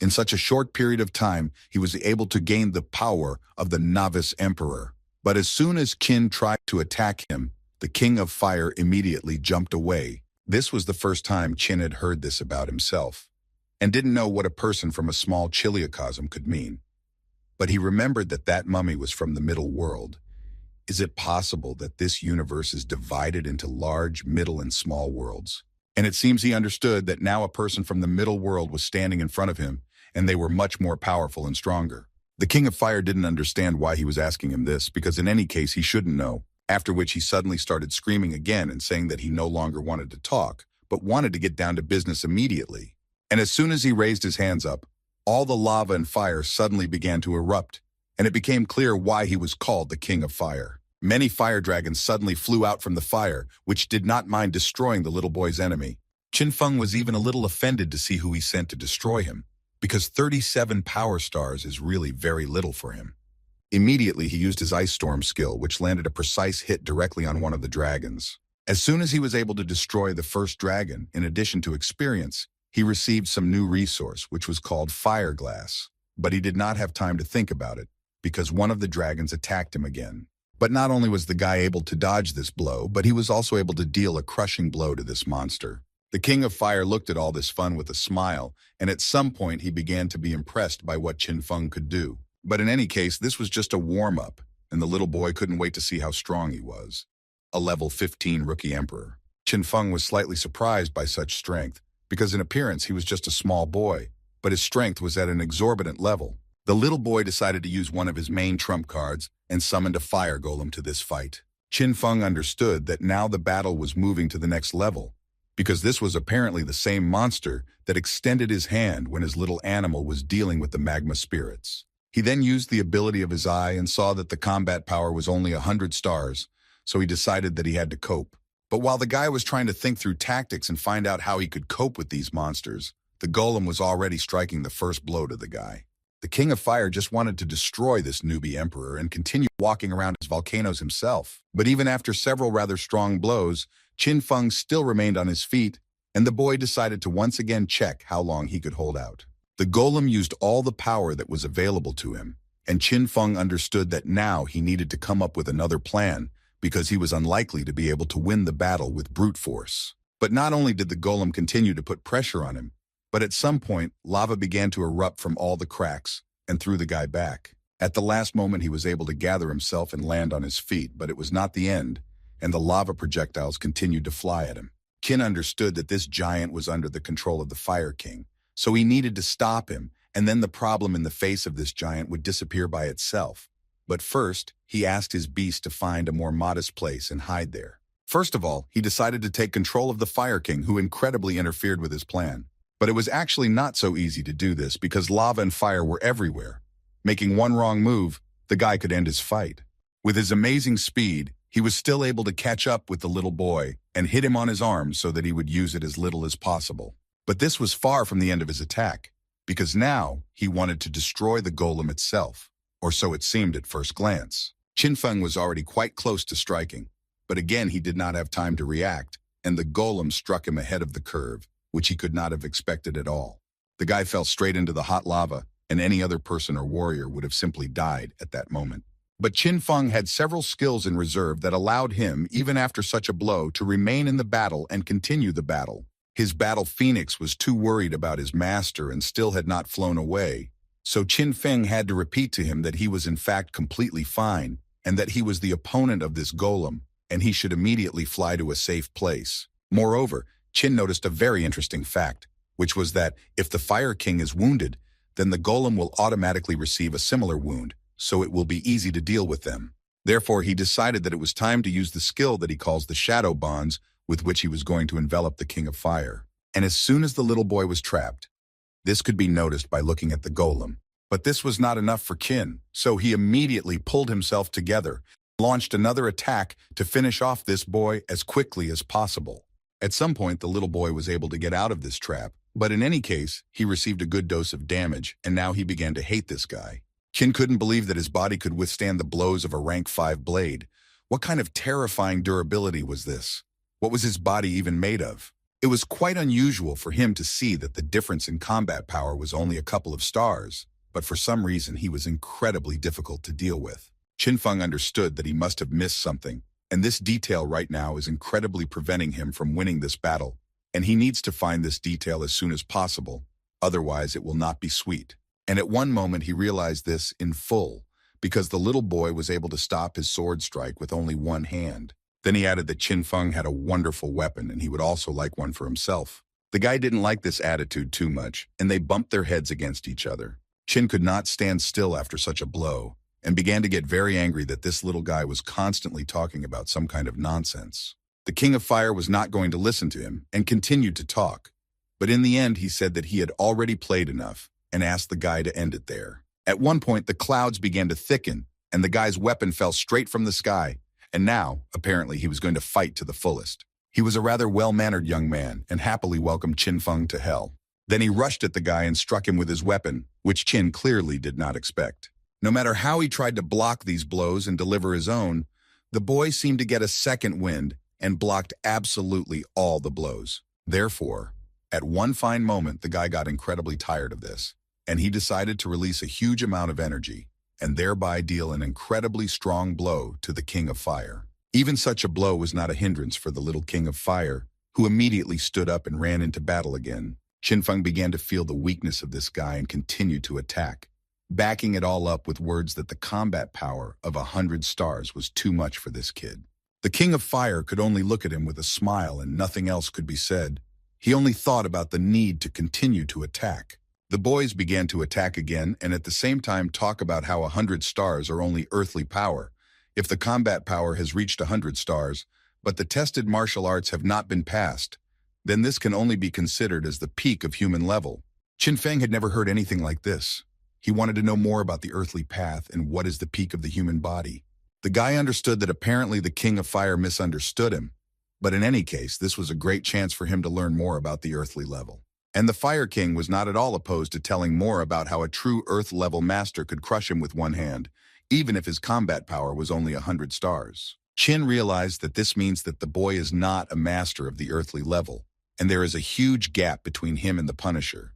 In such a short period of time, he was able to gain the power of the novice emperor. But as soon as Qin tried to attack him, the King of Fire immediately jumped away. This was the first time Qin had heard this about himself, and didn't know what a person from a small chiliocosm could mean. But he remembered that that mummy was from the middle world. Is it possible that this universe is divided into large, middle, and small worlds? And it seems he understood that now a person from the middle world was standing in front of him, and they were much more powerful and stronger. The King of Fire didn't understand why he was asking him this, because in any case he shouldn't know, after which he suddenly started screaming again and saying that he no longer wanted to talk, but wanted to get down to business immediately. And as soon as he raised his hands up, all the lava and fire suddenly began to erupt, and it became clear why he was called the King of Fire. Many fire dragons suddenly flew out from the fire, which did not mind destroying the little boy's enemy. Qin Feng was even a little offended to see who he sent to destroy him, because 37 power stars is really very little for him. Immediately, he used his Ice Storm skill, which landed a precise hit directly on one of the dragons. As soon as he was able to destroy the first dragon, in addition to experience, he received some new resource, which was called Fire Glass. But he did not have time to think about it, because one of the dragons attacked him again. But not only was the guy able to dodge this blow, but he was also able to deal a crushing blow to this monster. The King of Fire looked at all this fun with a smile, and at some point he began to be impressed by what Qin Feng could do. But in any case, this was just a warm-up, and the little boy couldn't wait to see how strong he was. A level 15 rookie emperor. Qin Feng was slightly surprised by such strength, because in appearance he was just a small boy, but his strength was at an exorbitant level. The little boy decided to use one of his main trump cards and summoned a fire golem to this fight. Qin Feng understood that now the battle was moving to the next level, because this was apparently the same monster that extended his hand when his little animal was dealing with the magma spirits. He then used the ability of his eye and saw that the combat power was only 100 stars, so he decided that he had to cope. But while the guy was trying to think through tactics and find out how he could cope with these monsters, the golem was already striking the first blow to the guy. The King of Fire just wanted to destroy this newbie emperor and continue walking around his volcanoes himself. But even after several rather strong blows, Qin Feng still remained on his feet, and the boy decided to once again check how long he could hold out. The golem used all the power that was available to him, and Qin Feng understood that now he needed to come up with another plan, because he was unlikely to be able to win the battle with brute force. But not only did the golem continue to put pressure on him, but at some point, lava began to erupt from all the cracks and threw the guy back. At the last moment, he was able to gather himself and land on his feet, but it was not the end, and the lava projectiles continued to fly at him. Qin understood that this giant was under the control of the Fire King, so he needed to stop him, and then the problem in the face of this giant would disappear by itself. But first, he asked his beast to find a more modest place and hide there. First of all, he decided to take control of the Fire King, who incredibly interfered with his plan. But it was actually not so easy to do this because lava and fire were everywhere. Making one wrong move, the guy could end his fight. With his amazing speed, he was still able to catch up with the little boy and hit him on his arm so that he would use it as little as possible. But this was far from the end of his attack, because now he wanted to destroy the golem itself, or so it seemed at first glance. Qin Feng was already quite close to striking, but again he did not have time to react, and the golem struck him ahead of the curve, which he could not have expected at all. The guy fell straight into the hot lava, and any other person or warrior would have simply died at that moment. But Qin Feng had several skills in reserve that allowed him, even after such a blow, to remain in the battle and continue the battle. His battle phoenix was too worried about his master and still had not flown away, so Qin Feng had to repeat to him that he was in fact completely fine, and that he was the opponent of this golem, and he should immediately fly to a safe place. Moreover, Qin noticed a very interesting fact, which was that if the Fire King is wounded, then the golem will automatically receive a similar wound, so it will be easy to deal with them. Therefore, he decided that it was time to use the skill that he calls the shadow bonds, with which he was going to envelop the King of Fire. And as soon as the little boy was trapped, this could be noticed by looking at the golem. But this was not enough for Qin, so he immediately pulled himself together, launched another attack to finish off this boy as quickly as possible. At some point, the little boy was able to get out of this trap, but in any case, he received a good dose of damage, and now he began to hate this guy. Qin couldn't believe that his body could withstand the blows of a rank 5 blade. What kind of terrifying durability was this? What was his body even made of? It was quite unusual for him to see that the difference in combat power was only a couple of stars, but for some reason he was incredibly difficult to deal with. Qin Feng understood that he must have missed something, and this detail right now is incredibly preventing him from winning this battle, and he needs to find this detail as soon as possible, otherwise it will not be sweet. And at one moment he realized this in full, because the little boy was able to stop his sword strike with only one hand. Then he added that Qin Feng had a wonderful weapon and he would also like one for himself. The guy didn't like this attitude too much, and they bumped their heads against each other. Qin could not stand still after such a blow, and began to get very angry that this little guy was constantly talking about some kind of nonsense. The King of Fire was not going to listen to him and continued to talk, but in the end he said that he had already played enough and asked the guy to end it there. At one point the clouds began to thicken and the guy's weapon fell straight from the sky, and now, apparently, he was going to fight to the fullest. He was a rather well-mannered young man and happily welcomed Qin Feng to hell. Then he rushed at the guy and struck him with his weapon, which Qin clearly did not expect. No matter how he tried to block these blows and deliver his own, the boy seemed to get a second wind and blocked absolutely all the blows. Therefore, at one fine moment, the guy got incredibly tired of this, and he decided to release a huge amount of energy, and thereby deal an incredibly strong blow to the King of Fire. Even such a blow was not a hindrance for the little King of Fire, who immediately stood up and ran into battle again. Qin Feng began to feel the weakness of this guy and continued to attack, backing it all up with words that the combat power of 100 stars was too much for this kid. The King of Fire could only look at him with a smile and nothing else could be said. He only thought about the need to continue to attack. The boys began to attack again and at the same time talk about how 100 stars are only earthly power. If the combat power has reached 100 stars, but the tested martial arts have not been passed, then this can only be considered as the peak of human level. Qin Feng had never heard anything like this. He wanted to know more about the earthly path and what is the peak of the human body. The guy understood that apparently the King of Fire misunderstood him, but in any case, this was a great chance for him to learn more about the earthly level. And the Fire King was not at all opposed to telling more about how a true Earth-level master could crush him with one hand, even if his combat power was only 100 stars. Qin realized that this means that the boy is not a master of the earthly level, and there is a huge gap between him and the Punisher.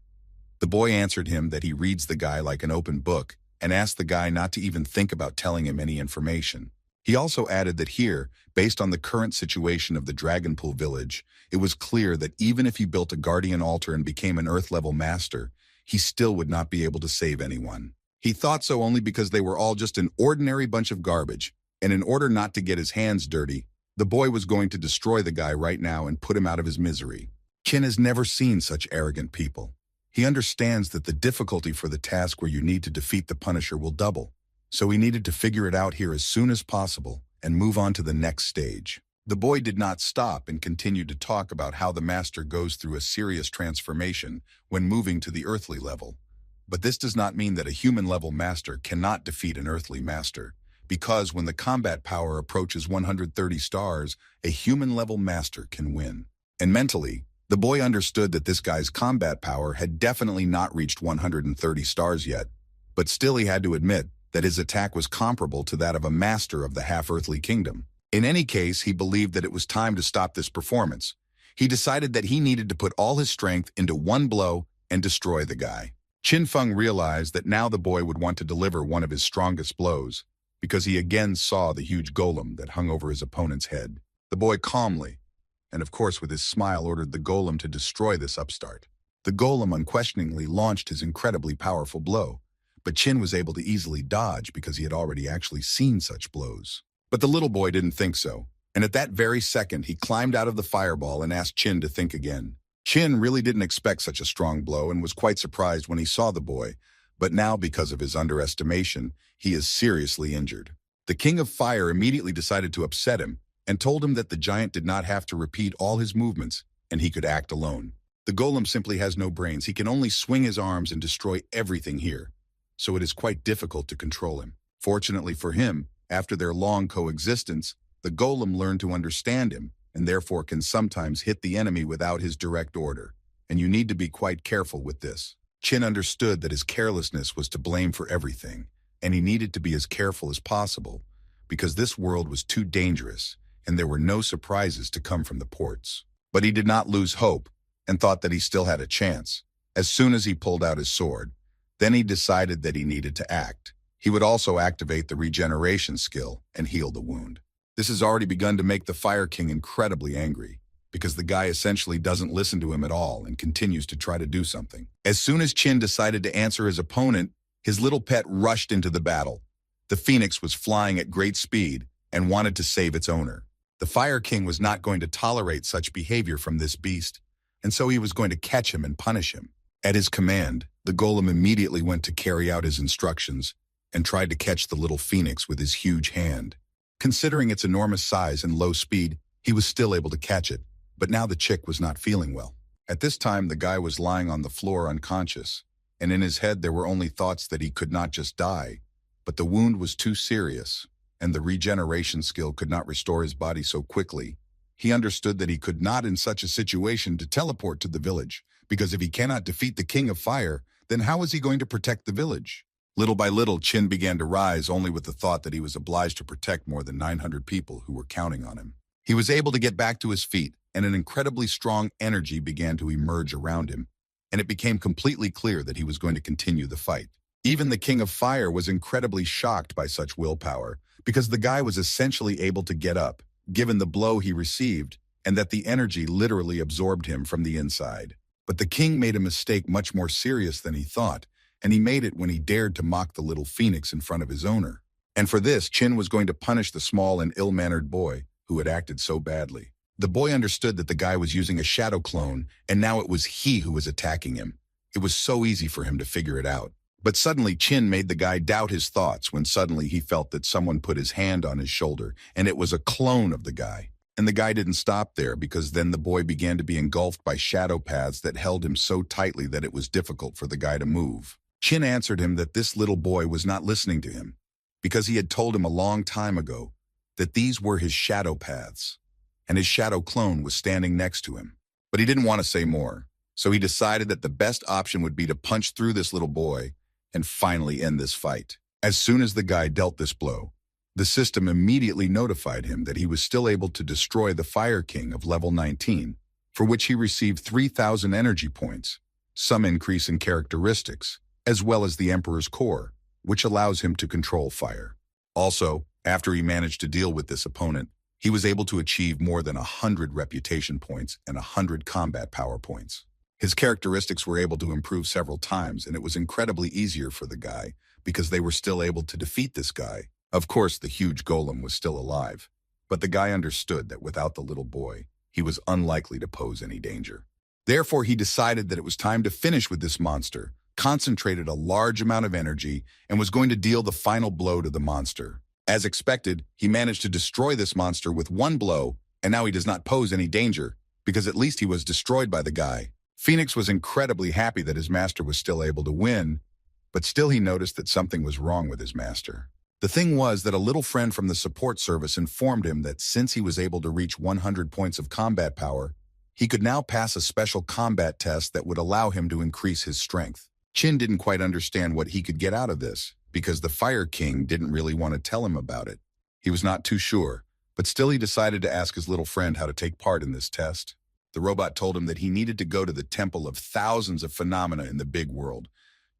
The boy answered him that he reads the guy like an open book, and asked the guy not to even think about telling him any information. He also added that here, based on the current situation of the Dragonpool village, it was clear that even if he built a guardian altar and became an Earth-level master, he still would not be able to save anyone. He thought so only because they were all just an ordinary bunch of garbage, and in order not to get his hands dirty, the boy was going to destroy the guy right now and put him out of his misery. Qin has never seen such arrogant people. He understands that the difficulty for the task where you need to defeat the Punisher will double, so he needed to figure it out here as soon as possible and move on to the next stage. The boy did not stop and continued to talk about how the master goes through a serious transformation when moving to the earthly level. But this does not mean that a human-level master cannot defeat an earthly master, because when the combat power approaches 130 stars, a human-level master can win. And mentally, the boy understood that this guy's combat power had definitely not reached 130 stars yet, but still he had to admit that his attack was comparable to that of a master of the half-earthly kingdom. In any case, he believed that it was time to stop this performance. He decided that he needed to put all his strength into one blow and destroy the guy. Qin Feng realized that now the boy would want to deliver one of his strongest blows, because he again saw the huge golem that hung over his opponent's head. The boy calmly, and of course with his smile, ordered the golem to destroy this upstart. The golem unquestioningly launched his incredibly powerful blow, but Chin was able to easily dodge because he had already actually seen such blows. But the little boy didn't think so, and at that very second he climbed out of the fireball and asked Chin to think again. Chin really didn't expect such a strong blow and was quite surprised when he saw the boy, but now because of his underestimation, he is seriously injured. The King of Fire immediately decided to upset him and told him that the giant did not have to repeat all his movements and he could act alone. The golem simply has no brains. He can only swing his arms and destroy everything here, so it is quite difficult to control him. Fortunately for him, after their long coexistence, the golem learned to understand him and therefore can sometimes hit the enemy without his direct order, and you need to be quite careful with this. Chin understood that his carelessness was to blame for everything, and he needed to be as careful as possible, because this world was too dangerous, and there were no surprises to come from the ports. But he did not lose hope, and thought that he still had a chance. As soon as he pulled out his sword, then he decided that he needed to act. He would also activate the regeneration skill and heal the wound. This has already begun to make the Fire King incredibly angry, because the guy essentially doesn't listen to him at all and continues to try to do something. As soon as Chin decided to answer his opponent, his little pet rushed into the battle. The phoenix was flying at great speed and wanted to save its owner. The Fire King was not going to tolerate such behavior from this beast, and so he was going to catch him and punish him. At his command, the golem immediately went to carry out his instructions and tried to catch the little phoenix with his huge hand. Considering its enormous size and low speed, he was still able to catch it, but now the chick was not feeling well. At this time, the guy was lying on the floor unconscious, and in his head there were only thoughts that he could not just die, but the wound was too serious, and the regeneration skill could not restore his body so quickly. He understood that he could not in such a situation to teleport to the village, because if he cannot defeat the King of Fire, then how is he going to protect the village? Little by little, Chin began to rise, only with the thought that he was obliged to protect more than 900 people who were counting on him. He was able to get back to his feet, and an incredibly strong energy began to emerge around him, and it became completely clear that he was going to continue the fight. Even the King of Fire was incredibly shocked by such willpower, because the guy was essentially able to get up, given the blow he received, and that the energy literally absorbed him from the inside. But the king made a mistake much more serious than he thought, and he made it when he dared to mock the little phoenix in front of his owner. And for this, Chin was going to punish the small and ill-mannered boy who had acted so badly. The boy understood that the guy was using a shadow clone, and now it was he who was attacking him. It was so easy for him to figure it out. But suddenly Chin made the guy doubt his thoughts when suddenly he felt that someone put his hand on his shoulder, and it was a clone of the guy. And the guy didn't stop there, because then the boy began to be engulfed by shadow paths that held him so tightly that it was difficult for the guy to move. Chin answered him that this little boy was not listening to him, because he had told him a long time ago that these were his shadow paths, and his shadow clone was standing next to him. But he didn't want to say more, so he decided that the best option would be to punch through this little boy and finally end this fight. As soon as the guy dealt this blow, the system immediately notified him that he was still able to destroy the Fire King of level 19, for which he received 3,000 energy points, some increase in characteristics, as well as the Emperor's Core, which allows him to control fire. Also, after he managed to deal with this opponent, he was able to achieve more than 100 reputation points and 100 combat power points. His characteristics were able to improve several times, and it was incredibly easier for the guy because they were still able to defeat this guy. Of course, the huge golem was still alive, but the guy understood that without the little boy, he was unlikely to pose any danger. Therefore, he decided that it was time to finish with this monster, concentrated a large amount of energy, and was going to deal the final blow to the monster. As expected, he managed to destroy this monster with one blow, and now he does not pose any danger, because at least he was destroyed by the guy. Phoenix was incredibly happy that his master was still able to win, but still he noticed that something was wrong with his master. The thing was that a little friend from the support service informed him that since he was able to reach 100 points of combat power, he could now pass a special combat test that would allow him to increase his strength. Chin didn't quite understand what he could get out of this, because the Fire King didn't really want to tell him about it. He was not too sure, but still he decided to ask his little friend how to take part in this test. The robot told him that he needed to go to the temple of thousands of phenomena in the big world,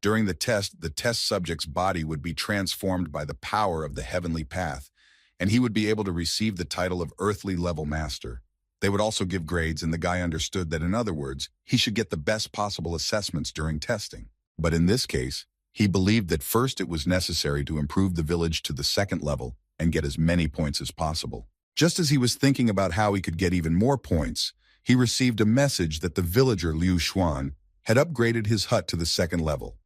During the test subject's body would be transformed by the power of the heavenly path, and he would be able to receive the title of earthly level master. They would also give grades, and the guy understood that, in other words, he should get the best possible assessments during testing. But in this case, he believed that first it was necessary to improve the village to the second level and get as many points as possible. Just as he was thinking about how he could get even more points, he received a message that the villager Liu Xuan had upgraded his hut to the second level,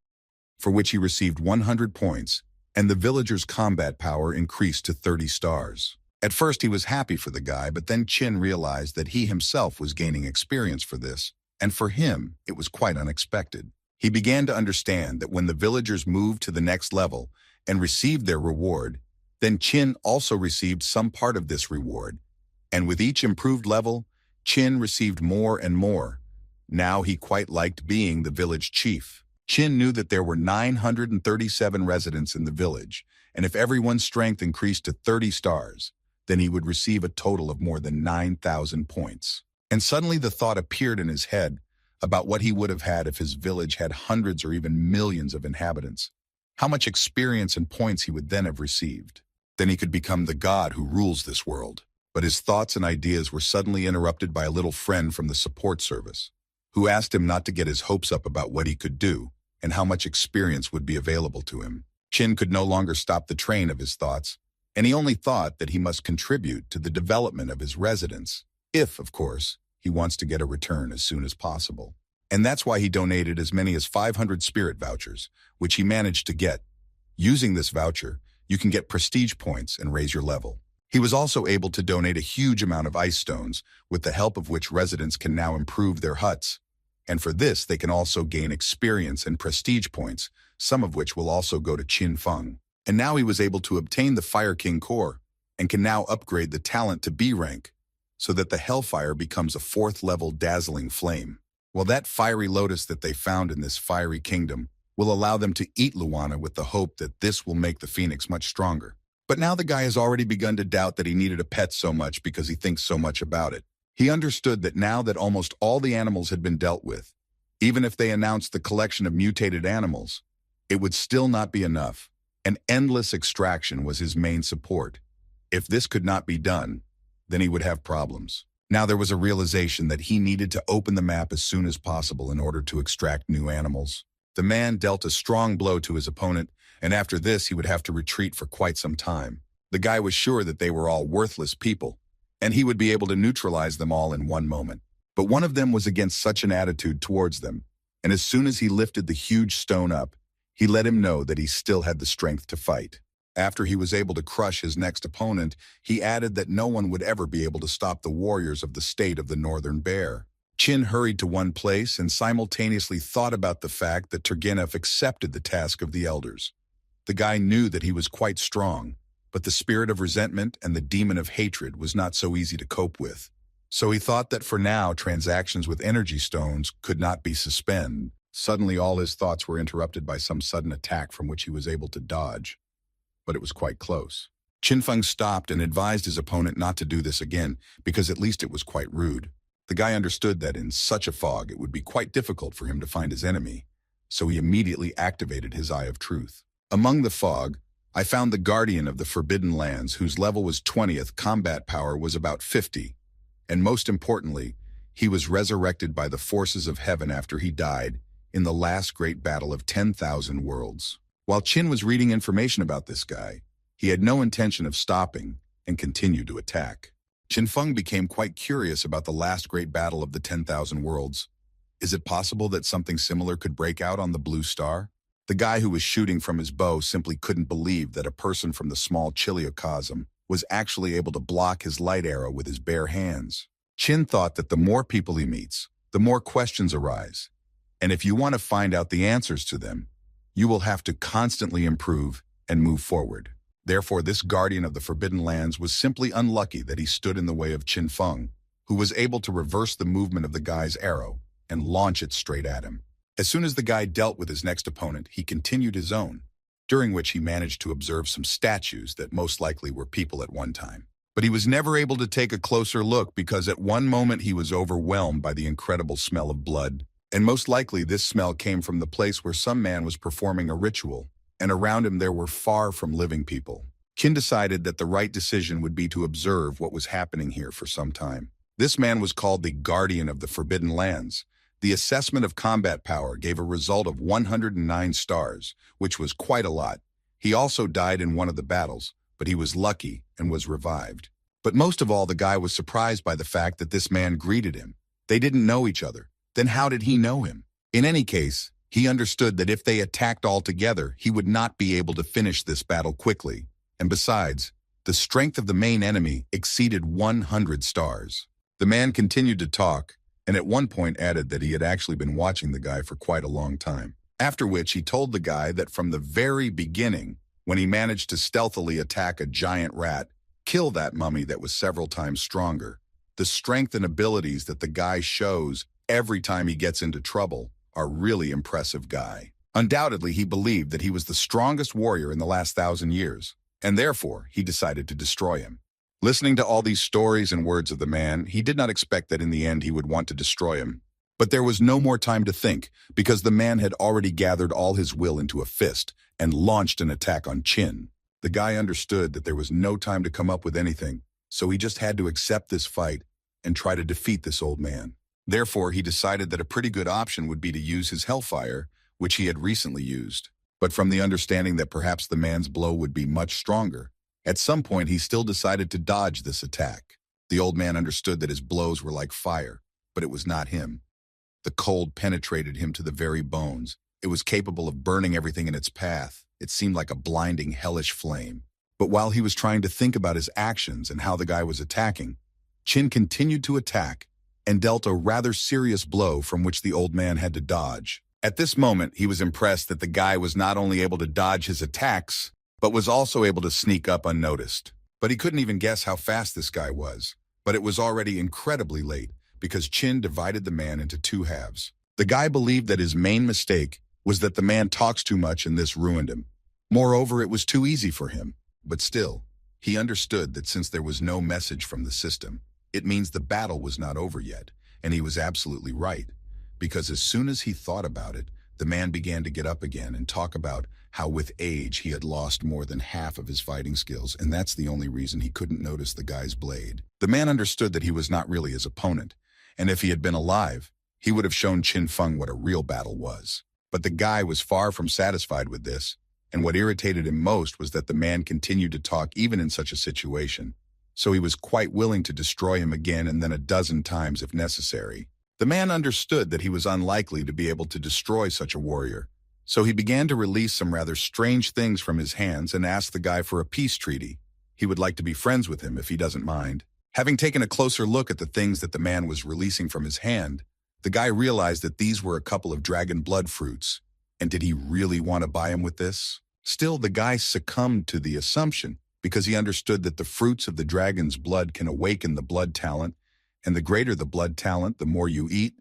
for which he received 100 points, and the villager's combat power increased to 30 stars. At first he was happy for the guy, but then Qin realized that he himself was gaining experience for this, and for him it was quite unexpected. He began to understand that when the villagers moved to the next level and received their reward, then Qin also received some part of this reward, and with each improved level, Qin received more and more. Now he quite liked being the village chief. Qin knew that there were 937 residents in the village, and if everyone's strength increased to 30 stars, then he would receive a total of more than 9,000 points. And suddenly the thought appeared in his head about what he would have had if his village had hundreds or even millions of inhabitants. How much experience and points he would then have received. Then he could become the god who rules this world. But his thoughts and ideas were suddenly interrupted by a little friend from the support service, who asked him not to get his hopes up about what he could do and how much experience would be available to him. Qin could no longer stop the train of his thoughts, and he only thought that he must contribute to the development of his residents, if, of course, he wants to get a return as soon as possible. And that's why he donated as many as 500 spirit vouchers, which he managed to get. Using this voucher, you can get prestige points and raise your level. He was also able to donate a huge amount of ice stones, with the help of which residents can now improve their huts. And for this, they can also gain experience and prestige points, some of which will also go to Qin Feng. And now he was able to obtain the Fire King core, and can now upgrade the talent to B rank, so that the Hellfire becomes a 4th level dazzling flame. Well, that fiery lotus that they found in this fiery kingdom will allow them to eat Luana with the hope that this will make the phoenix much stronger. But now the guy has already begun to doubt that he needed a pet so much because he thinks so much about it. He understood that now that almost all the animals had been dealt with, even if they announced the collection of mutated animals, it would still not be enough. An endless extraction was his main support. If this could not be done, then he would have problems. Now there was a realization that he needed to open the map as soon as possible in order to extract new animals. The man dealt a strong blow to his opponent, and after this he would have to retreat for quite some time. The guy was sure that they were all worthless people, and he would be able to neutralize them all in one moment. But one of them was against such an attitude towards them, and as soon as he lifted the huge stone up, he let him know that he still had the strength to fight. After he was able to crush his next opponent, he added that no one would ever be able to stop the warriors of the state of the Northern Bear. Qin hurried to one place and simultaneously thought about the fact that Turgenev accepted the task of the elders. The guy knew that he was quite strong, but the spirit of resentment and the demon of hatred was not so easy to cope with. So he thought that for now, transactions with energy stones could not be suspended. Suddenly all his thoughts were interrupted by some sudden attack from which he was able to dodge. But it was quite close. Qin Feng stopped and advised his opponent not to do this again, because at least it was quite rude. The guy understood that in such a fog it would be quite difficult for him to find his enemy, so he immediately activated his Eye of Truth. Among the fog, I found the guardian of the Forbidden Lands, whose level was 20th, combat power was about 50, and most importantly, he was resurrected by the forces of heaven after he died in the last great battle of 10,000 worlds. While Qin was reading information about this guy, he had no intention of stopping and continued to attack. Qin Feng became quite curious about the last great battle of the 10,000 worlds. Is it possible that something similar could break out on the Blue Star? The guy who was shooting from his bow simply couldn't believe that a person from the small Chiliocosm was actually able to block his light arrow with his bare hands. Qin thought that the more people he meets, the more questions arise. And if you want to find out the answers to them, you will have to constantly improve and move forward. Therefore, this guardian of the Forbidden Lands was simply unlucky that he stood in the way of Qin Feng, who was able to reverse the movement of the guy's arrow and launch it straight at him. As soon as the guy dealt with his next opponent, he continued his own, during which he managed to observe some statues that most likely were people at one time. But he was never able to take a closer look because at one moment he was overwhelmed by the incredible smell of blood. And most likely this smell came from the place where some man was performing a ritual, and around him there were far from living people. Qin decided that the right decision would be to observe what was happening here for some time. This man was called the Guardian of the Forbidden Lands. The assessment of combat power gave a result of 109 stars, which was quite a lot. He also died in one of the battles, but he was lucky and was revived. But most of all, the guy was surprised by the fact that this man greeted him. They didn't know each other. Then how did he know him? In any case, he understood that if they attacked all together, he would not be able to finish this battle quickly. And besides, the strength of the main enemy exceeded 100 stars. The man continued to talk, and at one point added that he had actually been watching the guy for quite a long time. After which he told the guy that from the very beginning, when he managed to stealthily attack a giant rat, kill that mummy that was several times stronger, the strength and abilities that the guy shows every time he gets into trouble are really impressive guy. Undoubtedly, he believed that he was the strongest warrior in the last 1,000 years, and therefore he decided to destroy him. Listening to all these stories and words of the man, he did not expect that in the end he would want to destroy him. But there was no more time to think, because the man had already gathered all his will into a fist and launched an attack on Qin. The guy understood that there was no time to come up with anything, so he just had to accept this fight and try to defeat this old man. Therefore, he decided that a pretty good option would be to use his hellfire, which he had recently used. But from the understanding that perhaps the man's blow would be much stronger, at some point he still decided to dodge this attack. The old man understood that his blows were like fire, but it was not him. The cold penetrated him to the very bones. It was capable of burning everything in its path. It seemed like a blinding, hellish flame. But while he was trying to think about his actions and how the guy was attacking, Qin continued to attack and dealt a rather serious blow from which the old man had to dodge. At this moment, he was impressed that the guy was not only able to dodge his attacks, but was also able to sneak up unnoticed. But he couldn't even guess how fast this guy was. But it was already incredibly late, because Qin divided the man into two halves. The guy believed that his main mistake was that the man talks too much and this ruined him. Moreover, it was too easy for him. But still, he understood that since there was no message from the system, it means the battle was not over yet, and he was absolutely right. Because as soon as he thought about it, the man began to get up again and talk about how with age he had lost more than half of his fighting skills, and that's the only reason he couldn't notice the guy's blade. The man understood that he was not really his opponent, and if he had been alive, he would have shown Qin Feng what a real battle was. But the guy was far from satisfied with this, and what irritated him most was that the man continued to talk even in such a situation, so he was quite willing to destroy him again and then a dozen times if necessary. The man understood that he was unlikely to be able to destroy such a warrior, so he began to release some rather strange things from his hands and asked the guy for a peace treaty. He would like to be friends with him if he doesn't mind. Having taken a closer look at the things that the man was releasing from his hand, the guy realized that these were a couple of dragon blood fruits. And did he really want to buy him with this? Still, the guy succumbed to the assumption because he understood that the fruits of the dragon's blood can awaken the blood talent, and the greater the blood talent, the more you eat,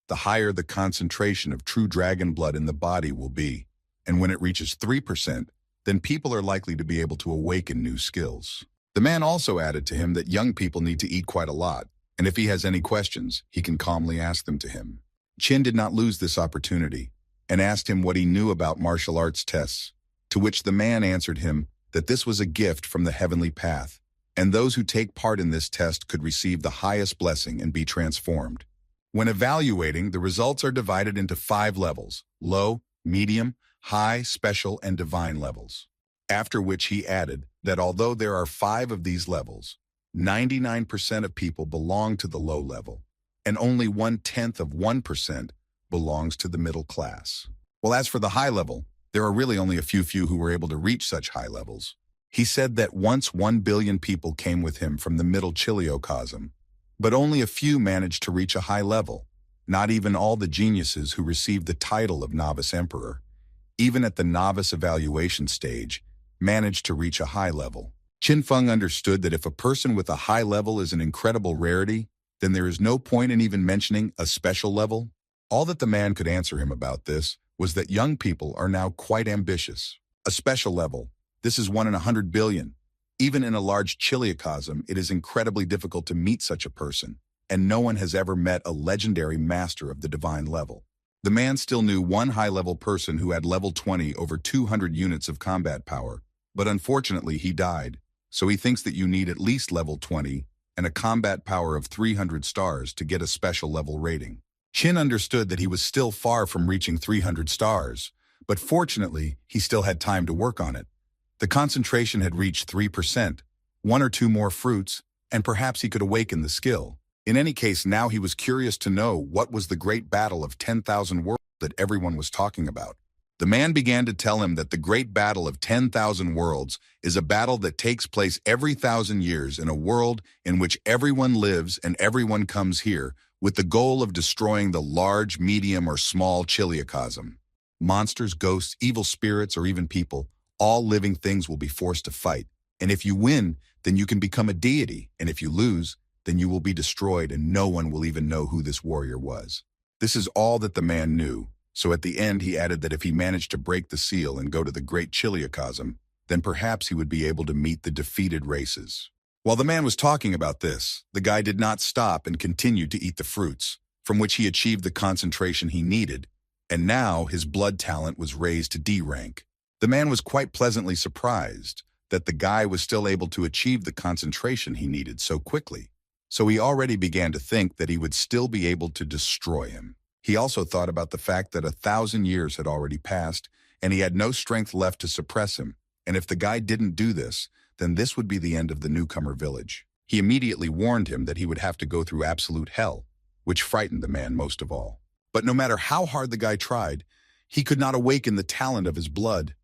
the higher the concentration of true dragon blood in the body will be. And when it reaches 3%, then people are likely to be able to awaken new skills. The man also added to him that young people need to eat quite a lot, and if he has any questions, he can calmly ask them to him. Qin did not lose this opportunity, and asked him what he knew about martial arts tests, to which the man answered him that this was a gift from the heavenly path, and those who take part in this test could receive the highest blessing and be transformed. When evaluating, the results are divided into 5 levels: low, medium, high, special, and divine levels. After which he added that although there are 5 of these levels, 99% of people belong to the low level, and only 1/10% belongs to the middle class. Well, as for the high level, there are really only a few who were able to reach such high levels. He said that once 1 billion people came with him from the middle chiliocosm, but only a few managed to reach a high level. Not even all the geniuses who received the title of novice emperor, even at the novice evaluation stage, managed to reach a high level. Qin Feng understood that if a person with a high level is an incredible rarity, then there is no point in even mentioning a special level. All that the man could answer him about this was that young people are now quite ambitious. A special level, this is 1 in 100 billion. Even in a large chiliocosm, it is incredibly difficult to meet such a person, and no one has ever met a legendary master of the divine level. The man still knew one high-level person who had level 20 over 200 units of combat power, but unfortunately he died, so he thinks that you need at least level 20 and a combat power of 300 stars to get a special level rating. Chin understood that he was still far from reaching 300 stars, but fortunately he still had time to work on it. The concentration had reached 3%, one or two more fruits, and perhaps he could awaken the skill. In any case, now he was curious to know what was the great battle of 10,000 worlds that everyone was talking about. The man began to tell him that the great battle of 10,000 worlds is a battle that takes place every 1,000 years in a world in which everyone lives and everyone comes here with the goal of destroying the large, medium, or small chiliocosm. Monsters, ghosts, evil spirits, or even people, all living things will be forced to fight. And if you win, then you can become a deity, and if you lose, then you will be destroyed and no one will even know who this warrior was. This is all that the man knew, so at the end he added that if he managed to break the seal and go to the great chiliocosm, then perhaps he would be able to meet the defeated races. While the man was talking about this, the guy did not stop and continued to eat the fruits, from which he achieved the concentration he needed, and now his blood talent was raised to D rank. The man was quite pleasantly surprised that the guy was still able to achieve the concentration he needed so quickly. So he already began to think that he would still be able to destroy him. He also thought about the fact that 1,000 years had already passed, and he had no strength left to suppress him, and if the guy didn't do this, then this would be the end of the newcomer village. He immediately warned him that he would have to go through absolute hell, which frightened the man most of all. But no matter how hard the guy tried, he could not awaken the talent of his blood.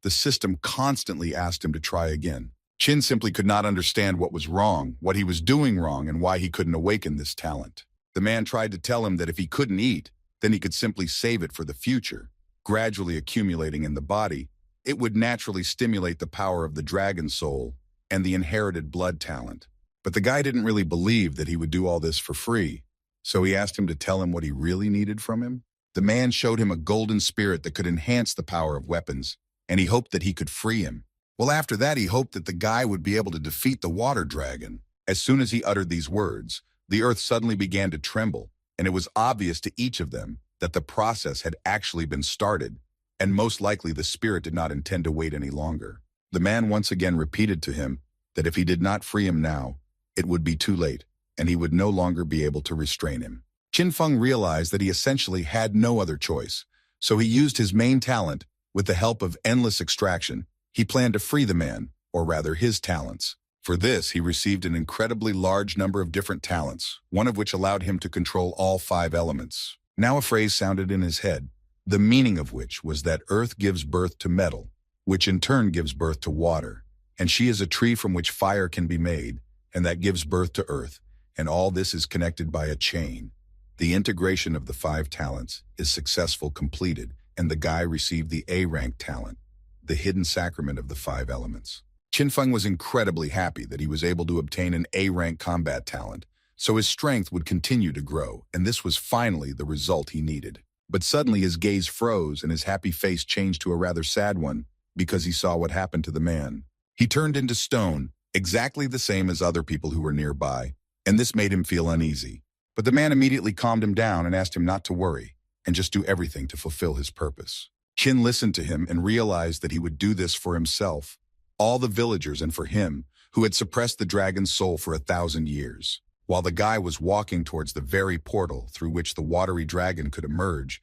The system constantly asked him to try again. Chin simply could not understand what was wrong, what he was doing wrong, and why he couldn't awaken this talent. The man tried to tell him that if he couldn't eat, then he could simply save it for the future. Gradually accumulating in the body, it would naturally stimulate the power of the dragon soul and the inherited blood talent. But the guy didn't really believe that he would do all this for free, so he asked him to tell him what he really needed from him. The man showed him a golden spirit that could enhance the power of weapons, and he hoped that he could free him. Well, after that, he hoped that the guy would be able to defeat the water dragon. As soon as he uttered these words, the earth suddenly began to tremble, and it was obvious to each of them that the process had actually been started, and most likely the spirit did not intend to wait any longer. The man once again repeated to him that if he did not free him now, it would be too late, and he would no longer be able to restrain him. Qin Feng realized that he essentially had no other choice, so he used his main talent. With the help of endless extraction, he planned to free the man, or rather his talents. For this, he received an incredibly large number of different talents, one of which allowed him to control all 5 elements. Now a phrase sounded in his head, the meaning of which was that earth gives birth to metal, which in turn gives birth to water, and she is a tree from which fire can be made, and that gives birth to earth, and all this is connected by a chain. The integration of the 5 talents is successful completed, and the guy received the A-rank talent, the hidden sacrament of the 5 elements. Qin Feng was incredibly happy that he was able to obtain an A-rank combat talent, so his strength would continue to grow, and this was finally the result he needed. But suddenly his gaze froze and his happy face changed to a rather sad one because he saw what happened to the man. He turned into stone, exactly the same as other people who were nearby, and this made him feel uneasy. But the man immediately calmed him down and asked him not to worry, and just do everything to fulfill his purpose. Qin listened to him and realized that he would do this for himself, all the villagers, and for him, who had suppressed the dragon's soul for 1,000 years. While the guy was walking towards the very portal through which the watery dragon could emerge,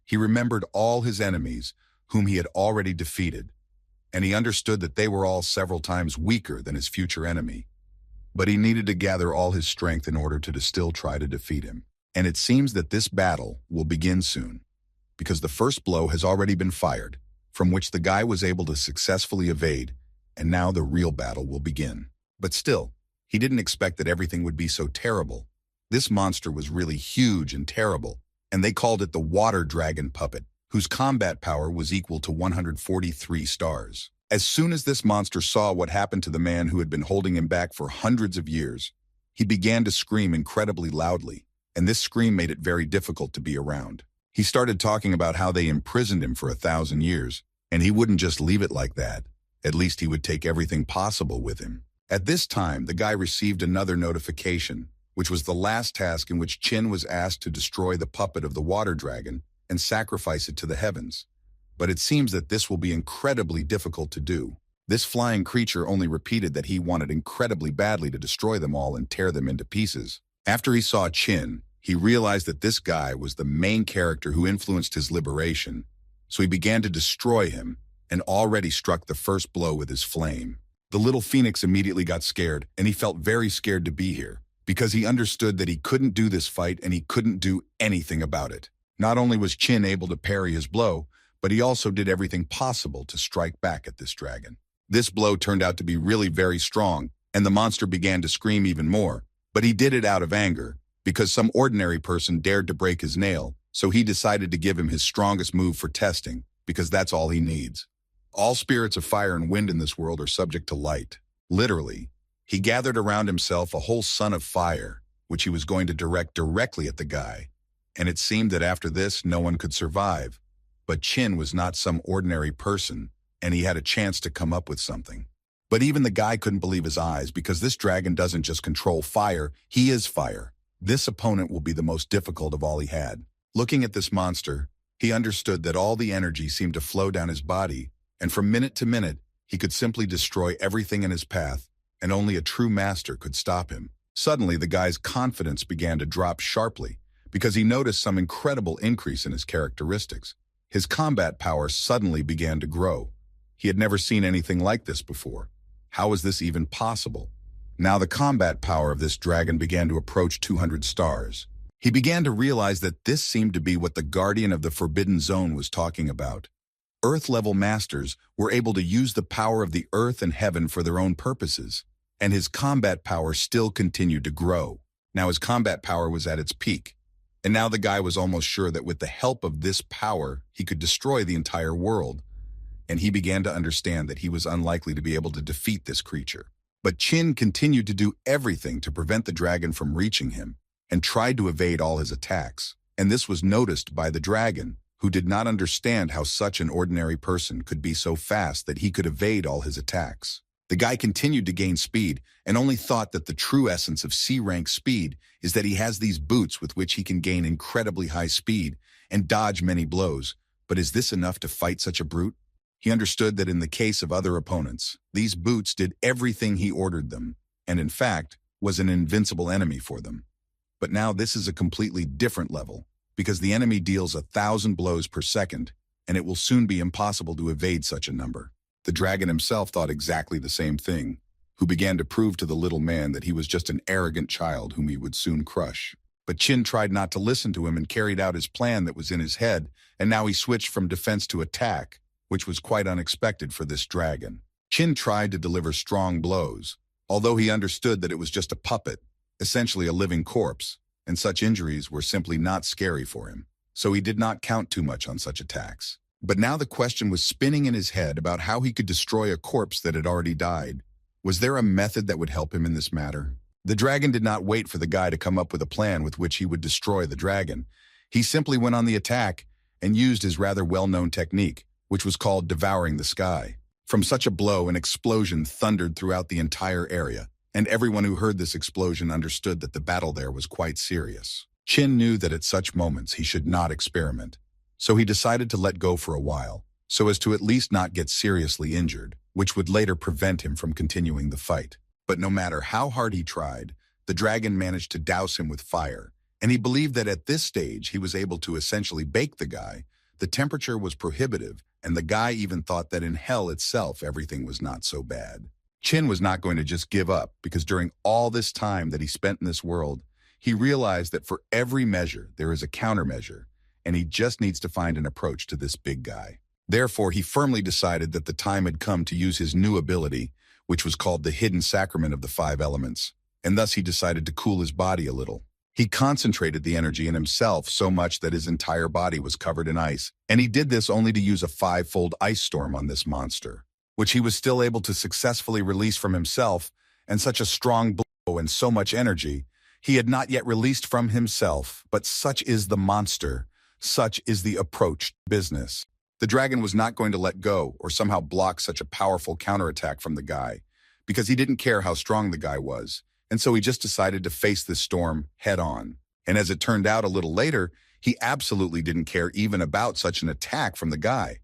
he remembered all his enemies whom he had already defeated, and he understood that they were all several times weaker than his future enemy. But he needed to gather all his strength in order to still try to defeat him. And it seems that this battle will begin soon, because the first blow has already been fired, from which the guy was able to successfully evade, and now the real battle will begin. But still, he didn't expect that everything would be so terrible. This monster was really huge and terrible, and they called it the water dragon puppet, whose combat power was equal to 143 stars. As soon as this monster saw what happened to the man who had been holding him back for hundreds of years, he began to scream incredibly loudly, and this scream made it very difficult to be around. He started talking about how they imprisoned him for 1,000 years, and he wouldn't just leave it like that. At least he would take everything possible with him. At this time, the guy received another notification, which was the last task in which Qin was asked to destroy the puppet of the water dragon, and sacrifice it to the heavens. But it seems that this will be incredibly difficult to do. This flying creature only repeated that he wanted incredibly badly to destroy them all and tear them into pieces. After he saw Chin, he realized that this guy was the main character who influenced his liberation, so he began to destroy him and already struck the first blow with his flame. The little phoenix immediately got scared, and he felt very scared to be here, because he understood that he couldn't do this fight and he couldn't do anything about it. Not only was Chin able to parry his blow, but he also did everything possible to strike back at this dragon. This blow turned out to be really very strong, and the monster began to scream even more, but he did it out of anger, because some ordinary person dared to break his nail, so he decided to give him his strongest move for testing, because that's all he needs. All spirits of fire and wind in this world are subject to light. Literally, he gathered around himself a whole sun of fire, which he was going to direct directly at the guy, and it seemed that after this no one could survive. But Chin was not some ordinary person, and he had a chance to come up with something. But even the guy couldn't believe his eyes, because this dragon doesn't just control fire, he is fire. This opponent will be the most difficult of all he had. Looking at this monster, he understood that all the energy seemed to flow down his body, and from minute to minute, he could simply destroy everything in his path, and only a true master could stop him. Suddenly, the guy's confidence began to drop sharply, because he noticed some incredible increase in his characteristics. His combat power suddenly began to grow. He had never seen anything like this before. How was this even possible? Now the combat power of this dragon began to approach 200 stars. He began to realize that this seemed to be what the Guardian of the Forbidden Zone was talking about. Earth-level masters were able to use the power of the earth and heaven for their own purposes, and his combat power still continued to grow. Now his combat power was at its peak, and now the guy was almost sure that with the help of this power, he could destroy the entire world. And he began to understand that he was unlikely to be able to defeat this creature. But Chin continued to do everything to prevent the dragon from reaching him, and tried to evade all his attacks. And this was noticed by the dragon, who did not understand how such an ordinary person could be so fast that he could evade all his attacks. The guy continued to gain speed, and only thought that the true essence of C-rank speed is that he has these boots with which he can gain incredibly high speed and dodge many blows. But is this enough to fight such a brute? He understood that in the case of other opponents, these boots did everything he ordered them, and in fact, was an invincible enemy for them. But now this is a completely different level, because the enemy deals 1,000 blows per second, and it will soon be impossible to evade such a number. The dragon himself thought exactly the same thing, who began to prove to the little man that he was just an arrogant child whom he would soon crush. But Chin tried not to listen to him and carried out his plan that was in his head, and now he switched from defense to attack, which was quite unexpected for this dragon. Chin tried to deliver strong blows, although he understood that it was just a puppet, essentially a living corpse, and such injuries were simply not scary for him, so he did not count too much on such attacks. But now the question was spinning in his head about how he could destroy a corpse that had already died. Was there a method that would help him in this matter? The dragon did not wait for the guy to come up with a plan with which he would destroy the dragon. He simply went on the attack and used his rather well-known technique, which was called devouring the sky. From such a blow, an explosion thundered throughout the entire area, and everyone who heard this explosion understood that the battle there was quite serious. Chin knew that at such moments he should not experiment, so he decided to let go for a while, so as to at least not get seriously injured, which would later prevent him from continuing the fight. But no matter how hard he tried, the dragon managed to douse him with fire, and he believed that at this stage he was able to essentially bake the guy. The temperature was prohibitive, and the guy even thought that in hell itself everything was not so bad. Chin was not going to just give up, because during all this time that he spent in this world, he realized that for every measure there is a countermeasure, and he just needs to find an approach to this big guy. Therefore, he firmly decided that the time had come to use his new ability, which was called the Hidden Sacrament of the Five Elements, and thus he decided to cool his body a little. He concentrated the energy in himself so much that his entire body was covered in ice, and he did this only to use a 5-fold ice storm on this monster, which he was still able to successfully release from himself, and such a strong blow and so much energy he had not yet released from himself. But such is the monster, such is the approach to business. The dragon was not going to let go or somehow block such a powerful counterattack from the guy, because he didn't care how strong the guy was, and so he just decided to face this storm head on. And as it turned out a little later, He absolutely didn't care even about such an attack from the guy.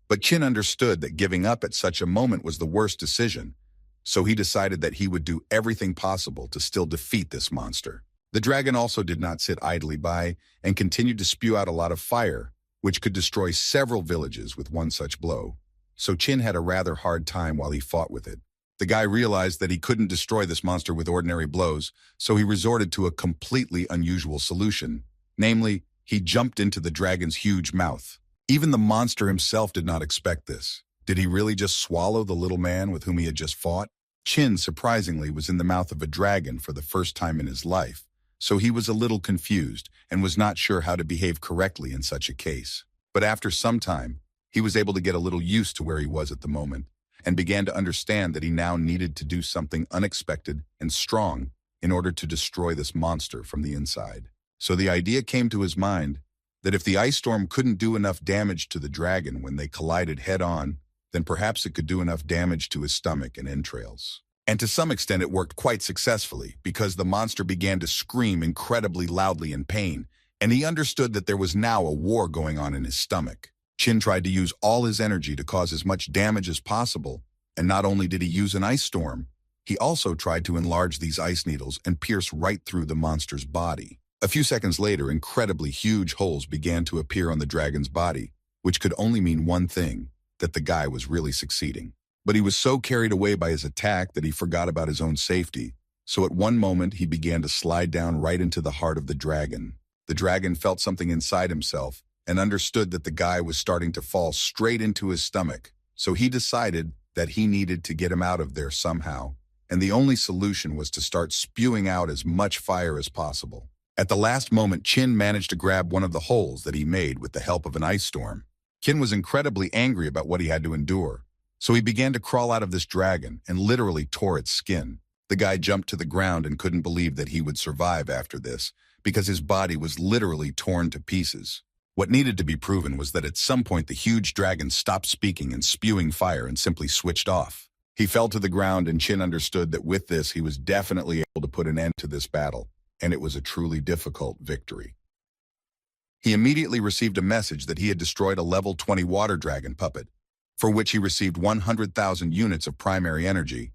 But Chin understood that giving up at such a moment was the worst decision, so he decided that he would do everything possible to still defeat this monster. The dragon also did not sit idly by and continued to spew out a lot of fire, which could destroy several villages with one such blow. So Chin had a rather hard time while he fought with it. The guy realized that he couldn't destroy this monster with ordinary blows, so he resorted to a completely unusual solution. Namely, he jumped into the dragon's huge mouth. Even the monster himself did not expect this. Did he really just swallow the little man with whom he had just fought? Chin, surprisingly, was in the mouth of a dragon for the first time in his life, so he was a little confused and was not sure how to behave correctly in such a case. But after some time, he was able to get a little used to where he was at the moment, and began to understand that he now needed to do something unexpected and strong in order to destroy this monster from the inside. So the idea came to his mind that if the ice storm couldn't do enough damage to the dragon when they collided head-on, then perhaps it could do enough damage to his stomach and entrails. And to some extent it worked quite successfully, because the monster began to scream incredibly loudly in pain, and he understood that there was now a war going on in his stomach. Chin tried to use all his energy to cause as much damage as possible, and not only did he use an ice storm, he also tried to enlarge these ice needles and pierce right through the monster's body. A few seconds later, incredibly huge holes began to appear on the dragon's body, which could only mean one thing, that the guy was really succeeding. But he was so carried away by his attack that he forgot about his own safety, so at one moment he began to slide down right into the heart of the dragon. The dragon felt something inside himself and understood that the guy was starting to fall straight into his stomach, so he decided that he needed to get him out of there somehow, and the only solution was to start spewing out as much fire as possible. At the last moment, Chin managed to grab one of the holes that he made with the help of an ice storm. Chin was incredibly angry about what he had to endure, so he began to crawl out of this dragon and literally tore its skin. The guy jumped to the ground and couldn't believe that he would survive after this, because his body was literally torn to pieces. What needed to be proven was that at some point the huge dragon stopped speaking and spewing fire and simply switched off. He fell to the ground, and Chin understood that with this he was definitely able to put an end to this battle, and it was a truly difficult victory. He immediately received a message that he had destroyed a level 20 water dragon puppet, for which he received 100,000 units of primary energy,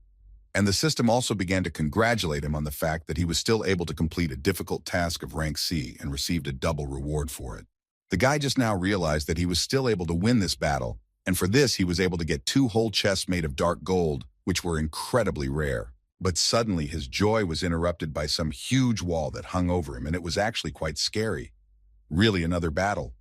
and the system also began to congratulate him on the fact that he was still able to complete a difficult task of rank C and received a double reward for it. The guy just now realized that he was still able to win this battle, and for this he was able to get 2 whole chests made of dark gold, which were incredibly rare. But suddenly his joy was interrupted by some huge wall that hung over him, and it was actually quite scary. Really another battle.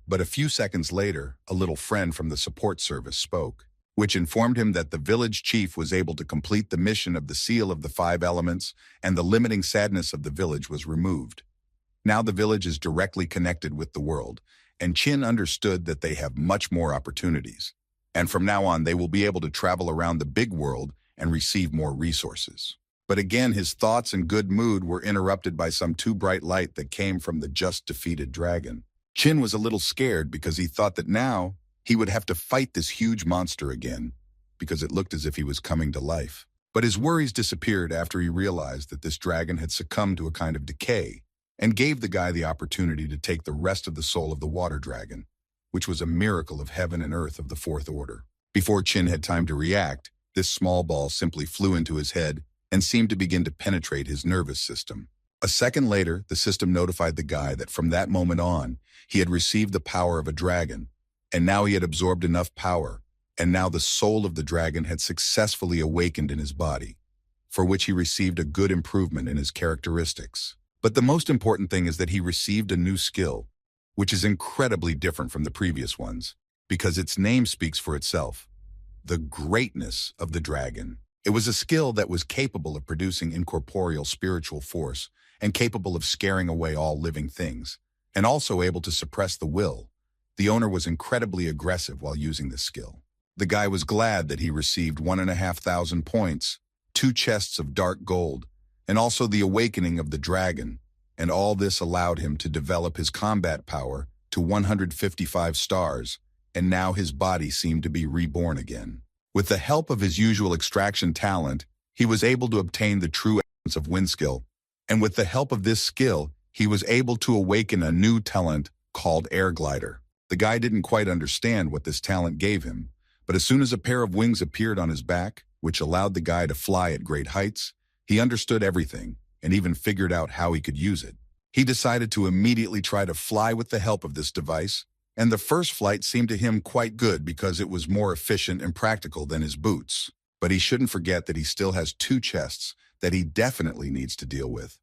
But a few seconds later, a little friend from the support service spoke, which informed him that the village chief was able to complete the mission of the Seal of the 5 Elements, and the limiting sadness of the village was removed. Now the village is directly connected with the world, and Chin understood that they have much more opportunities. And from now on, they will be able to travel around the big world and receive more resources. But again, his thoughts and good mood were interrupted by some too bright light that came from the just defeated dragon. Chin was a little scared because he thought that now he would have to fight this huge monster again, because it looked as if he was coming to life. But his worries disappeared after he realized that this dragon had succumbed to a kind of decay, and gave the guy the opportunity to take the rest of the soul of the water dragon, which was a miracle of heaven and earth of the 4th order. Before Chin had time to react, this small ball simply flew into his head and seemed to begin to penetrate his nervous system. A second later, the system notified the guy that from that moment on, he had received the power of a dragon, and now he had absorbed enough power, and now the soul of the dragon had successfully awakened in his body, for which he received a good improvement in his characteristics. But the most important thing is that he received a new skill, which is incredibly different from the previous ones, because its name speaks for itself: the greatness of the dragon. It was a skill that was capable of producing incorporeal spiritual force, and capable of scaring away all living things, and also able to suppress the will. The owner was incredibly aggressive while using this skill. The guy was glad that he received 1,500 points, 2 chests of dark gold, and also the awakening of the dragon, and all this allowed him to develop his combat power to 155 stars, and now his body seemed to be reborn again. With the help of his usual extraction talent, he was able to obtain the true essence of wind skill, and with the help of this skill, he was able to awaken a new talent called Air Glider. The guy didn't quite understand what this talent gave him, but as soon as a pair of wings appeared on his back, which allowed the guy to fly at great heights, he understood everything and even figured out how he could use it. He decided to immediately try to fly with the help of this device, and the first flight seemed to him quite good because it was more efficient and practical than his boots. But he shouldn't forget that he still has two chests that he definitely needs to deal with.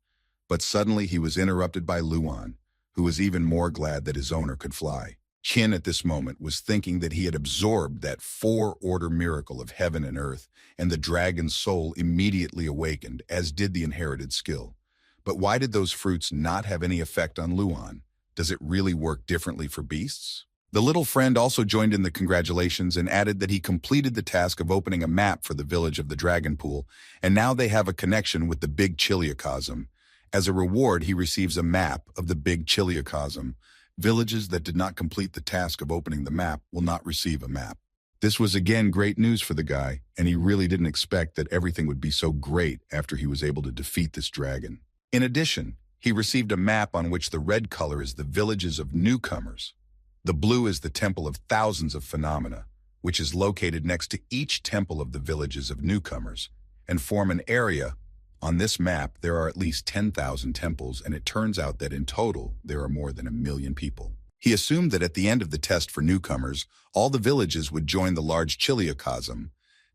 But suddenly he was interrupted by Luan, who was even more glad that his owner could fly. Qin at this moment was thinking that he had absorbed that four-order miracle of heaven and earth, and the dragon's soul immediately awakened, as did the inherited skill. But why did those fruits not have any effect on Luan? Does it really work differently for beasts? The little friend also joined in the congratulations and added that he completed the task of opening a map for the village of the Dragon Pool, and now they have a connection with the Big Chiliocosm. As a reward, he receives a map of the Big Chiliocosm. Villages that did not complete the task of opening the map will not receive a map. This was again great news for the guy, and he really didn't expect that everything would be so great after he was able to defeat this dragon. In addition, he received a map on which the red color is the villages of newcomers. The blue is the temple of thousands of phenomena, which is located next to each temple of the villages of newcomers, and form an area. On this map, there are at least 10,000 temples, and it turns out that in total, there are more than 1 million people. He assumed that at the end of the test for newcomers, all the villages would join the large Chiliocosm.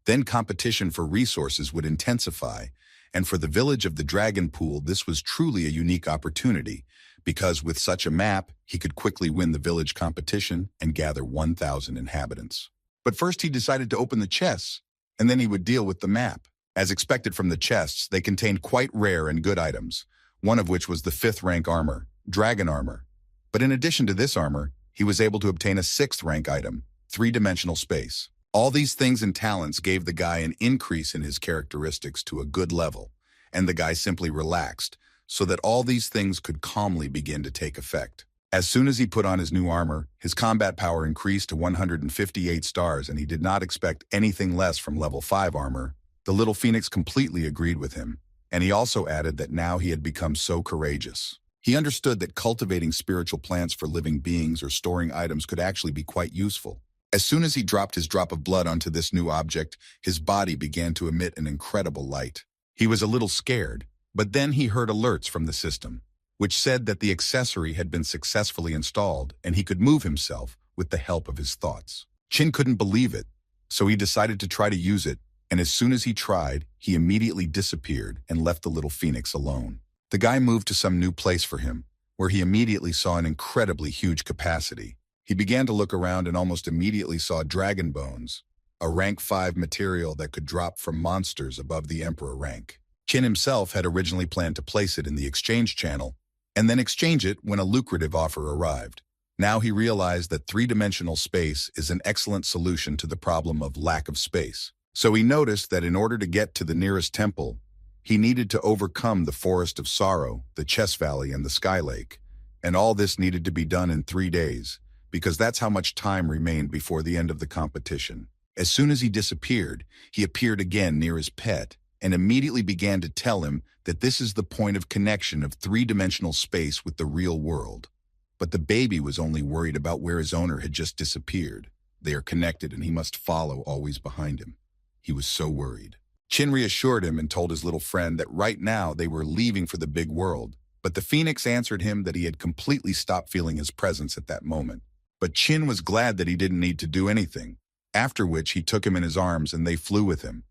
Then competition for resources would intensify, and for the village of the Dragon Pool, this was truly a unique opportunity, because with such a map, he could quickly win the village competition and gather 1,000 inhabitants. But first he decided to open the chests, and then he would deal with the map. As expected from the chests, they contained quite rare and good items, one of which was the 5th rank armor, Dragon Armor. But in addition to this armor, he was able to obtain a 6th rank item, 3-dimensional space. All these things and talents gave the guy an increase in his characteristics to a good level, and the guy simply relaxed, so that all these things could calmly begin to take effect. As soon as he put on his new armor, his combat power increased to 158 stars, and he did not expect anything less from level 5 armor. The little phoenix completely agreed with him, and he also added that now he had become so courageous. He understood that cultivating spiritual plants for living beings or storing items could actually be quite useful. As soon as he dropped his drop of blood onto this new object, his body began to emit an incredible light. He was a little scared, but then he heard alerts from the system, which said that the accessory had been successfully installed and he could move himself with the help of his thoughts. Qin couldn't believe it, so he decided to try to use it, and as soon as he tried, he immediately disappeared and left the little phoenix alone. The guy moved to some new place for him, where he immediately saw an incredibly huge capacity. He began to look around and almost immediately saw dragon bones, a rank 5 material that could drop from monsters above the Emperor rank. Qin himself had originally planned to place it in the exchange channel, and then exchange it when a lucrative offer arrived. Now he realized that 3-dimensional space is an excellent solution to the problem of lack of space. So he noticed that in order to get to the nearest temple, he needed to overcome the Forest of Sorrow, the Chess Valley, and the Sky Lake. And all this needed to be done in 3 days, because that's how much time remained before the end of the competition. As soon as he disappeared, he appeared again near his pet, and immediately began to tell him that this is the point of connection of 3-dimensional space with the real world. But the baby was only worried about where his owner had just disappeared. They are connected, and he must follow always behind him. He was so worried. Qin reassured him and told his little friend that right now they were leaving for the big world, but the phoenix answered him that he had completely stopped feeling his presence at that moment. But Qin was glad that he didn't need to do anything, after which he took him in his arms and they flew with him.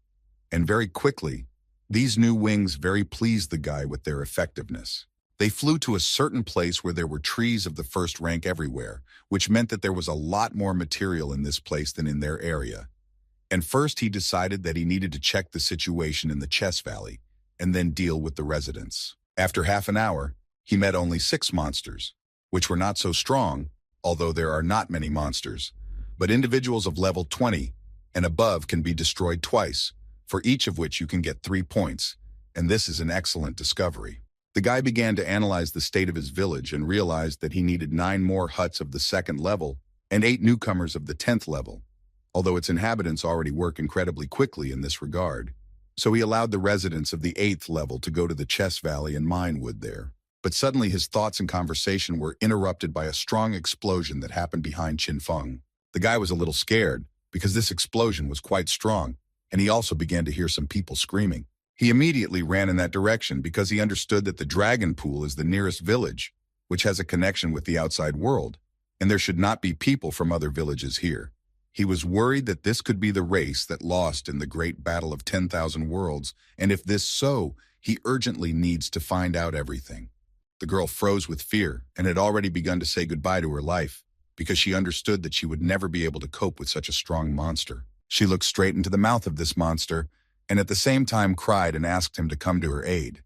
And very quickly, these new wings very pleased the guy with their effectiveness. They flew to a certain place where there were trees of the 1st rank everywhere, which meant that there was a lot more material in this place than in their area. And first he decided that he needed to check the situation in the Chess Valley, and then deal with the residents. After half an hour, he met only 6 monsters, which were not so strong, although there are not many monsters, but individuals of level 20 and above can be destroyed twice, for each of which you can get 3 points, and this is an excellent discovery. The guy began to analyze the state of his village and realized that he needed 9 more huts of the 2nd level and 8 newcomers of the 10th level, although its inhabitants already work incredibly quickly in this regard. So he allowed the residents of the 8th level to go to the Chess Valley and mine wood there. But suddenly his thoughts and conversation were interrupted by a strong explosion that happened behind Qin Feng. The guy was a little scared because this explosion was quite strong, and he also began to hear some people screaming. He immediately ran in that direction because he understood that the Dragon Pool is the nearest village, which has a connection with the outside world, and there should not be people from other villages here. He was worried that this could be the race that lost in the great battle of 10,000 worlds, and if this so, he urgently needs to find out everything. The girl froze with fear and had already begun to say goodbye to her life because she understood that she would never be able to cope with such a strong monster. She looked straight into the mouth of this monster and at the same time cried and asked him to come to her aid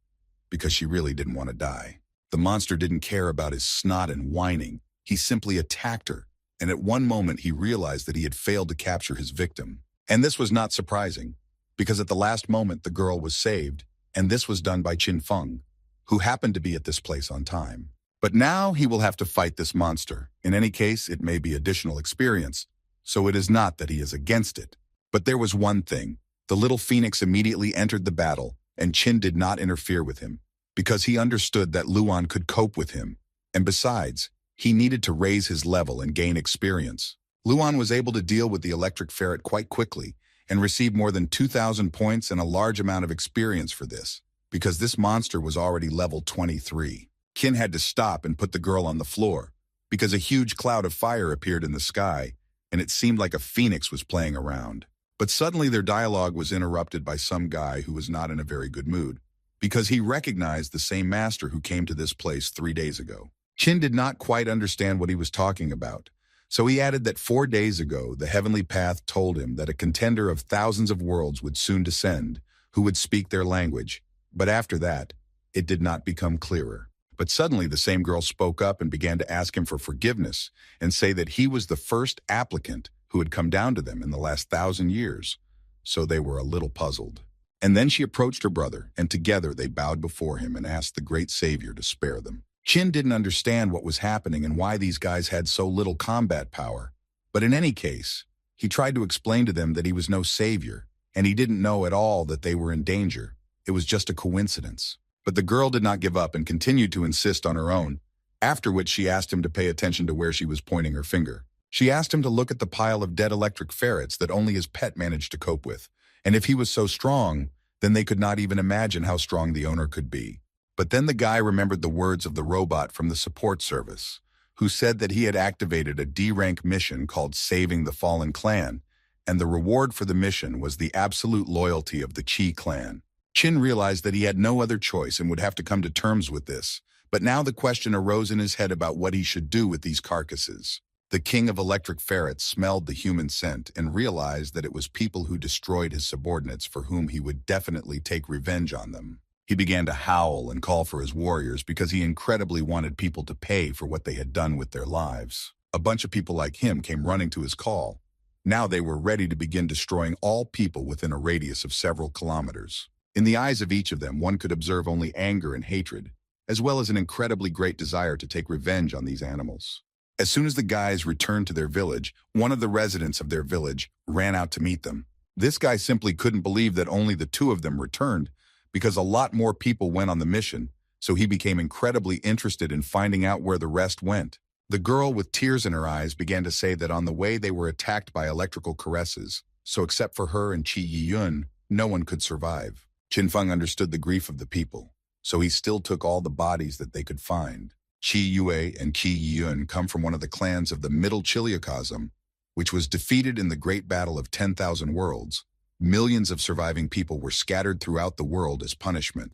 because she really didn't want to die. The monster didn't care about his snot and whining. He simply attacked her, and at one moment he realized that he had failed to capture his victim. And this was not surprising, because at the last moment the girl was saved, and this was done by Qin Feng, who happened to be at this place on time. But now he will have to fight this monster. In any case, it may be additional experience, so it is not that he is against it. But there was one thing. The little phoenix immediately entered the battle, and Qin did not interfere with him, because he understood that Luan could cope with him, and besides, he needed to raise his level and gain experience. Luan was able to deal with the electric ferret quite quickly and received more than 2,000 points and a large amount of experience for this, because this monster was already level 23. Qin had to stop and put the girl on the floor, because a huge cloud of fire appeared in the sky, and it seemed like a phoenix was playing around. But suddenly their dialogue was interrupted by some guy who was not in a very good mood, because he recognized the same master who came to this place 3 days ago. Qin did not quite understand what he was talking about, so he added that 4 days ago the heavenly path told him that a contender of thousands of worlds would soon descend, who would speak their language, but after that, it did not become clearer. But suddenly the same girl spoke up and began to ask him for forgiveness and say that he was the first applicant who had come down to them in the last 1,000 years, so they were a little puzzled. And then she approached her brother, and together they bowed before him and asked the great savior to spare them. Qin didn't understand what was happening and why these guys had so little combat power, but in any case, he tried to explain to them that he was no savior, and he didn't know at all that they were in danger. It was just a coincidence. But the girl did not give up and continued to insist on her own, after which she asked him to pay attention to where she was pointing her finger. She asked him to look at the pile of dead electric ferrets that only his pet managed to cope with, and if he was so strong, then they could not even imagine how strong the owner could be. But then the guy remembered the words of the robot from the support service, who said that he had activated a D-rank mission called Saving the Fallen Clan, and the reward for the mission was the absolute loyalty of the Qi clan. Qin realized that he had no other choice and would have to come to terms with this, but now the question arose in his head about what he should do with these carcasses. The king of electric ferrets smelled the human scent and realized that it was people who destroyed his subordinates for whom he would definitely take revenge on them. He began to howl and call for his warriors because he incredibly wanted people to pay for what they had done with their lives. A bunch of people like him came running to his call. Now they were ready to begin destroying all people within a radius of several kilometers. In the eyes of each of them, one could observe only anger and hatred, as well as an incredibly great desire to take revenge on these animals. As soon as the guys returned to their village, one of the residents of their village ran out to meet them. This guy simply couldn't believe that only the two of them returned, because a lot more people went on the mission, so he became incredibly interested in finding out where the rest went. The girl with tears in her eyes began to say that on the way they were attacked by electrical caresses, so except for her and Qi Yiyun, no one could survive. Qin Feng understood the grief of the people, so he still took all the bodies that they could find. Qi Yue and Qi Yiyun come from one of the clans of the Middle Chiliocosm, which was defeated in the Great Battle of 10,000 Worlds. Millions of surviving people were scattered throughout the world as punishment,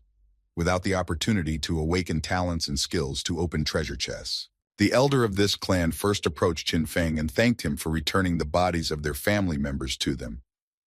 without the opportunity to awaken talents and skills to open treasure chests. The elder of this clan first approached Qin Feng and thanked him for returning the bodies of their family members to them.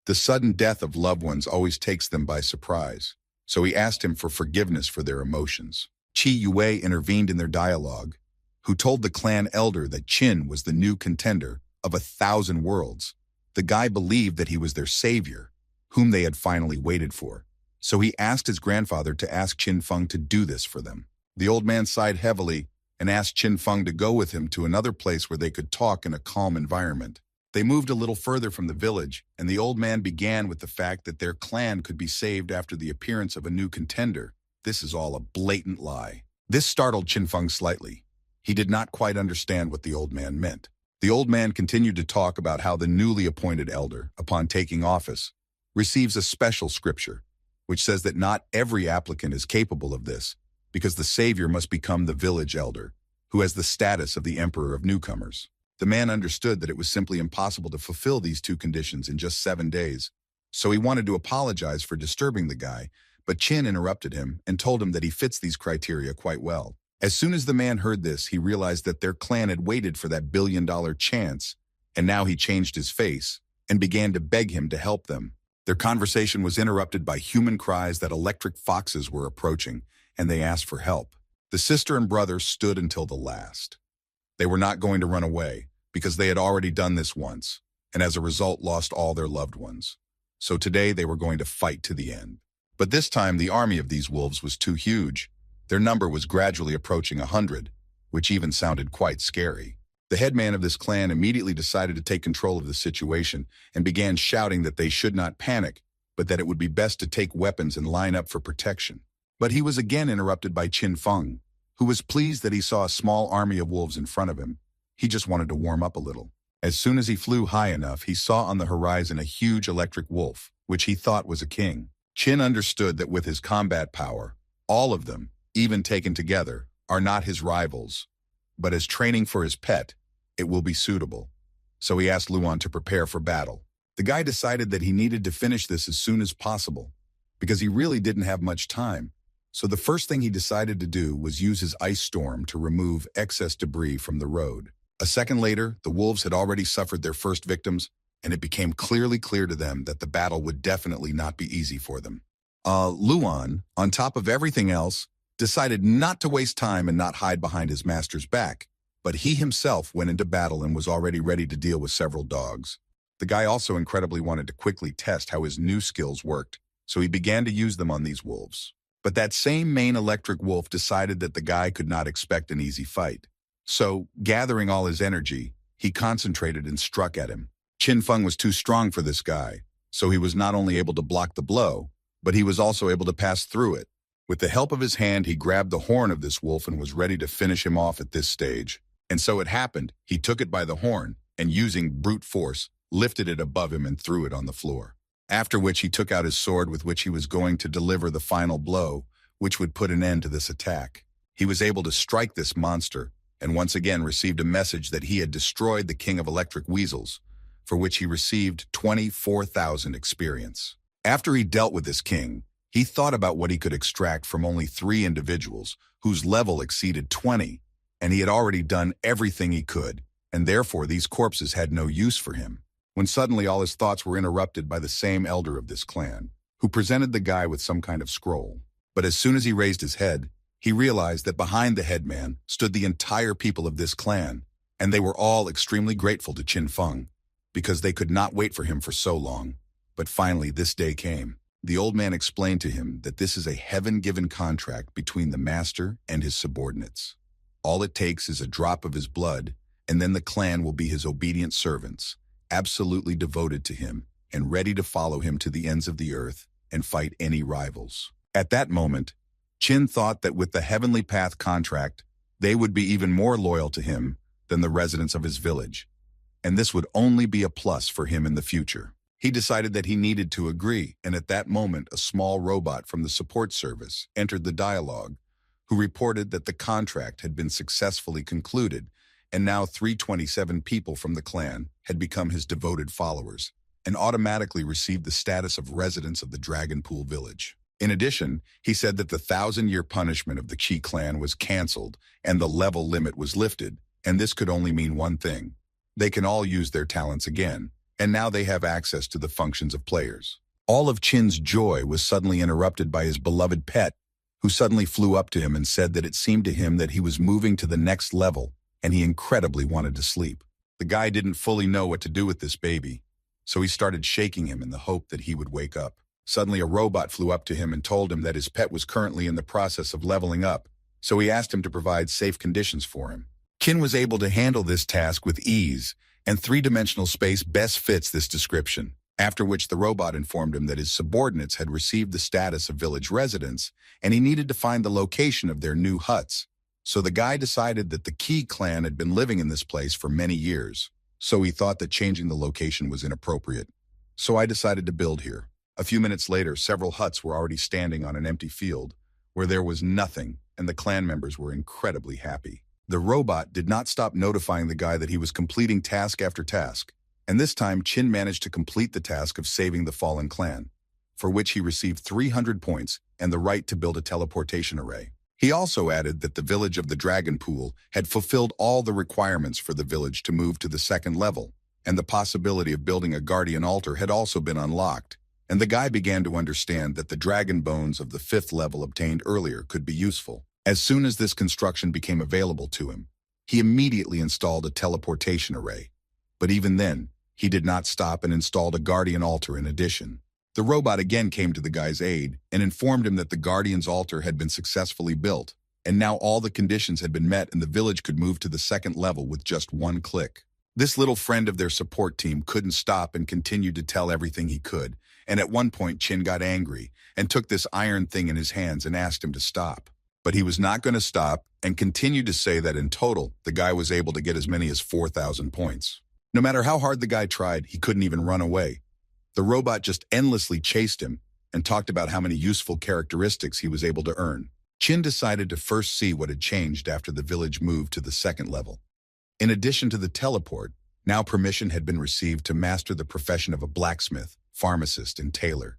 The sudden death of loved ones always takes them by surprise, so he asked him for forgiveness for their emotions. Qi Yue intervened in their dialogue, who told the clan elder that Qin was the new contender of 1,000 worlds. The guy believed that he was their savior, whom they had finally waited for, so he asked his grandfather to ask Qin Feng to do this for them. The old man sighed heavily and asked Qin Feng to go with him to another place where they could talk in a calm environment. They moved a little further from the village, and the old man began with the fact that their clan could be saved after the appearance of a new contender. This is all a blatant lie. This startled Qinfeng slightly. He did not quite understand what the old man meant. The old man continued to talk about how the newly appointed elder, upon taking office, receives a special scripture, which says that not every applicant is capable of this, because the savior must become the village elder, who has the status of the emperor of newcomers. The man understood that it was simply impossible to fulfill these two conditions in just 7 days, so he wanted to apologize for disturbing the guy, but Qin interrupted him and told him that he fits these criteria quite well. As soon as the man heard this, he realized that their clan had waited for that billion-dollar chance, and now he changed his face and began to beg him to help them. Their conversation was interrupted by human cries that electric foxes were approaching, and they asked for help. The sister and brother stood until the last. They were not going to run away, because they had already done this once, and as a result lost all their loved ones. So today they were going to fight to the end. But this time the army of these wolves was too huge. Their number was gradually approaching 100, which even sounded quite scary. The headman of this clan immediately decided to take control of the situation and began shouting that they should not panic, but that it would be best to take weapons and line up for protection. But he was again interrupted by Qinfeng, who was pleased that he saw a small army of wolves in front of him. He just wanted to warm up a little. As soon as he flew high enough, he saw on the horizon a huge electric wolf, which he thought was a king. Qin understood that with his combat power, all of them, even taken together, are not his rivals. But as training for his pet, it will be suitable. So he asked Luan to prepare for battle. The guy decided that he needed to finish this as soon as possible, because he really didn't have much time. So the first thing he decided to do was use his ice storm to remove excess debris from the road. A second later, the wolves had already suffered their first victims, and it became clearly clear to them that the battle would definitely not be easy for them. Luan, on top of everything else, decided not to waste time and not hide behind his master's back, but he himself went into battle and was already ready to deal with several dogs. The guy also incredibly wanted to quickly test how his new skills worked, so he began to use them on these wolves. But that same main electric wolf decided that the guy could not expect an easy fight. So, gathering all his energy, he concentrated and struck at him. Qinfeng was too strong for this guy, so he was not only able to block the blow, but he was also able to pass through it. With the help of his hand, he grabbed the horn of this wolf and was ready to finish him off at this stage. And so it happened. He took it by the horn and, using brute force, lifted it above him and threw it on the floor. After which he took out his sword with which he was going to deliver the final blow, which would put an end to this attack. He was able to strike this monster and once again received a message that he had destroyed the king of electric weasels, for which he received 24,000 experience. After he dealt with this king, he thought about what he could extract from only 3 individuals whose level exceeded 20, and he had already done everything he could, and therefore these corpses had no use for him, when suddenly all his thoughts were interrupted by the same elder of this clan, who presented the guy with some kind of scroll. But as soon as he raised his head, he realized that behind the headman stood the entire people of this clan, and they were all extremely grateful to Qinfeng, because they could not wait for him for so long. But finally this day came. The old man explained to him that this is a heaven-given contract between the master and his subordinates. All it takes is a drop of his blood, and then the clan will be his obedient servants, absolutely devoted to him and ready to follow him to the ends of the earth and fight any rivals. At that moment, Qin thought that with the Heavenly Path contract, they would be even more loyal to him than the residents of his village, and this would only be a plus for him in the future. He decided that he needed to agree, and at that moment a small robot from the support service entered the dialogue, who reported that the contract had been successfully concluded, and now 327 people from the clan had become his devoted followers, and automatically received the status of residents of the Dragon Pool village. In addition, he said that the 1,000-year punishment of the Qi clan was cancelled, and the level limit was lifted, and this could only mean one thing. They can all use their talents again, and now they have access to the functions of players. All of Qin's joy was suddenly interrupted by his beloved pet, who suddenly flew up to him and said that it seemed to him that he was moving to the next level, and he incredibly wanted to sleep. The guy didn't fully know what to do with this baby, so he started shaking him in the hope that he would wake up. Suddenly a robot flew up to him and told him that his pet was currently in the process of leveling up, so he asked him to provide safe conditions for him. Qin was able to handle this task with ease, and 3-dimensional space best fits this description. After which the robot informed him that his subordinates had received the status of village residents, and he needed to find the location of their new huts. So the guy decided that the Key clan had been living in this place for many years. So he thought that changing the location was inappropriate. So I decided to build here. A few minutes later, several huts were already standing on an empty field where there was nothing, and the clan members were incredibly happy. The robot did not stop notifying the guy that he was completing task after task, and this time Chin managed to complete the task of saving the fallen clan, for which he received 300 points and the right to build a teleportation array. He also added that the village of the Dragon Pool had fulfilled all the requirements for the village to move to the second level, and the possibility of building a guardian altar had also been unlocked, and the guy began to understand that the dragon bones of the 5th level obtained earlier could be useful. As soon as this construction became available to him, he immediately installed a teleportation array. But even then, he did not stop and installed a guardian altar in addition. The robot again came to the guy's aid and informed him that the guardian's altar had been successfully built, and now all the conditions had been met and the village could move to the second level with just one click. This little friend of their support team couldn't stop and continued to tell everything he could, and at one point Chin got angry and took this iron thing in his hands and asked him to stop. But he was not going to stop and continued to say that in total, the guy was able to get as many as 4,000 points. No matter how hard the guy tried, he couldn't even run away. The robot just endlessly chased him and talked about how many useful characteristics he was able to earn. Chin decided to first see what had changed after the village moved to the second level. In addition to the teleport, now permission had been received to master the profession of a blacksmith, pharmacist, and tailor.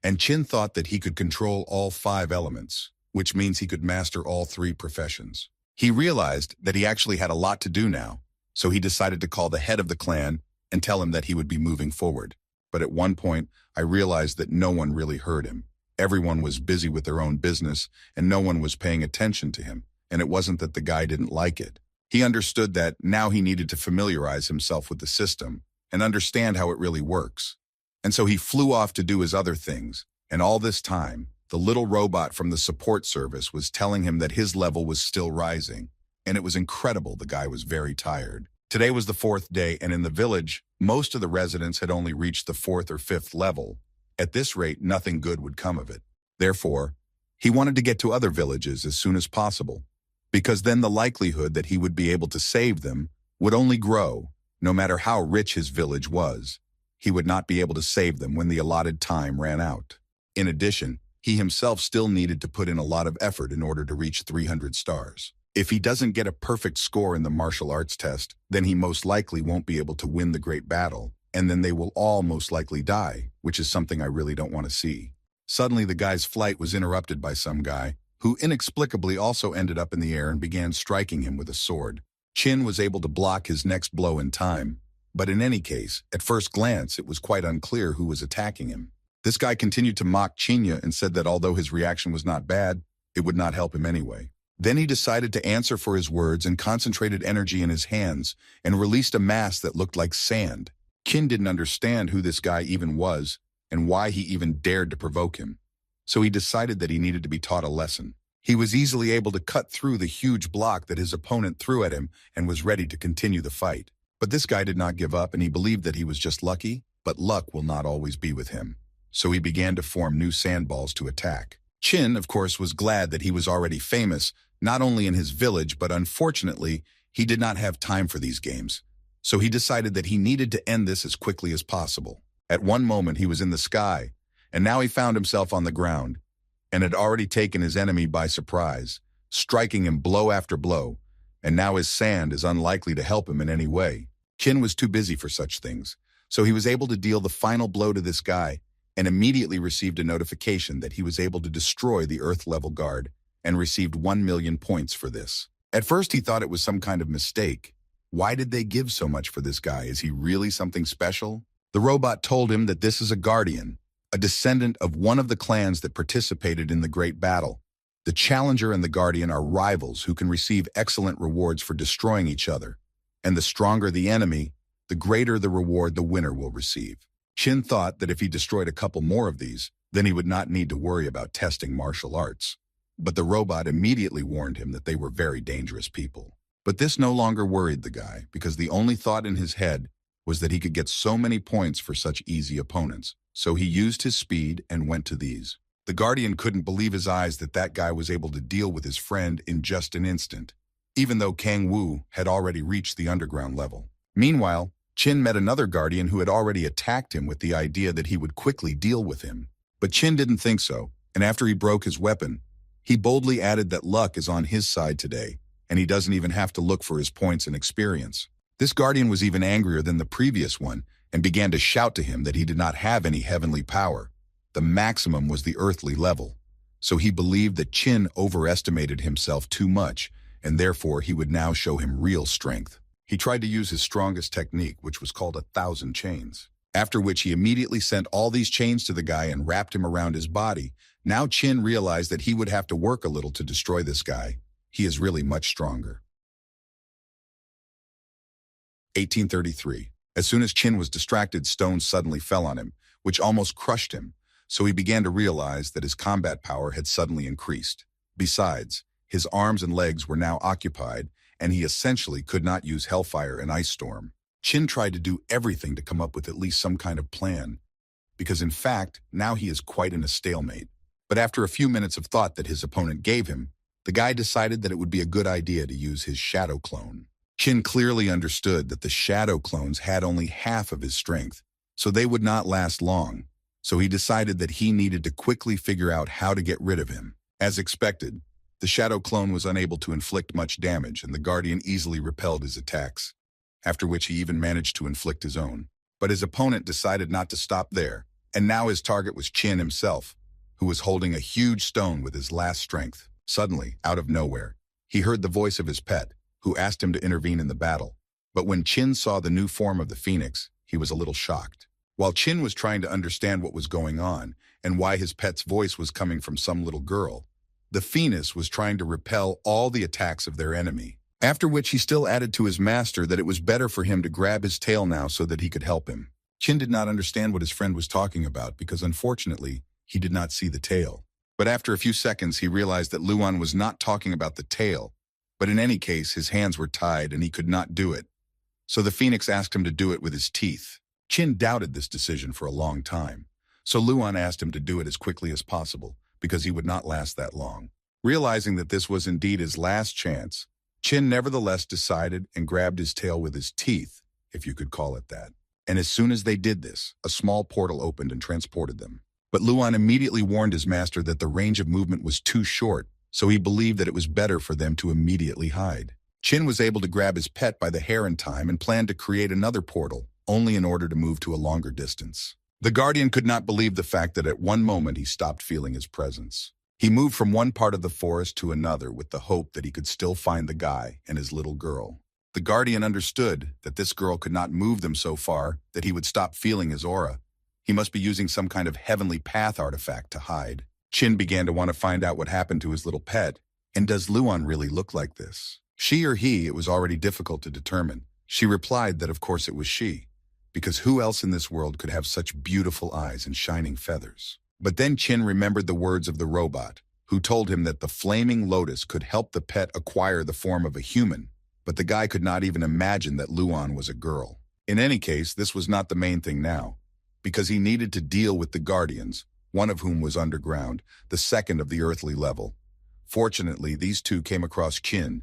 And Chin thought that he could control all 5 elements, which means he could master all 3 professions. He realized that he actually had a lot to do now, so he decided to call the head of the clan and tell him that he would be moving forward. But at one point, I realized that no one really heard him. Everyone was busy with their own business, and no one was paying attention to him, and it wasn't that the guy didn't like it. He understood that now he needed to familiarize himself with the system and understand how it really works. And so he flew off to do his other things, and all this time, the little robot from the support service was telling him that his level was still rising, and it was incredible. The guy was very tired. Today was the 4th day, and in the village, most of the residents had only reached the 4th or 5th level. At this rate, nothing good would come of it. Therefore, he wanted to get to other villages as soon as possible, because then the likelihood that he would be able to save them would only grow. No matter how rich his village was, he would not be able to save them when the allotted time ran out. In addition, he himself still needed to put in a lot of effort in order to reach 300 stars. If he doesn't get a perfect score in the martial arts test, then he most likely won't be able to win the great battle, and then they will all most likely die, which is something I really don't want to see. Suddenly the guy's flight was interrupted by some guy, who inexplicably also ended up in the air and began striking him with a sword. Chin was able to block his next blow in time, but in any case, at first glance, it was quite unclear who was attacking him. This guy continued to mock Chinya and said that although his reaction was not bad, it would not help him anyway. Then he decided to answer for his words and concentrated energy in his hands and released a mass that looked like sand. Chin didn't understand who this guy even was and why he even dared to provoke him. So he decided that he needed to be taught a lesson. He was easily able to cut through the huge block that his opponent threw at him and was ready to continue the fight. But this guy did not give up, and he believed that he was just lucky, but luck will not always be with him. So he began to form new sandballs to attack. Chin, of course, was glad that he was already famous, not only in his village, but unfortunately, he did not have time for these games. So he decided that he needed to end this as quickly as possible. At one moment, he was in the sky, and now he found himself on the ground, and had already taken his enemy by surprise, striking him blow after blow, and now his sand is unlikely to help him in any way. Chin was too busy for such things, so he was able to deal the final blow to this guy, and immediately received a notification that he was able to destroy the Earth-level guard, and received 1 million points for this. At first he thought it was some kind of mistake. Why did they give so much for this guy? Is he really something special? The robot told him that this is a guardian, a descendant of one of the clans that participated in the great battle. The challenger and the guardian are rivals who can receive excellent rewards for destroying each other, and the stronger the enemy, the greater the reward the winner will receive. Chin thought that if he destroyed a couple more of these, then he would not need to worry about testing martial arts. But the robot immediately warned him that they were very dangerous people. But this no longer worried the guy, because the only thought in his head was that he could get so many points for such easy opponents. So he used his speed and went to these. The Guardian couldn't believe his eyes that that guy was able to deal with his friend in just an instant, even though Kang Wu had already reached the underground level. Meanwhile, Qin met another Guardian who had already attacked him with the idea that he would quickly deal with him. But Qin didn't think so, and after he broke his weapon, he boldly added that luck is on his side today, and he doesn't even have to look for his points and experience. This Guardian was even angrier than the previous one and began to shout to him that he did not have any heavenly power. The maximum was the earthly level. So he believed that Qin overestimated himself too much, and therefore he would now show him real strength. He tried to use his strongest technique, which was called 1,000 chains. After which he immediately sent all these chains to the guy and wrapped him around his body. Now Qin realized that he would have to work a little to destroy this guy. He is really much stronger. 1833. As soon as Qin was distracted, stones suddenly fell on him, which almost crushed him. So he began to realize that his combat power had suddenly increased. Besides, his arms and legs were now occupied, and he essentially could not use Hellfire and Ice Storm. Qin tried to do everything to come up with at least some kind of plan, because in fact, now he is quite in a stalemate. But after a few minutes of thought that his opponent gave him, the guy decided that it would be a good idea to use his shadow clone. Qin clearly understood that the shadow clones had only half of his strength, so they would not last long. So he decided that he needed to quickly figure out how to get rid of him. As expected, the shadow clone was unable to inflict much damage, and the Guardian easily repelled his attacks, after which he even managed to inflict his own. But his opponent decided not to stop there, and now his target was Qin himself, who was holding a huge stone with his last strength. Suddenly, out of nowhere, he heard the voice of his pet, who asked him to intervene in the battle. But when Qin saw the new form of the phoenix, he was a little shocked. While Qin was trying to understand what was going on and why his pet's voice was coming from some little girl, the phoenix was trying to repel all the attacks of their enemy. After which he still added to his master that it was better for him to grab his tail now so that he could help him. Qin did not understand what his friend was talking about because unfortunately, he did not see the tail. But after a few seconds, he realized that Luan was not talking about the tail, but in any case, his hands were tied and he could not do it. So the phoenix asked him to do it with his teeth. Qin doubted this decision for a long time, so Luan asked him to do it as quickly as possible because he would not last that long. Realizing that this was indeed his last chance, Qin nevertheless decided and grabbed his tail with his teeth, if you could call it that. And as soon as they did this, a small portal opened and transported them. But Luan immediately warned his master that the range of movement was too short, so he believed that it was better for them to immediately hide. Qin was able to grab his pet by the hair in time and planned to create another portal, only in order to move to a longer distance. The Guardian could not believe the fact that at one moment he stopped feeling his presence. He moved from one part of the forest to another with the hope that he could still find the guy and his little girl. The Guardian understood that this girl could not move them so far that he would stop feeling his aura. He must be using some kind of heavenly path artifact to hide. Qin began to want to find out what happened to his little pet, and does Luan really look like this? She or he, it was already difficult to determine. She replied that of course it was she, because who else in this world could have such beautiful eyes and shining feathers? But then Qin remembered the words of the robot, who told him that the flaming lotus could help the pet acquire the form of a human, but the guy could not even imagine that Luan was a girl. In any case, this was not the main thing now, because he needed to deal with the Guardians, one of whom was underground, the second of the earthly level. Fortunately, these two came across Qin,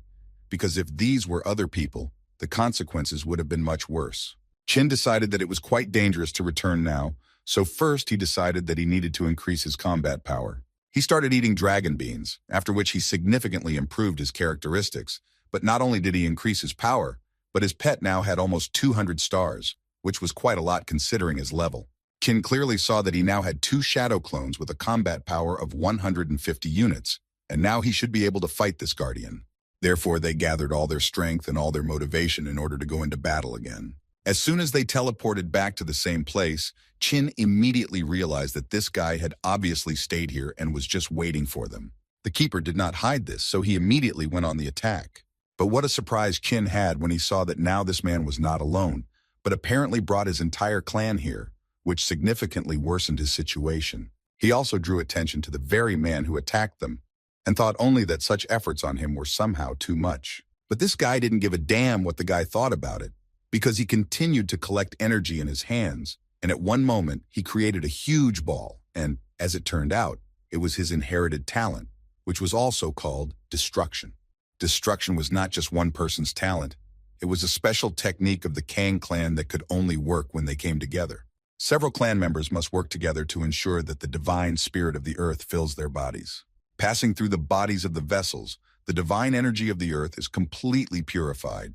because if these were other people, the consequences would have been much worse. Qin decided that it was quite dangerous to return now, so first he decided that he needed to increase his combat power. He started eating dragon beans, after which he significantly improved his characteristics, but not only did he increase his power, but his pet now had almost 200 stars, which was quite a lot considering his level. Qin clearly saw that he now had 2 shadow clones with a combat power of 150 units, and now he should be able to fight this Guardian. Therefore, they gathered all their strength and all their motivation in order to go into battle again. As soon as they teleported back to the same place, Qin immediately realized that this guy had obviously stayed here and was just waiting for them. The keeper did not hide this, so he immediately went on the attack. But what a surprise Qin had when he saw that now this man was not alone, but apparently brought his entire clan here, which significantly worsened his situation. He also drew attention to the very man who attacked them, and thought only that such efforts on him were somehow too much. But this guy didn't give a damn what the guy thought about it, because he continued to collect energy in his hands, and at one moment he created a huge ball, and, as it turned out, it was his inherited talent, which was also called destruction. Destruction was not just one person's talent. It was a special technique of the Kang clan that could only work when they came together. Several clan members must work together to ensure that the divine spirit of the earth fills their bodies. Passing through the bodies of the vessels, the divine energy of the earth is completely purified.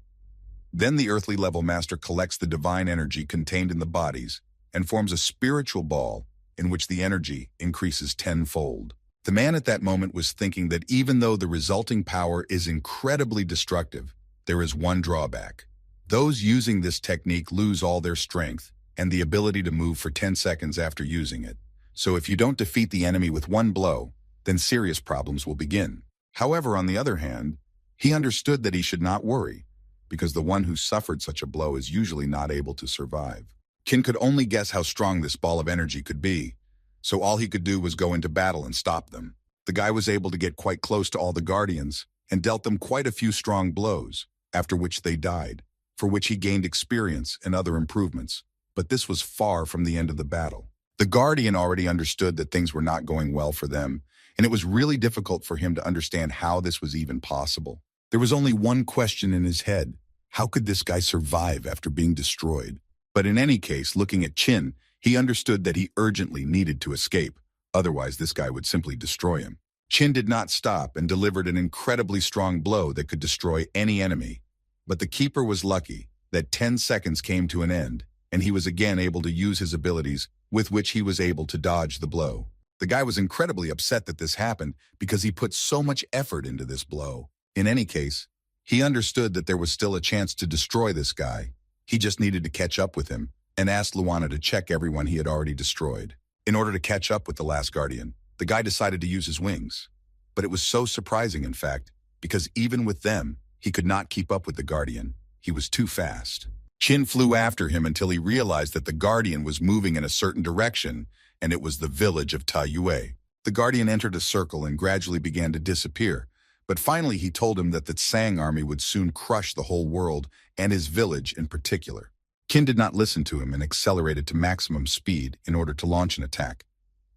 Then the earthly level master collects the divine energy contained in the bodies and forms a spiritual ball in which the energy increases tenfold. The man at that moment was thinking that even though the resulting power is incredibly destructive, there is one drawback. Those using this technique lose all their strength and the ability to move for 10 seconds after using it. So if you don't defeat the enemy with one blow, then serious problems will begin. However, on the other hand, he understood that he should not worry, because the one who suffered such a blow is usually not able to survive. Qin could only guess how strong this ball of energy could be, so all he could do was go into battle and stop them. The guy was able to get quite close to all the guardians and dealt them quite a few strong blows, after which they died, for which he gained experience and other improvements. But this was far from the end of the battle. The guardian already understood that things were not going well for them, and it was really difficult for him to understand how this was even possible. There was only one question in his head: how could this guy survive after being destroyed? But in any case, looking at Qin, he understood that he urgently needed to escape, otherwise this guy would simply destroy him. Qin did not stop and delivered an incredibly strong blow that could destroy any enemy. But the keeper was lucky that 10 seconds came to an end, and he was again able to use his abilities, with which he was able to dodge the blow. The guy was incredibly upset that this happened because he put so much effort into this blow. In any case, he understood that there was still a chance to destroy this guy. He just needed to catch up with him and asked Luana to check everyone he had already destroyed. In order to catch up with the last guardian, the guy decided to use his wings. But it was so surprising, in fact, because even with them, he could not keep up with the guardian. He was too fast. Qin flew after him until he realized that the guardian was moving in a certain direction, and it was the village of Taiyue. The guardian entered a circle and gradually began to disappear, but finally he told him that the Tsang army would soon crush the whole world, and his village in particular. Qin did not listen to him and accelerated to maximum speed in order to launch an attack,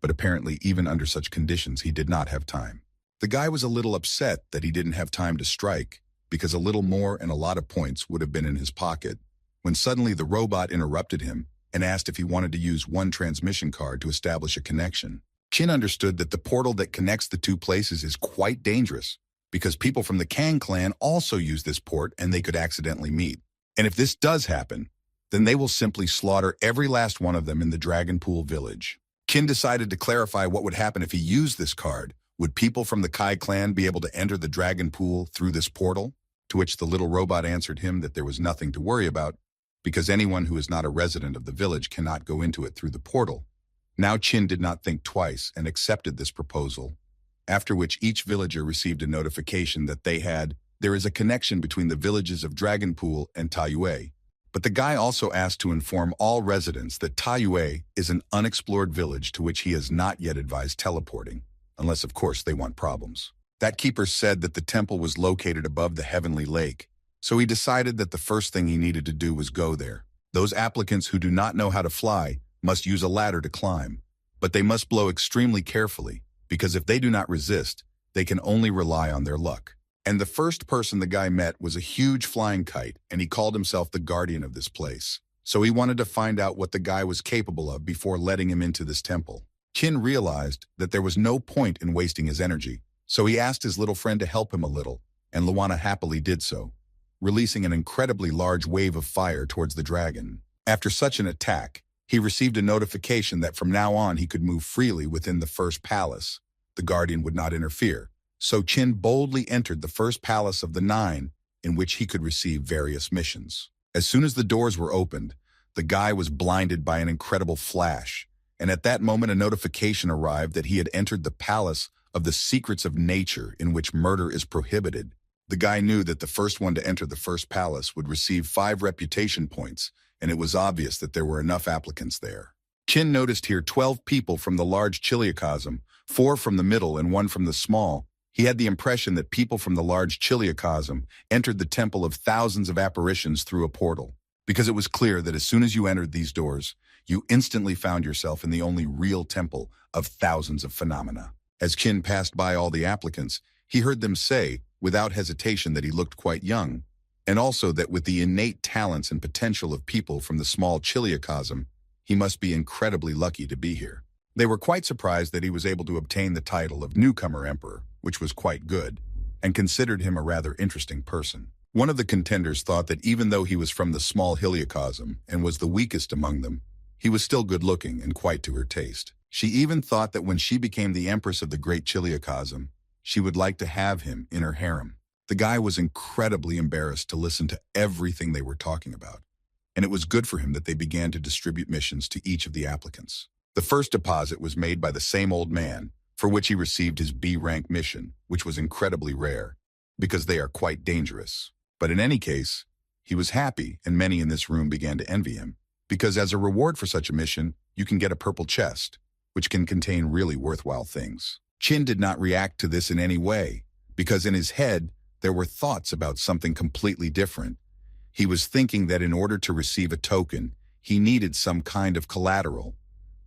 but apparently even under such conditions he did not have time. The guy was a little upset that he didn't have time to strike, because a little more and a lot of points would have been in his pocket, when suddenly the robot interrupted him and asked if he wanted to use one transmission card to establish a connection. Qin understood that the portal that connects the two places is quite dangerous, because people from the Kang clan also use this port and they could accidentally meet. And if this does happen, then they will simply slaughter every last one of them in the Dragon Pool village. Qin decided to clarify what would happen if he used this card. Would people from the Kai clan be able to enter the Dragon Pool through this portal? To which the little robot answered him that there was nothing to worry about, because anyone who is not a resident of the village cannot go into it through the portal. Now Qin did not think twice and accepted this proposal, after which each villager received a notification that there is a connection between the villages of Dragon Pool and Taiyue. But the guy also asked to inform all residents that Taiyue is an unexplored village to which he has not yet advised teleporting, unless of course they want problems. That keeper said that the temple was located above the heavenly lake, so he decided that the first thing he needed to do was go there. Those applicants who do not know how to fly must use a ladder to climb, but they must blow extremely carefully, because if they do not resist, they can only rely on their luck. And the first person the guy met was a huge flying kite, and he called himself the guardian of this place. So he wanted to find out what the guy was capable of before letting him into this temple. Qin realized that there was no point in wasting his energy, so he asked his little friend to help him a little, and Luana happily did so, releasing an incredibly large wave of fire towards the dragon. After such an attack, he received a notification that from now on he could move freely within the first palace. The guardian would not interfere, so Qin boldly entered the first palace of the 9, in which he could receive various missions. As soon as the doors were opened, the guy was blinded by an incredible flash, and at that moment a notification arrived that he had entered the palace of the secrets of nature, in which murder is prohibited. The guy knew that the first one to enter the first palace would receive 5 reputation points, and it was obvious that there were enough applicants there. Qin noticed here 12 people from the large chiliocosm, 4 from the middle and 1 from the small. He had the impression that people from the large chiliocosm entered the temple of thousands of apparitions through a portal. because it was clear that as soon as you entered these doors, you instantly found yourself in the only real temple of thousands of phenomena. As Qin passed by all the applicants, he heard them say, without hesitation, that he looked quite young, and also that with the innate talents and potential of people from the small Chiliocosm, he must be incredibly lucky to be here. They were quite surprised that he was able to obtain the title of Newcomer Emperor, which was quite good, and considered him a rather interesting person. One of the contenders thought that even though he was from the small Heliocosm and was the weakest among them, he was still good-looking and quite to her taste. She even thought that when she became the Empress of the Great Chiliocosm, she would like to have him in her harem. The guy was incredibly embarrassed to listen to everything they were talking about, and it was good for him that they began to distribute missions to each of the applicants. The first deposit was made by the same old man, for which he received his B-rank mission, which was incredibly rare, because they are quite dangerous. But in any case, he was happy, and many in this room began to envy him, because as a reward for such a mission, you can get a purple chest, which can contain really worthwhile things. Qin did not react to this in any way, because in his head, there were thoughts about something completely different. He was thinking that in order to receive a token, he needed some kind of collateral,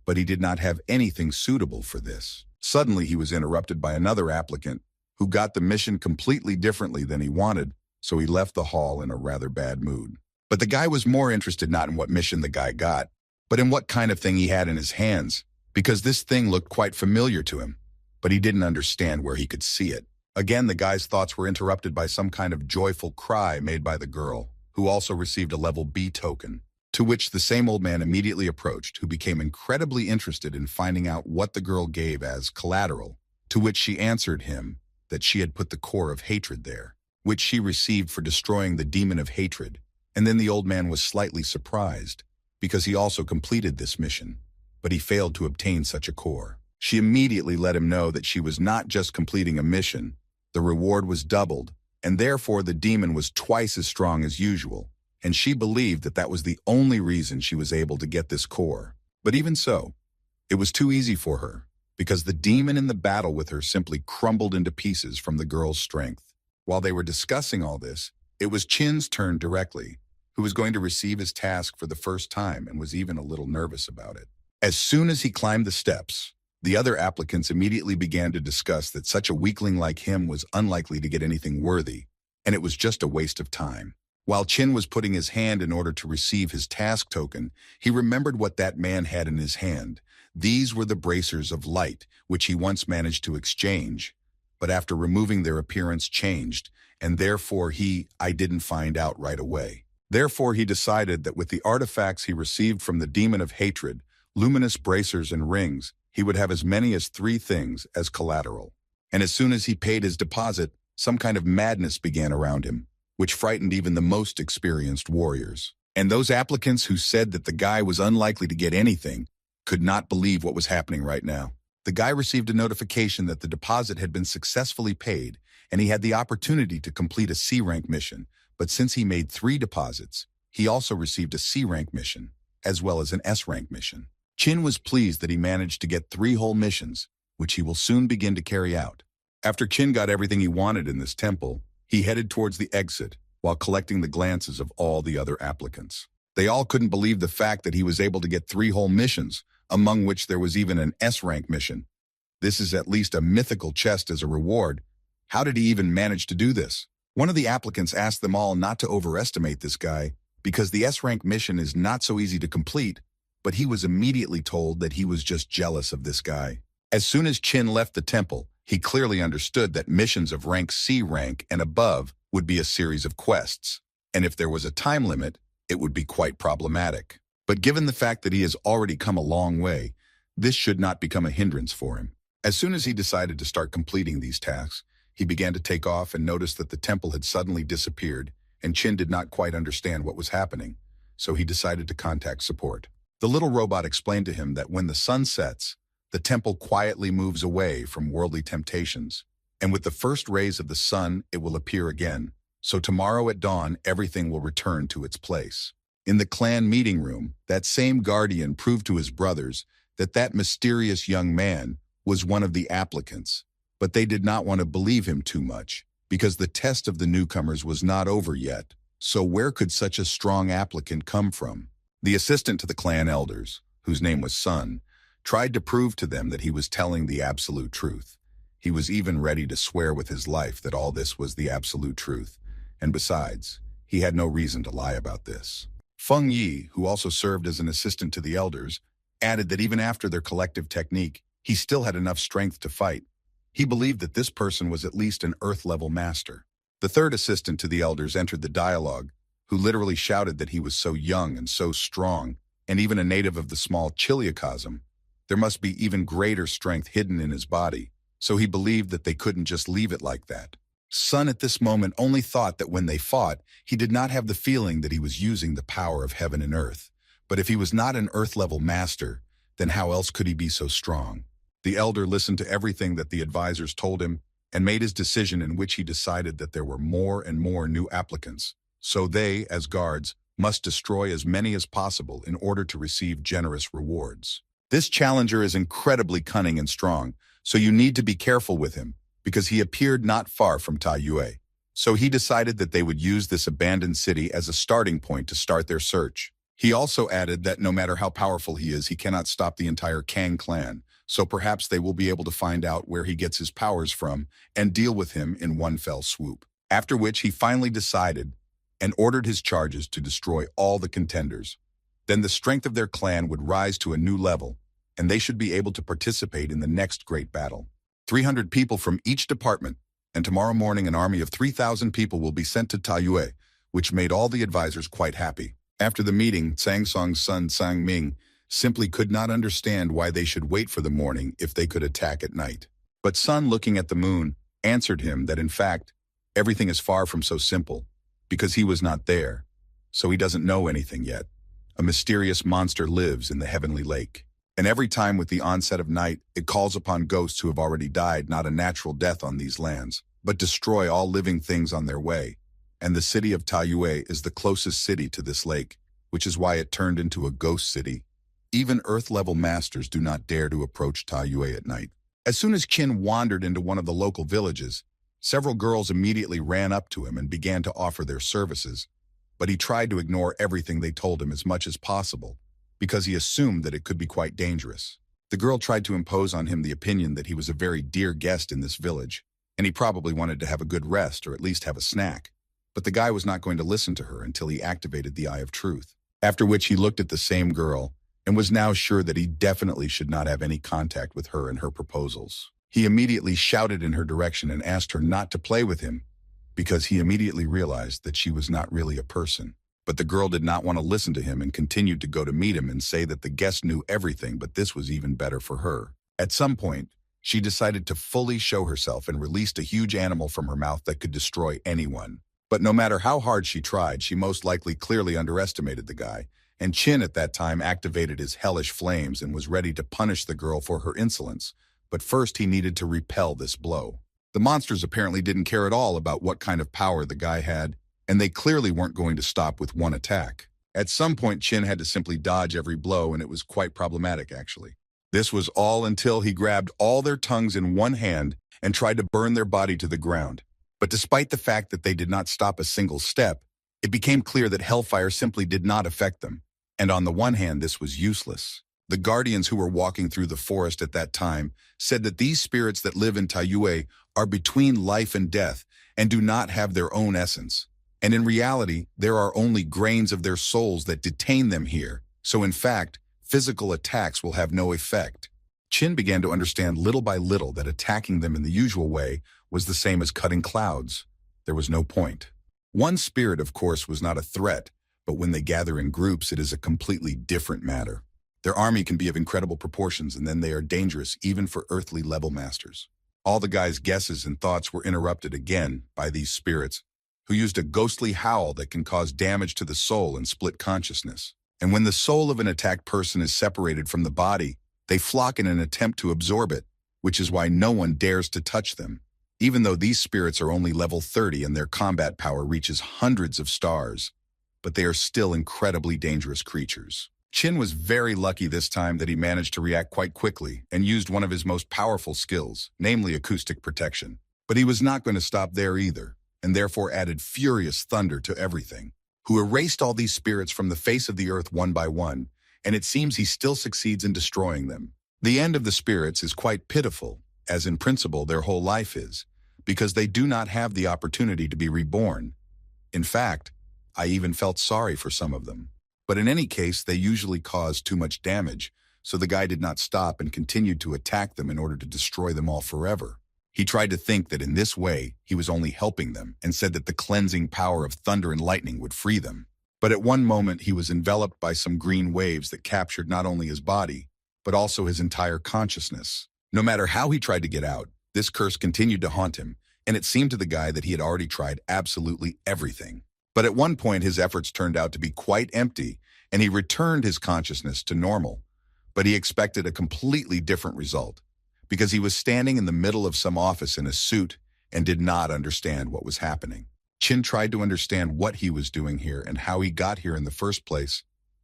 but he did not have anything suitable for this. Suddenly, he was interrupted by another applicant who got the mission completely differently than he wanted, so he left the hall in a rather bad mood. But the guy was more interested not in what mission the guy got, but in what kind of thing he had in his hands, because this thing looked quite familiar to him, but he didn't understand where he could see it. Again, the guy's thoughts were interrupted by some kind of joyful cry made by the girl, who also received a level B token, to which the same old man immediately approached, who became incredibly interested in finding out what the girl gave as collateral, to which she answered him that she had put the core of hatred there, which she received for destroying the demon of hatred. And then the old man was slightly surprised, because he also completed this mission, but he failed to obtain such a core. She immediately let him know that she was not just completing a mission, the reward was doubled, and therefore the demon was twice as strong as usual, and she believed that that was the only reason she was able to get this core. But even so, it was too easy for her, because the demon in the battle with her simply crumbled into pieces from the girl's strength. While they were discussing all this, it was Qin's turn directly, who was going to receive his task for the first time and was even a little nervous about it. As soon as he climbed the steps, the other applicants immediately began to discuss that such a weakling like him was unlikely to get anything worthy, and it was just a waste of time. While Qin was putting his hand in order to receive his task token, he remembered what that man had in his hand. These were the bracers of light, which he once managed to exchange, but after removing their appearance changed, and therefore I didn't find out right away. Therefore he decided that with the artifacts he received from the demon of hatred, luminous bracers and rings, he would have as many as 3 things as collateral. And as soon as he paid his deposit, some kind of madness began around him, which frightened even the most experienced warriors. And those applicants who said that the guy was unlikely to get anything could not believe what was happening right now. The guy received a notification that the deposit had been successfully paid, and he had the opportunity to complete a C-rank mission, but since he made 3 deposits, he also received a C-rank mission, as well as an S-rank mission. Qin was pleased that he managed to get 3 whole missions, which he will soon begin to carry out. After Qin got everything he wanted in this temple, he headed towards the exit while collecting the glances of all the other applicants. They all couldn't believe the fact that he was able to get 3 whole missions, among which there was even an S-rank mission. This is at least a mythical chest as a reward. How did he even manage to do this? One of the applicants asked them all not to overestimate this guy, because the S-rank mission is not so easy to complete, but he was immediately told that he was just jealous of this guy. As soon as Qin left the temple, he clearly understood that missions of rank C rank and above would be a series of quests, and if there was a time limit, it would be quite problematic. But given the fact that he has already come a long way, this should not become a hindrance for him. As soon as he decided to start completing these tasks, he began to take off and noticed that the temple had suddenly disappeared, and Qin did not quite understand what was happening, so he decided to contact support. The little robot explained to him that when the sun sets, the temple quietly moves away from worldly temptations, and with the first rays of the sun, it will appear again, so tomorrow at dawn, everything will return to its place. In the clan meeting room, that same guardian proved to his brothers that that mysterious young man was one of the applicants, but they did not want to believe him too much, because the test of the newcomers was not over yet, So where could such a strong applicant come from? The assistant to the clan elders, whose name was Sun, tried to prove to them that he was telling the absolute truth. He was even ready to swear with his life that all this was the absolute truth. And besides, he had no reason to lie about this. Feng Yi, who also served as an assistant to the elders, added that even after their collective technique, he still had enough strength to fight. He believed that this person was at least an Earth-level master. The third assistant to the elders entered the dialogue, who literally shouted that he was so young and so strong, and even a native of the small Chiliocosm, there must be even greater strength hidden in his body, so he believed that they couldn't just leave it like that. Sun at this moment only thought that when they fought, he did not have the feeling that he was using the power of heaven and earth. But if he was not an Earth-level master, then how else could he be so strong? The elder listened to everything that the advisors told him and made his decision, in which he decided that there were more and more new applicants. So they, as guards, must destroy as many as possible in order to receive generous rewards. This challenger is incredibly cunning and strong, so you need to be careful with him, because he appeared not far from Taiyue. So he decided that they would use this abandoned city as a starting point to start their search. He also added that no matter how powerful he is, he cannot stop the entire Kang clan, so perhaps they will be able to find out where he gets his powers from and deal with him in one fell swoop. After which he finally decided and ordered his charges to destroy all the contenders. Then the strength of their clan would rise to a new level, and they should be able to participate in the next great battle. 300 people from each department, and tomorrow morning an army of 3,000 people will be sent to Taiyue, which made all the advisors quite happy. After the meeting, Sang Song's son Sang Ming simply could not understand why they should wait for the morning if they could attack at night. But Sun, looking at the moon, answered him that in fact, everything is far from so simple, because he was not there, so he doesn't know anything yet. A mysterious monster lives in the heavenly lake. And every time with the onset of night, it calls upon ghosts who have already died, not a natural death on these lands, but destroy all living things on their way. And the city of Taiyue is the closest city to this lake, which is why it turned into a ghost city. Even Earth-level masters do not dare to approach Taiyue at night. As soon as Qin wandered into one of the local villages, several girls immediately ran up to him and began to offer their services, but he tried to ignore everything they told him as much as possible, because he assumed that it could be quite dangerous. The girl tried to impose on him the opinion that he was a very dear guest in this village, and he probably wanted to have a good rest or at least have a snack. But the guy was not going to listen to her until he activated the Eye of Truth, after which he looked at the same girl and was now sure that he definitely should not have any contact with her and her proposals. He immediately shouted in her direction and asked her not to play with him, because he immediately realized that she was not really a person. But the girl did not want to listen to him and continued to go to meet him and say that the guest knew everything, but this was even better for her. At some point, she decided to fully show herself and released a huge animal from her mouth that could destroy anyone. But no matter how hard she tried, she most likely clearly underestimated the guy, and Qin at that time activated his hellish flames and was ready to punish the girl for her insolence. But first he needed to repel this blow. The monsters apparently didn't care at all about what kind of power the guy had, and they clearly weren't going to stop with one attack. At some point, Qin had to simply dodge every blow, and it was quite problematic, actually. This was all until he grabbed all their tongues in one hand and tried to burn their body to the ground. But despite the fact that they did not stop a single step, it became clear that hellfire simply did not affect them. And on the one hand, this was useless. The guardians who were walking through the forest at that time said that these spirits that live in Taiyue are between life and death and do not have their own essence. And in reality, there are only grains of their souls that detain them here. So in fact, physical attacks will have no effect. Qin began to understand little by little that attacking them in the usual way was the same as cutting clouds. There was no point. One spirit, of course, was not a threat, but when they gather in groups, it is a completely different matter. Their army can be of incredible proportions, and then they are dangerous even for earthly level masters. All the guy's guesses and thoughts were interrupted again by these spirits, who used a ghostly howl that can cause damage to the soul and split consciousness. And when the soul of an attacked person is separated from the body, they flock in an attempt to absorb it, which is why no one dares to touch them. Even though these spirits are only level 30 and their combat power reaches hundreds of stars, but they are still incredibly dangerous creatures. Qin was very lucky this time that he managed to react quite quickly and used one of his most powerful skills, namely acoustic protection. But he was not going to stop there either. and therefore added furious thunder to everything, who erased all these spirits from the face of the earth one by one, and it seems he still succeeds in destroying them. The end of the spirits is quite pitiful, as in principle their whole life is, because they do not have the opportunity to be reborn. In fact, I even felt sorry for some of them. But in any case, they usually cause too much damage, so the guy did not stop and continued to attack them in order to destroy them all forever. He tried to think that in this way, he was only helping them and said that the cleansing power of thunder and lightning would free them. But at one moment, he was enveloped by some green waves that captured not only his body, but also his entire consciousness. No matter how he tried to get out, this curse continued to haunt him, and it seemed to the guy that he had already tried absolutely everything. But at one point, his efforts turned out to be quite empty, and he returned his consciousness to normal. But he expected a completely different result, because he was standing in the middle of some office in a suit and did not understand what was happening. Chin tried to understand what he was doing here and how he got here in the first place,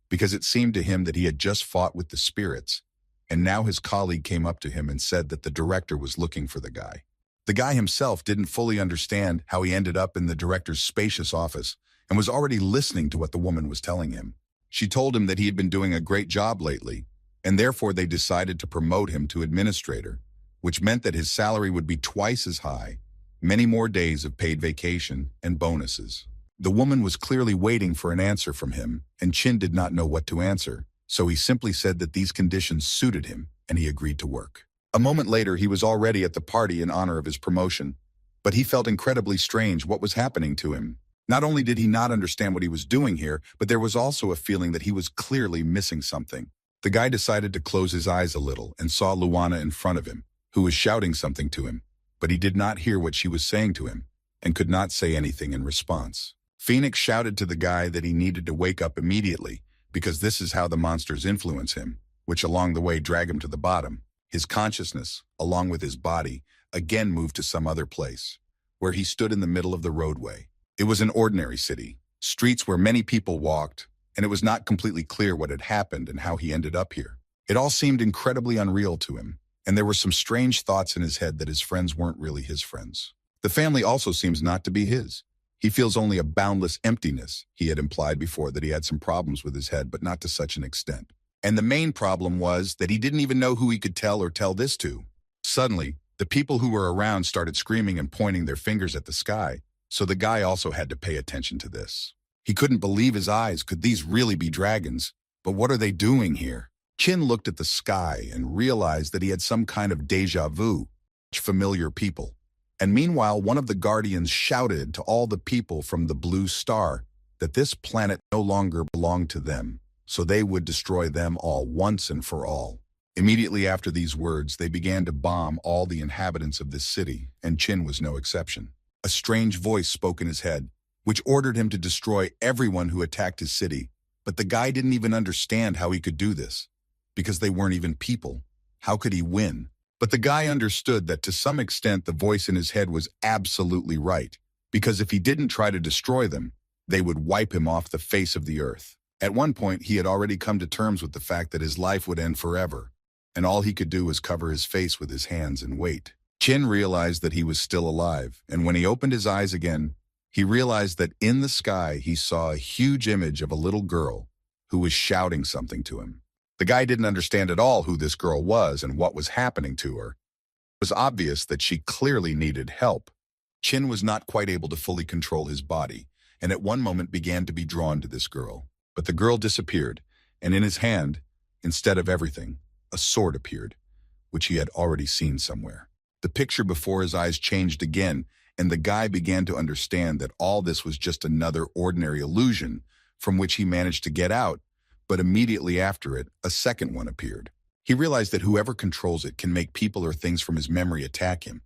because it seemed to him that he had just fought with the spirits, and now his colleague came up to him and said that the director was looking for the guy. The guy himself didn't fully understand how he ended up in the director's spacious office and was already listening to what the woman was telling him. She told him that he had been doing a great job lately, and therefore they decided to promote him to administrator, which meant that his salary would be twice as high, many more days of paid vacation, and bonuses. The woman was clearly waiting for an answer from him, and Chin did not know what to answer, so he simply said that these conditions suited him, and he agreed to work. A moment later, he was already at the party in honor of his promotion, but he felt incredibly strange what was happening to him. Not only did he not understand what he was doing here, but there was also a feeling that he was clearly missing something. The guy decided to close his eyes a little and saw Luana in front of him, who was shouting something to him, but he did not hear what she was saying to him and could not say anything in response. Phoenix shouted to the guy that he needed to wake up immediately, because this is how the monsters influence him, which along the way drag him to the bottom. His consciousness, along with his body, again moved to some other place, where he stood in the middle of the roadway. It was an ordinary city, streets where many people walked, and it was not completely clear what had happened and how he ended up here. It all seemed incredibly unreal to him, and there were some strange thoughts in his head that his friends weren't really his friends. The family also seems not to be his. He feels only a boundless emptiness. He had implied before that he had some problems with his head, but not to such an extent. And the main problem was that he didn't even know who he could tell this to. Suddenly, the people who were around started screaming and pointing their fingers at the sky, so the guy also had to pay attention to this. He couldn't believe his eyes. Could these really be dragons? But what are they doing here? Chin looked at the sky and realized that he had some kind of déjà vu, familiar people. And meanwhile, one of the guardians shouted to all the people from the blue star that this planet no longer belonged to them, so they would destroy them all once and for all. Immediately after these words, they began to bomb all the inhabitants of this city, and Chin was no exception. A strange voice spoke in his head, which ordered him to destroy everyone who attacked his city. But the guy didn't even understand how he could do this, because they weren't even people. How could he win? But the guy understood that to some extent the voice in his head was absolutely right, because if he didn't try to destroy them, they would wipe him off the face of the earth. At one point, he had already come to terms with the fact that his life would end forever, and all he could do was cover his face with his hands and wait. Chin realized that he was still alive, and when he opened his eyes again, he realized that in the sky he saw a huge image of a little girl who was shouting something to him. The guy didn't understand at all who this girl was and what was happening to her. It was obvious that she clearly needed help. Chin was not quite able to fully control his body, and at one moment began to be drawn to this girl. But the girl disappeared, and in his hand, instead of everything, a sword appeared, which he had already seen somewhere. The picture before his eyes changed again, and the guy began to understand that all this was just another ordinary illusion from which he managed to get out, but immediately after it, a second one appeared. He realized that whoever controls it can make people or things from his memory attack him.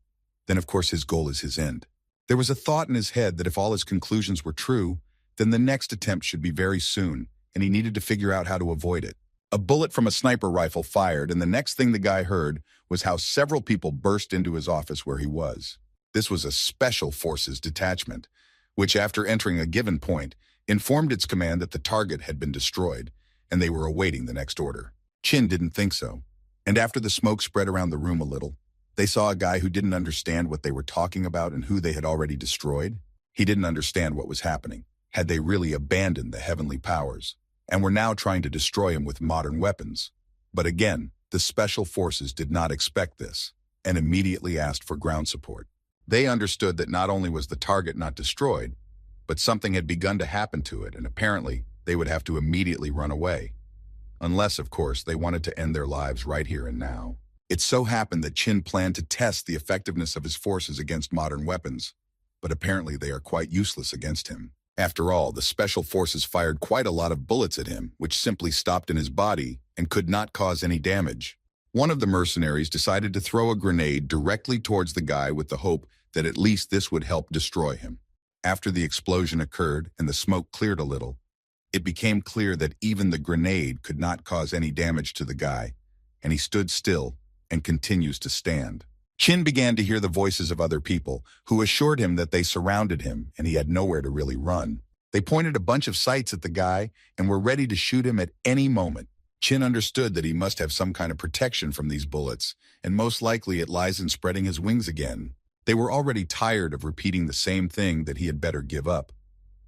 Then, of course, his goal is his end. There was a thought in his head that if all his conclusions were true, then the next attempt should be very soon, and he needed to figure out how to avoid it. A bullet from a sniper rifle fired, and the next thing the guy heard was how several people burst into his office where he was. This was a Special Forces detachment, which, after entering a given point, informed its command that the target had been destroyed, and they were awaiting the next order. Chin didn't think so, and after the smoke spread around the room a little, they saw a guy who didn't understand what they were talking about and who they had already destroyed. He didn't understand what was happening. Had they really abandoned the heavenly powers and were now trying to destroy him with modern weapons? But again, the special forces did not expect this and immediately asked for ground support. They understood that not only was the target not destroyed, but something had begun to happen to it, and apparently they would have to immediately run away. Unless, of course, they wanted to end their lives right here and now. It so happened that Chin planned to test the effectiveness of his forces against modern weapons, but apparently they are quite useless against him. After all, the special forces fired quite a lot of bullets at him, which simply stopped in his body and could not cause any damage. One of the mercenaries decided to throw a grenade directly towards the guy with the hope that at least this would help destroy him. After the explosion occurred and the smoke cleared a little, it became clear that even the grenade could not cause any damage to the guy, and he stood still and continues to stand. Chin began to hear the voices of other people who assured him that they surrounded him and he had nowhere to really run. They pointed a bunch of sights at the guy and were ready to shoot him at any moment. Chin understood that he must have some kind of protection from these bullets, and most likely it lies in spreading his wings again. They were already tired of repeating the same thing that he had better give up.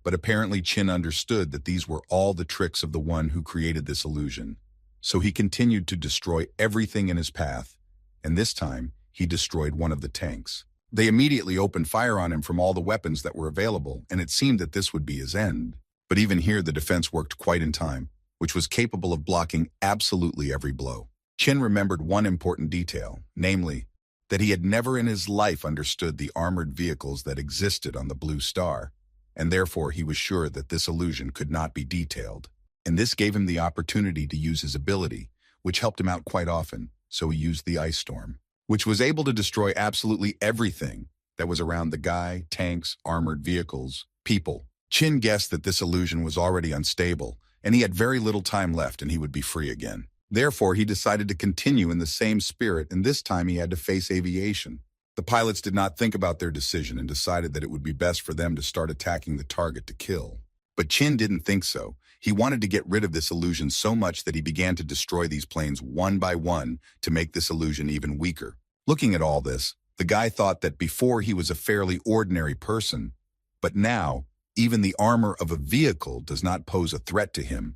But apparently Chin understood that these were all the tricks of the one who created this illusion. So he continued to destroy everything in his path, and this time he destroyed one of the tanks. They immediately opened fire on him from all the weapons that were available, and it seemed that this would be his end. But even here the defense worked quite in time, which was capable of blocking absolutely every blow. Chin remembered one important detail, namely, that he had never in his life understood the armored vehicles that existed on the Blue Star, and therefore he was sure that this illusion could not be detailed. And this gave him the opportunity to use his ability, which helped him out quite often, so he used the Ice Storm, which was able to destroy absolutely everything that was around the guy, tanks, armored vehicles, people. Chin guessed that this illusion was already unstable, and he had very little time left and he would be free again. Therefore, he decided to continue in the same spirit, and this time he had to face aviation. The pilots did not think about their decision and decided that it would be best for them to start attacking the target to kill. But Chin didn't think so. He wanted to get rid of this illusion so much that he began to destroy these planes one by one to make this illusion even weaker. Looking at all this, the guy thought that before he was a fairly ordinary person, but now, even the armor of a vehicle does not pose a threat to him.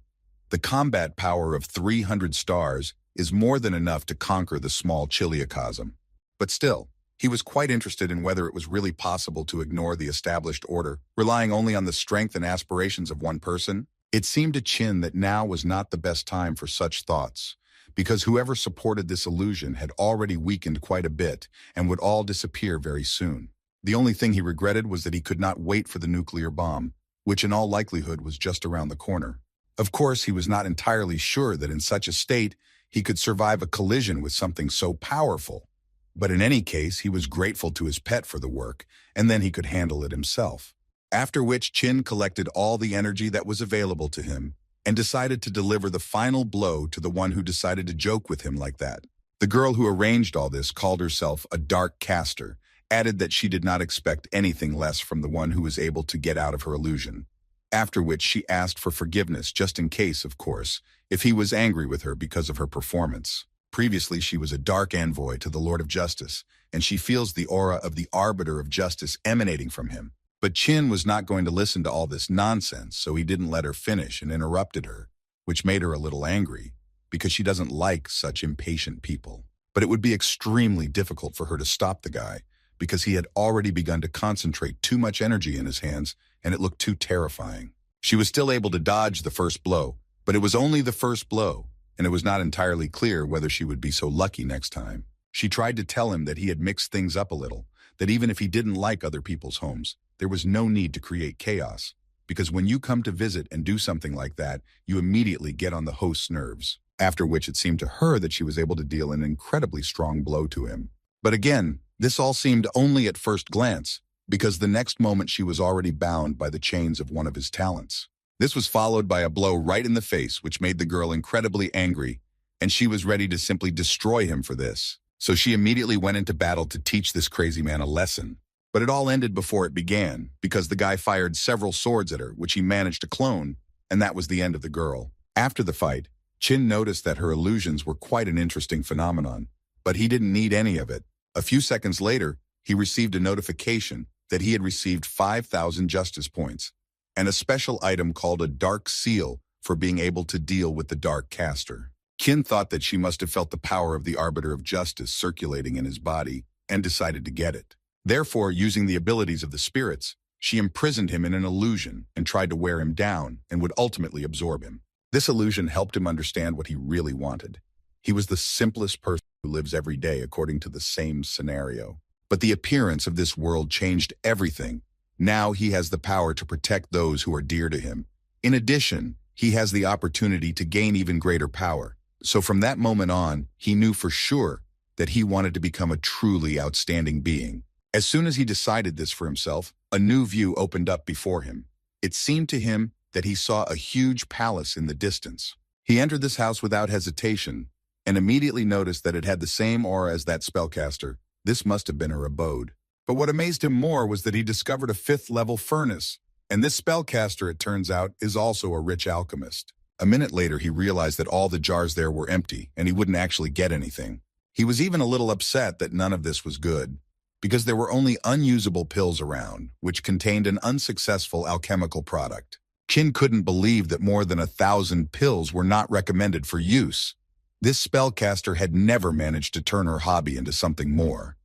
The combat power of 300 stars is more than enough to conquer the small chiliocosm. But still, he was quite interested in whether it was really possible to ignore the established order, relying only on the strength and aspirations of one person. It seemed to Chin that now was not the best time for such thoughts, because whoever supported this illusion had already weakened quite a bit and would all disappear very soon. The only thing he regretted was that he could not wait for the nuclear bomb, which in all likelihood was just around the corner. Of course, he was not entirely sure that in such a state he could survive a collision with something so powerful. But in any case, he was grateful to his pet for the work, and then he could handle it himself. After which Chin collected all the energy that was available to him and decided to deliver the final blow to the one who decided to joke with him like that. The girl who arranged all this called herself a dark caster, added that she did not expect anything less from the one who was able to get out of her illusion. After which she asked for forgiveness, just in case, of course, if he was angry with her because of her performance. Previously, she was a dark envoy to the Lord of Justice, and she feels the aura of the Arbiter of Justice emanating from him. But Chin was not going to listen to all this nonsense, so he didn't let her finish and interrupted her, which made her a little angry, because she doesn't like such impatient people. But it would be extremely difficult for her to stop the guy, because he had already begun to concentrate too much energy in his hands, and it looked too terrifying. She was still able to dodge the first blow, but it was only the first blow, and it was not entirely clear whether she would be so lucky next time. She tried to tell him that he had mixed things up a little, that even if he didn't like other people's homes, there was no need to create chaos, because when you come to visit and do something like that, you immediately get on the host's nerves. After which it seemed to her that she was able to deal an incredibly strong blow to him. But again, this all seemed only at first glance, because the next moment she was already bound by the chains of one of his talents. This was followed by a blow right in the face, which made the girl incredibly angry, and she was ready to simply destroy him for this. So she immediately went into battle to teach this crazy man a lesson. But it all ended before it began, because the guy fired several swords at her, which he managed to clone, and that was the end of the girl. After the fight, Chin noticed that her illusions were quite an interesting phenomenon, but he didn't need any of it. A few seconds later, he received a notification that he had received 5,000 justice points, and a special item called a dark seal for being able to deal with the dark caster. Qin thought that she must have felt the power of the arbiter of justice circulating in his body and decided to get it. Therefore, using the abilities of the spirits, she imprisoned him in an illusion and tried to wear him down and would ultimately absorb him. This illusion helped him understand what he really wanted. He was the simplest person who lives every day according to the same scenario. But the appearance of this world changed everything. Now he has the power to protect those who are dear to him. In addition, he has the opportunity to gain even greater power. So from that moment on, he knew for sure that he wanted to become a truly outstanding being. As soon as he decided this for himself, a new view opened up before him. It seemed to him that he saw a huge palace in the distance. He entered this house without hesitation and immediately noticed that it had the same aura as that spellcaster. This must have been her abode. But what amazed him more was that he discovered a 5th-level furnace, and this spellcaster, it turns out, is also a rich alchemist. A minute later, he realized that all the jars there were empty, and he wouldn't actually get anything. He was even a little upset that none of this was good, because there were only unusable pills around, which contained an unsuccessful alchemical product. Qin couldn't believe that more than 1,000 pills were not recommended for use. This spellcaster had never managed to turn her hobby into something more.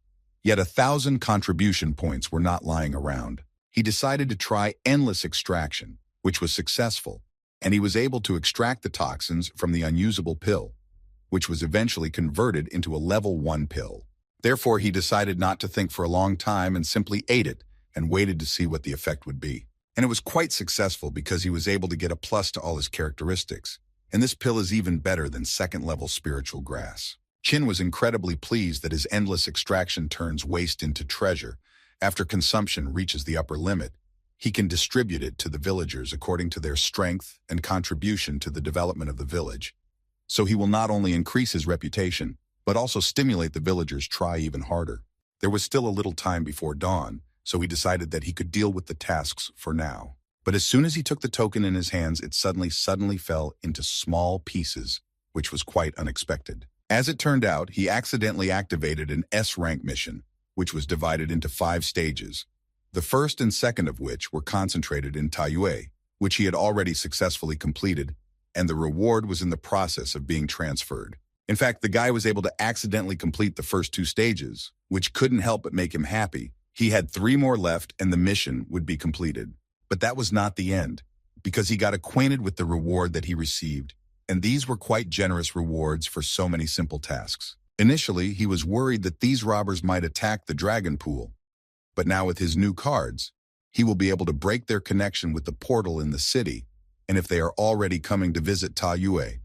Yet 1,000 contribution points were not lying around. He decided to try endless extraction, which was successful, and he was able to extract the toxins from the unusable pill, which was eventually converted into a level 1 pill. Therefore, he decided not to think for a long time and simply ate it and waited to see what the effect would be. And it was quite successful because he was able to get a plus to all his characteristics. And this pill is even better than 2nd-level spiritual grass. Qin was incredibly pleased that his endless extraction turns waste into treasure. After consumption reaches the upper limit, he can distribute it to the villagers according to their strength and contribution to the development of the village. So he will not only increase his reputation, but also stimulate the villagers to try even harder. There was still a little time before dawn, so he decided that he could deal with the tasks for now. But as soon as he took the token in his hands, it suddenly fell into small pieces, which was quite unexpected. As it turned out, he accidentally activated an S-rank mission, which was divided into 5 stages, the first and second of which were concentrated in Taiyue, which he had already successfully completed, and the reward was in the process of being transferred. In fact, the guy was able to accidentally complete the first 2 stages, which couldn't help but make him happy. He had 3 more left and the mission would be completed. But that was not the end, because he got acquainted with the reward that he received, and these were quite generous rewards for so many simple tasks. Initially, he was worried that these robbers might attack the dragon pool, but now with his new cards, he will be able to break their connection with the portal in the city, and if they are already coming to visit Taiyue,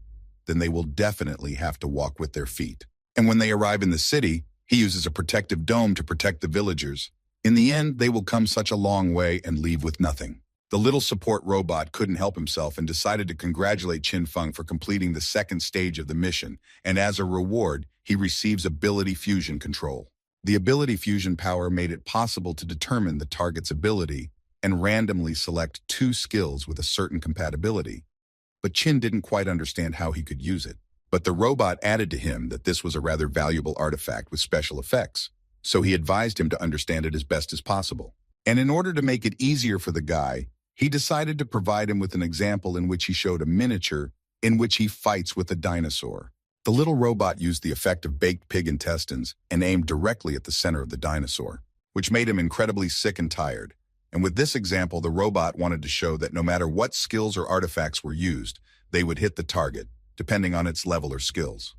then they will definitely have to walk with their feet. And when they arrive in the city, he uses a protective dome to protect the villagers. In the end, they will come such a long way and leave with nothing. The little support robot couldn't help himself and decided to congratulate Qin Feng for completing the 2nd stage of the mission, and as a reward, he receives ability fusion control. The ability fusion power made it possible to determine the target's ability and randomly select 2 skills with a certain compatibility. But Qin didn't quite understand how he could use it. But the robot added to him that this was a rather valuable artifact with special effects, so he advised him to understand it as best as possible. And in order to make it easier for the guy, he decided to provide him with an example in which he showed a miniature in which he fights with a dinosaur. The little robot used the effect of baked pig intestines and aimed directly at the center of the dinosaur, which made him incredibly sick and tired. And with this example, the robot wanted to show that no matter what skills or artifacts were used, they would hit the target, depending on its level or skills.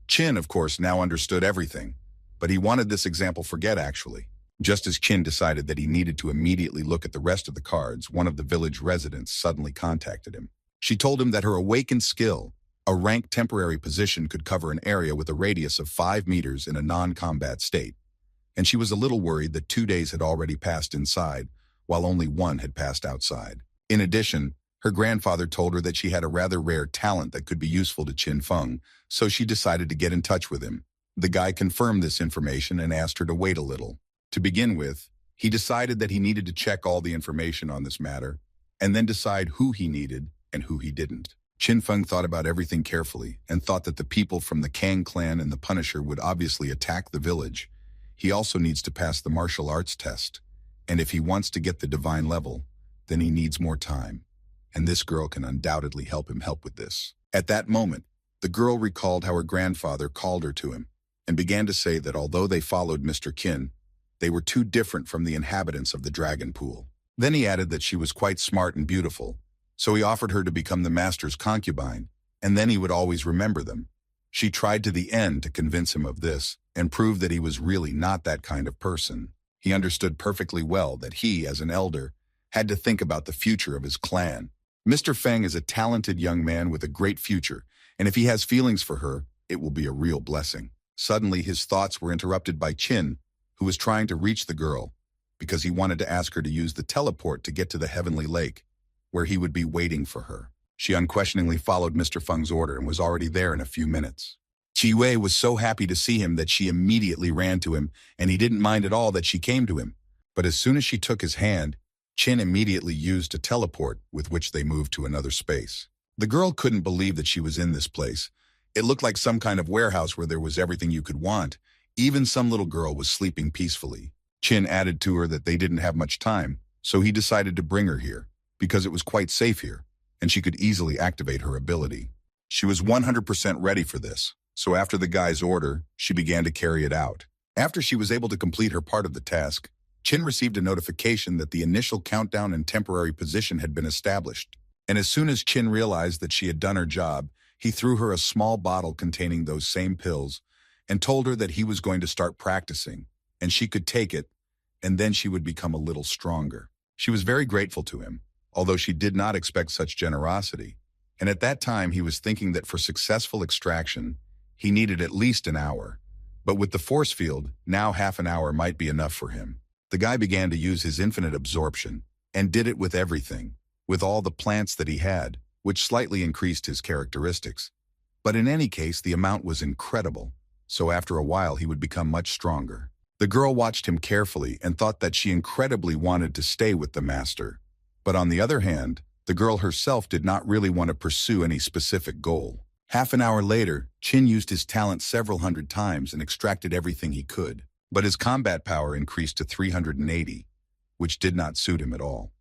Qin, of course, now understood everything, but he wanted this example forget actually. Just as Qin decided that he needed to immediately look at the rest of the cards, one of the village residents suddenly contacted him. She told him that her awakened skill, a ranked temporary position, could cover an area with a radius of 5 meters in a non-combat state, and she was a little worried that 2 days had already passed inside, while only 1 had passed outside. In addition, her grandfather told her that she had a rather rare talent that could be useful to Qin Feng, so she decided to get in touch with him. The guy confirmed this information and asked her to wait a little. To begin with, he decided that he needed to check all the information on this matter, and then decide who he needed and who he didn't. Qin Feng thought about everything carefully and thought that the people from the Kang clan and the Punisher would obviously attack the village. He also needs to pass the martial arts test, And if he wants to get the divine level, then he needs more time. And this girl can undoubtedly help him help with this. At that moment, the girl recalled how her grandfather called her to him and began to say that although they followed Mr. Qin, they were too different from the inhabitants of the dragon pool. Then he added that she was quite smart and beautiful, so he offered her to become the master's concubine, and then he would always remember them. She tried to the end to convince him of this and prove that he was really not that kind of person. He understood perfectly well that he, as an elder, had to think about the future of his clan. Mr. Feng is a talented young man with a great future, and if he has feelings for her, it will be a real blessing. Suddenly, his thoughts were interrupted by Qin, who was trying to reach the girl because he wanted to ask her to use the teleport to get to the heavenly lake, where he would be waiting for her. She unquestioningly followed Mr. Feng's order and was already there in a few minutes. Qi Wei was so happy to see him that she immediately ran to him, and he didn't mind at all that she came to him. But as soon as she took his hand, Qin immediately used a teleport with which they moved to another space. The girl couldn't believe that she was in this place. It looked like some kind of warehouse where there was everything you could want. Even some little girl was sleeping peacefully. Qin added to her that they didn't have much time, so he decided to bring her here, because it was quite safe here, and she could easily activate her ability. She was 100% ready for this, so after the guy's order, she began to carry it out. After she was able to complete her part of the task, Qin received a notification that the initial countdown and temporary position had been established. And as soon as Qin realized that she had done her job, he threw her a small bottle containing those same pills and told her that he was going to start practicing, and she could take it, and then she would become a little stronger. She was very grateful to him, although she did not expect such generosity. And at that time, he was thinking that for successful extraction, he needed at least an hour. But with the force field, now half an hour might be enough for him. The guy began to use his infinite absorption, and did it with everything, with all the plants that he had, which slightly increased his characteristics. But in any case, the amount was incredible, so after a while he would become much stronger. The girl watched him carefully and thought that she incredibly wanted to stay with the master. But on the other hand, the girl herself did not really want to pursue any specific goal. Half an hour later, Qin used his talent several hundred times and extracted everything he could. But his combat power increased to 380, which did not suit him at all.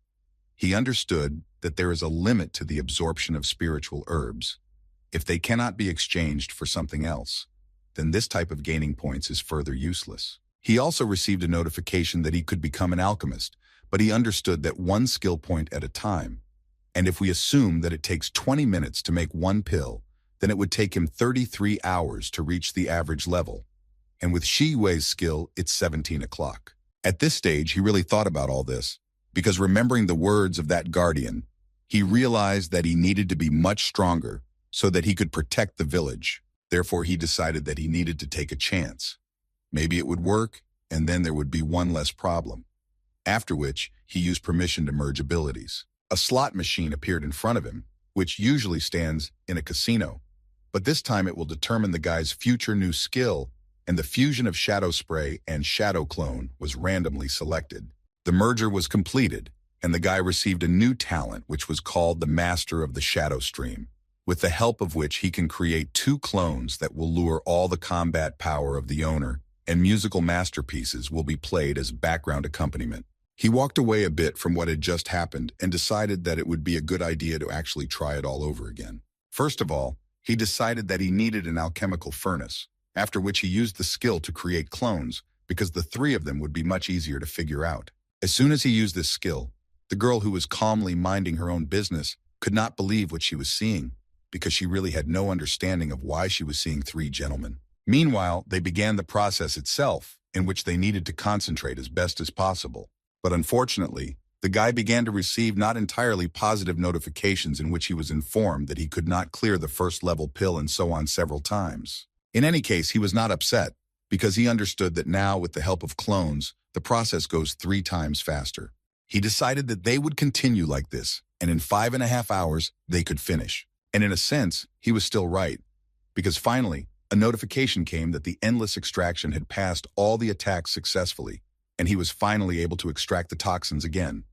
He understood that there is a limit to the absorption of spiritual herbs. If they cannot be exchanged for something else, then this type of gaining points is further useless. He also received a notification that he could become an alchemist, but he understood that one skill point at a time. And if we assume that it takes 20 minutes to make one pill, then it would take him 33 hours to reach the average level. And with Shi Wei's skill, it's 17 o'clock. At this stage, he really thought about all this, because remembering the words of that guardian, he realized that he needed to be much stronger so that he could protect the village. Therefore, he decided that he needed to take a chance. Maybe it would work, and then there would be one less problem. After which, he used permission to merge abilities. A slot machine appeared in front of him, which usually stands in a casino, but this time it will determine the guy's future new skill, and the fusion of Shadow Spray and Shadow Clone was randomly selected. The merger was completed, and the guy received a new talent which was called the Master of the Shadow Stream, with the help of which he can create 2 clones that will lure all the combat power of the owner, and musical masterpieces will be played as background accompaniment. He walked away a bit from what had just happened and decided that it would be a good idea to actually try it all over again. First of all, he decided that he needed an alchemical furnace, after which he used the skill to create clones, because the 3 of them would be much easier to figure out. As soon as he used this skill, the girl who was calmly minding her own business could not believe what she was seeing, because she really had no understanding of why she was seeing 3 gentlemen. Meanwhile, they began the process itself, in which they needed to concentrate as best as possible. But unfortunately, the guy began to receive not entirely positive notifications in which he was informed that he could not clear the first level pill and so on several times. In any case, he was not upset, because he understood that now, with the help of clones, the process goes 3 times faster. He decided that they would continue like this, and in 5.5 hours, they could finish. And in a sense, he was still right, because finally, a notification came that the endless extraction had passed all the attacks successfully, and he was finally able to extract the toxins again.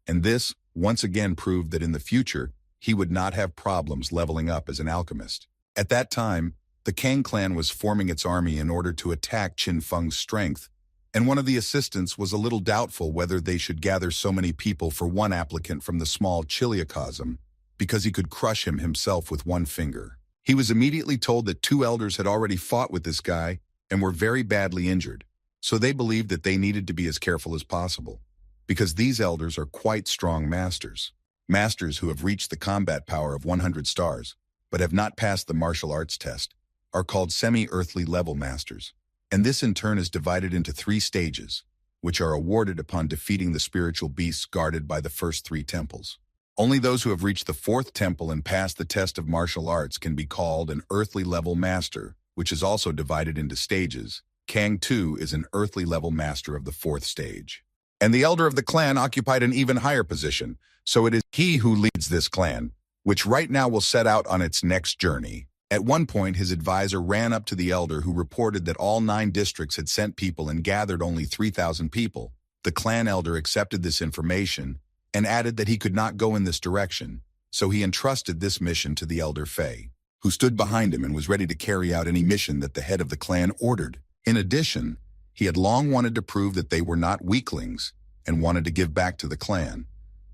And this, once again, proved that in the future, he would not have problems leveling up as an alchemist. At that time, the Kang clan was forming its army in order to attack Qin Feng's strength, and one of the assistants was a little doubtful whether they should gather so many people for one applicant from the small Chiliocosm, because he could crush him himself with one finger. He was immediately told that 2 elders had already fought with this guy and were very badly injured, so they believed that they needed to be as careful as possible, because these elders are quite strong masters. Masters who have reached the combat power of 100 stars, but have not passed the martial arts test, are called semi-earthly level masters. And this in turn is divided into 3 stages, which are awarded upon defeating the spiritual beasts guarded by the first 3 temples. Only those who have reached the 4th temple and passed the test of martial arts can be called an earthly level master, which is also divided into stages. Kang too is an earthly level master of the 4th stage. And the elder of the clan occupied an even higher position, so it is he who leads this clan, which right now will set out on its next journey. At one point, his advisor ran up to the elder who reported that all 9 districts had sent people and gathered only 3,000 people. The clan elder accepted this information and added that he could not go in this direction, so he entrusted this mission to the elder Fei, who stood behind him and was ready to carry out any mission that the head of the clan ordered. In addition, he had long wanted to prove that they were not weaklings and wanted to give back to the clan,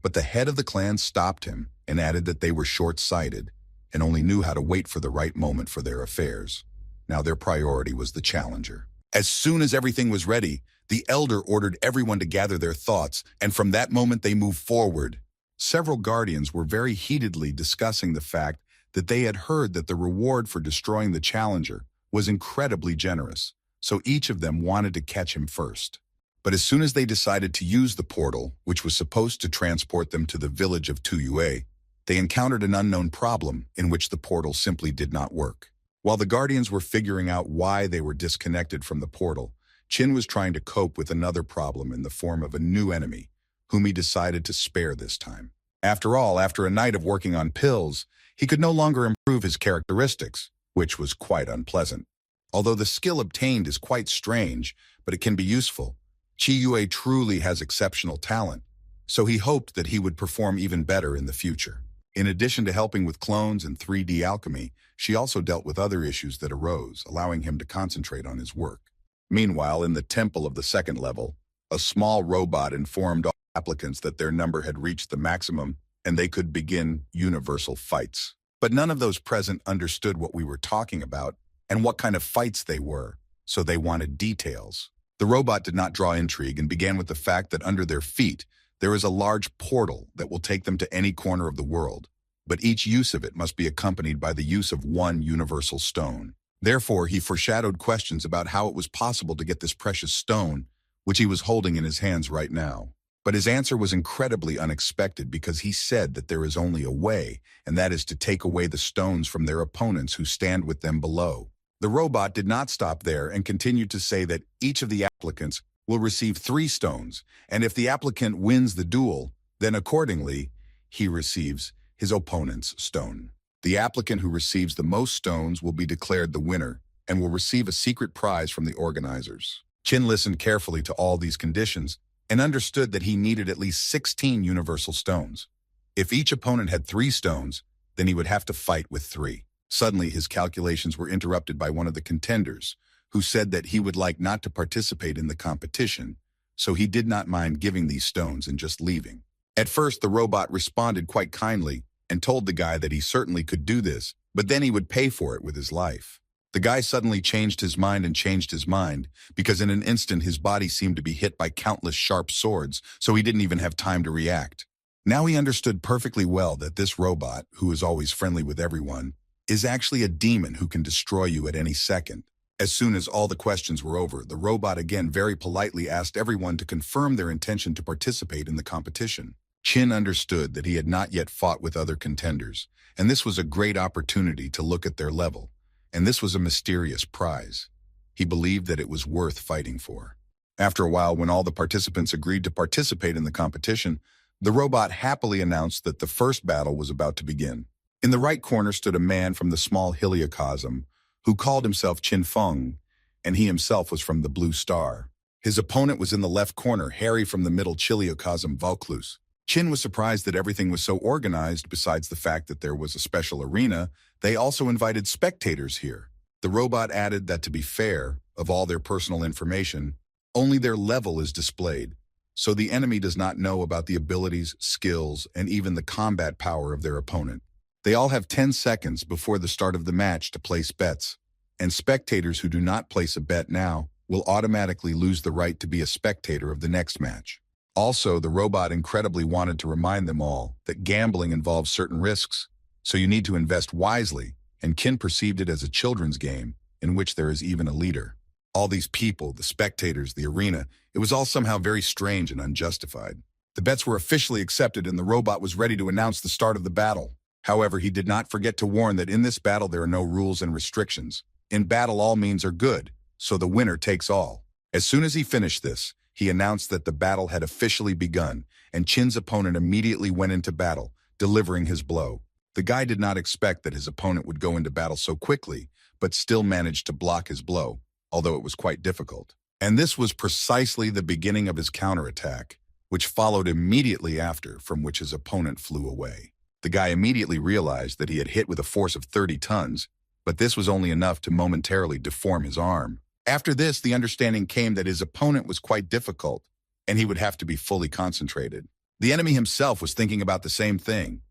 but the head of the clan stopped him and added that they were short-sighted and only knew how to wait for the right moment for their affairs. Now their priority was the challenger. As soon as everything was ready, the elder ordered everyone to gather their thoughts, and from that moment they moved forward. Several guardians were very heatedly discussing the fact that they had heard that the reward for destroying the challenger was incredibly generous, so each of them wanted to catch him first. But as soon as they decided to use the portal, which was supposed to transport them to the village of Tuyue, they encountered an unknown problem in which the portal simply did not work. While the guardians were figuring out why they were disconnected from the portal, Qin was trying to cope with another problem in the form of a new enemy, whom he decided to spare this time. After all, after a night of working on pills, he could no longer improve his characteristics, which was quite unpleasant. Although the skill obtained is quite strange, but it can be useful, Qi Yue truly has exceptional talent, so he hoped that he would perform even better in the future. In addition to helping with clones and 3D alchemy, she also dealt with other issues that arose, allowing him to concentrate on his work. Meanwhile, in the temple of the 2nd level, a small robot informed all applicants that their number had reached the maximum and they could begin universal fights. But none of those present understood what we were talking about and what kind of fights they were, so they wanted details. The robot did not draw intrigue and began with the fact that under their feet, there is a large portal that will take them to any corner of the world, but each use of it must be accompanied by the use of one universal stone. Therefore, he foreshadowed questions about how it was possible to get this precious stone, which he was holding in his hands right now. But his answer was incredibly unexpected because he said that there is only a way, and that is to take away the stones from their opponents who stand with them below. The robot did not stop there and continued to say that each of the applicants will receive 3 stones, and if the applicant wins the duel, then accordingly, he receives his opponent's stone. The applicant who receives the most stones will be declared the winner and will receive a secret prize from the organizers. Qin listened carefully to all these conditions and understood that he needed at least 16 universal stones. If each opponent had 3 stones, then he would have to fight with 3. Suddenly, his calculations were interrupted by one of the contenders, who said that he would like not to participate in the competition, so he did not mind giving these stones and just leaving. At first, the robot responded quite kindly and told the guy that he certainly could do this, but then he would pay for it with his life. The guy suddenly changed his mind because in an instant his body seemed to be hit by countless sharp swords, so he didn't even have time to react. Now he understood perfectly well that this robot, who is always friendly with everyone, is actually a demon who can destroy you at any second. As soon as all the questions were over, the robot again very politely asked everyone to confirm their intention to participate in the competition. Qin understood that he had not yet fought with other contenders, and this was a great opportunity to look at their level, and this was a mysterious prize. He believed that it was worth fighting for. After a while, when all the participants agreed to participate in the competition, the robot happily announced that the first battle was about to begin. In the right corner stood a man from the small Heliocosm, who called himself Qin Feng, and he himself was from the Blue Star. His opponent was in the left corner, Harry from the middle Chiliocosm Vaucluse. Qin was surprised that everything was so organized. Besides the fact that there was a special arena, they also invited spectators here. The robot added that to be fair, of all their personal information, Only their level is displayed, so the enemy does not know about the abilities, skills, and even the combat power of their opponent. They all have 10 seconds before the start of the match to place bets, and spectators who do not place a bet now will automatically lose the right to be a spectator of the next match. Also, the robot incredibly wanted to remind them all that gambling involves certain risks, so you need to invest wisely, and Kin perceived it as a children's game in which there is even a leader. All these people, the spectators, the arena, it was all somehow very strange and unjustified. The bets were officially accepted and the robot was ready to announce the start of the battle. However, he did not forget to warn that in this battle there are no rules and restrictions. In battle, all means are good, so the winner takes all. As soon as he finished this, he announced that the battle had officially begun, and Chin's opponent immediately went into battle, delivering his blow. The guy did not expect that his opponent would go into battle so quickly, but still managed to block his blow, although it was quite difficult. And this was precisely the beginning of his counterattack, which followed immediately after, from which his opponent flew away. The guy immediately realized that he had hit with a force of 30 tons, but this was only enough to momentarily deform his arm. After this, the understanding came that his opponent was quite difficult, and he would have to be fully concentrated. The enemy himself was thinking about the same thing,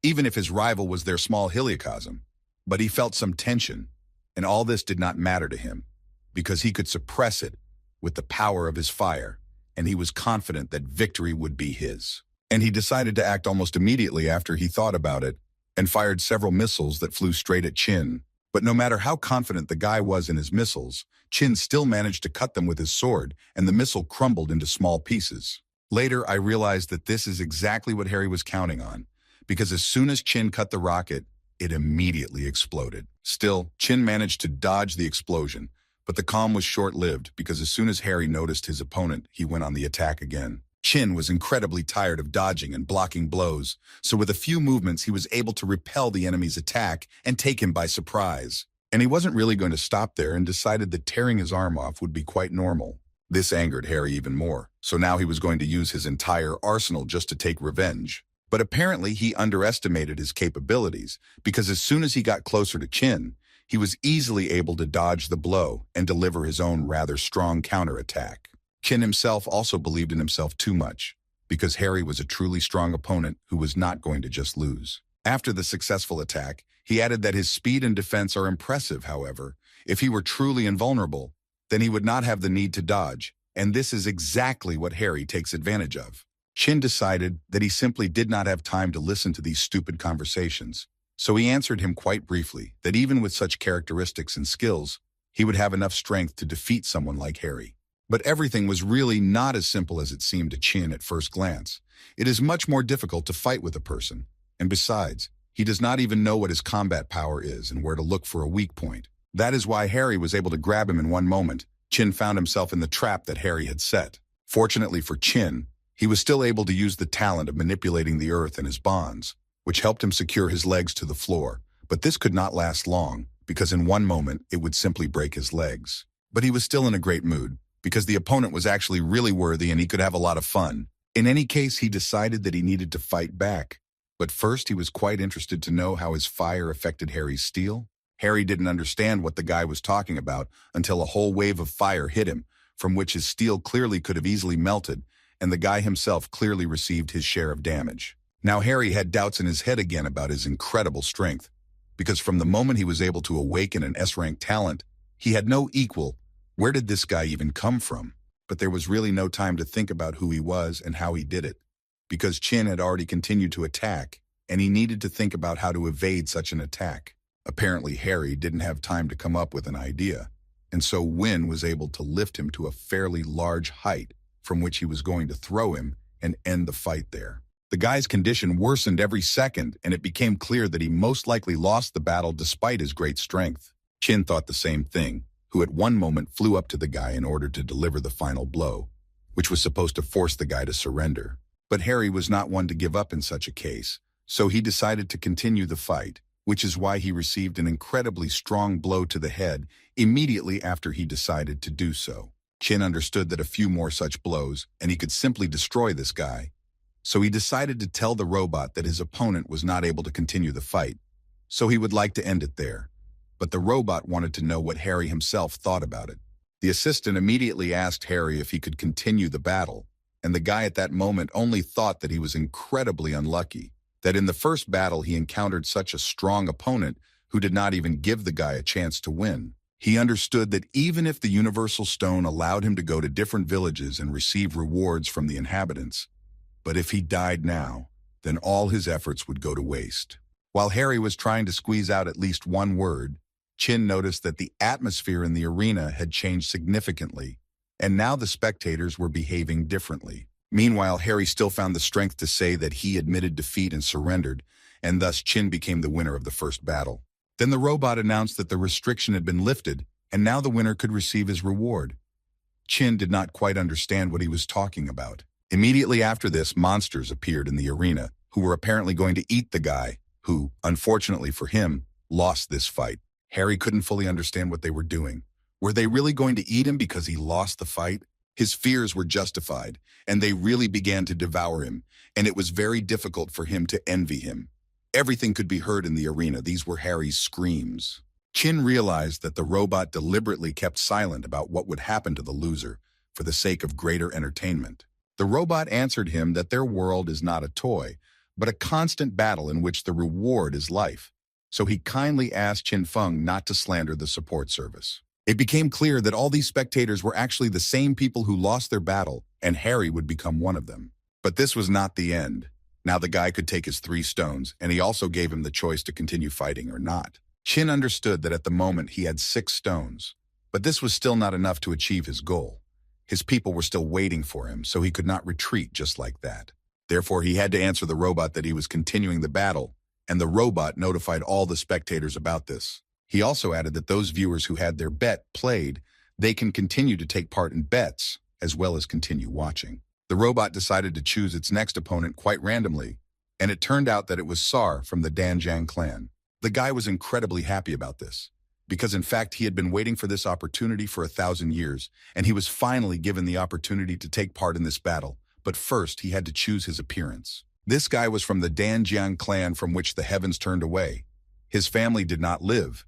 even if his rival was their small heliocosm. But he felt some tension, and all this did not matter to him, because he could suppress it with the power of his fire, and he was confident that victory would be his. And he decided to act almost immediately after he thought about it, and fired several missiles that flew straight at Chin. But no matter how confident the guy was in his missiles, Chin still managed to cut them with his sword, and the missile crumbled into small pieces. Later, I realized that this is exactly what Harry was counting on, because as soon as Chin cut the rocket, it immediately exploded. Still, Chin managed to dodge the explosion, but the calm was short-lived because as soon as Harry noticed his opponent, he went on the attack again. Chin was incredibly tired of dodging and blocking blows, so with a few movements he was able to repel the enemy's attack and take him by surprise. And he wasn't really going to stop there and decided that tearing his arm off would be quite normal. This angered Harry even more, so now he was going to use his entire arsenal just to take revenge. But apparently he underestimated his capabilities, because as soon as he got closer to Chin, he was easily able to dodge the blow and deliver his own rather strong counterattack. Chin himself also believed in himself too much, because Harry was a truly strong opponent who was not going to just lose. After the successful attack, he added that his speed and defense are impressive, however. If he were truly invulnerable, then he would not have the need to dodge, and this is exactly what Harry takes advantage of. Chin decided that he simply did not have time to listen to these stupid conversations, so he answered him quite briefly that even with such characteristics and skills, he would have enough strength to defeat someone like Harry. But everything was really not as simple as it seemed to Chin at first glance. It is much more difficult to fight with a person, and besides, he does not even know what his combat power is and where to look for a weak point. That is why Harry was able to grab him in one moment. Chin found himself in the trap that Harry had set. Fortunately for Chin, he was still able to use the talent of manipulating the earth and his bonds, which helped him secure his legs to the floor. But this could not last long, because in one moment it would simply break his legs. But he was still in a great mood, because the opponent was actually really worthy and he could have a lot of fun. In any case, he decided that he needed to fight back. But first, he was quite interested to know how his fire affected Harry's steel. Harry didn't understand what the guy was talking about until a whole wave of fire hit him, from which his steel clearly could have easily melted, and the guy himself clearly received his share of damage. Now Harry had doubts in his head again about his incredible strength, because from the moment he was able to awaken an S-rank talent, he had no equal. Where did this guy even come from? But there was really no time to think about who he was and how he did it, because Chin had already continued to attack, and he needed to think about how to evade such an attack. Apparently, Harry didn't have time to come up with an idea, and so Win was able to lift him to a fairly large height from which he was going to throw him and end the fight there. The guy's condition worsened every second, and it became clear that he most likely lost the battle despite his great strength. Chin thought the same thing, who at one moment flew up to the guy in order to deliver the final blow, which was supposed to force the guy to surrender. But Harry was not one to give up in such a case, so he decided to continue the fight, which is why he received an incredibly strong blow to the head immediately after he decided to do so. Chin understood that a few more such blows, and he could simply destroy this guy. So he decided to tell the robot that his opponent was not able to continue the fight, so he would like to end it there. But the robot wanted to know what Harry himself thought about it. The assistant immediately asked Harry if he could continue the battle, and the guy at that moment only thought that he was incredibly unlucky, that in the first battle he encountered such a strong opponent who did not even give the guy a chance to win. He understood that even if the Universal Stone allowed him to go to different villages and receive rewards from the inhabitants, but if he died now, then all his efforts would go to waste. While Harry was trying to squeeze out at least one word, Chin noticed that the atmosphere in the arena had changed significantly, and now the spectators were behaving differently. Meanwhile, Harry still found the strength to say that he admitted defeat and surrendered, and thus Chin became the winner of the first battle. Then the robot announced that the restriction had been lifted, and now the winner could receive his reward. Chin did not quite understand what he was talking about. Immediately after this, monsters appeared in the arena, who were apparently going to eat the guy, who, unfortunately for him, lost this fight. Harry couldn't fully understand what they were doing. Were they really going to eat him because he lost the fight? His fears were justified, and they really began to devour him, and it was very difficult for him to envy him. Everything could be heard in the arena. These were Harry's screams. Chin realized that the robot deliberately kept silent about what would happen to the loser for the sake of greater entertainment. The robot answered him that their world is not a toy, but a constant battle in which the reward is life. So he kindly asked Chin Feng not to slander the support service. It became clear that all these spectators were actually the same people who lost their battle, and Harry would become one of them. But this was not the end. Now the guy could take his 3 stones, and he also gave him the choice to continue fighting or not. Chin understood that at the moment he had 6 stones, but this was still not enough to achieve his goal. His people were still waiting for him, so he could not retreat just like that. Therefore, he had to answer the robot that he was continuing the battle, and the robot notified all the spectators about this. He also added that those viewers who had their bet played, they can continue to take part in bets, as well as continue watching. The robot decided to choose its next opponent quite randomly, and it turned out that it was Sar from the Danjiang clan. The guy was incredibly happy about this, because in fact he had been waiting for this opportunity for 1,000 years, and he was finally given the opportunity to take part in this battle, but first he had to choose his appearance. This guy was from the Danjiang clan from which the heavens turned away. His family did not live,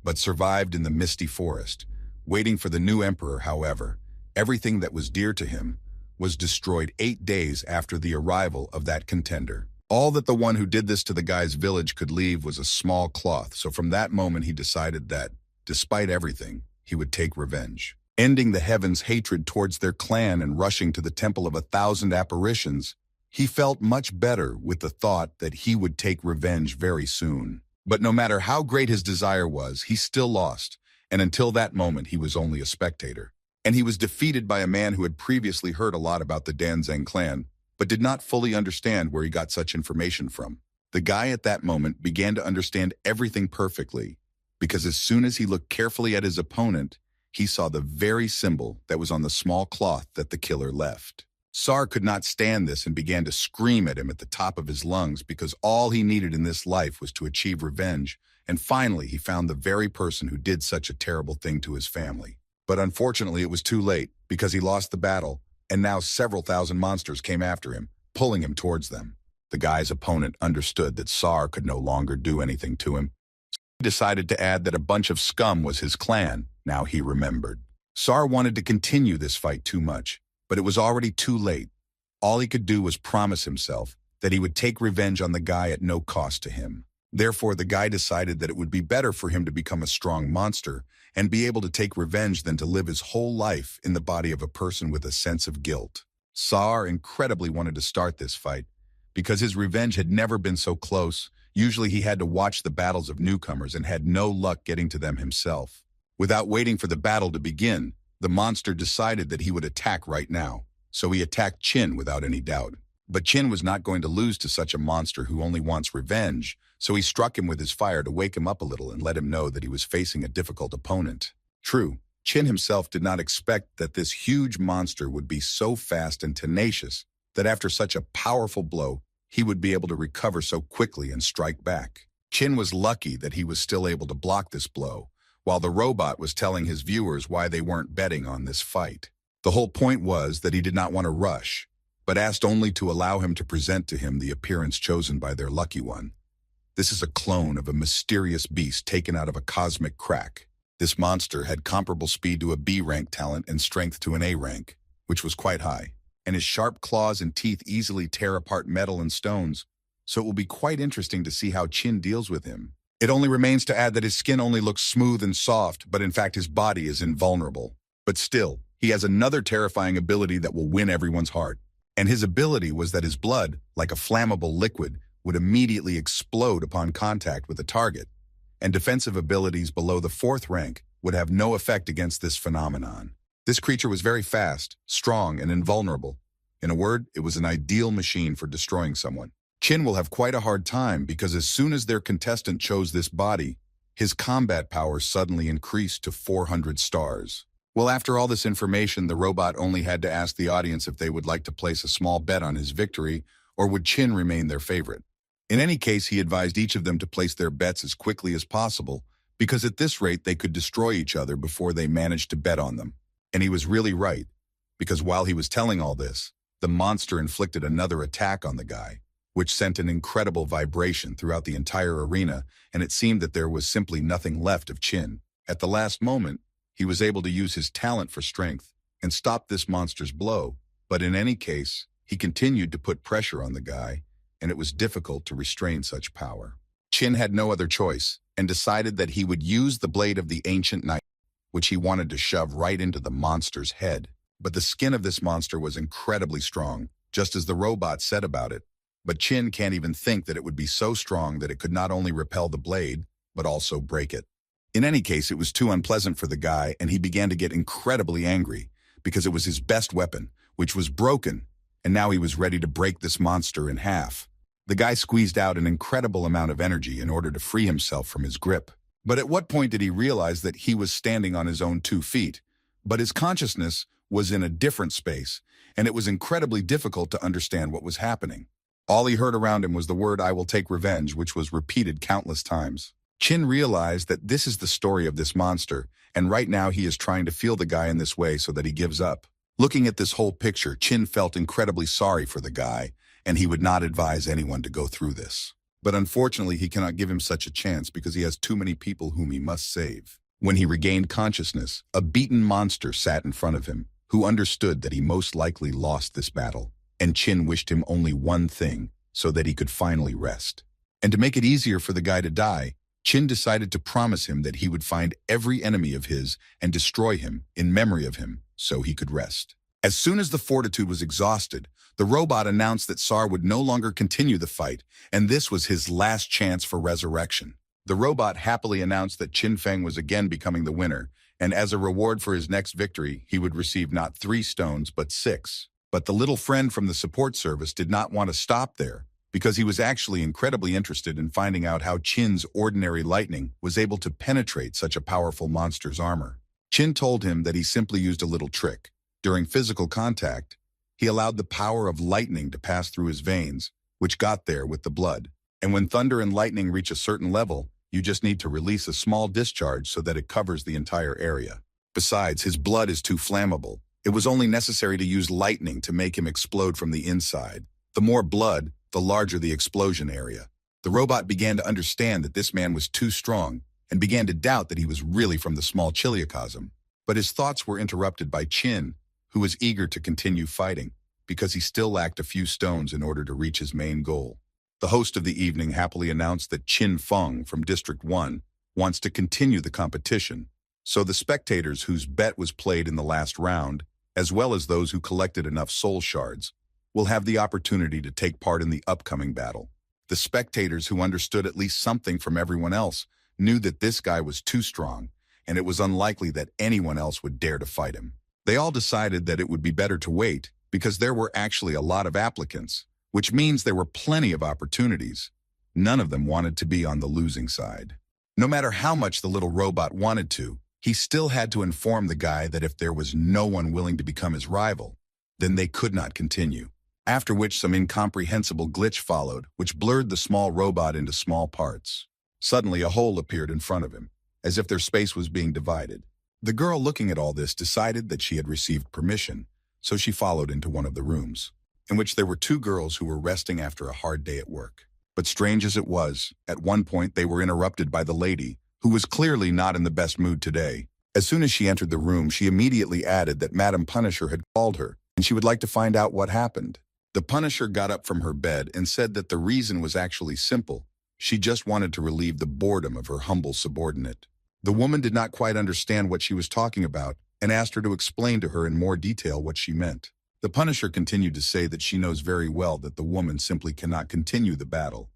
but survived in the misty forest. Waiting for the new emperor, however, everything that was dear to him was destroyed 8 days after the arrival of that contender. All that the one who did this to the guy's village could leave was a small cloth, so from that moment he decided that, despite everything, he would take revenge. Ending the heavens' hatred towards their clan and rushing to the temple of 1,000 apparitions, he felt much better with the thought that he would take revenge very soon. But no matter how great his desire was, he still lost, and until that moment he was only a spectator. And he was defeated by a man who had previously heard a lot about the Danzang clan, but did not fully understand where he got such information from. The guy at that moment began to understand everything perfectly, because as soon as he looked carefully at his opponent, he saw the very symbol that was on the small cloth that the killer left. Sar could not stand this and began to scream at him at the top of his lungs because all he needed in this life was to achieve revenge, and finally he found the very person who did such a terrible thing to his family. But unfortunately it was too late, because he lost the battle, and now several thousand monsters came after him, pulling him towards them. The guy's opponent understood that Sar could no longer do anything to him. He decided to add that a bunch of scum was his clan. Now he remembered. Sar wanted to continue this fight too much, but it was already too late. All he could do was promise himself that he would take revenge on the guy at no cost to him. Therefore, the guy decided that it would be better for him to become a strong monster and be able to take revenge than to live his whole life in the body of a person with a sense of guilt. Sar incredibly wanted to start this fight because his revenge had never been so close. Usually he had to watch the battles of newcomers and had no luck getting to them himself. Without waiting for the battle to begin, the monster decided that he would attack right now, so he attacked Chin without any doubt. But Chin was not going to lose to such a monster who only wants revenge, so he struck him with his fire to wake him up a little and let him know that he was facing a difficult opponent. True, Chin himself did not expect that this huge monster would be so fast and tenacious that after such a powerful blow, he would be able to recover so quickly and strike back. Chin was lucky that he was still able to block this blow, while the robot was telling his viewers why they weren't betting on this fight. The whole point was that he did not want to rush, but asked only to allow him to present to him the appearance chosen by their lucky one. This is a clone of a mysterious beast taken out of a cosmic crack. This monster had comparable speed to a B rank talent and strength to an A rank, which was quite high, and his sharp claws and teeth easily tear apart metal and stones, so it will be quite interesting to see how Chin deals with him. It only remains to add that his skin only looks smooth and soft, but in fact his body is invulnerable. But still, he has another terrifying ability that will win everyone's heart. And his ability was that his blood, like a flammable liquid, would immediately explode upon contact with a target, and defensive abilities below the 4th rank would have no effect against this phenomenon. This creature was very fast, strong, and invulnerable. In a word, it was an ideal machine for destroying someone. Chin will have quite a hard time because as soon as their contestant chose this body, his combat power suddenly increased to 400 stars. Well, after all this information, the robot only had to ask the audience if they would like to place a small bet on his victory, or would Chin remain their favorite. In any case, he advised each of them to place their bets as quickly as possible, because at this rate they could destroy each other before they managed to bet on them. And he was really right, because while he was telling all this, the monster inflicted another attack on the guy, which sent an incredible vibration throughout the entire arena, and it seemed that there was simply nothing left of Chin. At the last moment, he was able to use his talent for strength and stop this monster's blow, but in any case, he continued to put pressure on the guy, and it was difficult to restrain such power. Chin had no other choice, and decided that he would use the blade of the ancient knight, which he wanted to shove right into the monster's head. But the skin of this monster was incredibly strong, just as the robot said about it. But Chin can't even think that it would be so strong that it could not only repel the blade, but also break it. In any case, it was too unpleasant for the guy, and he began to get incredibly angry, because it was his best weapon, which was broken, and now he was ready to break this monster in half. The guy squeezed out an incredible amount of energy in order to free himself from his grip. But at what point did he realize that he was standing on his own 2 feet? But his consciousness was in a different space, and it was incredibly difficult to understand what was happening. All he heard around him was the word "I will take revenge," which was repeated countless times. Chin realized that this is the story of this monster, and right now he is trying to feel the guy in this way so that he gives up. Looking at this whole picture, Chin felt incredibly sorry for the guy, and he would not advise anyone to go through this. But unfortunately, he cannot give him such a chance because he has too many people whom he must save. When he regained consciousness, a beaten monster sat in front of him, who understood that he most likely lost this battle, and Chin wished him only one thing, so that he could finally rest. And to make it easier for the guy to die, Chin decided to promise him that he would find every enemy of his and destroy him in memory of him, so he could rest. As soon as the fortitude was exhausted, the robot announced that Sar would no longer continue the fight, and this was his last chance for resurrection. The robot happily announced that Chin Feng was again becoming the winner, and as a reward for his next victory, he would receive not 3 stones, but 6. But the little friend from the support service did not want to stop there, because he was actually incredibly interested in finding out how Chin's ordinary lightning was able to penetrate such a powerful monster's armor. Chin told him that he simply used a little trick. During physical contact, he allowed the power of lightning to pass through his veins, which got there with the blood. And when thunder and lightning reach a certain level, you just need to release a small discharge so that it covers the entire area. Besides, his blood is too flammable. It was only necessary to use lightning to make him explode from the inside. The more blood, the larger the explosion area. The robot began to understand that this man was too strong and began to doubt that he was really from the small chiliocosm. But his thoughts were interrupted by Chin, who was eager to continue fighting because he still lacked a few stones in order to reach his main goal. The host of the evening happily announced that Chin Feng from District 1 wants to continue the competition, so the spectators whose bet was played in the last round, as well as those who collected enough soul shards, will have the opportunity to take part in the upcoming battle. The spectators who understood at least something from everyone else knew that this guy was too strong, and it was unlikely that anyone else would dare to fight him. They all decided that it would be better to wait because there were actually a lot of applicants, which means there were plenty of opportunities. None of them wanted to be on the losing side. No matter how much the little robot wanted to, he still had to inform the guy that if there was no one willing to become his rival, then they could not continue. After which some incomprehensible glitch followed, which blurred the small robot into small parts. Suddenly a hole appeared in front of him, as if their space was being divided. The girl looking at all this decided that she had received permission, so she followed into one of the rooms, in which there were 2 girls who were resting after a hard day at work. But strange as it was, at one point they were interrupted by the lady, who was clearly not in the best mood today. As soon as she entered the room, she immediately added that Madam Punisher had called her, and she would like to find out what happened. The Punisher got up from her bed and said that the reason was actually simple. She just wanted to relieve the boredom of her humble subordinate. The woman did not quite understand what she was talking about and asked her to explain to her in more detail what she meant. The Punisher continued to say that she knows very well that the woman simply cannot continue the battle,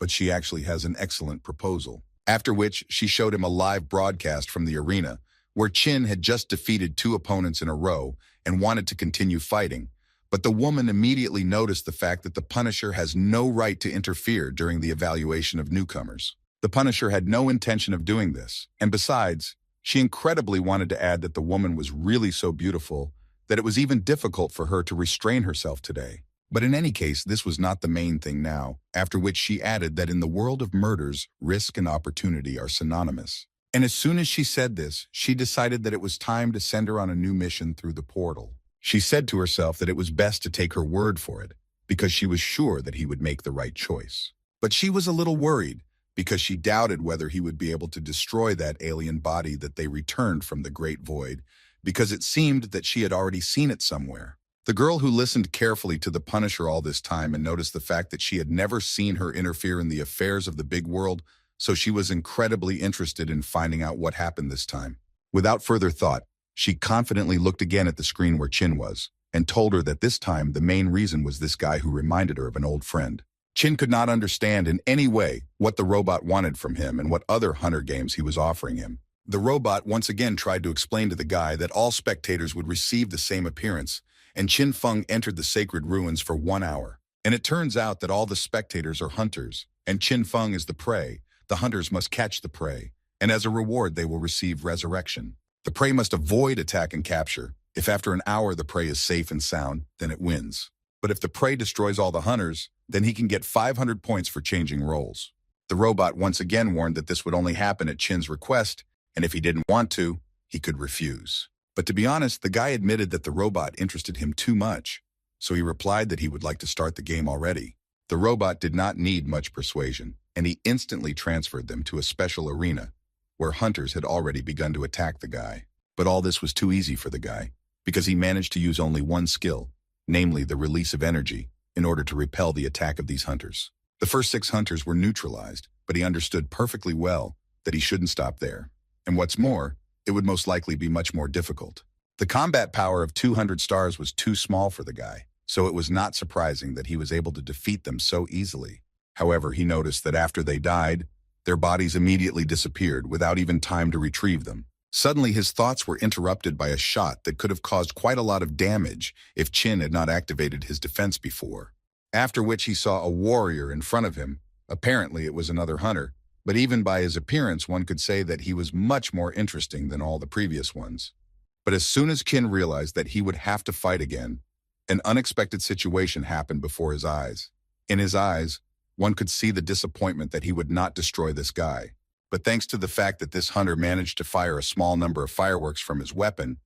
but she actually has an excellent proposal. After which, she showed him a live broadcast from the arena, where Chin had just defeated 2 opponents in a row and wanted to continue fighting. But the woman immediately noticed the fact that the Punisher has no right to interfere during the evaluation of newcomers. The Punisher had no intention of doing this, and besides, she incredibly wanted to add that the woman was really so beautiful that it was even difficult for her to restrain herself today. But in any case, this was not the main thing now, after which she added that in the world of murders, risk and opportunity are synonymous. And as soon as she said this, she decided that it was time to send her on a new mission through the portal. She said to herself that it was best to take her word for it, because she was sure that he would make the right choice. But she was a little worried, because she doubted whether he would be able to destroy that alien body that they returned from the Great Void, because it seemed that she had already seen it somewhere. The girl who listened carefully to the Punisher all this time and noticed the fact that she had never seen her interfere in the affairs of the big world, so she was incredibly interested in finding out what happened this time. Without further thought, she confidently looked again at the screen where Chin was, and told her that this time the main reason was this guy who reminded her of an old friend. Chin could not understand in any way what the robot wanted from him and what other hunter games he was offering him. The robot once again tried to explain to the guy that all spectators would receive the same appearance, and Chin Feng entered the sacred ruins for 1 hour. And it turns out that all the spectators are hunters, and Chin Feng is the prey. The hunters must catch the prey, and as a reward they will receive resurrection. The prey must avoid attack and capture. If after an hour the prey is safe and sound, then it wins. But if the prey destroys all the hunters, then he can get 500 points for changing roles. The robot once again warned that this would only happen at Chin's request, and if he didn't want to, he could refuse. But to be honest, the guy admitted that the robot interested him too much, so he replied that he would like to start the game already. The robot did not need much persuasion, and he instantly transferred them to a special arena, where hunters had already begun to attack the guy. But all this was too easy for the guy, because he managed to use only one skill, namely the release of energy, in order to repel the attack of these hunters. The first 6 hunters were neutralized, but he understood perfectly well that he shouldn't stop there. And what's more, it would most likely be much more difficult. The combat power of 200 stars was too small for the guy, so it was not surprising that he was able to defeat them so easily. However, he noticed that after they died, their bodies immediately disappeared without even time to retrieve them. Suddenly, his thoughts were interrupted by a shot that could have caused quite a lot of damage if Chin had not activated his defense before. After which he saw a warrior in front of him. Apparently, it was another hunter, but even by his appearance, one could say that he was much more interesting than all the previous ones. But as soon as Chin realized that he would have to fight again, an unexpected situation happened before his eyes. In his eyes, one could see the disappointment that he would not destroy this guy. But thanks to the fact that this hunter managed to fire a small number of fireworks from his weapon,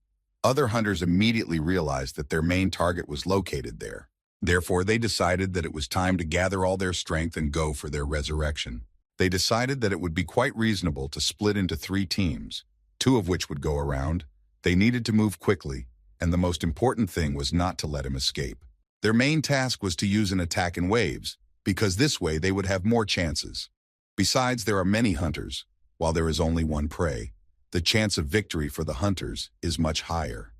other hunters immediately realized that their main target was located there. Therefore, they decided that it was time to gather all their strength and go for their resurrection. They decided that it would be quite reasonable to split into 3 teams, 2 of which would go around. They needed to move quickly, and the most important thing was not to let him escape. Their main task was to use an attack in waves, because this way they would have more chances. Besides, there are many hunters, while there is only one prey. The chance of victory for the hunters is much higher.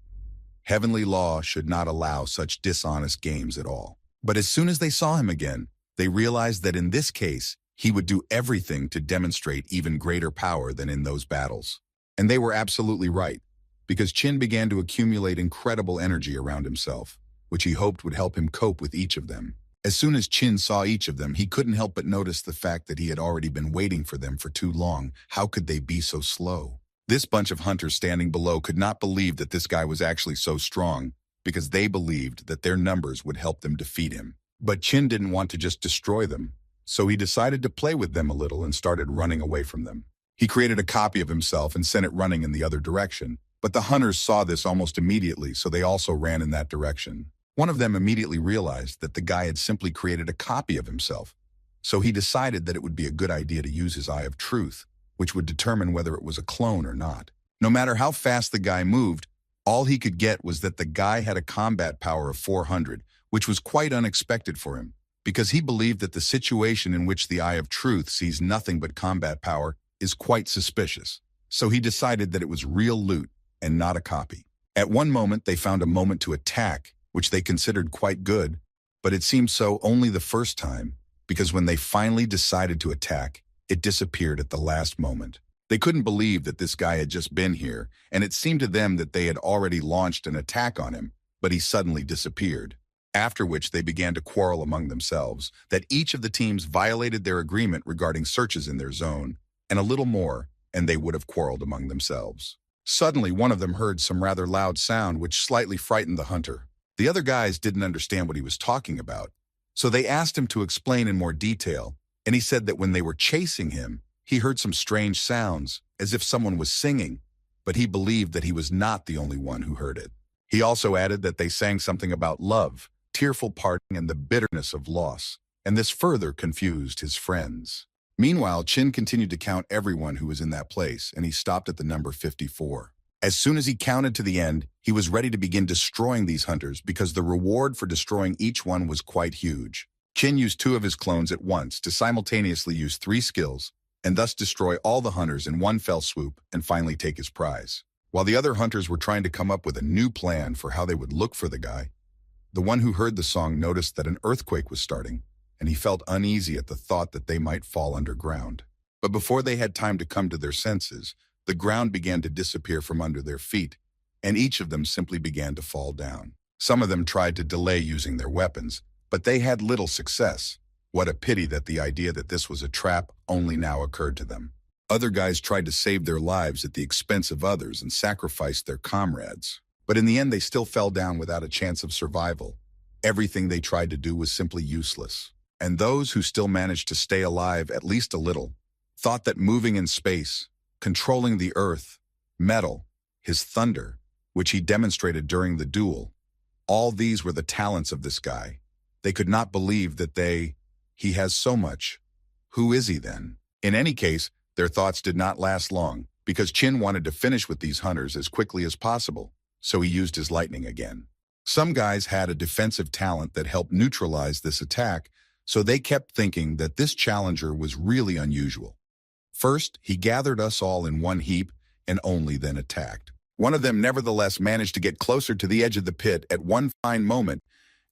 Heavenly law should not allow such dishonest games at all. But as soon as they saw him again, they realized that in this case, he would do everything to demonstrate even greater power than in those battles. And they were absolutely right, because Chin began to accumulate incredible energy around himself, which he hoped would help him cope with each of them. As soon as Chin saw each of them, he couldn't help but notice the fact that he had already been waiting for them for too long. How could they be so slow? This bunch of hunters standing below could not believe that this guy was actually so strong, because they believed that their numbers would help them defeat him. But Chin didn't want to just destroy them, so he decided to play with them a little and started running away from them. He created a copy of himself and sent it running in the other direction, but the hunters saw this almost immediately, so they also ran in that direction. One of them immediately realized that the guy had simply created a copy of himself, so he decided that it would be a good idea to use his Eye of Truth, which would determine whether it was a clone or not. No matter how fast the guy moved, all he could get was that the guy had a combat power of 400, which was quite unexpected for him, because he believed that the situation in which the Eye of Truth sees nothing but combat power is quite suspicious. So he decided that it was real loot and not a copy. At one moment, they found a moment to attack, which they considered quite good, but it seemed so only the first time, because when they finally decided to attack, it disappeared at the last moment. They couldn't believe that this guy had just been here, and it seemed to them that they had already launched an attack on him, but he suddenly disappeared. After which they began to quarrel among themselves, that each of the teams violated their agreement regarding searches in their zone, and a little more, and they would have quarreled among themselves. Suddenly, one of them heard some rather loud sound which slightly frightened the hunter. The other guys didn't understand what he was talking about, so they asked him to explain in more detail, and he said that when they were chasing him, he heard some strange sounds, as if someone was singing, but he believed that he was not the only one who heard it. He also added that they sang something about love, tearful parting, and the bitterness of loss, and this further confused his friends. Meanwhile, Chin continued to count everyone who was in that place, and he stopped at the number 54. As soon as he counted to the end, he was ready to begin destroying these hunters because the reward for destroying each one was quite huge. Chin used 2 of his clones at once to simultaneously use 3 skills, and thus destroy all the hunters in one fell swoop and finally take his prize. While the other hunters were trying to come up with a new plan for how they would look for the guy, the one who heard the song noticed that an earthquake was starting, and he felt uneasy at the thought that they might fall underground. But before they had time to come to their senses, the ground began to disappear from under their feet, and each of them simply began to fall down. Some of them tried to delay using their weapons, but they had little success. What a pity that the idea that this was a trap only now occurred to them. Other guys tried to save their lives at the expense of others and sacrificed their comrades. But in the end, they still fell down without a chance of survival. Everything they tried to do was simply useless. And those who still managed to stay alive at least a little thought that moving in space, controlling the earth, metal, his thunder, which he demonstrated during the duel, all these were the talents of this guy. They could not believe that he has so much. Who is he then? In any case, their thoughts did not last long, because Chin wanted to finish with these hunters as quickly as possible, so he used his lightning again. Some guys had a defensive talent that helped neutralize this attack, so they kept thinking that this challenger was really unusual. First, he gathered us all in one heap and only then attacked. One of them nevertheless managed to get closer to the edge of the pit at one fine moment,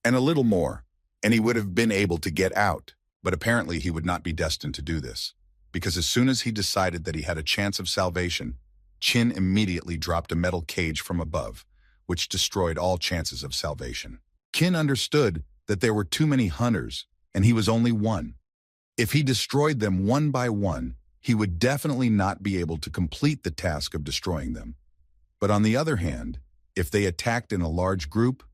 and a little more, and he would have been able to get out. But apparently he would not be destined to do this, because as soon as he decided that he had a chance of salvation, Chin immediately dropped a metal cage from above, which destroyed all chances of salvation. Chin understood that there were too many hunters, and he was only one. If he destroyed them one by one, he would definitely not be able to complete the task of destroying them. But on the other hand, if they attacked in a large group,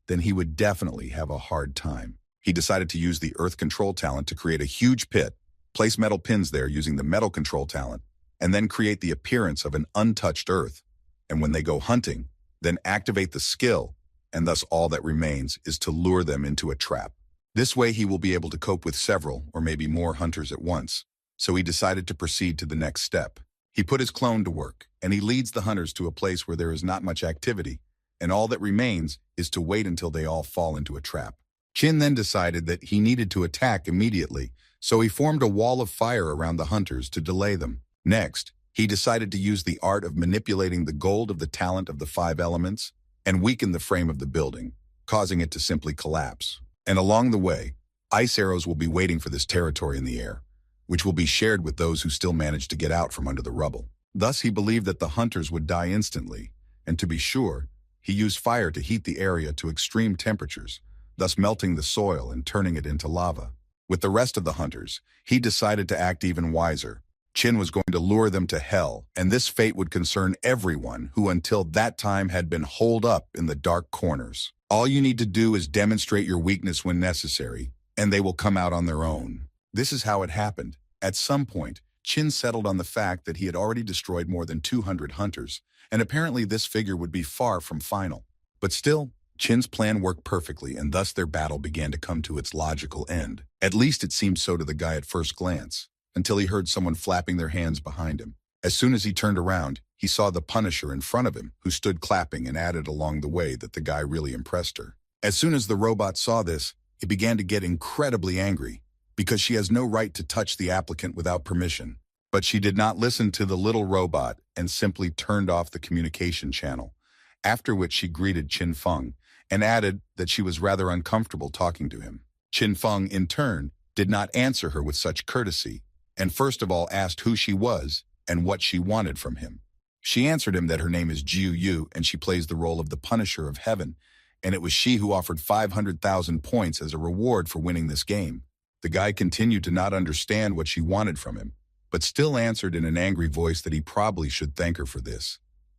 then he would definitely have a hard time. He decided to use the earth control talent to create a huge pit, place metal pins there using the metal control talent, and then create the appearance of an untouched earth. And when they go hunting, then activate the skill, and thus all that remains is to lure them into a trap. This way he will be able to cope with several or maybe more hunters at once. So he decided to proceed to the next step. He put his clone to work, and he leads the hunters to a place where there is not much activity, and all that remains is to wait until they all fall into a trap. Chin then decided that he needed to attack immediately, so he formed a wall of fire around the hunters to delay them. Next, he decided to use the art of manipulating the gold of the talent of the 5 elements and weaken the frame of the building, causing it to simply collapse. And along the way, ice arrows will be waiting for this territory in the air, which will be shared with those who still manage to get out from under the rubble. Thus, he believed that the hunters would die instantly, and to be sure, he used fire to heat the area to extreme temperatures, thus melting the soil and turning it into lava. With the rest of the hunters, he decided to act even wiser. Chin was going to lure them to hell, and this fate would concern everyone who until that time had been holed up in the dark corners. All you need to do is demonstrate your weakness when necessary, and they will come out on their own. This is how it happened. At some point, Chin settled on the fact that he had already destroyed more than 200 hunters, and apparently this figure would be far from final. But still, Chin's plan worked perfectly, and thus their battle began to come to its logical end. At least it seemed so to the guy at first glance. until he heard someone flapping their hands behind him. As soon as he turned around, he saw the Punisher in front of him, who stood clapping and added along the way that the guy really impressed her. As soon as the robot saw this, it began to get incredibly angry, because she has no right to touch the applicant without permission. But she did not listen to the little robot and simply turned off the communication channel, after which she greeted Qin Feng and added that she was rather uncomfortable talking to him. Qin Feng, in turn, did not answer her with such courtesy, and first of all asked who she was and what she wanted from him. She answered him that her name is Jiu Yu and she plays the role of the Punisher of Heaven, and it was she who offered 500,000 points as a reward for winning this game. The guy continued to not understand what she wanted from him, but still answered in an angry voice that he probably should thank her for this.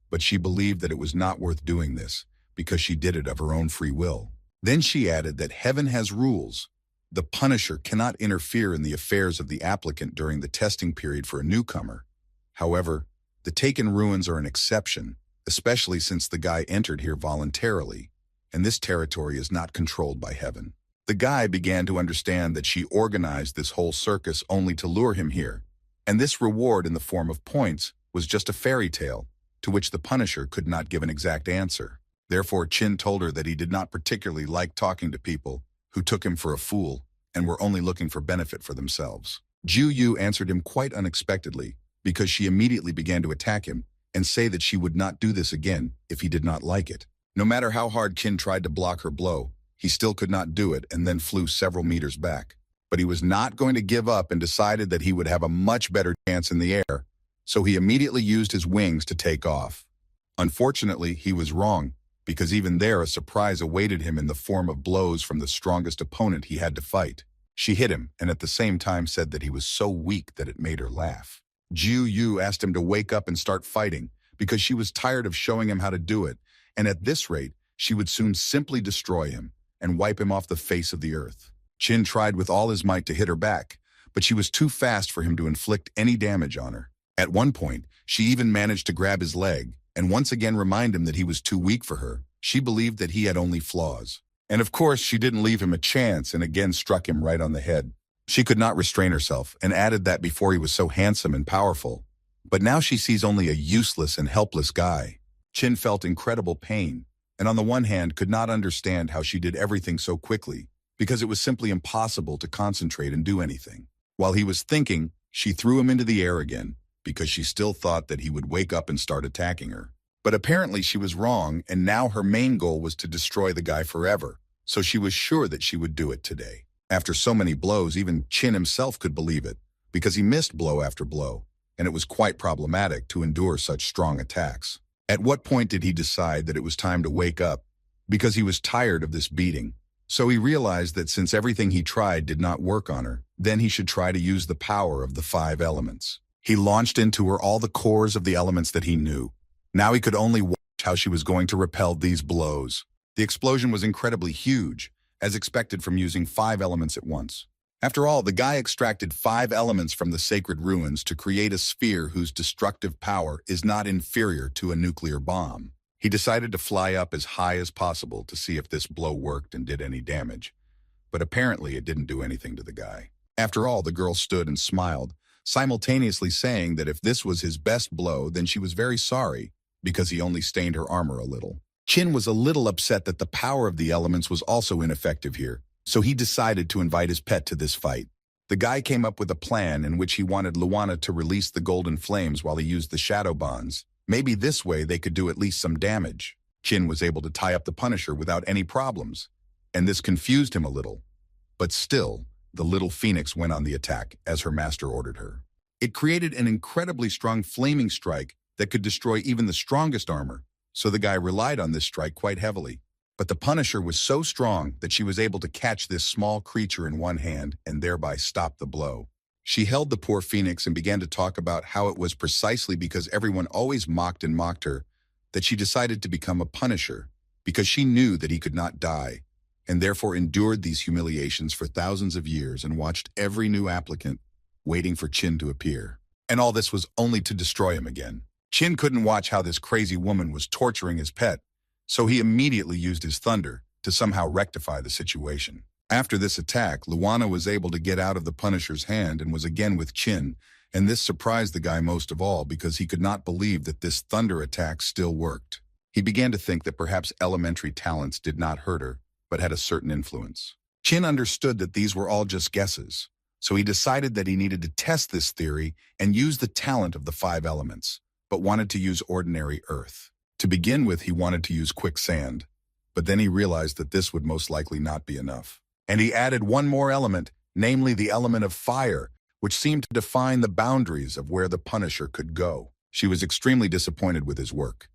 But she believed that it was not worth doing this, because she did it of her own free will. Then she added that heaven has rules. The Punisher cannot interfere in the affairs of the applicant during the testing period for a newcomer. However, the Taken Ruins are an exception, especially since the guy entered here voluntarily, and this territory is not controlled by heaven. The guy began to understand that she organized this whole circus only to lure him here, and this reward in the form of points was just a fairy tale, to which the Punisher could not give an exact answer. Therefore, Qin told her that he did not particularly like talking to people who took him for a fool and were only looking for benefit for themselves. Jiu Yu answered him quite unexpectedly, because she immediately began to attack him and say that she would not do this again if he did not like it. No matter how hard Qin tried to block her blow, he still could not do it and then flew several meters back. But he was not going to give up and decided that he would have a much better chance in the air, so he immediately used his wings to take off. Unfortunately, he was wrong, because even there a surprise awaited him in the form of blows from the strongest opponent he had to fight. She hit him and at the same time said that he was so weak that it made her laugh. Jiu Yu asked him to wake up and start fighting, because she was tired of showing him how to do it, and at this rate, she would soon simply destroy him and wipe him off the face of the earth. Qin tried with all his might to hit her back, but she was too fast for him to inflict any damage on her. At one point, she even managed to grab his leg and once again remind him that he was too weak for her. She believed that he had only flaws. And of course, she didn't leave him a chance and again struck him right on the head. She could not restrain herself and added that before he was so handsome and powerful. But now she sees only a useless and helpless guy. Qin felt incredible pain, and on the one hand could not understand how she did everything so quickly, because it was simply impossible to concentrate and do anything. While he was thinking, she threw him into the air again, because she still thought that he would wake up and start attacking her. But apparently she was wrong, and now her main goal was to destroy the guy forever, so she was sure that she would do it today. After so many blows, even Qin himself could believe it, because he missed blow after blow, and it was quite problematic to endure such strong attacks. At what point did he decide that it was time to wake up? Because he was tired of this beating. So he realized that since everything he tried did not work on her, then he should try to use the power of the 5 elements. He launched into her all the cores of the elements that he knew. Now he could only watch how she was going to repel these blows. The explosion was incredibly huge, as expected from using 5 elements at once. After all, the guy extracted 5 elements from the sacred ruins to create a sphere whose destructive power is not inferior to a nuclear bomb. He decided to fly up as high as possible to see if this blow worked and did any damage. But apparently it didn't do anything to the guy. After all, the girl stood and smiled, simultaneously saying that if this was his best blow, then she was very sorry, because he only stained her armor a little. Qin was a little upset that the power of the elements was also ineffective here, so he decided to invite his pet to this fight. The guy came up with a plan in which he wanted Luana to release the golden flames while he used the shadow bonds. Maybe this way they could do at least some damage. Qin was able to tie up the Punisher without any problems, and this confused him a little. But still, the little phoenix went on the attack as her master ordered her. It created an incredibly strong flaming strike that could destroy even the strongest armor, so the guy relied on this strike quite heavily. But the Punisher was so strong that she was able to catch this small creature in one hand and thereby stop the blow. She held the poor phoenix and began to talk about how it was precisely because everyone always mocked her that she decided to become a Punisher, because she knew that he could not die, and therefore endured these humiliations for thousands of years and watched every new applicant waiting for Qin to appear. And all this was only to destroy him again. Qin couldn't watch how this crazy woman was torturing his pet, so he immediately used his thunder to somehow rectify the situation. After this attack, Luana was able to get out of the Punisher's hand and was again with Chin, and this surprised the guy most of all because he could not believe that this thunder attack still worked. He began to think that perhaps elementary talents did not hurt her, but had a certain influence. Chin understood that these were all just guesses, so he decided that he needed to test this theory and use the talent of the 5 elements, but wanted to use ordinary earth. To begin with, he wanted to use quicksand, but then he realized that this would most likely not be enough. And he added one more element, namely the element of fire, which seemed to define the boundaries of where the Punisher could go. She was extremely disappointed with his work.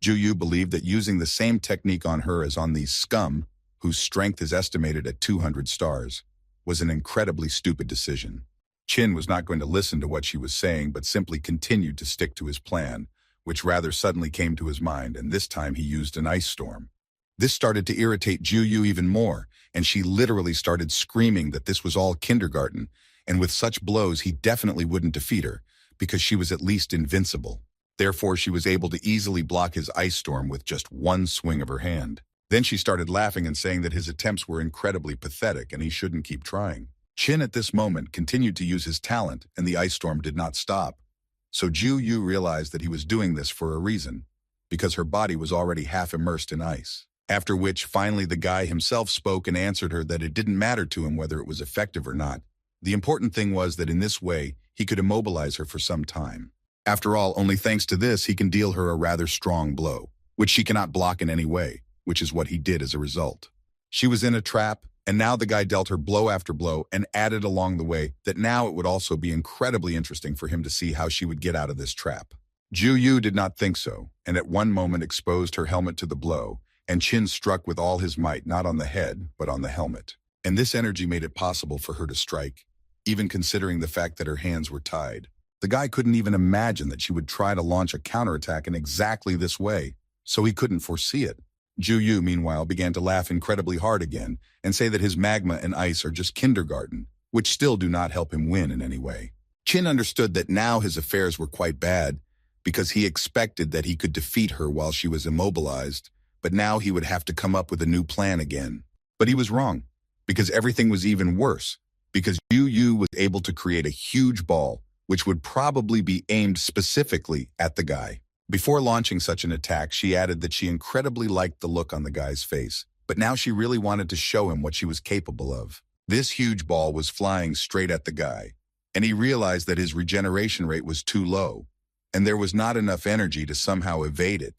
Juyu believed that using the same technique on her as on these scum, whose strength is estimated at 200 stars, was an incredibly stupid decision. Chin was not going to listen to what she was saying, but simply continued to stick to his plan, which rather suddenly came to his mind, and this time he used an ice storm. This started to irritate Juyu even more, and she literally started screaming that this was all kindergarten, and with such blows he definitely wouldn't defeat her, because she was at least invincible. Therefore, she was able to easily block his ice storm with just one swing of her hand. Then she started laughing and saying that his attempts were incredibly pathetic and he shouldn't keep trying. Chin at this moment continued to use his talent, and the ice storm did not stop. So Juyu realized that he was doing this for a reason, because her body was already half immersed in ice. After which, finally the guy himself spoke and answered her that it didn't matter to him whether it was effective or not. The important thing was that in this way, he could immobilize her for some time. After all, only thanks to this, he can deal her a rather strong blow, which she cannot block in any way, which is what he did as a result. She was in a trap, and now the guy dealt her blow after blow and added along the way that now it would also be incredibly interesting for him to see how she would get out of this trap. Juyu did not think so, and at one moment exposed her helmet to the blow, and Chin struck with all his might not on the head, but on the helmet. And this energy made it possible for her to strike, even considering the fact that her hands were tied. The guy couldn't even imagine that she would try to launch a counterattack in exactly this way, so he couldn't foresee it. Juyu, meanwhile, began to laugh incredibly hard again and say that his magma and ice are just kindergarten, which still do not help him win in any way. Chin understood that now his affairs were quite bad because he expected that he could defeat her while she was immobilized, but now he would have to come up with a new plan again. But he was wrong, because everything was even worse, because Juyu was able to create a huge ball, which would probably be aimed specifically at the guy. Before launching such an attack, she added that she incredibly liked the look on the guy's face, but now she really wanted to show him what she was capable of. This huge ball was flying straight at the guy, and he realized that his regeneration rate was too low, and there was not enough energy to somehow evade it.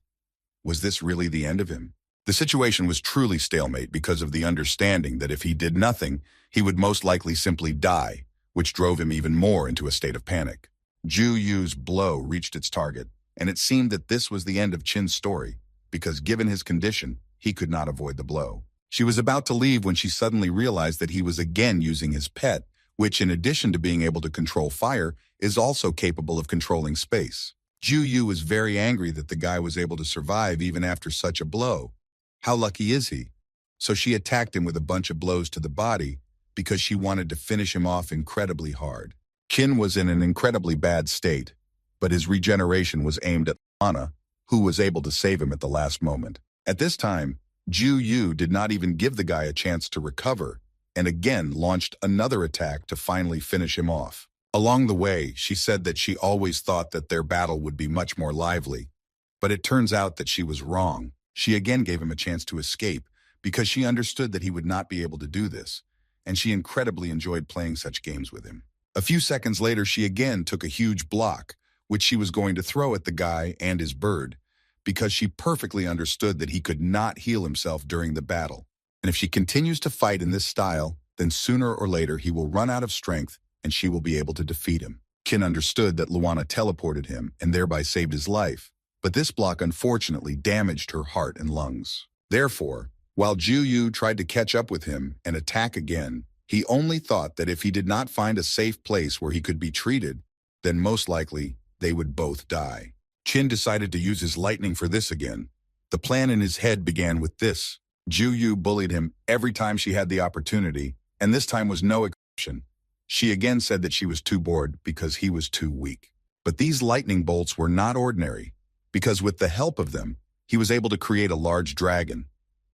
Was this really the end of him? The situation was truly stalemate because of the understanding that if he did nothing, he would most likely simply die, which drove him even more into a state of panic. Juyu's blow reached its target, and it seemed that this was the end of Chin's story, because given his condition, he could not avoid the blow. She was about to leave when she suddenly realized that he was again using his pet, which in addition to being able to control fire, is also capable of controlling space. Juyu was very angry that the guy was able to survive even after such a blow. How lucky is he? So she attacked him with a bunch of blows to the body because she wanted to finish him off incredibly hard. Chin was in an incredibly bad state, but his regeneration was aimed at Lana, who was able to save him at the last moment. At this time, Juyu did not even give the guy a chance to recover, and again launched another attack to finally finish him off. Along the way, she said that she always thought that their battle would be much more lively, but it turns out that she was wrong. She again gave him a chance to escape because she understood that he would not be able to do this, and she incredibly enjoyed playing such games with him. A few seconds later, she again took a huge block, which she was going to throw at the guy and his bird, because she perfectly understood that he could not heal himself during the battle. And if she continues to fight in this style, then sooner or later he will run out of strength and she will be able to defeat him. Kin understood that Luana teleported him and thereby saved his life, but this block unfortunately damaged her heart and lungs. Therefore, while Juyu tried to catch up with him and attack again, he only thought that if he did not find a safe place where he could be treated, then most likely they would both die. Chin decided to use his lightning for this again. The plan in his head began with this. Juyu bullied him every time she had the opportunity, and this time was no exception. She again said that she was too bored because he was too weak. But these lightning bolts were not ordinary, because with the help of them, he was able to create a large dragon.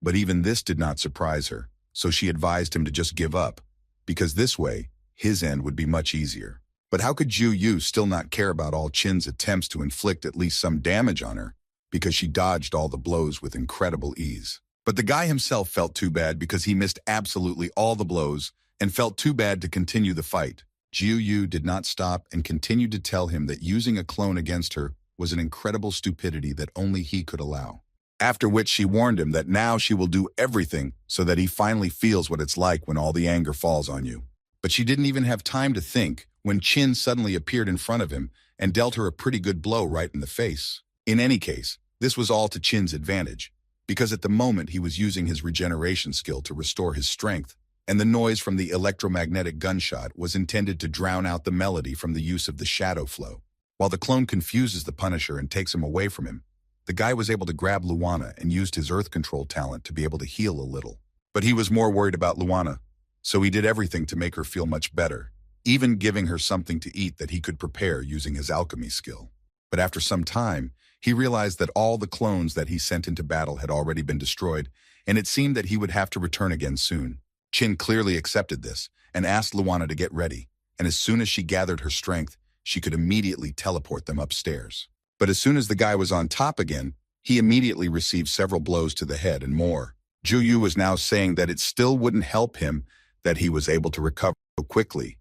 But even this did not surprise her, so she advised him to just give up, because this way, his end would be much easier. But how could Ju Yu still not care about all Chin's attempts to inflict at least some damage on her, because she dodged all the blows with incredible ease? But the guy himself felt too bad because he missed absolutely all the blows and felt too bad to continue the fight. Ju Yu did not stop and continued to tell him that using a clone against her was an incredible stupidity that only he could allow. After which she warned him that now she will do everything so that he finally feels what it's like when all the anger falls on you. But she didn't even have time to think when Chin suddenly appeared in front of him and dealt her a pretty good blow right in the face. In any case, this was all to Chin's advantage, because at the moment he was using his regeneration skill to restore his strength, and the noise from the electromagnetic gunshot was intended to drown out the melody from the use of the shadow flow. While the clone confuses the Punisher and takes him away from him, the guy was able to grab Luana and used his earth control talent to be able to heal a little. But he was more worried about Luana, so he did everything to make her feel much better, even giving her something to eat that he could prepare using his alchemy skill. But after some time, he realized that all the clones that he sent into battle had already been destroyed, and it seemed that he would have to return again soon. Chin clearly accepted this and asked Luana to get ready, and as soon as she gathered her strength, she could immediately teleport them upstairs. But as soon as the guy was on top again, he immediately received several blows to the head and more. Ju Yu was now saying that it still wouldn't help him that he was able to recover so quickly,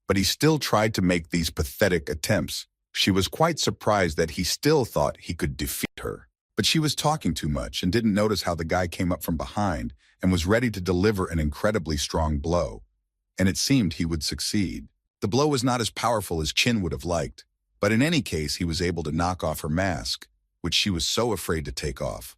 but he still tried to make these pathetic attempts. She was quite surprised that he still thought he could defeat her. But she was talking too much and didn't notice how the guy came up from behind and was ready to deliver an incredibly strong blow. And it seemed he would succeed. The blow was not as powerful as Chin would have liked, but in any case he was able to knock off her mask, which she was so afraid to take off.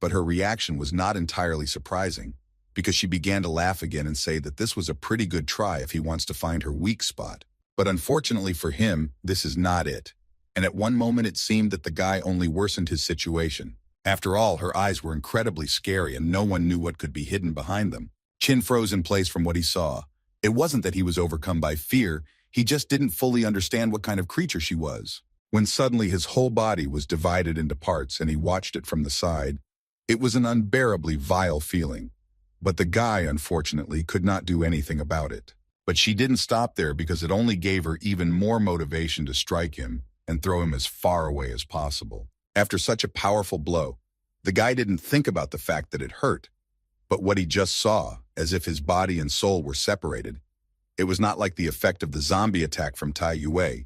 But her reaction was not entirely surprising, because she began to laugh again and say that this was a pretty good try if he wants to find her weak spot. But unfortunately for him, this is not it. And at one moment it seemed that the guy only worsened his situation. After all, her eyes were incredibly scary and no one knew what could be hidden behind them. Chin froze in place from what he saw. It wasn't that he was overcome by fear, he just didn't fully understand what kind of creature she was. When suddenly his whole body was divided into parts and he watched it from the side, it was an unbearably vile feeling. But the guy, unfortunately, could not do anything about it. But she didn't stop there because it only gave her even more motivation to strike him and throw him as far away as possible. After such a powerful blow, the guy didn't think about the fact that it hurt, but what he just saw, as if his body and soul were separated. It was not like the effect of the zombie attack from Tai Yue.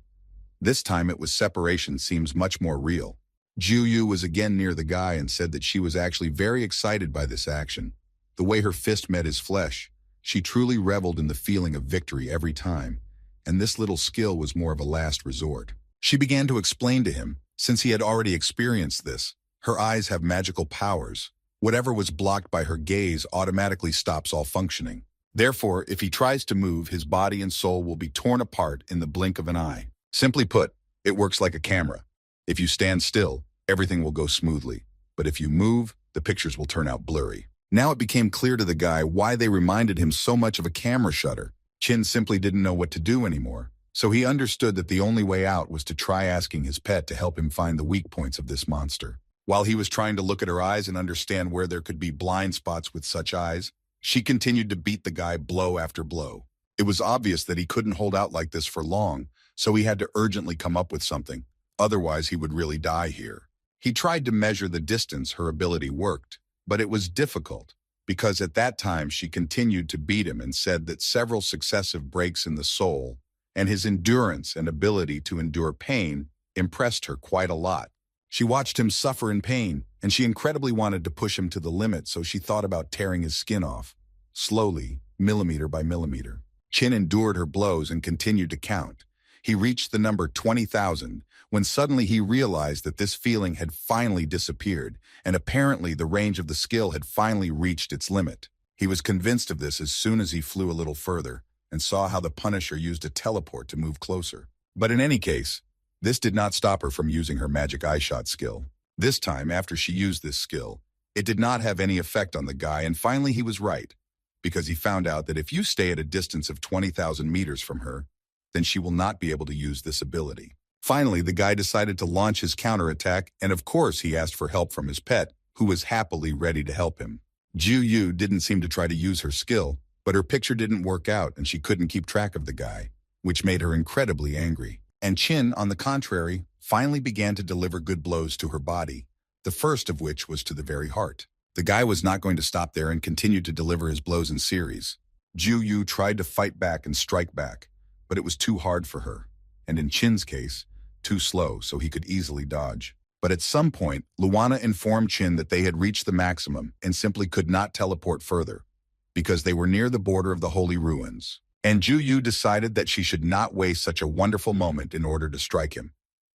This time it was separation seems much more real. Ju Yu was again near the guy and said that she was actually very excited by this action. The way her fist met his flesh, she truly reveled in the feeling of victory every time, and this little skill was more of a last resort. She began to explain to him, since he had already experienced this, her eyes have magical powers. Whatever was blocked by her gaze automatically stops all functioning. Therefore, if he tries to move, his body and soul will be torn apart in the blink of an eye. Simply put, it works like a camera. If you stand still, everything will go smoothly. But if you move, the pictures will turn out blurry. Now it became clear to the guy why they reminded him so much of a camera shutter. Chin simply didn't know what to do anymore, so he understood that the only way out was to try asking his pet to help him find the weak points of this monster. While he was trying to look at her eyes and understand where there could be blind spots with such eyes, she continued to beat the guy blow after blow. It was obvious that he couldn't hold out like this for long, so he had to urgently come up with something, otherwise he would really die here. He tried to measure the distance her ability worked, but it was difficult, because at that time she continued to beat him and said that several successive breaks in the soul and his endurance and ability to endure pain impressed her quite a lot. She watched him suffer in pain, and she incredibly wanted to push him to the limit, so she thought about tearing his skin off, slowly, millimeter by millimeter. Chin endured her blows and continued to count. He reached the number 20,000 when suddenly he realized that this feeling had finally disappeared, and apparently the range of the skill had finally reached its limit. He was convinced of this as soon as he flew a little further and saw how the Punisher used a teleport to move closer. But in any case, this did not stop her from using her magic eye shot skill. This time, after she used this skill, it did not have any effect on the guy, and finally he was right, because he found out that if you stay at a distance of 20,000 meters from her, then she will not be able to use this ability. Finally, the guy decided to launch his counterattack, and of course he asked for help from his pet, who was happily ready to help him. Ju Yu didn't seem to try to use her skill, but her picture didn't work out and she couldn't keep track of the guy, which made her incredibly angry. And Chin, on the contrary, finally began to deliver good blows to her body, the first of which was to the very heart. The guy was not going to stop there and continued to deliver his blows in series. Ju Yu tried to fight back and strike back, but it was too hard for her, and in Chin's case, too slow so he could easily dodge. But at some point, Luana informed Chin that they had reached the maximum and simply could not teleport further, because they were near the border of the Holy Ruins. And Ju Yu decided that she should not waste such a wonderful moment in order to strike him.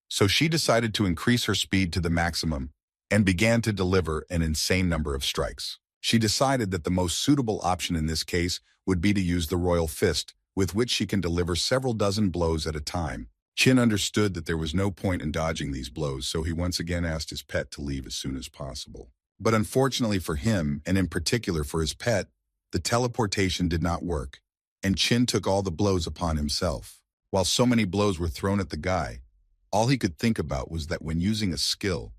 So she decided to increase her speed to the maximum and began to deliver an insane number of strikes. She decided that the most suitable option in this case would be to use the Royal Fist, with which she can deliver several dozen blows at a time. Chin understood that there was no point in dodging these blows, so he once again asked his pet to leave as soon as possible. But unfortunately for him, and in particular for his pet, the teleportation did not work, and Chin took all the blows upon himself. While so many blows were thrown at the guy, all he could think about was that when using a skill,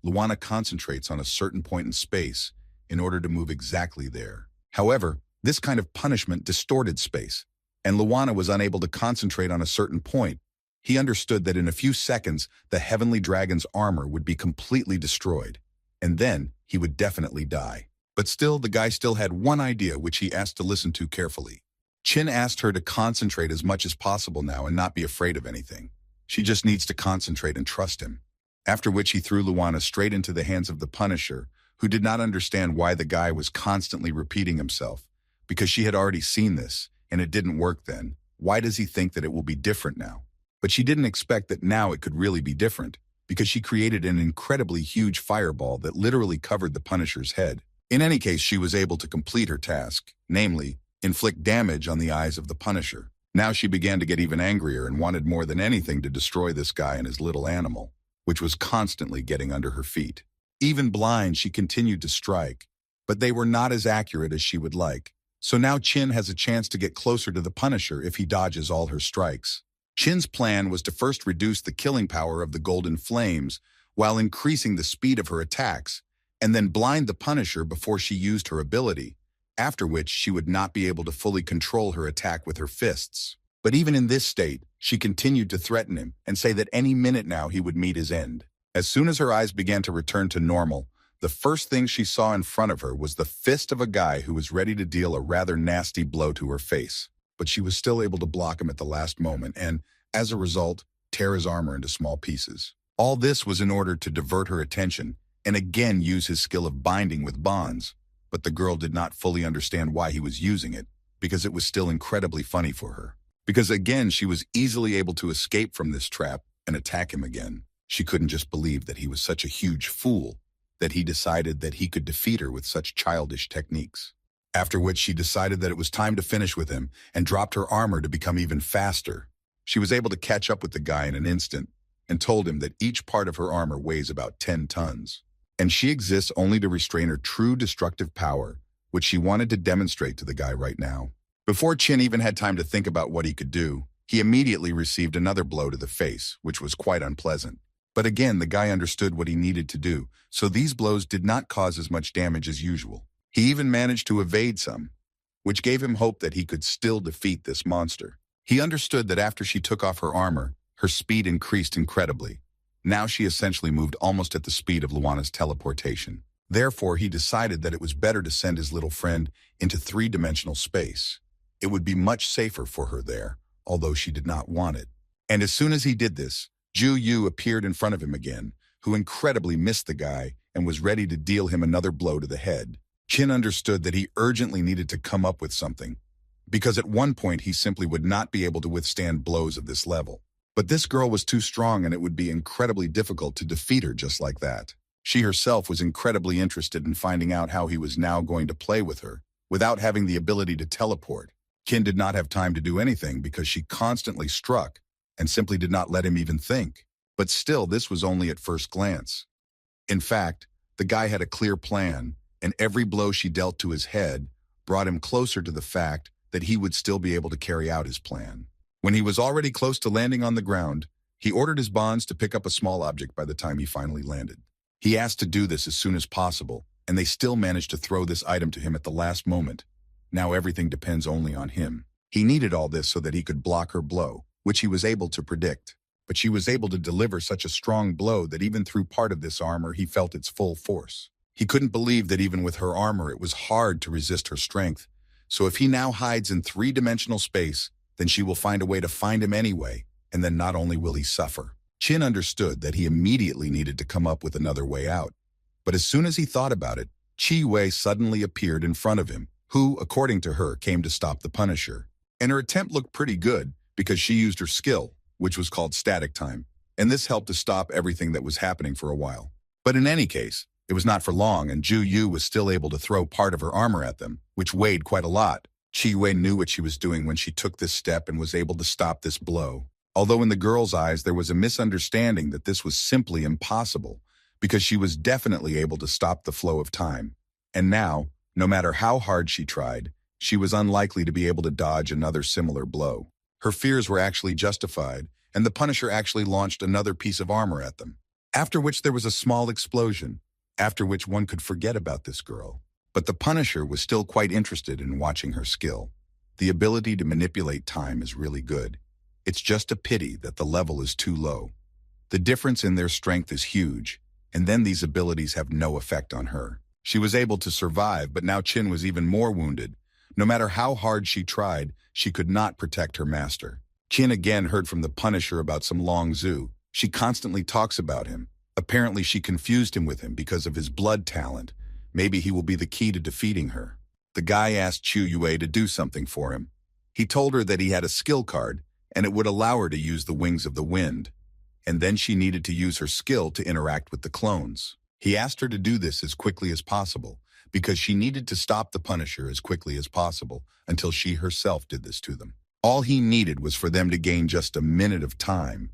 Luana concentrates on a certain point in space in order to move exactly there. However, this kind of punishment distorted space, and Luana was unable to concentrate on a certain point. He understood that in a few seconds, the Heavenly Dragon's armor would be completely destroyed, and then he would definitely die. But still, the guy still had one idea which he asked to listen to carefully. Chin asked her to concentrate as much as possible now and not be afraid of anything. She just needs to concentrate and trust him. After which he threw Luana straight into the hands of the Punisher, who did not understand why the guy was constantly repeating himself, because she had already seen this, and it didn't work then. Why does he think that it will be different now? But she didn't expect that now it could really be different, because she created an incredibly huge fireball that literally covered the Punisher's head. In any case, she was able to complete her task, namely, inflict damage on the eyes of the Punisher. Now she began to get even angrier and wanted more than anything to destroy this guy and his little animal, which was constantly getting under her feet. Even blind, she continued to strike, but they were not as accurate as she would like. So now Chin has a chance to get closer to the Punisher if he dodges all her strikes. Chin's plan was to first reduce the killing power of the golden flames while increasing the speed of her attacks, and then blind the Punisher before she used her ability, after which she would not be able to fully control her attack with her fists. But even in this state, she continued to threaten him and say that any minute now he would meet his end. As soon as her eyes began to return to normal, the first thing she saw in front of her was the fist of a guy who was ready to deal a rather nasty blow to her face. But she was still able to block him at the last moment and, as a result, tear his armor into small pieces. All this was in order to divert her attention and again use his skill of binding with bonds. But the girl did not fully understand why he was using it, because it was still incredibly funny for her. Because again, she was easily able to escape from this trap and attack him again. She couldn't just believe that he was such a huge fool, that he decided that he could defeat her with such childish techniques. After which she decided that it was time to finish with him and dropped her armor to become even faster. She was able to catch up with the guy in an instant and told him that each part of her armor weighs about 10 tons. And she exists only to restrain her true destructive power, which she wanted to demonstrate to the guy right now. Before Chin even had time to think about what he could do, he immediately received another blow to the face, which was quite unpleasant. But again, the guy understood what he needed to do, so these blows did not cause as much damage as usual. He even managed to evade some, which gave him hope that he could still defeat this monster. He understood that after she took off her armor, her speed increased incredibly. Now she essentially moved almost at the speed of Luana's teleportation. Therefore, he decided that it was better to send his little friend into three-dimensional space. It would be much safer for her there, although she did not want it. And as soon as he did this, Ju Yu appeared in front of him again, who incredibly missed the guy and was ready to deal him another blow to the head. Chin understood that he urgently needed to come up with something, because at one point he simply would not be able to withstand blows of this level. But this girl was too strong and it would be incredibly difficult to defeat her just like that. She herself was incredibly interested in finding out how he was now going to play with her, without having the ability to teleport. Chin did not have time to do anything because she constantly struck and simply did not let him even think. But still, this was only at first glance. In fact, the guy had a clear plan, and every blow she dealt to his head brought him closer to the fact that he would still be able to carry out his plan. When he was already close to landing on the ground, he ordered his bonds to pick up a small object by the time he finally landed. He asked to do this as soon as possible, and they still managed to throw this item to him at the last moment. Now everything depends only on him. He needed all this so that he could block her blow, which he was able to predict. But she was able to deliver such a strong blow that even through part of this armor, he felt its full force. He couldn't believe that even with her armor, it was hard to resist her strength. So if he now hides in three-dimensional space, then she will find a way to find him anyway, and then not only will he suffer. Chin understood that he immediately needed to come up with another way out. But as soon as he thought about it, Chi Yue suddenly appeared in front of him, who, according to her, came to stop the Punisher. And her attempt looked pretty good because she used her skill, which was called static time, and this helped to stop everything that was happening for a while. But in any case, it was not for long, and Ju Yu was still able to throw part of her armor at them, which weighed quite a lot. Chi Yue knew what she was doing when she took this step and was able to stop this blow. Although in the girl's eyes there was a misunderstanding that this was simply impossible, because she was definitely able to stop the flow of time. And now, no matter how hard she tried, she was unlikely to be able to dodge another similar blow. Her fears were actually justified, and the Punisher actually launched another piece of armor at them. After which there was a small explosion, after which one could forget about this girl. But the Punisher was still quite interested in watching her skill. The ability to manipulate time is really good. It's just a pity that the level is too low. The difference in their strength is huge, and then these abilities have no effect on her. She was able to survive, but now Chin was even more wounded. No matter how hard she tried, she could not protect her master. Chin again heard from the Punisher about some Long Zhu. She constantly talks about him. Apparently she confused him with him because of his blood talent. Maybe he will be the key to defeating her. The guy asked Chu Yue to do something for him. He told her that he had a skill card, and it would allow her to use the wings of the wind. And then she needed to use her skill to interact with the clones. He asked her to do this as quickly as possible, because she needed to stop the Punisher as quickly as possible until she herself did this to them. All he needed was for them to gain just a minute of time.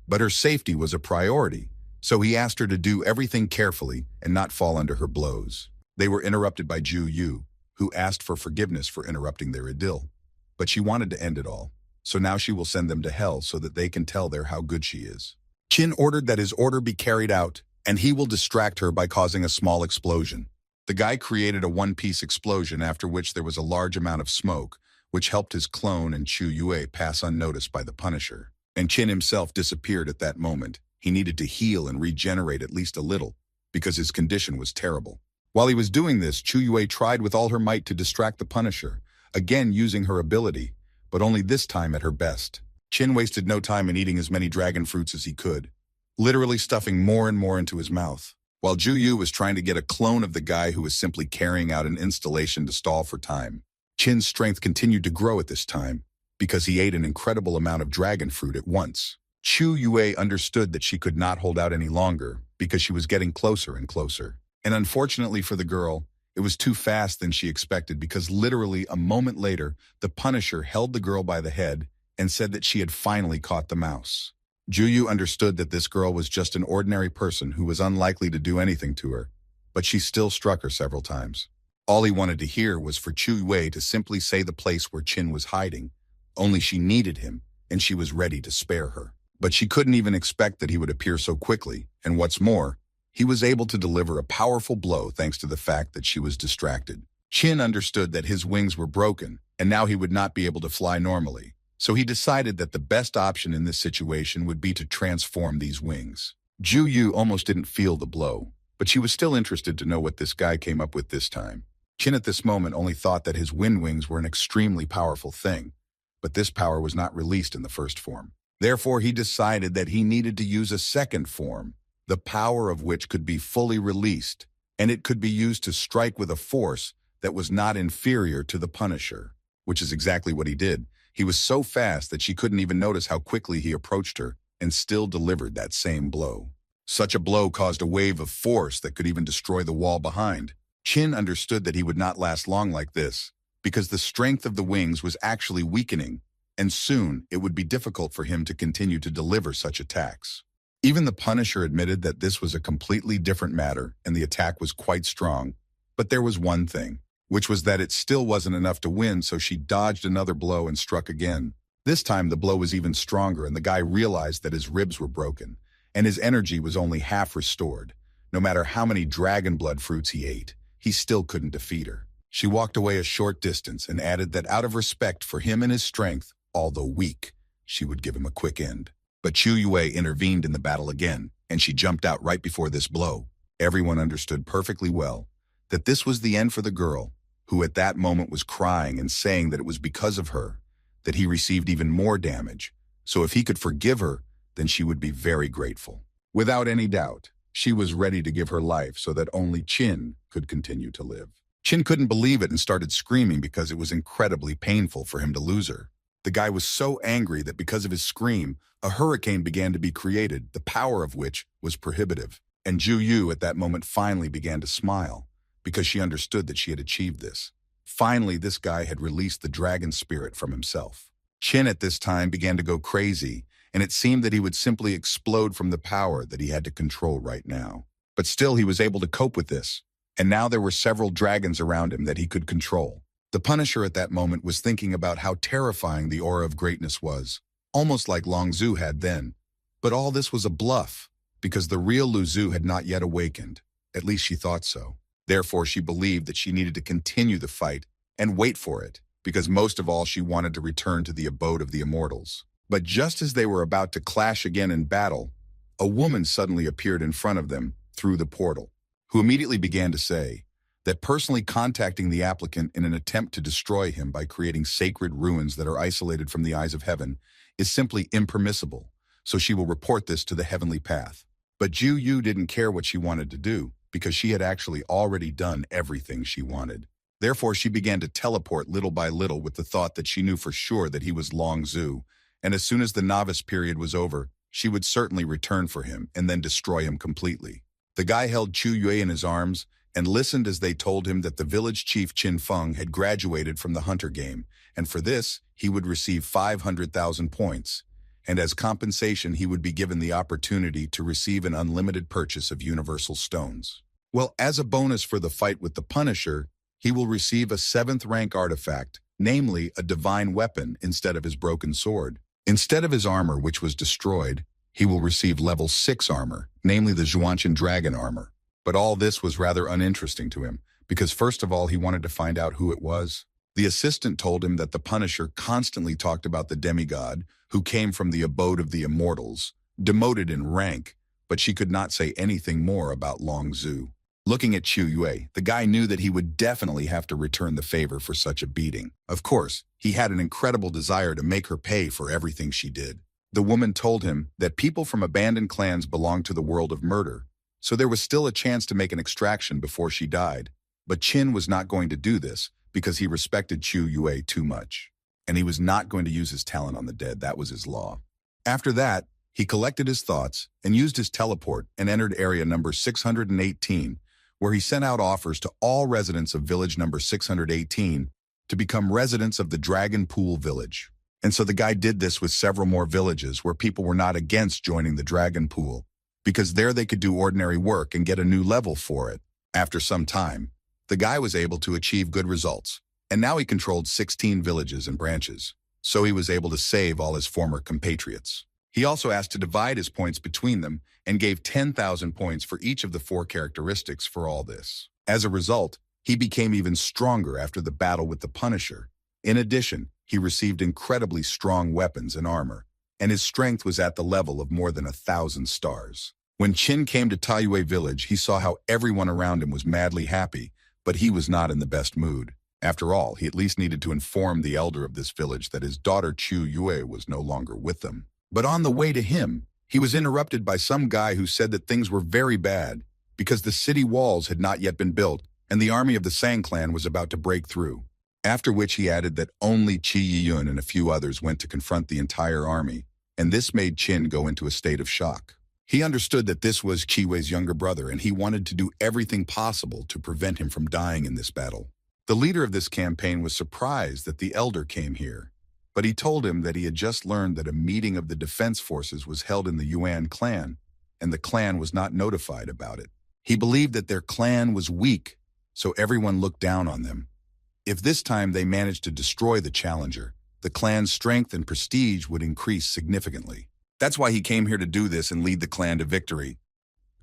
But her safety was a priority, so he asked her to do everything carefully and not fall under her blows. They were interrupted by Ju Yu, who asked for forgiveness for interrupting their idyll. But she wanted to end it all, so now she will send them to hell so that they can tell her how good she is. Chin ordered that his order be carried out, and he will distract her by causing a small explosion. The guy created a one-piece explosion, after which there was a large amount of smoke, which helped his clone and Chu Yue pass unnoticed by the Punisher. And Chin himself disappeared at that moment. He needed to heal and regenerate at least a little, because his condition was terrible. While he was doing this, Chu Yue tried with all her might to distract the Punisher, again using her ability, but only this time at her best. Chin wasted no time in eating as many dragon fruits as he could, literally stuffing more and more into his mouth, while Ju Yu was trying to get a clone of the guy who was simply carrying out an installation to stall for time. Chin's strength continued to grow at this time, because he ate an incredible amount of dragon fruit at once. Chu Yue understood that she could not hold out any longer, because she was getting closer and closer. And unfortunately for the girl, it was too fast than she expected, because literally a moment later, the Punisher held the girl by the head and said that she had finally caught the mouse. Ju Yu understood that this girl was just an ordinary person who was unlikely to do anything to her, but she still struck her several times. All he wanted to hear was for Chu Yue to simply say the place where Chin was hiding, only she needed him, and she was ready to spare her. But she couldn't even expect that he would appear so quickly, and what's more, he was able to deliver a powerful blow thanks to the fact that she was distracted. Chin understood that his wings were broken, and now he would not be able to fly normally. So he decided that the best option in this situation would be to transform these wings. Ju Yu almost didn't feel the blow, but she was still interested to know what this guy came up with this time. Chin at this moment only thought that his wind wings were an extremely powerful thing, but this power was not released in the first form. Therefore, he decided that he needed to use a second form, the power of which could be fully released, and it could be used to strike with a force that was not inferior to the Punisher, which is exactly what he did. He was so fast that she couldn't even notice how quickly he approached her and still delivered that same blow. Such a blow caused a wave of force that could even destroy the wall behind. Chin understood that he would not last long like this, because the strength of the wings was actually weakening, and soon it would be difficult for him to continue to deliver such attacks. Even the Punisher admitted that this was a completely different matter and the attack was quite strong, but there was one thing, which was that it still wasn't enough to win, so she dodged another blow and struck again. This time the blow was even stronger, and the guy realized that his ribs were broken, and his energy was only half restored. No matter how many dragon blood fruits he ate, he still couldn't defeat her. She walked away a short distance and added that out of respect for him and his strength, although weak, she would give him a quick end. But Chu Yue intervened in the battle again, and she jumped out right before this blow. Everyone understood perfectly well that this was the end for the girl, who at that moment was crying and saying that it was because of her that he received even more damage. So if he could forgive her, then she would be very grateful. Without any doubt, she was ready to give her life so that only Qin could continue to live. Qin couldn't believe it and started screaming because it was incredibly painful for him to lose her. The guy was so angry that because of his scream, a hurricane began to be created, the power of which was prohibitive. And Ju Yu at that moment finally began to smile, because she understood that she had achieved this. Finally, this guy had released the dragon spirit from himself. Qin at this time began to go crazy, and it seemed that he would simply explode from the power that he had to control right now. But still, he was able to cope with this, and now there were several dragons around him that he could control. The Punisher at that moment was thinking about how terrifying the aura of greatness was, almost like Long Zhu had then. But all this was a bluff, because the real Lu Zhu had not yet awakened. At least she thought so. Therefore, she believed that she needed to continue the fight and wait for it, because most of all she wanted to return to the abode of the immortals. But just as they were about to clash again in battle, a woman suddenly appeared in front of them through the portal, who immediately began to say that personally contacting the applicant in an attempt to destroy him by creating sacred ruins that are isolated from the eyes of heaven is simply impermissible, so she will report this to the heavenly path. But Ju Yu didn't care what she wanted to do, because she had actually already done everything she wanted. Therefore, she began to teleport little by little with the thought that she knew for sure that he was Long Zhu, and as soon as the novice period was over, she would certainly return for him and then destroy him completely. The guy held Chu Yue in his arms and listened as they told him that the village chief Qin Feng had graduated from the hunter game, and for this, he would receive 500,000 points, and as compensation he would be given the opportunity to receive an unlimited purchase of universal stones. Well, as a bonus for the fight with the Punisher, he will receive a 7th rank artifact, namely a divine weapon instead of his broken sword. Instead of his armor, which was destroyed, he will receive level 6 armor, namely the Zhuanshan dragon armor. But all this was rather uninteresting to him, because first of all he wanted to find out who it was. The assistant told him that the Punisher constantly talked about the demigod, who came from the abode of the immortals, demoted in rank, but she could not say anything more about Long Zhu. Looking at Chu Yue, the guy knew that he would definitely have to return the favor for such a beating. Of course, he had an incredible desire to make her pay for everything she did. The woman told him that people from abandoned clans belonged to the world of murder, so there was still a chance to make an extraction before she died. But Qin was not going to do this because he respected Chu Yue too much, and he was not going to use his talent on the dead. That was his law. After that, he collected his thoughts and used his teleport and entered area number 618, where he sent out offers to all residents of village number 618 to become residents of the Dragon Pool village. And so the guy did this with several more villages where people were not against joining the Dragon Pool, because there they could do ordinary work and get a new level for it. After some time, the guy was able to achieve good results, and now he controlled 16 villages and branches, so he was able to save all his former compatriots. He also asked to divide his points between them and gave 10,000 points for each of the 4 characteristics for all this. As a result, he became even stronger after the battle with the Punisher. In addition, he received incredibly strong weapons and armor, and his strength was at the level of more than 1,000 stars. When Qin came to Taiyue village, he saw how everyone around him was madly happy, but he was not in the best mood. After all, he at least needed to inform the elder of this village that his daughter Chu Yue was no longer with them. But on the way to him, he was interrupted by some guy who said that things were very bad because the city walls had not yet been built and the army of the Sang clan was about to break through. After which he added that only Qi Yiyun and a few others went to confront the entire army, and this made Qin go into a state of shock. He understood that this was Qi Wei's younger brother, and he wanted to do everything possible to prevent him from dying in this battle. The leader of this campaign was surprised that the elder came here, but he told him that he had just learned that a meeting of the defense forces was held in the Yuan clan, and the clan was not notified about it. He believed that their clan was weak, so everyone looked down on them. If this time they managed to destroy the challenger, the clan's strength and prestige would increase significantly. That's why he came here to do this and lead the clan to victory.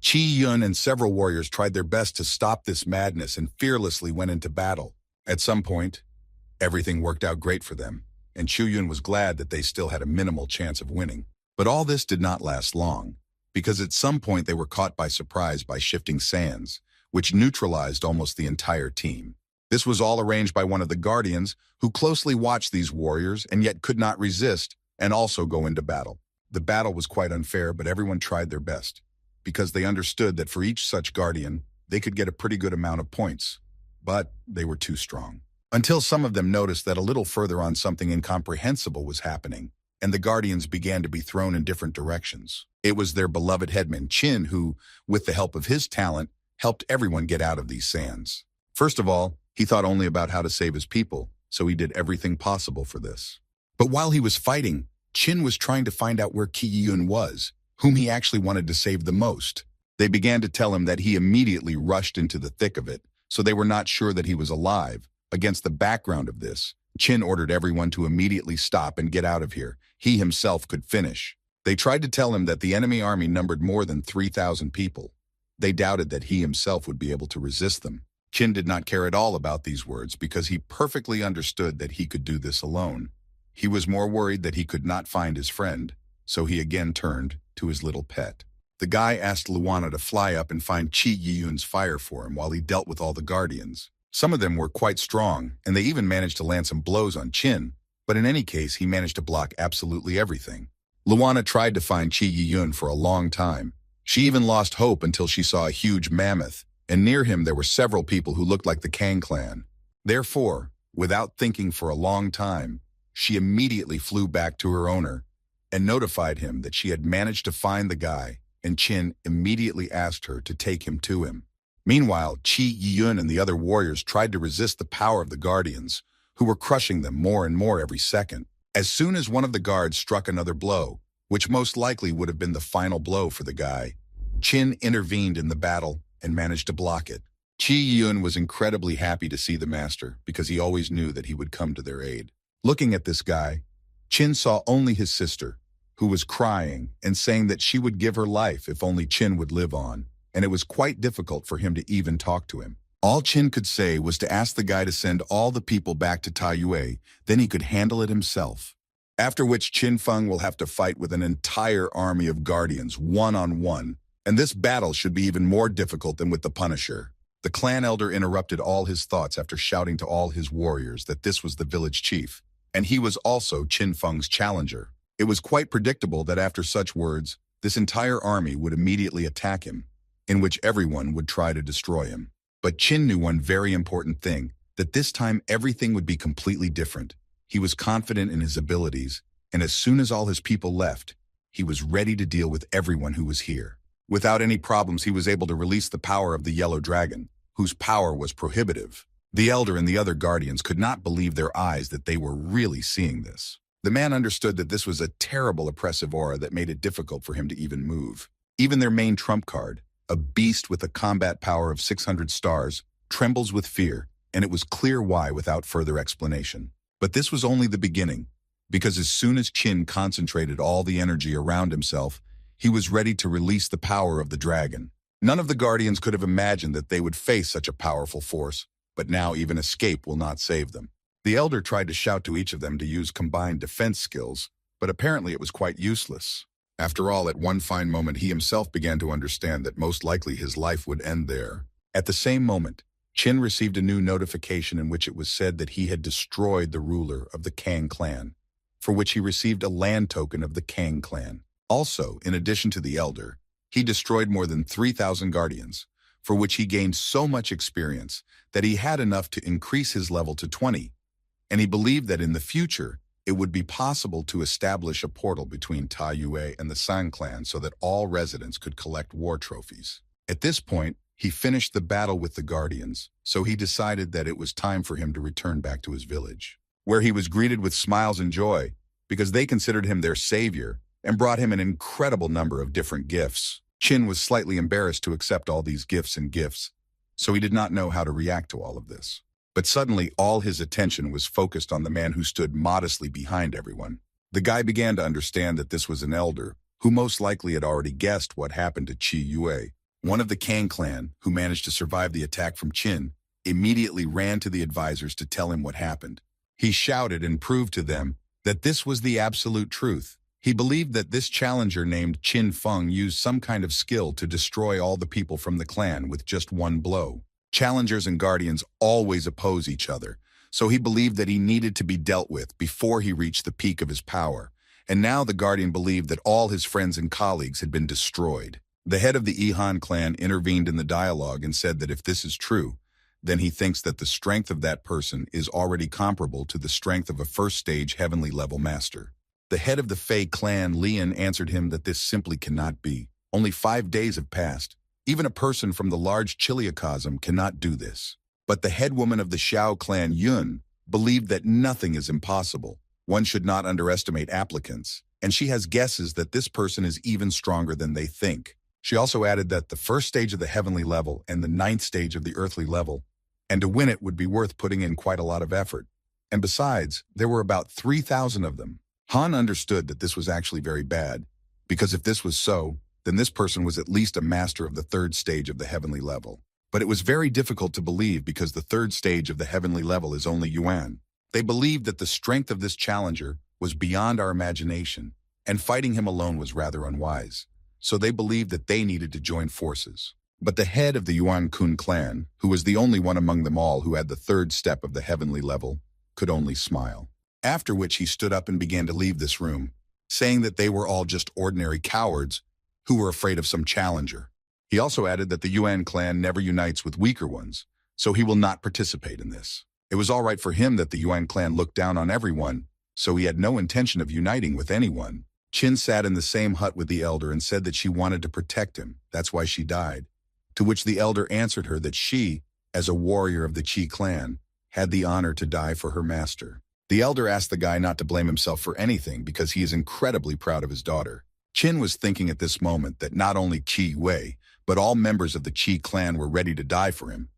Chi Yun and several warriors tried their best to stop this madness and fearlessly went into battle. At some point, everything worked out great for them, and Chu Yun was glad that they still had a minimal chance of winning. But all this did not last long, because at some point they were caught by surprise by shifting sands, which neutralized almost the entire team. This was all arranged by one of the Guardians, who closely watched these warriors and yet could not resist and also go into battle. The battle was quite unfair, but everyone tried their best, because they understood that for each such Guardian, they could get a pretty good amount of points. But they were too strong. Until some of them noticed that a little further on something incomprehensible was happening, and the Guardians began to be thrown in different directions. It was their beloved headman, Chin, who, with the help of his talent, helped everyone get out of these sands. First of all, he thought only about how to save his people, so he did everything possible for this. But while he was fighting, Chin was trying to find out where Ki Yun was, whom he actually wanted to save the most. They began to tell him that he immediately rushed into the thick of it, so they were not sure that he was alive. Against the background of this, Chin ordered everyone to immediately stop and get out of here. He himself could finish. They tried to tell him that the enemy army numbered more than 3,000 people. They doubted that he himself would be able to resist them. Chin did not care at all about these words because he perfectly understood that he could do this alone. He was more worried that he could not find his friend, so he again turned to his little pet. The guy asked Luana to fly up and find Chi Yiyun's fire for him while he dealt with all the Guardians. Some of them were quite strong, and they even managed to land some blows on Chin, but in any case, he managed to block absolutely everything. Luana tried to find Chi Yiyun for a long time. She even lost hope until she saw a huge mammoth, and near him there were several people who looked like the Kang clan. Therefore, without thinking for a long time, she immediately flew back to her owner and notified him that she had managed to find the guy, and Chin immediately asked her to take him to him. Meanwhile, Chi Yiyun and the other warriors tried to resist the power of the Guardians, who were crushing them more and more every second. As soon as one of the guards struck another blow, which most likely would have been the final blow for the guy, Chin intervened in the battle and managed to block it. Chi Yun was incredibly happy to see the master because he always knew that he would come to their aid. Looking at this guy, Chin saw only his sister, who was crying and saying that she would give her life if only Chin would live on, and it was quite difficult for him to even talk to him. All Chin could say was to ask the guy to send all the people back to Taiyue, then he could handle it himself. After which Chin Feng will have to fight with an entire army of Guardians, one-on-one, and this battle should be even more difficult than with the Punisher. The clan elder interrupted all his thoughts after shouting to all his warriors that this was the village chief, and he was also Chin Feng's challenger. It was quite predictable that after such words, this entire army would immediately attack him, in which everyone would try to destroy him. But Chin knew one very important thing, that this time everything would be completely different. He was confident in his abilities, and as soon as all his people left, he was ready to deal with everyone who was here. Without any problems, he was able to release the power of the Yellow Dragon, whose power was prohibitive. The Elder and the other Guardians could not believe their eyes that they were really seeing this. The man understood that this was a terrible oppressive aura that made it difficult for him to even move. Even their main trump card, a beast with a combat power of 600 stars, trembles with fear, and it was clear why without further explanation. But this was only the beginning, because as soon as Chin concentrated all the energy around himself, he was ready to release the power of the dragon. None of the Guardians could have imagined that they would face such a powerful force, but now even escape will not save them. The Elder tried to shout to each of them to use combined defense skills, but apparently it was quite useless. After all, at one fine moment, he himself began to understand that most likely his life would end there. At the same moment, Chin received a new notification in which it was said that he had destroyed the ruler of the Kang clan, for which he received a land token of the Kang clan. Also, in addition to the Elder, he destroyed more than 3,000 Guardians, for which he gained so much experience that he had enough to increase his level to 20, and he believed that in the future, it would be possible to establish a portal between Taiyue and the San clan so that all residents could collect war trophies. At this point, he finished the battle with the Guardians, so he decided that it was time for him to return back to his village, where he was greeted with smiles and joy because they considered him their savior and brought him an incredible number of different gifts. Chin was slightly embarrassed to accept all these gifts, so he did not know how to react to all of this. But suddenly, all his attention was focused on the man who stood modestly behind everyone. The guy began to understand that this was an elder, who most likely had already guessed what happened to Chi Yue, One of the Kang clan, who managed to survive the attack from Qin, immediately ran to the advisors to tell him what happened. He shouted and proved to them that this was the absolute truth. He believed that this challenger named Qin Feng used some kind of skill to destroy all the people from the clan with just one blow. Challengers and guardians always oppose each other, so he believed that he needed to be dealt with before he reached the peak of his power. And now the guardian believed that all his friends and colleagues had been destroyed. The head of the Ihan clan intervened in the dialogue and said that if this is true, then he thinks that the strength of that person is already comparable to the strength of a first-stage heavenly level master. The head of the Fei clan, Lian, answered him that this simply cannot be. Only 5 days have passed. Even a person from the large Chiliocosm cannot do this. But the head woman of the Xiao clan, Yun, believed that nothing is impossible. One should not underestimate applicants, and she has guesses that this person is even stronger than they think. She also added that the first stage of the heavenly level and the 9th stage of the earthly level, and to win it would be worth putting in quite a lot of effort. And besides, there were about 3,000 of them. Han understood that this was actually very bad, because if this was so, then this person was at least a master of the 3rd stage of the heavenly level. But it was very difficult to believe because the 3rd stage of the heavenly level is only Yuan. They believed that the strength of this challenger was beyond our imagination, and fighting him alone was rather unwise. So they believed that they needed to join forces. But the head of the Yuan Kun clan, who was the only one among them all who had the 3rd step of the heavenly level, could only smile. After which he stood up and began to leave this room, saying that they were all just ordinary cowards who were afraid of some challenger. He also added that the Yuan clan never unites with weaker ones, so he will not participate in this. It was all right for him that the Yuan clan looked down on everyone, so he had no intention of uniting with anyone. Qin sat in the same hut with the elder and said that she wanted to protect him, that's why she died. To which the elder answered her that she, as a warrior of the Qi clan, had the honor to die for her master. The elder asked the guy not to blame himself for anything because he is incredibly proud of his daughter. Qin was thinking at this moment that not only Qi Wei, but all members of the Qi clan were ready to die for him.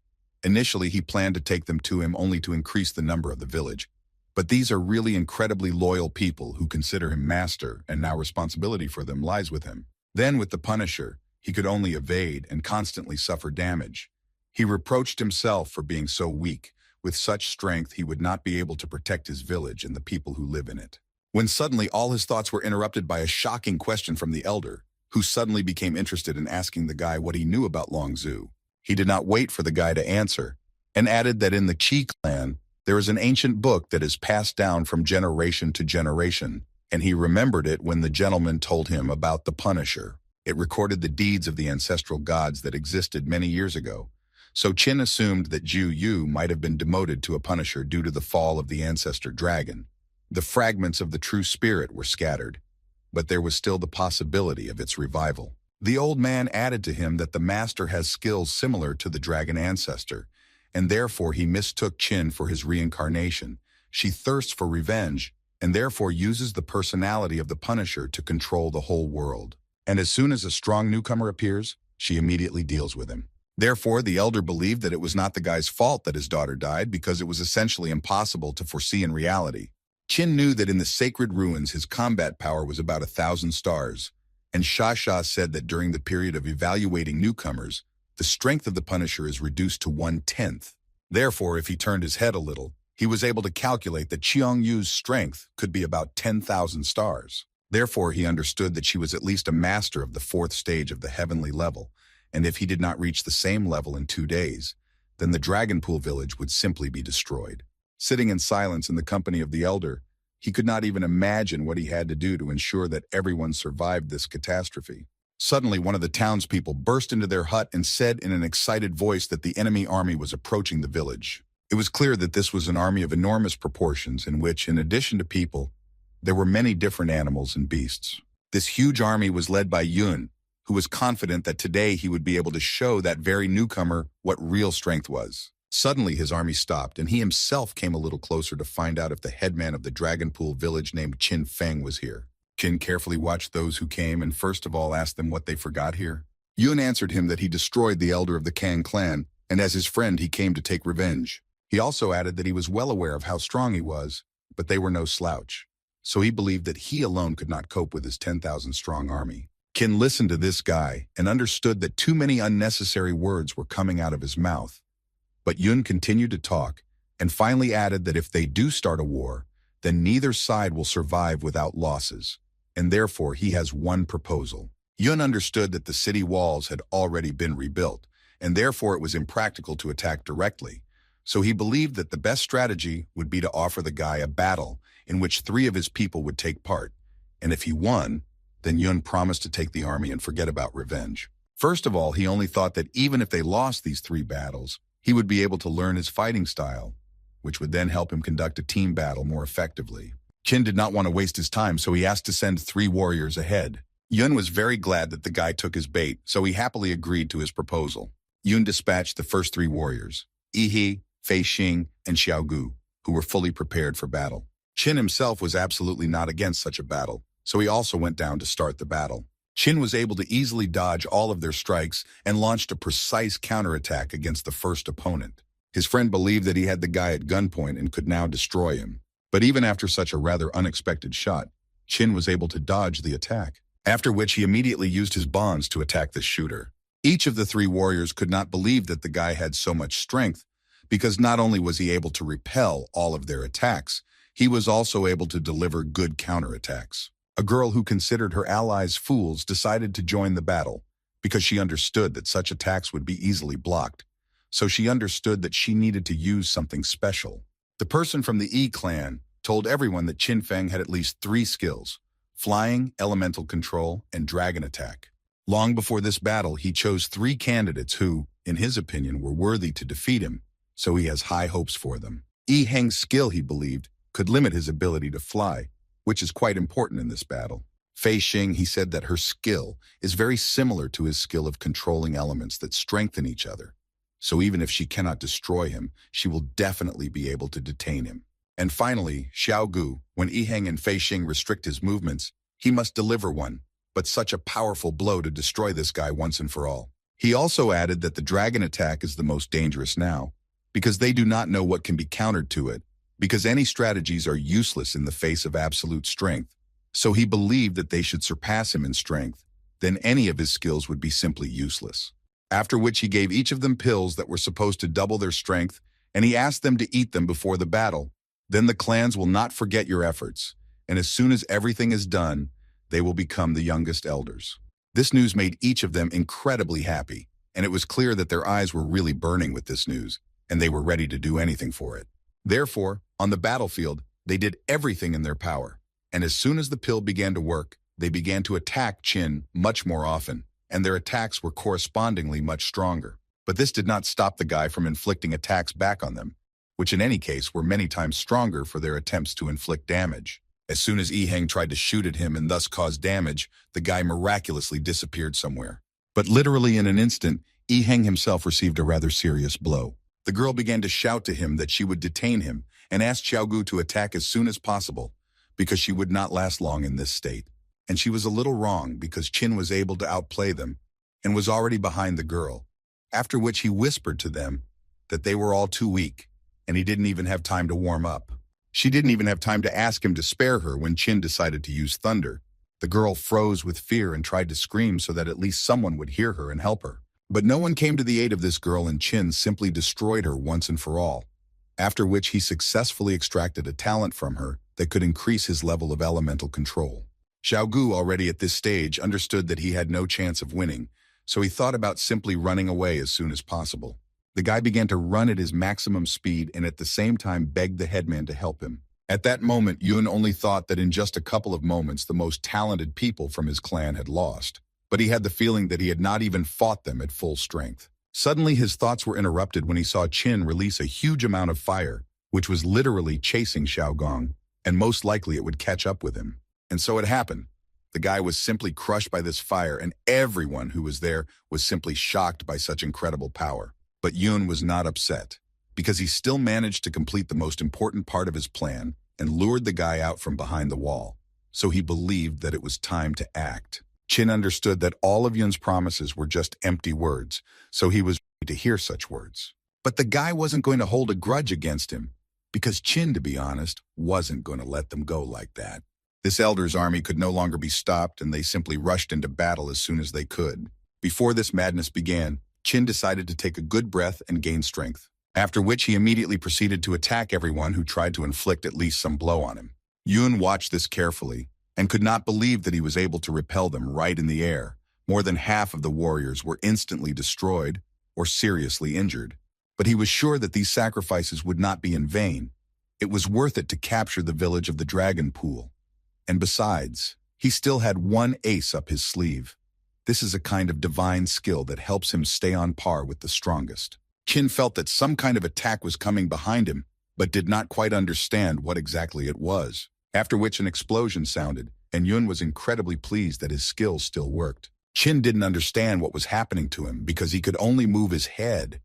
Initially, he planned to take them to him only to increase the number of the village. But these are really incredibly loyal people who consider him master, and now responsibility for them lies with him. Then with the Punisher, he could only evade and constantly suffer damage. He reproached himself for being so weak. With such strength, he would not be able to protect his village and the people who live in it. When suddenly all his thoughts were interrupted by a shocking question from the elder, who suddenly became interested in asking the guy what he knew about Long Zhu. He did not wait for the guy to answer, and added that in the Qi clan, there is an ancient book that is passed down from generation to generation, and he remembered it when the gentleman told him about the Punisher. It recorded the deeds of the ancestral gods that existed many years ago. So Qin assumed that Zhu Yu might have been demoted to a Punisher due to the fall of the ancestor dragon. The fragments of the true spirit were scattered, but there was still the possibility of its revival. The old man added to him that the master has skills similar to the dragon ancestor, and therefore he mistook Qin for his reincarnation. She thirsts for revenge, and therefore uses the personality of the Punisher to control the whole world. And as soon as a strong newcomer appears, she immediately deals with him. Therefore, the elder believed that it was not the guy's fault that his daughter died because it was essentially impossible to foresee in reality. Qin knew that in the sacred ruins his combat power was about 1,000 stars, and Sha said that during the period of evaluating newcomers, the strength of the Punisher is reduced to 1/10. Therefore, if he turned his head a little, he was able to calculate that Qiong Yu's strength could be about 10,000 stars. Therefore, he understood that she was at least a master of the 4th stage of the heavenly level, and if he did not reach the same level in 2 days, then the Dragon Pool village would simply be destroyed. Sitting in silence in the company of the elder, he could not even imagine what he had to do to ensure that everyone survived this catastrophe. Suddenly, one of the townspeople burst into their hut and said in an excited voice that the enemy army was approaching the village. It was clear that this was an army of enormous proportions in which, in addition to people, there were many different animals and beasts. This huge army was led by Yun, who was confident that today he would be able to show that very newcomer what real strength was. Suddenly his army stopped, and he himself came a little closer to find out if the headman of the Dragon Pool village named Qin Feng was here. Qin carefully watched those who came and first of all asked them what they forgot here. Yun answered him that he destroyed the elder of the Kang clan, and as his friend he came to take revenge. He also added that he was well aware of how strong he was, but they were no slouch. So he believed that he alone could not cope with his 10,000-strong army. Qin listened to this guy and understood that too many unnecessary words were coming out of his mouth. But Yun continued to talk and finally added that if they do start a war, then neither side will survive without losses, and therefore he has one proposal. Yun understood that the city walls had already been rebuilt, and therefore it was impractical to attack directly, so he believed that the best strategy would be to offer the guy a battle in which 3 of his people would take part, and if he won, then Yun promised to take the army and forget about revenge. First of all, he only thought that even if they lost these 3 battles, he would be able to learn his fighting style, which would then help him conduct a team battle more effectively. Qin did not want to waste his time, so he asked to send 3 warriors ahead. Yun was very glad that the guy took his bait, so he happily agreed to his proposal. Yun dispatched the first 3 warriors, Yi, Fei Xing, and Xiaogu, who were fully prepared for battle. Qin himself was absolutely not against such a battle, so he also went down to start the battle. Qin was able to easily dodge all of their strikes and launched a precise counterattack against the first opponent. His friend believed that he had the guy at gunpoint and could now destroy him. But even after such a rather unexpected shot, Qin was able to dodge the attack, after which he immediately used his bonds to attack the shooter. Each of the 3 warriors could not believe that the guy had so much strength, because not only was he able to repel all of their attacks, he was also able to deliver good counterattacks. A girl who considered her allies fools decided to join the battle, because she understood that such attacks would be easily blocked, so she understood that she needed to use something special. The person from the Yi clan told everyone that Qin Feng had at least 3 skills: flying, elemental control, and dragon attack. Long before this battle, he chose 3 candidates who, in his opinion, were worthy to defeat him, so he has high hopes for them. Yi Heng's skill, he believed, could limit his ability to fly, which is quite important in this battle. Fei Xing, he said that her skill is very similar to his skill of controlling elements that strengthen each other. So even if she cannot destroy him, she will definitely be able to detain him. And finally, Xiaogu, when Yi Heng and Fei Xing restrict his movements, he must deliver one, but such a powerful blow to destroy this guy once and for all. He also added that the dragon attack is the most dangerous now, because they do not know what can be countered to it, because any strategies are useless in the face of absolute strength. So he believed that they should surpass him in strength, then any of his skills would be simply useless. After which he gave each of them pills that were supposed to double their strength, and he asked them to eat them before the battle. Then the clans will not forget your efforts, and as soon as everything is done, they will become the youngest elders. This news made each of them incredibly happy, and it was clear that their eyes were really burning with this news, and they were ready to do anything for it. Therefore, on the battlefield, they did everything in their power, and as soon as the pill began to work, they began to attack Qin much more often, and their attacks were correspondingly much stronger. But this did not stop the guy from inflicting attacks back on them, which in any case were many times stronger for their attempts to inflict damage. As soon as Yi Heng tried to shoot at him and thus cause damage, the guy miraculously disappeared somewhere. But literally in an instant, Yi Heng himself received a rather serious blow. The girl began to shout to him that she would detain him and asked Xiaogu to attack as soon as possible, because she would not last long in this state. And she was a little wrong because Qin was able to outplay them and was already behind the girl, after which he whispered to them that they were all too weak, and he didn't even have time to warm up. She didn't even have time to ask him to spare her when Qin decided to use thunder. The girl froze with fear and tried to scream so that at least someone would hear her and help her. But no one came to the aid of this girl, and Qin simply destroyed her once and for all, after which he successfully extracted a talent from her that could increase his level of elemental control. Xiaogu, already at this stage, understood that he had no chance of winning, so he thought about simply running away as soon as possible. The guy began to run at his maximum speed and at the same time begged the headman to help him. At that moment, Yun only thought that in just a couple of moments the most talented people from his clan had lost, but he had the feeling that he had not even fought them at full strength. Suddenly his thoughts were interrupted when he saw Qin release a huge amount of fire, which was literally chasing Xiaogong, and most likely it would catch up with him. And so it happened. The guy was simply crushed by this fire, and everyone who was there was simply shocked by such incredible power. But Yun was not upset, because he still managed to complete the most important part of his plan and lured the guy out from behind the wall. So he believed that it was time to act. Qin understood that all of Yun's promises were just empty words, so he was ready to hear such words. But the guy wasn't going to hold a grudge against him, because Qin, to be honest, wasn't going to let them go like that. This elder's army could no longer be stopped, and they simply rushed into battle as soon as they could. Before this madness began, Qin decided to take a good breath and gain strength, after which he immediately proceeded to attack everyone who tried to inflict at least some blow on him. Yun watched this carefully and could not believe that he was able to repel them right in the air. More than half of the warriors were instantly destroyed or seriously injured. But he was sure that these sacrifices would not be in vain. It was worth it to capture the village of the Dragon Pool. And besides, he still had one ace up his sleeve. This is a kind of divine skill that helps him stay on par with the strongest. Qin felt that some kind of attack was coming behind him, but did not quite understand what exactly it was. After which an explosion sounded, and Yun was incredibly pleased that his skill still worked. Qin didn't understand what was happening to him because he could only move his head.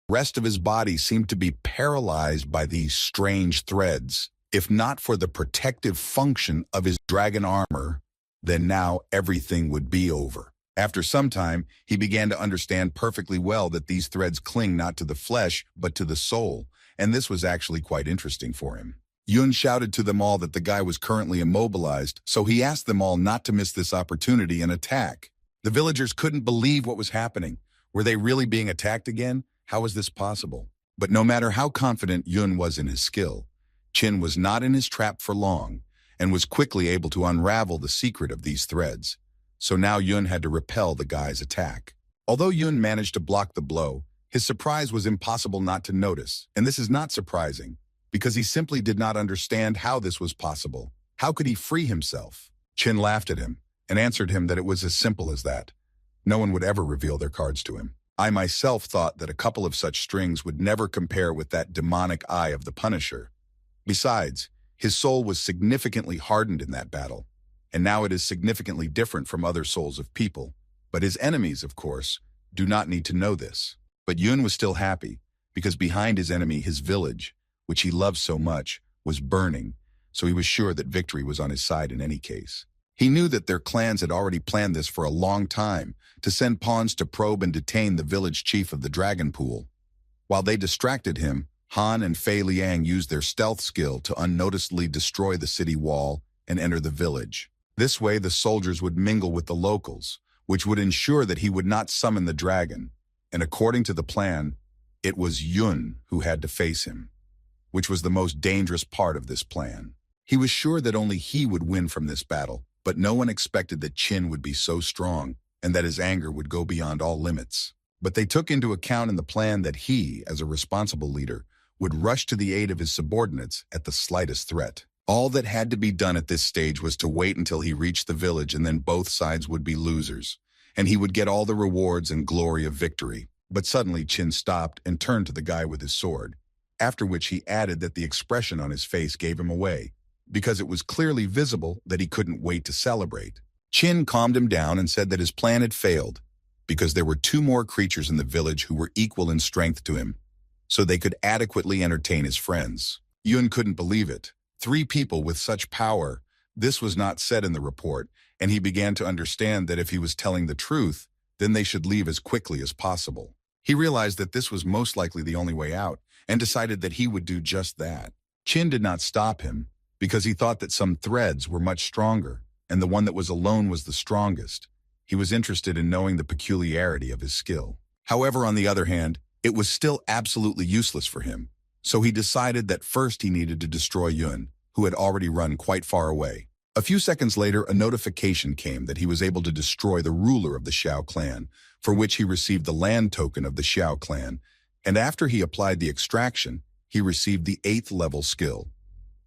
The rest of his body seemed to be paralyzed by these strange threads. If not for the protective function of his dragon armor, then now everything would be over. After some time, he began to understand perfectly well that these threads cling not to the flesh, but to the soul, and this was actually quite interesting for him. Yun shouted to them all that the guy was currently immobilized, so he asked them all not to miss this opportunity and attack. The villagers couldn't believe what was happening. Were they really being attacked again? How was this possible? But no matter how confident Yun was in his skill, Qin was not in his trap for long and was quickly able to unravel the secret of these threads. So now Yun had to repel the guy's attack. Although Yun managed to block the blow, his surprise was impossible not to notice. And this is not surprising, because he simply did not understand how this was possible. How could he free himself? Qin laughed at him and answered him that it was as simple as that. No one would ever reveal their cards to him. I myself thought that a couple of such strings would never compare with that demonic eye of the Punisher. Besides, his soul was significantly hardened in that battle, and now it is significantly different from other souls of people. But his enemies, of course, do not need to know this. But Yun was still happy, because behind his enemy, his village, which he loved so much, was burning, so he was sure that victory was on his side in any case. He knew that their clans had already planned this for a long time, to send pawns to probe and detain the village chief of the Dragon Pool. While they distracted him, Han and Fei Liang used their stealth skill to unnoticeably destroy the city wall and enter the village. This way, the soldiers would mingle with the locals, which would ensure that he would not summon the dragon. And according to the plan, it was Yun who had to face him, which was the most dangerous part of this plan. He was sure that only he would win from this battle, but no one expected that Qin would be so strong and that his anger would go beyond all limits. But they took into account in the plan that he, as a responsible leader, would rush to the aid of his subordinates at the slightest threat. All that had to be done at this stage was to wait until he reached the village, and then both sides would be losers, and he would get all the rewards and glory of victory. But suddenly Qin stopped and turned to the guy with his sword, after which he added that the expression on his face gave him away, because it was clearly visible that he couldn't wait to celebrate. Qin calmed him down and said that his plan had failed, because there were 2 more creatures in the village who were equal in strength to him, so they could adequately entertain his friends. Yun couldn't believe it. 3 people with such power. This was not said in the report, and he began to understand that if he was telling the truth, then they should leave as quickly as possible. He realized that this was most likely the only way out, and decided that he would do just that. Qin did not stop him, because he thought that some threads were much stronger, and the one that was alone was the strongest. He was interested in knowing the peculiarity of his skill. However, on the other hand, it was still absolutely useless for him, so he decided that first he needed to destroy Yun, who had already run quite far away. A few seconds later, a notification came that he was able to destroy the ruler of the Xiao clan, for which he received the land token of the Xiao clan, and after he applied the extraction, he received the 8th level skill,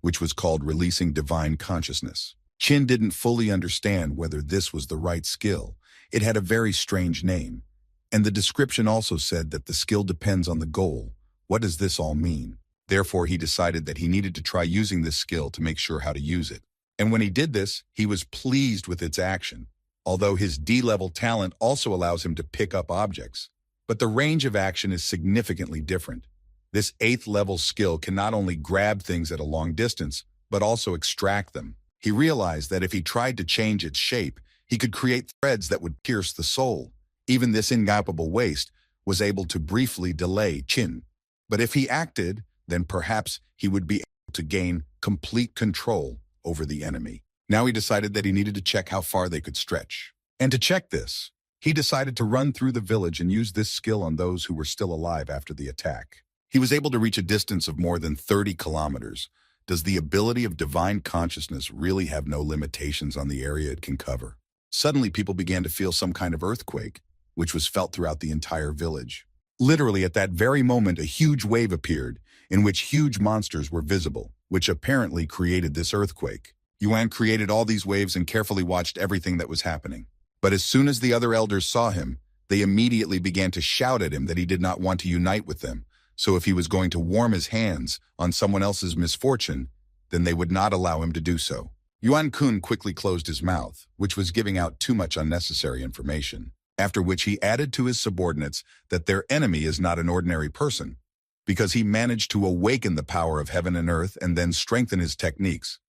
which was called Releasing Divine Consciousness. Qin didn't fully understand whether this was the right skill. It had a very strange name, and the description also said that the skill depends on the goal. What does this all mean? Therefore, he decided that he needed to try using this skill to make sure how to use it. And when he did this, he was pleased with its action, although his D-level talent also allows him to pick up objects. But the range of action is significantly different. This 8th level skill can not only grab things at a long distance, but also extract them. He realized that if he tried to change its shape, he could create threads that would pierce the soul. Even this incapable waste was able to briefly delay Qin. But if he acted, then perhaps he would be able to gain complete control over the enemy. Now he decided that he needed to check how far they could stretch. And to check this, he decided to run through the village and use this skill on those who were still alive after the attack. He was able to reach a distance of more than 30 kilometers. Does the ability of divine consciousness really have no limitations on the area it can cover? Suddenly, people began to feel some kind of earthquake, which was felt throughout the entire village. Literally, at that very moment, a huge wave appeared, in which huge monsters were visible, which apparently created this earthquake. Yuan created all these waves and carefully watched everything that was happening. But as soon as the other elders saw him, they immediately began to shout at him that he did not want to unite with them. So if he was going to warm his hands on someone else's misfortune, then they would not allow him to do so. Yuan Kun quickly closed his mouth, which was giving out too much unnecessary information, after which he added to his subordinates that their enemy is not an ordinary person, because he managed to awaken the power of heaven and earth and then strengthen his techniques.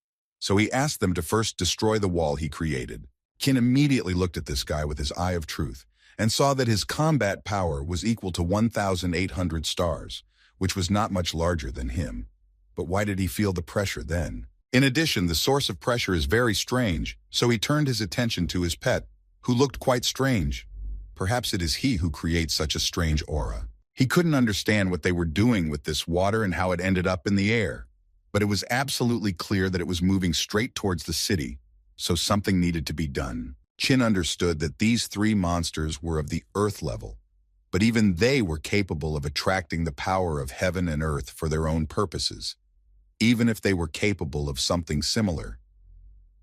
So he asked them to first destroy the wall he created. Qin immediately looked at this guy with his eye of truth, and saw that his combat power was equal to 1,800 stars, which was not much larger than him. But why did he feel the pressure then? In addition, the source of pressure is very strange, so he turned his attention to his pet, who looked quite strange. Perhaps it is he who creates such a strange aura. He couldn't understand what they were doing with this water and how it ended up in the air. But it was absolutely clear that it was moving straight towards the city, so something needed to be done. Qin understood that these three monsters were of the earth level, but even they were capable of attracting the power of heaven and earth for their own purposes, even if they were capable of something similar.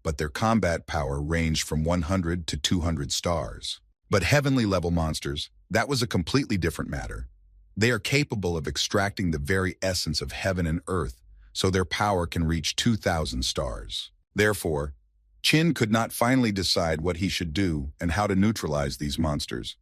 But their combat power ranged from 100 to 200 stars. But heavenly level monsters, that was a completely different matter. They are capable of extracting the very essence of heaven and earth, so their power can reach 2,000 stars. Therefore, Qin could not finally decide what he should do and how to neutralize these monsters.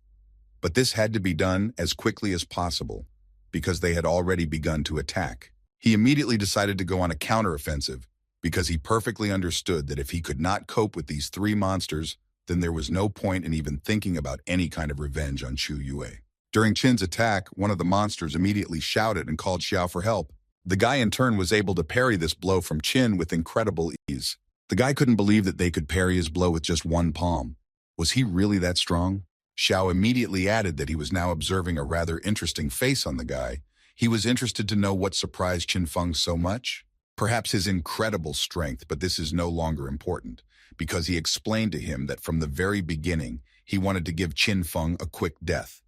But this had to be done as quickly as possible, because they had already begun to attack. He immediately decided to go on a counteroffensive, because he perfectly understood that if he could not cope with these three monsters, then there was no point in even thinking about any kind of revenge on Chu Yue. During Qin's attack, one of the monsters immediately shouted and called Xiao for help. The guy in turn was able to parry this blow from Qin with incredible ease. The guy couldn't believe that they could parry his blow with just one palm. Was he really that strong? Xiao immediately added that he was now observing a rather interesting face on the guy. He was interested to know what surprised Qin Feng so much. Perhaps his incredible strength, but this is no longer important, because he explained to him that from the very beginning, he wanted to give Qin Feng a quick death.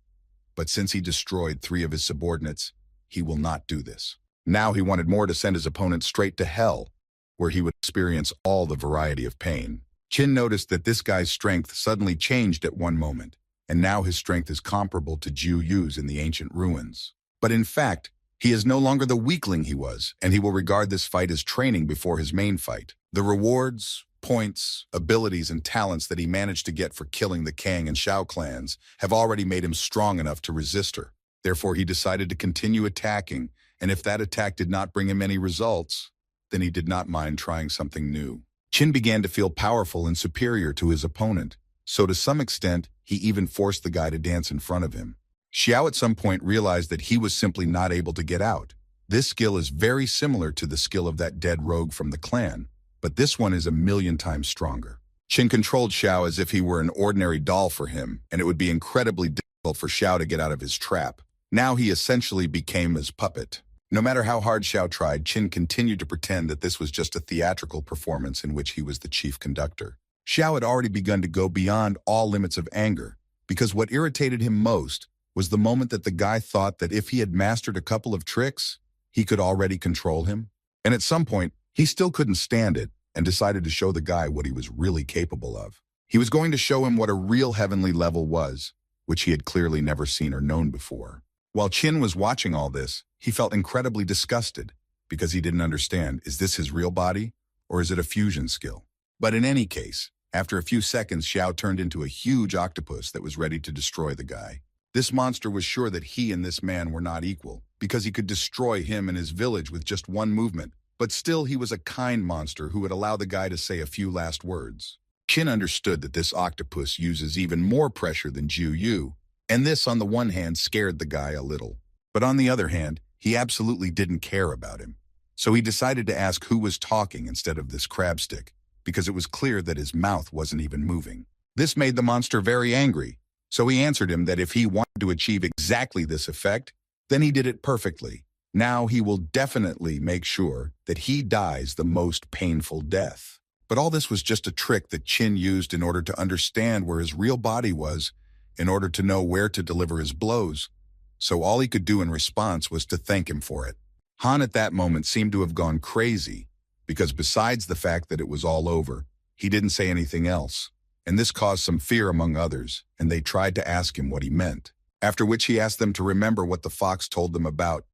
But since he destroyed three of his subordinates, he will not do this. Now he wanted more to send his opponent straight to hell, where he would experience all the variety of pain. Qin noticed that this guy's strength suddenly changed at one moment, and now his strength is comparable to Jiu Yu's in the ancient ruins. But in fact, he is no longer the weakling he was, and he will regard this fight as training before his main fight. The rewards, points, abilities, and talents that he managed to get for killing the Kang and Shao clans have already made him strong enough to resist her. Therefore, he decided to continue attacking, and if that attack did not bring him any results, then he did not mind trying something new. Qin began to feel powerful and superior to his opponent, so to some extent, he even forced the guy to dance in front of him. Xiao at some point realized that he was simply not able to get out. This skill is very similar to the skill of that dead rogue from the clan, but this one is 1,000,000 times stronger. Qin controlled Xiao as if he were an ordinary doll for him, and it would be incredibly difficult for Xiao to get out of his trap. Now he essentially became his puppet. No matter how hard Xiao tried, Qin continued to pretend that this was just a theatrical performance in which he was the chief conductor. Xiao had already begun to go beyond all limits of anger, because what irritated him most was the moment that the guy thought that if he had mastered a couple of tricks, he could already control him. And at some point, he still couldn't stand it and decided to show the guy what he was really capable of. He was going to show him what a real heavenly level was, which he had clearly never seen or known before. While Qin was watching all this, he felt incredibly disgusted because he didn't understand, is this his real body or is it a fusion skill? But in any case, after a few seconds, Xiao turned into a huge octopus that was ready to destroy the guy. This monster was sure that he and this man were not equal because he could destroy him and his village with just one movement, but still he was a kind monster who would allow the guy to say a few last words. Qin understood that this octopus uses even more pressure than Jiu Yu, and this, on the one hand, scared the guy a little. But on the other hand, he absolutely didn't care about him. So he decided to ask who was talking instead of this crab stick, because it was clear that his mouth wasn't even moving. This made the monster very angry, so he answered him that if he wanted to achieve exactly this effect, then he did it perfectly. Now he will definitely make sure that he dies the most painful death. But all this was just a trick that Chin used in order to understand where his real body was, in order to know where to deliver his blows. So all he could do in response was to thank him for it. Han at that moment seemed to have gone crazy, because besides the fact that it was all over, he didn't say anything else. And this caused some fear among others, and they tried to ask him what he meant. After which he asked them to remember what the fox told them about.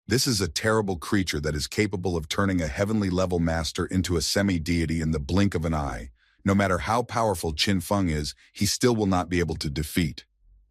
This is a terrible creature that is capable of turning a heavenly level master into a semi-deity in the blink of an eye. No matter how powerful Qin Feng is, he still will not be able to defeat.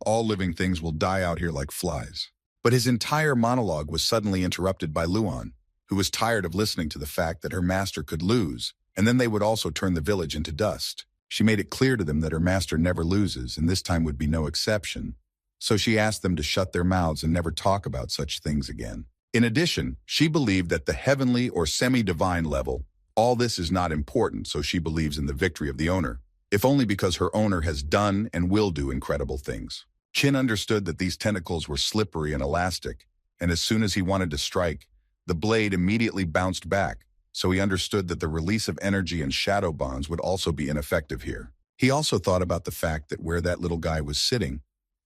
All living things will die out here like flies. But his entire monologue was suddenly interrupted by Luan, who was tired of listening to the fact that her master could lose, and then they would also turn the village into dust. She made it clear to them that her master never loses, and this time would be no exception. So she asked them to shut their mouths and never talk about such things again. In addition, she believed that the heavenly or semi-divine level, all this is not important, so she believes in the victory of the owner, if only because her owner has done and will do incredible things. Qin understood that these tentacles were slippery and elastic, and as soon as he wanted to strike, the blade immediately bounced back, so he understood that the release of energy and shadow bonds would also be ineffective here. He also thought about the fact that where that little guy was sitting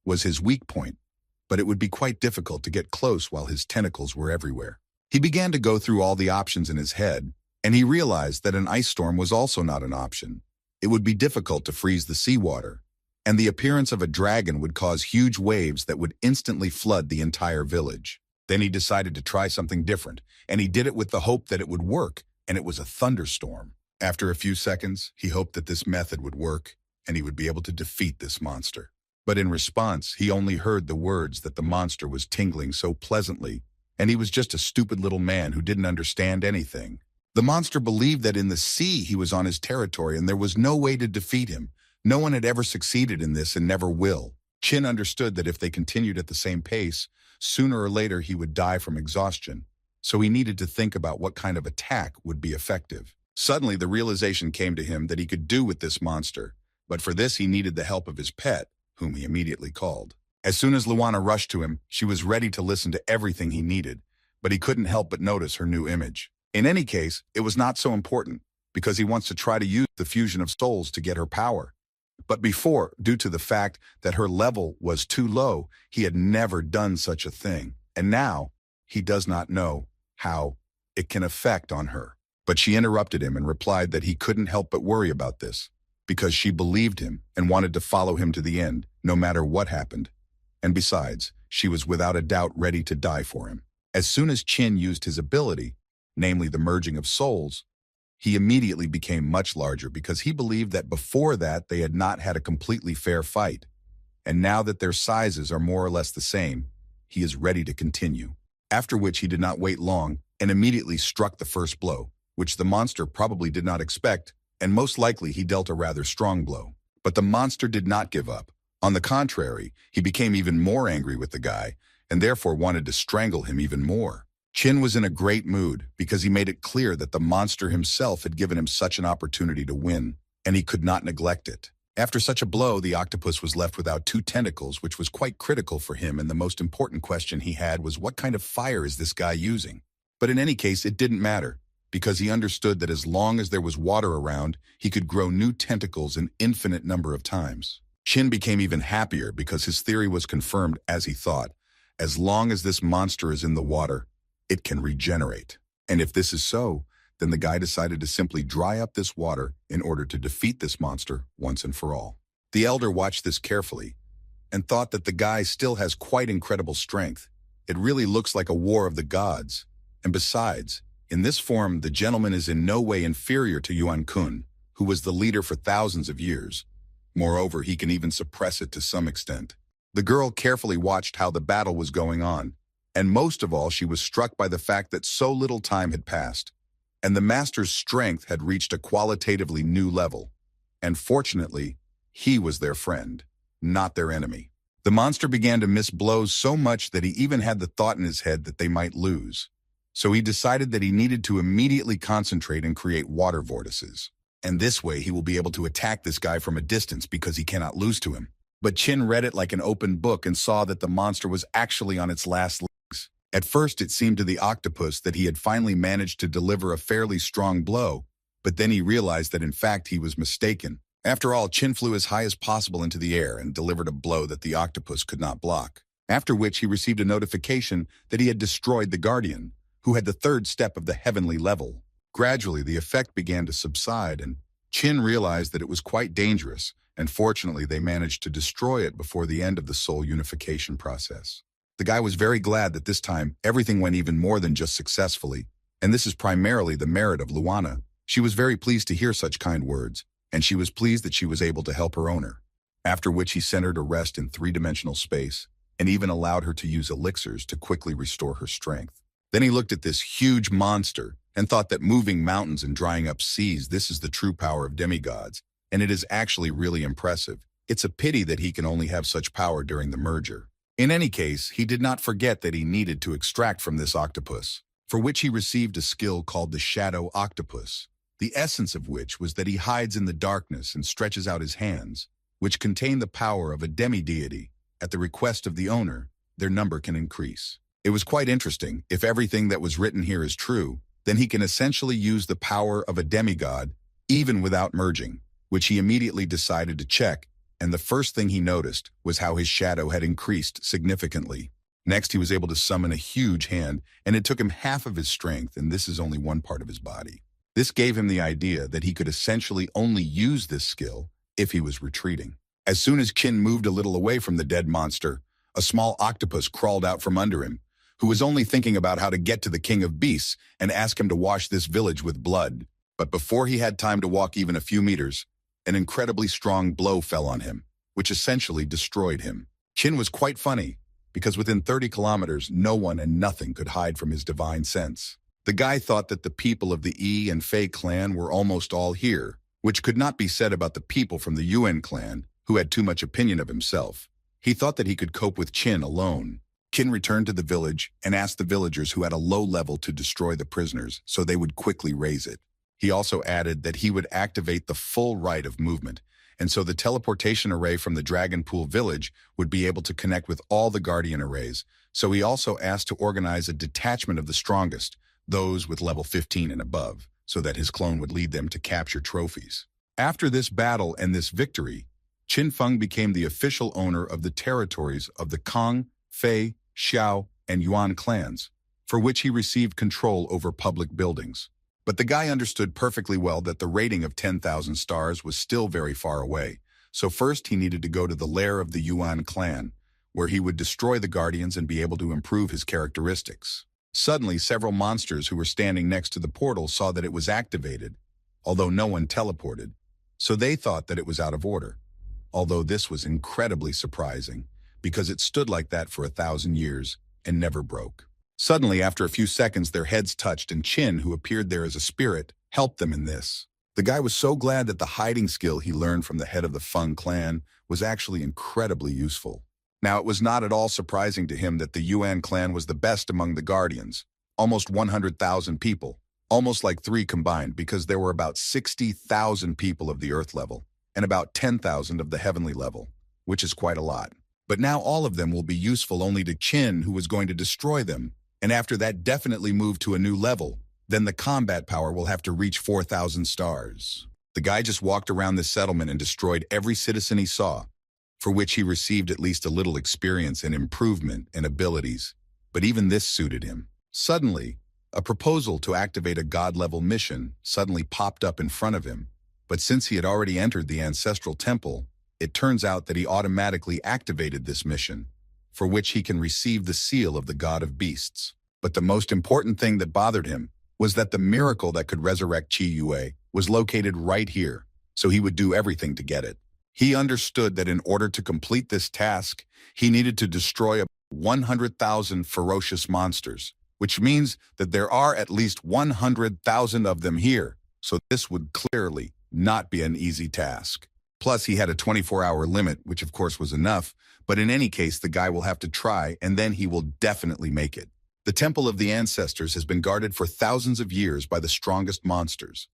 was his weak point, but it would be quite difficult to get close while his tentacles were everywhere. He began to go through all the options in his head, and he realized that an ice storm was also not an option. It would be difficult to freeze the seawater, and the appearance of a dragon would cause huge waves that would instantly flood the entire village. Then he decided to try something different, and he did it with the hope that it would work, and it was a thunderstorm. After a few seconds, he hoped that this method would work, and he would be able to defeat this monster. But in response, he only heard the words that the monster was tingling so pleasantly, and he was just a stupid little man who didn't understand anything. The monster believed that in the sea he was on his territory and there was no way to defeat him. No one had ever succeeded in this and never will. Qin understood that if they continued at the same pace, sooner or later he would die from exhaustion, so he needed to think about what kind of attack would be effective. Suddenly, the realization came to him that he could do with this monster, but for this he needed the help of his pet, whom he immediately called. As soon as Luana rushed to him, she was ready to listen to everything he needed, but he couldn't help but notice her new image. In any case, it was not so important, because he wants to try to use the fusion of souls to get her power. But before, due to the fact that her level was too low, he had never done such a thing, and now he does not know how it can affect on her. But she interrupted him and replied that he couldn't help but worry about this, because she believed him and wanted to follow him to the end, no matter what happened. And besides, she was without a doubt ready to die for him. As soon as Qin used his ability, namely the merging of souls, he immediately became much larger because he believed that before that they had not had a completely fair fight. And now that their sizes are more or less the same, he is ready to continue. After which he did not wait long and immediately struck the first blow, which the monster probably did not expect, and most likely he dealt a rather strong blow. But the monster did not give up. On the contrary, he became even more angry with the guy, and therefore wanted to strangle him even more. Qin was in a great mood because he made it clear that the monster himself had given him such an opportunity to win, and he could not neglect it. After such a blow, the octopus was left without 2 tentacles, which was quite critical for him, and the most important question he had was what kind of fire is this guy using? But in any case, it didn't matter, because he understood that as long as there was water around, he could grow new tentacles an infinite number of times. Qin became even happier because his theory was confirmed as he thought. As long as this monster is in the water, it can regenerate. And if this is so, then the guy decided to simply dry up this water in order to defeat this monster once and for all. The elder watched this carefully and thought that the guy still has quite incredible strength. It really looks like a war of the gods. And besides, in this form, the gentleman is in no way inferior to Yuan Kun, who was the leader for thousands of years. Moreover, he can even suppress it to some extent. The girl carefully watched how the battle was going on, and most of all, she was struck by the fact that so little time had passed, and the master's strength had reached a qualitatively new level. And fortunately, he was their friend, not their enemy. The monster began to miss blows so much that he even had the thought in his head that they might lose. So he decided that he needed to immediately concentrate and create water vortices. and this way he will be able to attack this guy from a distance because he cannot lose to him. But Qin read it like an open book and saw that the monster was actually on its last legs. At first it seemed to the octopus that he had finally managed to deliver a fairly strong blow, but then he realized that in fact he was mistaken. After all, Qin flew as high as possible into the air and delivered a blow that the octopus could not block, after which he received a notification that he had destroyed the guardian, who had the third step of the heavenly level. Gradually, the effect began to subside, and Qin realized that it was quite dangerous, and fortunately they managed to destroy it before the end of the soul unification process. The guy was very glad that this time everything went even more than just successfully, and this is primarily the merit of Luana. She was very pleased to hear such kind words, and she was pleased that she was able to help her owner, after which he sent her to rest in three-dimensional space, and even allowed her to use elixirs to quickly restore her strength. Then he looked at this huge monster and thought that moving mountains and drying up seas, this is the true power of demigods, and it is actually really impressive. It's a pity that he can only have such power during the merger. In any case, he did not forget that he needed to extract from this octopus, for which he received a skill called the Shadow Octopus, the essence of which was that he hides in the darkness and stretches out his hands, which contain the power of a demi-deity. At the request of the owner, their number can increase. It was quite interesting. If everything that was written here is true, then he can essentially use the power of a demigod, even without merging, which he immediately decided to check, and the first thing he noticed was how his shadow had increased significantly. Next, he was able to summon a huge hand, and it took him half of his strength, and this is only one part of his body. This gave him the idea that he could essentially only use this skill if he was retreating. As soon as Qin moved a little away from the dead monster, a small octopus crawled out from under him, who was only thinking about how to get to the king of beasts and ask him to wash this village with blood. But before he had time to walk even a few meters, an incredibly strong blow fell on him, which essentially destroyed him. Qin was quite funny, because within 30 kilometers, no one and nothing could hide from his divine sense. The guy thought that the people of the Yi and Fei clan were almost all here, which could not be said about the people from the Yuan clan, who had too much opinion of himself. He thought that he could cope with Qin alone. Qin returned to the village and asked the villagers who had a low level to destroy the prisoners so they would quickly raise it. He also added that he would activate the full right of movement, and so the teleportation array from the Dragon Pool village would be able to connect with all the Guardian arrays. So he also asked to organize a detachment of the strongest, those with level 15 and above, so that his clone would lead them to capture trophies. After this battle and this victory, Qin Feng became the official owner of the territories of the Kong, Fei, Xiao, and Yuan clans, for which he received control over public buildings. But the guy understood perfectly well that the rating of 10,000 stars was still very far away, so first he needed to go to the lair of the Yuan clan, where he would destroy the guardians and be able to improve his characteristics. Suddenly, several monsters who were standing next to the portal saw that it was activated, although no one teleported, so they thought that it was out of order. Although this was incredibly surprising, because it stood like that for 1,000 years and never broke. Suddenly, after a few seconds, their heads touched, and Qin, who appeared there as a spirit, helped them in this. The guy was so glad that the hiding skill he learned from the head of the Feng clan was actually incredibly useful. Now, it was not at all surprising to him that the Yuan clan was the best among the Guardians, almost 100,000 people, almost like 3 combined, because there were about 60,000 people of the Earth level and about 10,000 of the Heavenly level, which is quite a lot. But now all of them will be useful only to Qin, who was going to destroy them, and after that definitely move to a new level. Then the combat power will have to reach 4,000 stars. The guy just walked around this settlement and destroyed every citizen he saw, for which he received at least a little experience and improvement in abilities, but even this suited him. Suddenly, a proposal to activate a god-level mission suddenly popped up in front of him, but since he had already entered the ancestral temple, it turns out that he automatically activated this mission, for which he can receive the seal of the god of beasts. But the most important thing that bothered him was that the miracle that could resurrect Qi Yue was located right here, so he would do everything to get it. He understood that in order to complete this task, he needed to destroy 100,000 ferocious monsters, which means that there are at least 100,000 of them here, so this would clearly not be an easy task. Plus, he had a 24-hour limit, which of course was enough, but in any case, the guy will have to try, and then he will definitely make it. The Temple of the Ancestors has been guarded for thousands of years by the strongest monsters,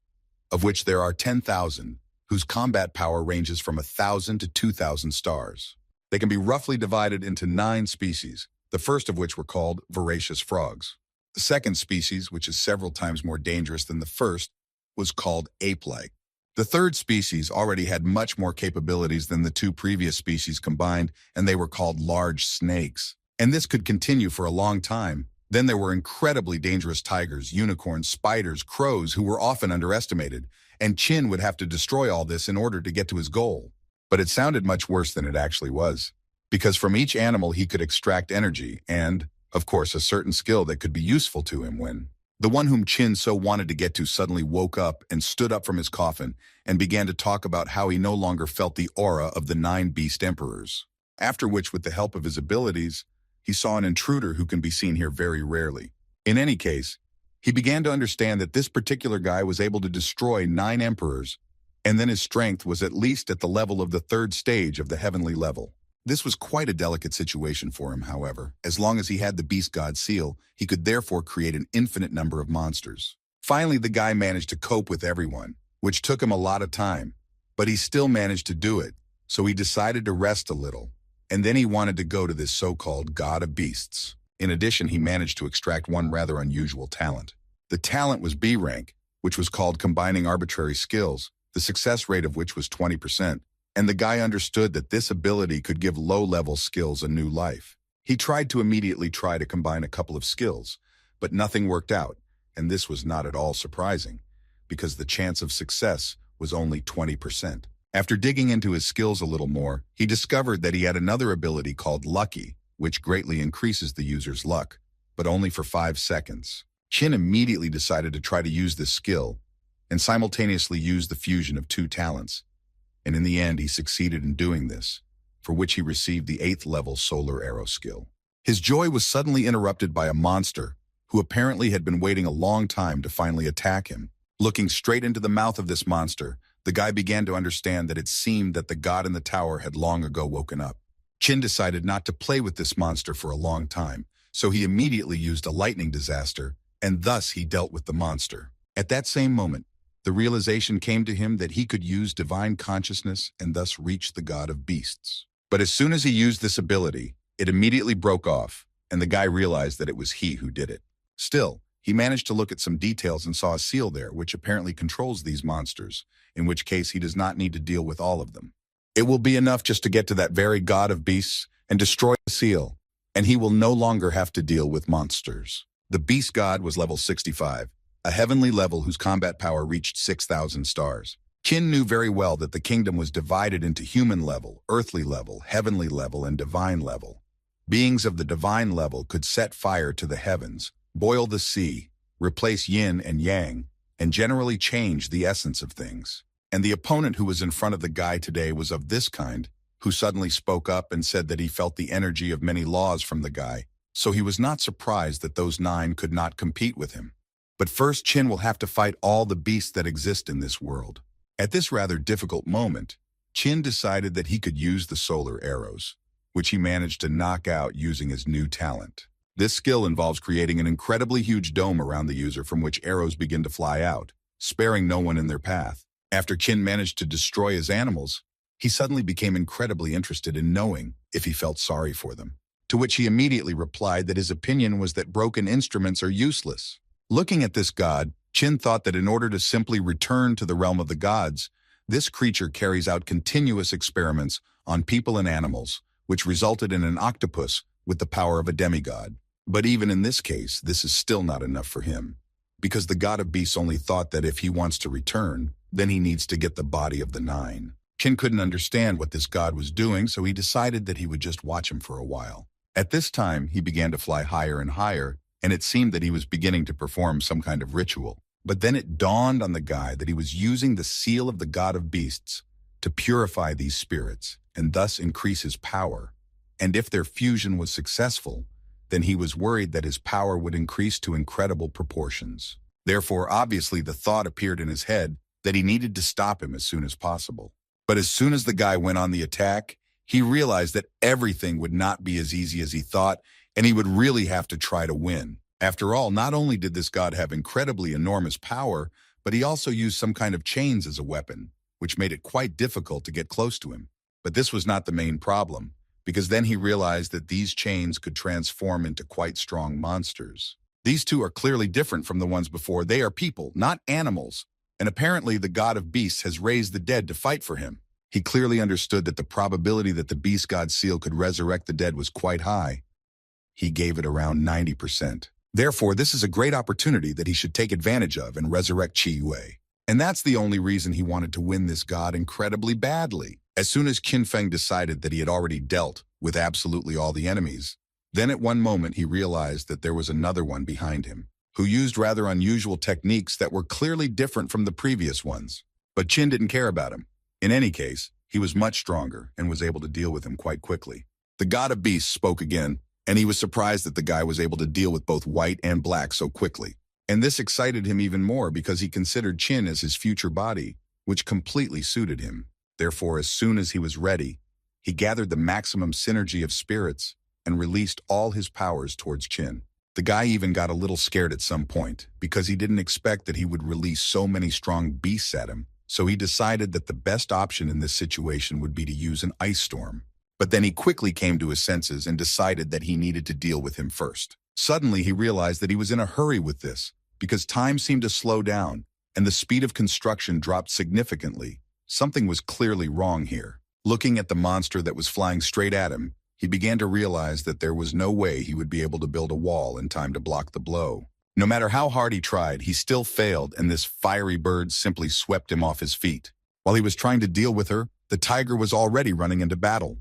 of which there are 10,000, whose combat power ranges from 1,000 to 2,000 stars. They can be roughly divided into 9 species, the first of which were called voracious frogs. The second species, which is several times more dangerous than the first, was called ape-like. The third species already had much more capabilities than the 2 previous species combined, and they were called large snakes. And this could continue for a long time. Then there were incredibly dangerous tigers, unicorns, spiders, crows who were often underestimated, and Chin would have to destroy all this in order to get to his goal. But it sounded much worse than it actually was, because from each animal he could extract energy and, of course, a certain skill that could be useful to him when the one whom Chin so wanted to get to suddenly woke up and stood up from his coffin and began to talk about how he no longer felt the aura of the 9 beast emperors. After which, with the help of his abilities, he saw an intruder who can be seen here very rarely. In any case, he began to understand that this particular guy was able to destroy 9 emperors, and then his strength was at least at the level of the 3rd stage of the heavenly level. This was quite a delicate situation for him, however. As long as he had the Beast God seal, he could therefore create an infinite number of monsters. Finally, the guy managed to cope with everyone, which took him a lot of time, but he still managed to do it, so he decided to rest a little, and then he wanted to go to this so-called God of Beasts. In addition, he managed to extract one rather unusual talent. The talent was B rank, which was called combining arbitrary skills, the success rate of which was 20%. And the guy understood that this ability could give low-level skills a new life. He tried to immediately try to combine a couple of skills, but nothing worked out, and this was not at all surprising, because the chance of success was only 20%. After digging into his skills a little more, he discovered that he had another ability called Lucky, which greatly increases the user's luck, but only for 5 seconds. Chin immediately decided to try to use this skill, and simultaneously use the fusion of 2 talents. And in the end, he succeeded in doing this, for which he received the 8th level solar arrow skill. His joy was suddenly interrupted by a monster who apparently had been waiting a long time to finally attack him. Looking straight into the mouth of this monster, the guy began to understand that it seemed that the god in the tower had long ago woken up. Chin decided not to play with this monster for a long time, so he immediately used a lightning disaster, and thus he dealt with the monster. At that same moment, the realization came to him that he could use divine consciousness and thus reach the god of beasts. But as soon as he used this ability, it immediately broke off, and the guy realized that it was he who did it. Still, he managed to look at some details and saw a seal there which apparently controls these monsters, in which case he does not need to deal with all of them. It will be enough just to get to that very god of beasts and destroy the seal, and he will no longer have to deal with monsters. The beast god was level 65. A heavenly level whose combat power reached 6,000 stars. Chin knew very well that the kingdom was divided into human level, earthly level, heavenly level, and divine level. Beings of the divine level could set fire to the heavens, boil the sea, replace yin and yang, and generally change the essence of things. And the opponent who was in front of the guy today was of this kind, who suddenly spoke up and said that he felt the energy of many laws from the guy, so he was not surprised that those 9 could not compete with him. But first, Chin will have to fight all the beasts that exist in this world. At this rather difficult moment, Chin decided that he could use the solar arrows, which he managed to knock out using his new talent. This skill involves creating an incredibly huge dome around the user from which arrows begin to fly out, sparing no one in their path. After Chin managed to destroy his animals, he suddenly became incredibly interested in knowing if he felt sorry for them, to which he immediately replied that his opinion was that broken instruments are useless. Looking at this god, Chin thought that in order to simply return to the realm of the gods, this creature carries out continuous experiments on people and animals, which resulted in an octopus with the power of a demigod. But even in this case, this is still not enough for him, because the god of beasts only thought that if he wants to return, then he needs to get the body of the 9. Chin couldn't understand what this god was doing, so he decided that he would just watch him for a while. At this time, he began to fly higher and higher, and it seemed that he was beginning to perform some kind of ritual. But then it dawned on the guy that he was using the seal of the god of beasts to purify these spirits and thus increase his power. And if their fusion was successful, then he was worried that his power would increase to incredible proportions. Therefore, obviously, the thought appeared in his head that he needed to stop him as soon as possible. But as soon as the guy went on the attack, he realized that everything would not be as easy as he thought, and he would really have to try to win. After all, not only did this god have incredibly enormous power, but he also used some kind of chains as a weapon, which made it quite difficult to get close to him. But this was not the main problem, because then he realized that these chains could transform into quite strong monsters. These two are clearly different from the ones before. They are people, not animals, and apparently the god of beasts has raised the dead to fight for him. He clearly understood that the probability that the beast god seal could resurrect the dead was quite high. He gave it around 90%. Therefore, this is a great opportunity that he should take advantage of and resurrect Qi Yue. And that's the only reason he wanted to win this god incredibly badly. As soon as Qin Feng decided that he had already dealt with absolutely all the enemies, then at one moment he realized that there was another one behind him, who used rather unusual techniques that were clearly different from the previous ones. But Qin didn't care about him. In any case, he was much stronger and was able to deal with him quite quickly. The god of beasts spoke again, and he was surprised that the guy was able to deal with both white and black so quickly. And this excited him even more because he considered Qin as his future body, which completely suited him. Therefore, as soon as he was ready, he gathered the maximum synergy of spirits and released all his powers towards Qin. The guy even got a little scared at some point because he didn't expect that he would release so many strong beasts at him, so he decided that the best option in this situation would be to use an ice storm. But then he quickly came to his senses and decided that he needed to deal with him first. Suddenly, he realized that he was in a hurry with this, because time seemed to slow down, and the speed of construction dropped significantly. Something was clearly wrong here. Looking at the monster that was flying straight at him, he began to realize that there was no way he would be able to build a wall in time to block the blow. No matter how hard he tried, he still failed, and this fiery bird simply swept him off his feet. While he was trying to deal with her, the tiger was already running into battle,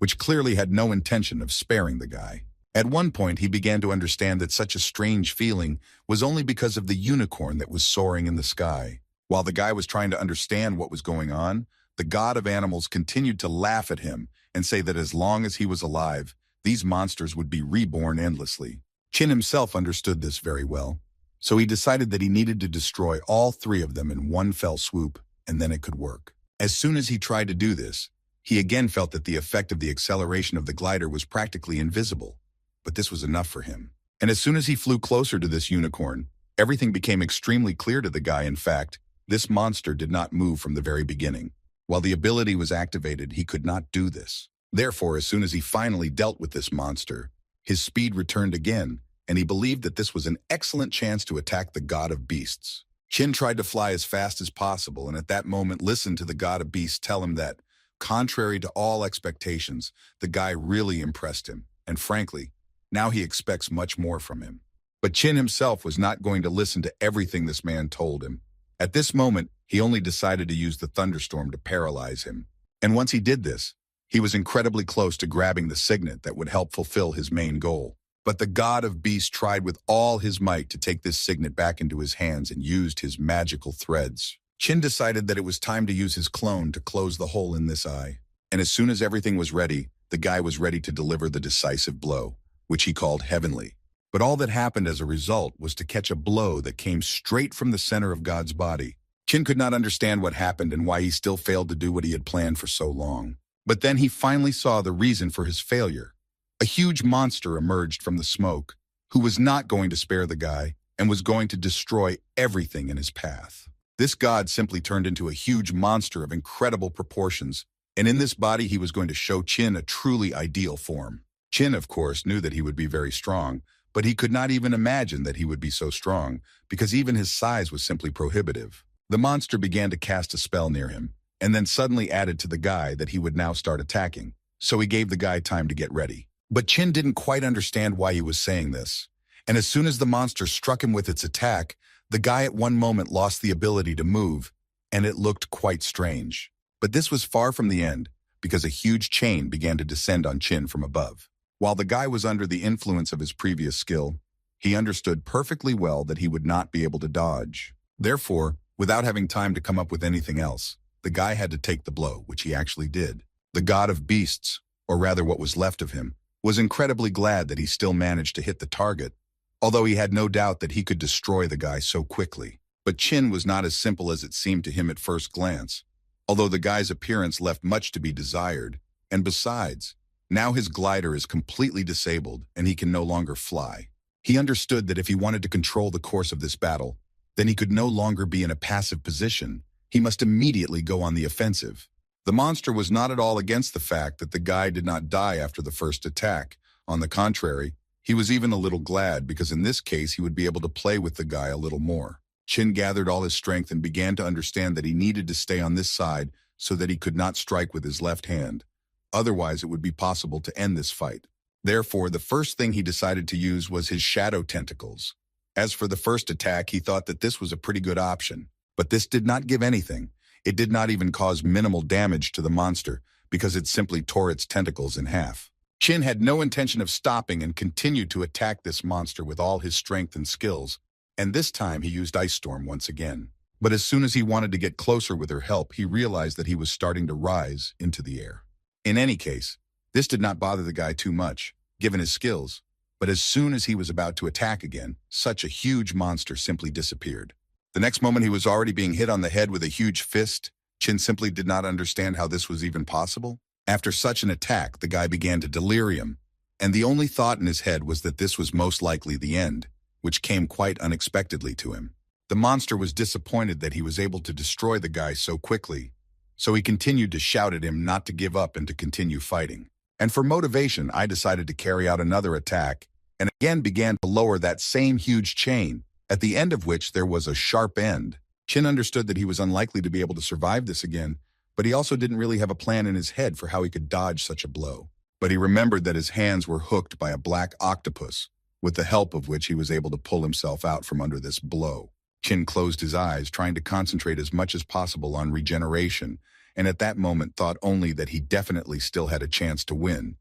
which clearly had no intention of sparing the guy. At one point, he began to understand that such a strange feeling was only because of the unicorn that was soaring in the sky. While the guy was trying to understand what was going on, the god of animals continued to laugh at him and say that as long as he was alive, these monsters would be reborn endlessly. Qin himself understood this very well, so he decided that he needed to destroy all three of them in one fell swoop, and then it could work. As soon as he tried to do this, he again felt that the effect of the acceleration of the glider was practically invisible, but this was enough for him. And as soon as he flew closer to this unicorn, everything became extremely clear to the guy. In fact, this monster did not move from the very beginning. While the ability was activated, he could not do this. Therefore, as soon as he finally dealt with this monster, his speed returned again, and he believed that this was an excellent chance to attack the god of beasts. Qin tried to fly as fast as possible, and at that moment listened to the god of beasts tell him that, contrary to all expectations, the guy really impressed him, and frankly, now he expects much more from him. But Qin himself was not going to listen to everything this man told him. At this moment, he only decided to use the thunderstorm to paralyze him. And once he did this, he was incredibly close to grabbing the signet that would help fulfill his main goal. But the god of beasts tried with all his might to take this signet back into his hands and used his magical threads. Qin decided that it was time to use his clone to close the hole in this eye. And as soon as everything was ready, the guy was ready to deliver the decisive blow, which he called heavenly. But all that happened as a result was to catch a blow that came straight from the center of God's body. Qin could not understand what happened and why he still failed to do what he had planned for so long. But then he finally saw the reason for his failure. A huge monster emerged from the smoke, who was not going to spare the guy and was going to destroy everything in his path. This god simply turned into a huge monster of incredible proportions, and in this body he was going to show Qin a truly ideal form. Qin, of course, knew that he would be very strong, but he could not even imagine that he would be so strong, because even his size was simply prohibitive. The monster began to cast a spell near him, and then suddenly added to the guy that he would now start attacking, so he gave the guy time to get ready. But Qin didn't quite understand why he was saying this, and as soon as the monster struck him with its attack, the guy at one moment lost the ability to move, and it looked quite strange. But this was far from the end, because a huge chain began to descend on Qin from above. While the guy was under the influence of his previous skill, he understood perfectly well that he would not be able to dodge. Therefore, without having time to come up with anything else, the guy had to take the blow, which he actually did. The god of beasts, or rather what was left of him, was incredibly glad that he still managed to hit the target, although he had no doubt that he could destroy the guy so quickly. But Qin was not as simple as it seemed to him at first glance, although the guy's appearance left much to be desired, and besides, now his glider is completely disabled and he can no longer fly. He understood that if he wanted to control the course of this battle, Then he could no longer be in a passive position. He must immediately go on the offensive. The monster was not at all against the fact that the guy did not die after the first attack. On the contrary, he was even a little glad because in this case he would be able to play with the guy a little more. Chin gathered all his strength and began to understand that he needed to stay on this side so that he could not strike with his left hand. Otherwise, it would be possible to end this fight. Therefore, the first thing he decided to use was his shadow tentacles. As for the first attack, he thought that this was a pretty good option. But this did not give anything. It did not even cause minimal damage to the monster because it simply tore its tentacles in half. Chin had no intention of stopping and continued to attack this monster with all his strength and skills, and this time he used Ice Storm once again. But as soon as he wanted to get closer with her help, he realized that he was starting to rise into the air. In any case, this did not bother the guy too much, given his skills, but as soon as he was about to attack again, such a huge monster simply disappeared. The next moment he was already being hit on the head with a huge fist. Chin simply did not understand how this was even possible. After such an attack, the guy began to delirium, and the only thought in his head was that this was most likely the end, which came quite unexpectedly to him. The monster was disappointed that he was able to destroy the guy so quickly, so he continued to shout at him not to give up and to continue fighting. And for motivation, I decided to carry out another attack, and again began to lower that same huge chain, at the end of which there was a sharp end. Chin understood that he was unlikely to be able to survive this again, but he also didn't really have a plan in his head for how he could dodge such a blow. But he remembered that his hands were hooked by a black octopus, with the help of which he was able to pull himself out from under this blow. Chin closed his eyes, trying to concentrate as much as possible on regeneration, and at that moment thought only that he definitely still had a chance to win.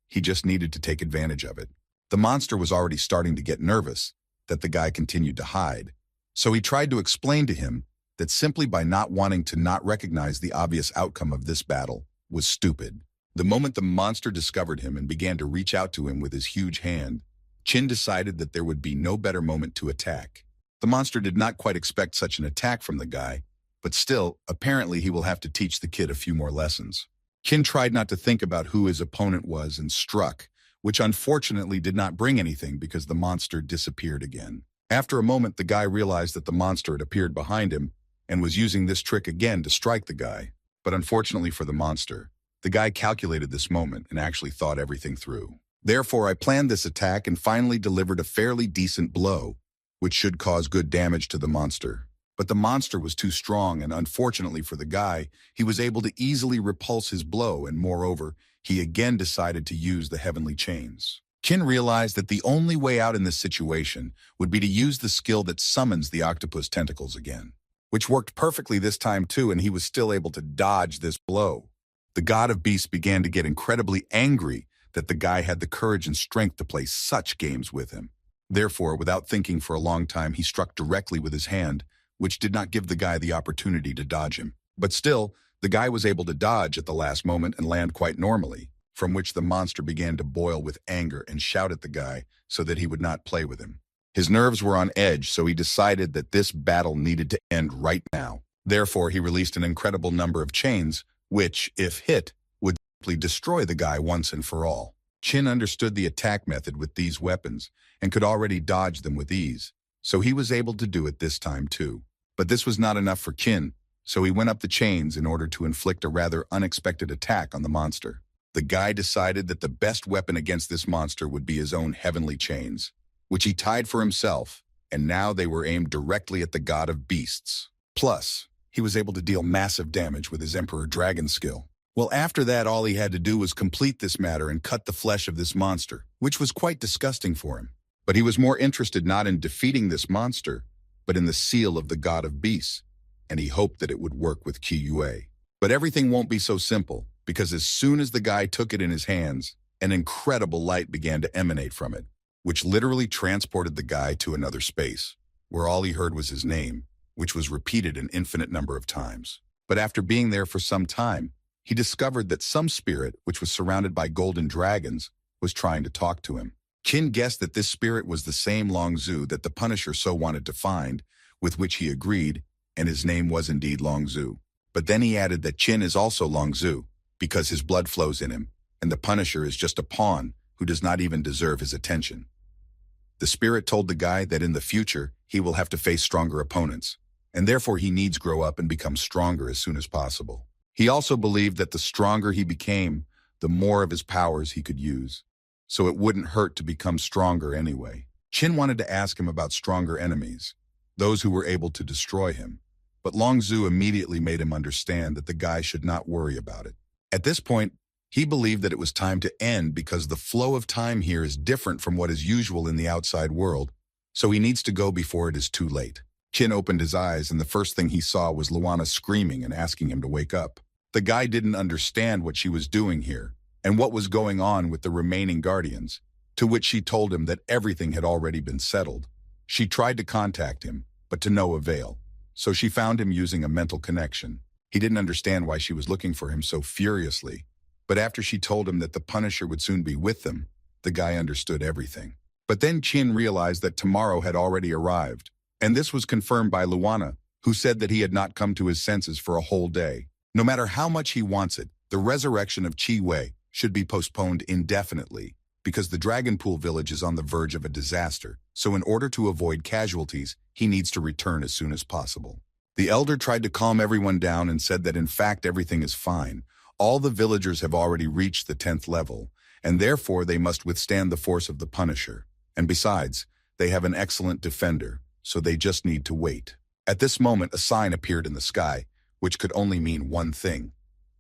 He just needed to take advantage of it. The monster was already starting to get nervous that the guy continued to hide, so he tried to explain to him that simply by not wanting to not recognize the obvious outcome of this battle was stupid. The moment the monster discovered him and began to reach out to him with his huge hand, Chin decided that there would be no better moment to attack. The monster did not quite expect such an attack from the guy, but still, apparently he will have to teach the kid a few more lessons. Chin tried not to think about who his opponent was and struck, which unfortunately did not bring anything because the monster disappeared again. After a moment, the guy realized that the monster had appeared behind him and was using this trick again to strike the guy. But unfortunately for the monster, the guy calculated this moment and actually thought everything through. Therefore, I planned this attack and finally delivered a fairly decent blow, which should cause good damage to the monster. But the monster was too strong, and unfortunately for the guy, he was able to easily repulse his blow, and moreover, he again decided to use the heavenly chains. Chin realized that the only way out in this situation would be to use the skill that summons the octopus tentacles again, which worked perfectly this time too, and he was still able to dodge this blow. The god of beasts began to get incredibly angry that the guy had the courage and strength to play such games with him. Therefore, without thinking for a long time, he struck directly with his hand, which did not give the guy the opportunity to dodge him. But still, the guy was able to dodge at the last moment and land quite normally, from which the monster began to boil with anger and shout at the guy so that he would not play with him. His nerves were on edge, so he decided that this battle needed to end right now. Therefore, he released an incredible number of chains, which, if hit, would simply destroy the guy once and for all. Chin understood the attack method with these weapons and could already dodge them with ease, so he was able to do it this time too. But this was not enough for Chin, so he went up the chains in order to inflict a rather unexpected attack on the monster. The guy decided that the best weapon against this monster would be his own heavenly chains, which he tied for himself, and now they were aimed directly at the god of beasts. Plus, he was able to deal massive damage with his Emperor Dragon skill. Well, after that, all he had to do was complete this matter and cut the flesh of this monster, which was quite disgusting for him. But he was more interested not in defeating this monster, but in the seal of the god of beasts, and he hoped that it would work with Kiyue. But everything won't be so simple, because as soon as the guy took it in his hands, an incredible light began to emanate from it, which literally transported the guy to another space, where all he heard was his name, which was repeated an infinite number of times. But after being there for some time, he discovered that some spirit, which was surrounded by golden dragons, was trying to talk to him. Chin guessed that this spirit was the same Long Zhu that the Punisher so wanted to find, with which he agreed, and his name was indeed Long Zhu. But then he added that Chin is also Long Zhu, because his blood flows in him, and the Punisher is just a pawn who does not even deserve his attention. The spirit told the guy that in the future, he will have to face stronger opponents, and therefore he needs grow up and become stronger as soon as possible. He also believed that the stronger he became, the more of his powers he could use. So it wouldn't hurt to become stronger anyway. Qin wanted to ask him about stronger enemies, those who were able to destroy him, but Long Zhu immediately made him understand that the guy should not worry about it. At this point, he believed that it was time to end because the flow of time here is different from what is usual in the outside world, so he needs to go before it is too late. Qin opened his eyes, and the first thing he saw was Luana screaming and asking him to wake up. The guy didn't understand what she was doing here and what was going on with the remaining guardians, to which she told him that everything had already been settled. She tried to contact him, but to no avail, so she found him using a mental connection. He didn't understand why she was looking for him so furiously, but after she told him that the Punisher would soon be with them, the guy understood everything. But then Qin realized that tomorrow had already arrived, and this was confirmed by Luana, who said that he had not come to his senses for a whole day. No matter how much he wants it, the resurrection of Qi Wei should be postponed indefinitely, because the Dragon Pool village is on the verge of a disaster, so in order to avoid casualties, he needs to return as soon as possible. The elder tried to calm everyone down and said that in fact everything is fine. All the villagers have already reached the 10th level, and therefore they must withstand the force of the Punisher. And besides, they have an excellent defender, so they just need to wait. At this moment, a sign appeared in the sky, which could only mean one thing,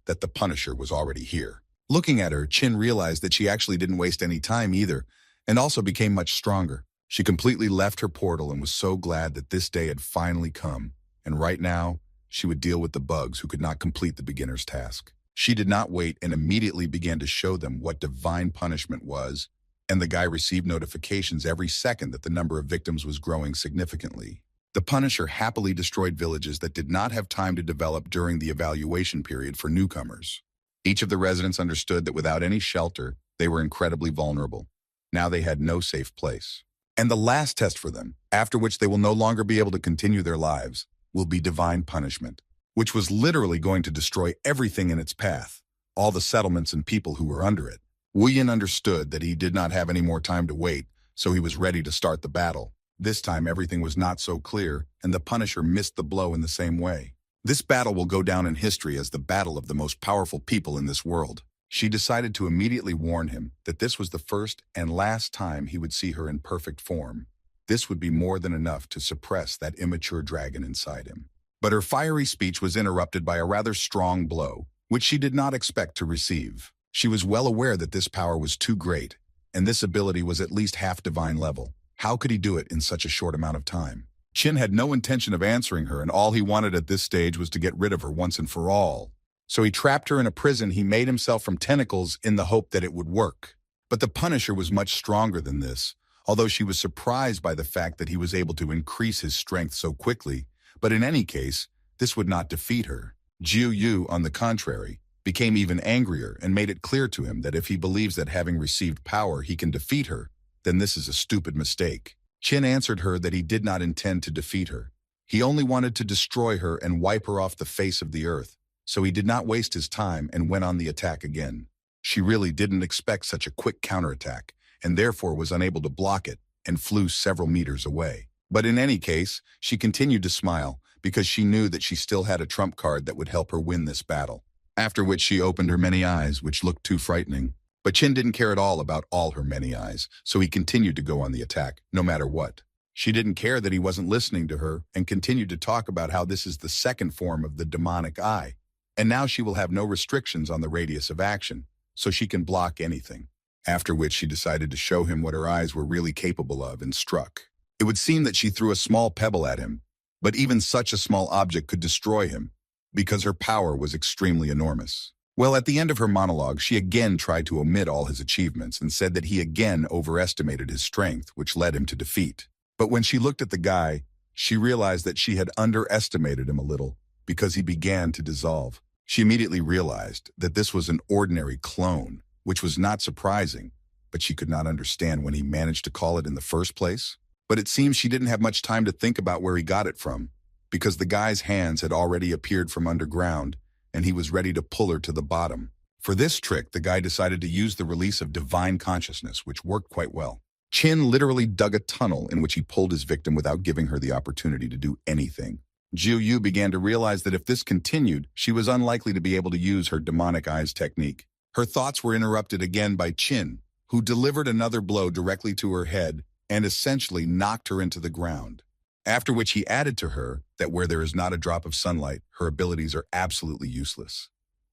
that the Punisher was already here. Looking at her, Qin realized that she actually didn't waste any time either, and also became much stronger. She completely left her portal and was so glad that this day had finally come, and right now, she would deal with the bugs who could not complete the beginner's task. She did not wait and immediately began to show them what divine punishment was, and the guy received notifications every second that the number of victims was growing significantly. The Punisher happily destroyed villages that did not have time to develop during the evaluation period for newcomers. Each of the residents understood that without any shelter, they were incredibly vulnerable. Now they had no safe place. And the last test for them, after which they will no longer be able to continue their lives, will be divine punishment, which was literally going to destroy everything in its path, all the settlements and people who were under it. Wu Yin understood that he did not have any more time to wait, so he was ready to start the battle. This time everything was not so clear, and the Punisher missed the blow in the same way. This battle will go down in history as the battle of the most powerful people in this world. She decided to immediately warn him that this was the first and last time he would see her in perfect form. This would be more than enough to suppress that immature dragon inside him. But her fiery speech was interrupted by a rather strong blow, which she did not expect to receive. She was well aware that this power was too great, and this ability was at least half divine level. How could he do it in such a short amount of time? Qin had no intention of answering her, and all he wanted at this stage was to get rid of her once and for all. So he trapped her in a prison he made himself from tentacles in the hope that it would work. But the Punisher was much stronger than this, although she was surprised by the fact that he was able to increase his strength so quickly. But in any case, this would not defeat her. Jiu Yu, on the contrary, became even angrier and made it clear to him that if he believes that having received power he can defeat her, then this is a stupid mistake. Qin answered her that he did not intend to defeat her. He only wanted to destroy her and wipe her off the face of the earth, so he did not waste his time and went on the attack again. She really didn't expect such a quick counterattack, and therefore was unable to block it and flew several meters away. But in any case, she continued to smile because she knew that she still had a trump card that would help her win this battle. After which she opened her many eyes, which looked too frightening. But Qin didn't care at all about all her many eyes, so he continued to go on the attack, no matter what. She didn't care that he wasn't listening to her and continued to talk about how this is the second form of the demonic eye, and now she will have no restrictions on the radius of action, so she can block anything. After which she decided to show him what her eyes were really capable of and struck. It would seem that she threw a small pebble at him, but even such a small object could destroy him, because her power was extremely enormous. Well, at the end of her monologue, she again tried to omit all his achievements and said that he again overestimated his strength, which led him to defeat. But when she looked at the guy, she realized that she had underestimated him a little because he began to dissolve. She immediately realized that this was an ordinary clone, which was not surprising, but she could not understand when he managed to call it in the first place. But it seems she didn't have much time to think about where he got it from, because the guy's hands had already appeared from underground, and he was ready to pull her to the bottom. For this trick, the guy decided to use the release of divine consciousness, which worked quite well. Chin literally dug a tunnel in which he pulled his victim without giving her the opportunity to do anything. Jiu Yu began to realize that if this continued, she was unlikely to be able to use her demonic eyes technique. Her thoughts were interrupted again by Chin, who delivered another blow directly to her head and essentially knocked her into the ground. After which he added to her that where there is not a drop of sunlight, her abilities are absolutely useless.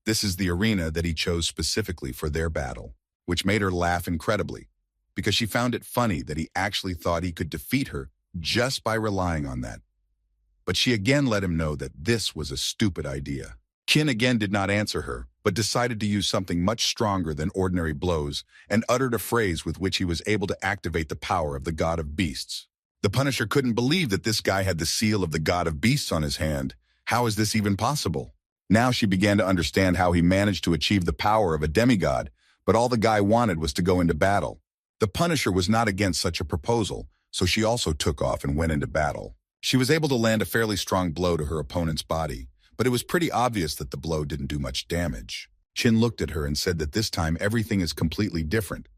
This is the arena that he chose specifically for their battle, which made her laugh incredibly, because she found it funny that he actually thought he could defeat her just by relying on that. But she again let him know that this was a stupid idea. Chin again did not answer her, but decided to use something much stronger than ordinary blows and uttered a phrase with which he was able to activate the power of the god of beasts. The Punisher couldn't believe that this guy had the seal of the god of beasts on his hand. How is this even possible? Now she began to understand how he managed to achieve the power of a demigod, but all the guy wanted was to go into battle. The Punisher was not against such a proposal, so she also took off and went into battle. She was able to land a fairly strong blow to her opponent's body, but it was pretty obvious that the blow didn't do much damage. Chin looked at her and said that this time everything is completely different.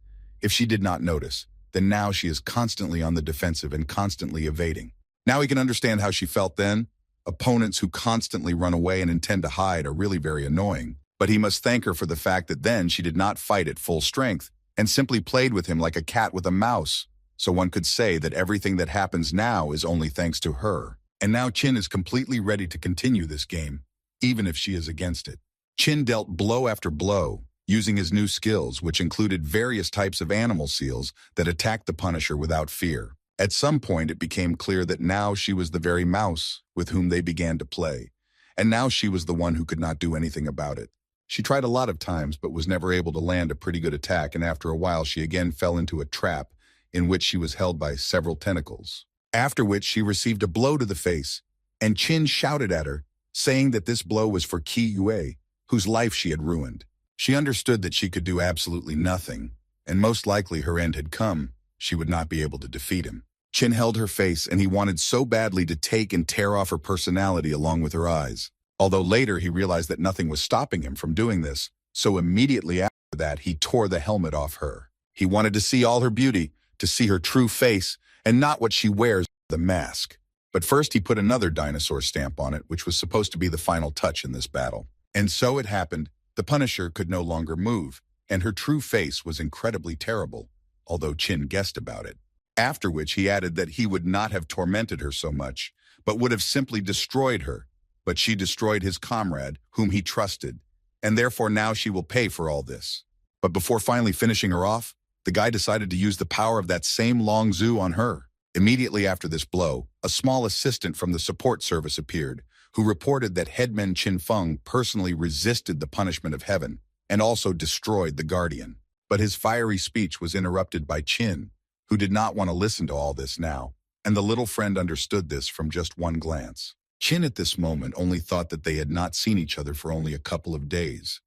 If she did not notice, then now she is constantly on the defensive and constantly evading. Now he can understand how she felt then. Opponents who constantly run away and intend to hide are really very annoying, but he must thank her for the fact that then she did not fight at full strength and simply played with him like a cat with a mouse. So one could say that everything that happens now is only thanks to her. And now Chin is completely ready to continue this game, even if she is against it. Chin dealt blow after blow, using his new skills, which included various types of animal seals that attacked the Punisher without fear. At some point, it became clear that now she was the very mouse with whom they began to play, and now she was the one who could not do anything about it. She tried a lot of times, but was never able to land a pretty good attack, and after a while she again fell into a trap in which she was held by several tentacles. After which she received a blow to the face, and Chin shouted at her, saying that this blow was for Qi Yue, whose life she had ruined. She understood that she could do absolutely nothing, and most likely her end had come. She would not be able to defeat him. Chin held her face, and he wanted so badly to take and tear off her personality along with her eyes. Although later he realized that nothing was stopping him from doing this, so immediately after that he tore the helmet off her. He wanted to see all her beauty, to see her true face, and not what she wears, the mask. But first he put another dinosaur stamp on it, which was supposed to be the final touch in this battle. And so it happened. The Punisher could no longer move, and her true face was incredibly terrible, although Chin guessed about it. After which he added that he would not have tormented her so much, but would have simply destroyed her. But she destroyed his comrade, whom he trusted, and therefore now she will pay for all this. But before finally finishing her off, the guy decided to use the power of that same Long Zhu on her. Immediately after this blow, a small assistant from the support service appeared, who reported that Headman Chin Feng personally resisted the punishment of heaven and also destroyed the Guardian. But his fiery speech was interrupted by Chin, who did not want to listen to all this now, and the little friend understood this from just one glance. Chin at this moment only thought that they had not seen each other for only a couple of days,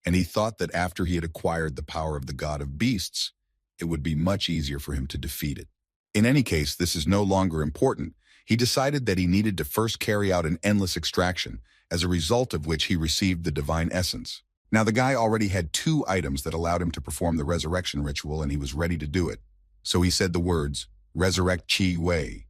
and he thought that after he had acquired the power of the god of beasts, it would be much easier for him to defeat it. In any case, this is no longer important. He decided that he needed to first carry out an endless extraction, as a result of which he received the divine essence. Now the guy already had 2 items that allowed him to perform the resurrection ritual, and he was ready to do it. So he said the words, "Resurrect Qi Wei,"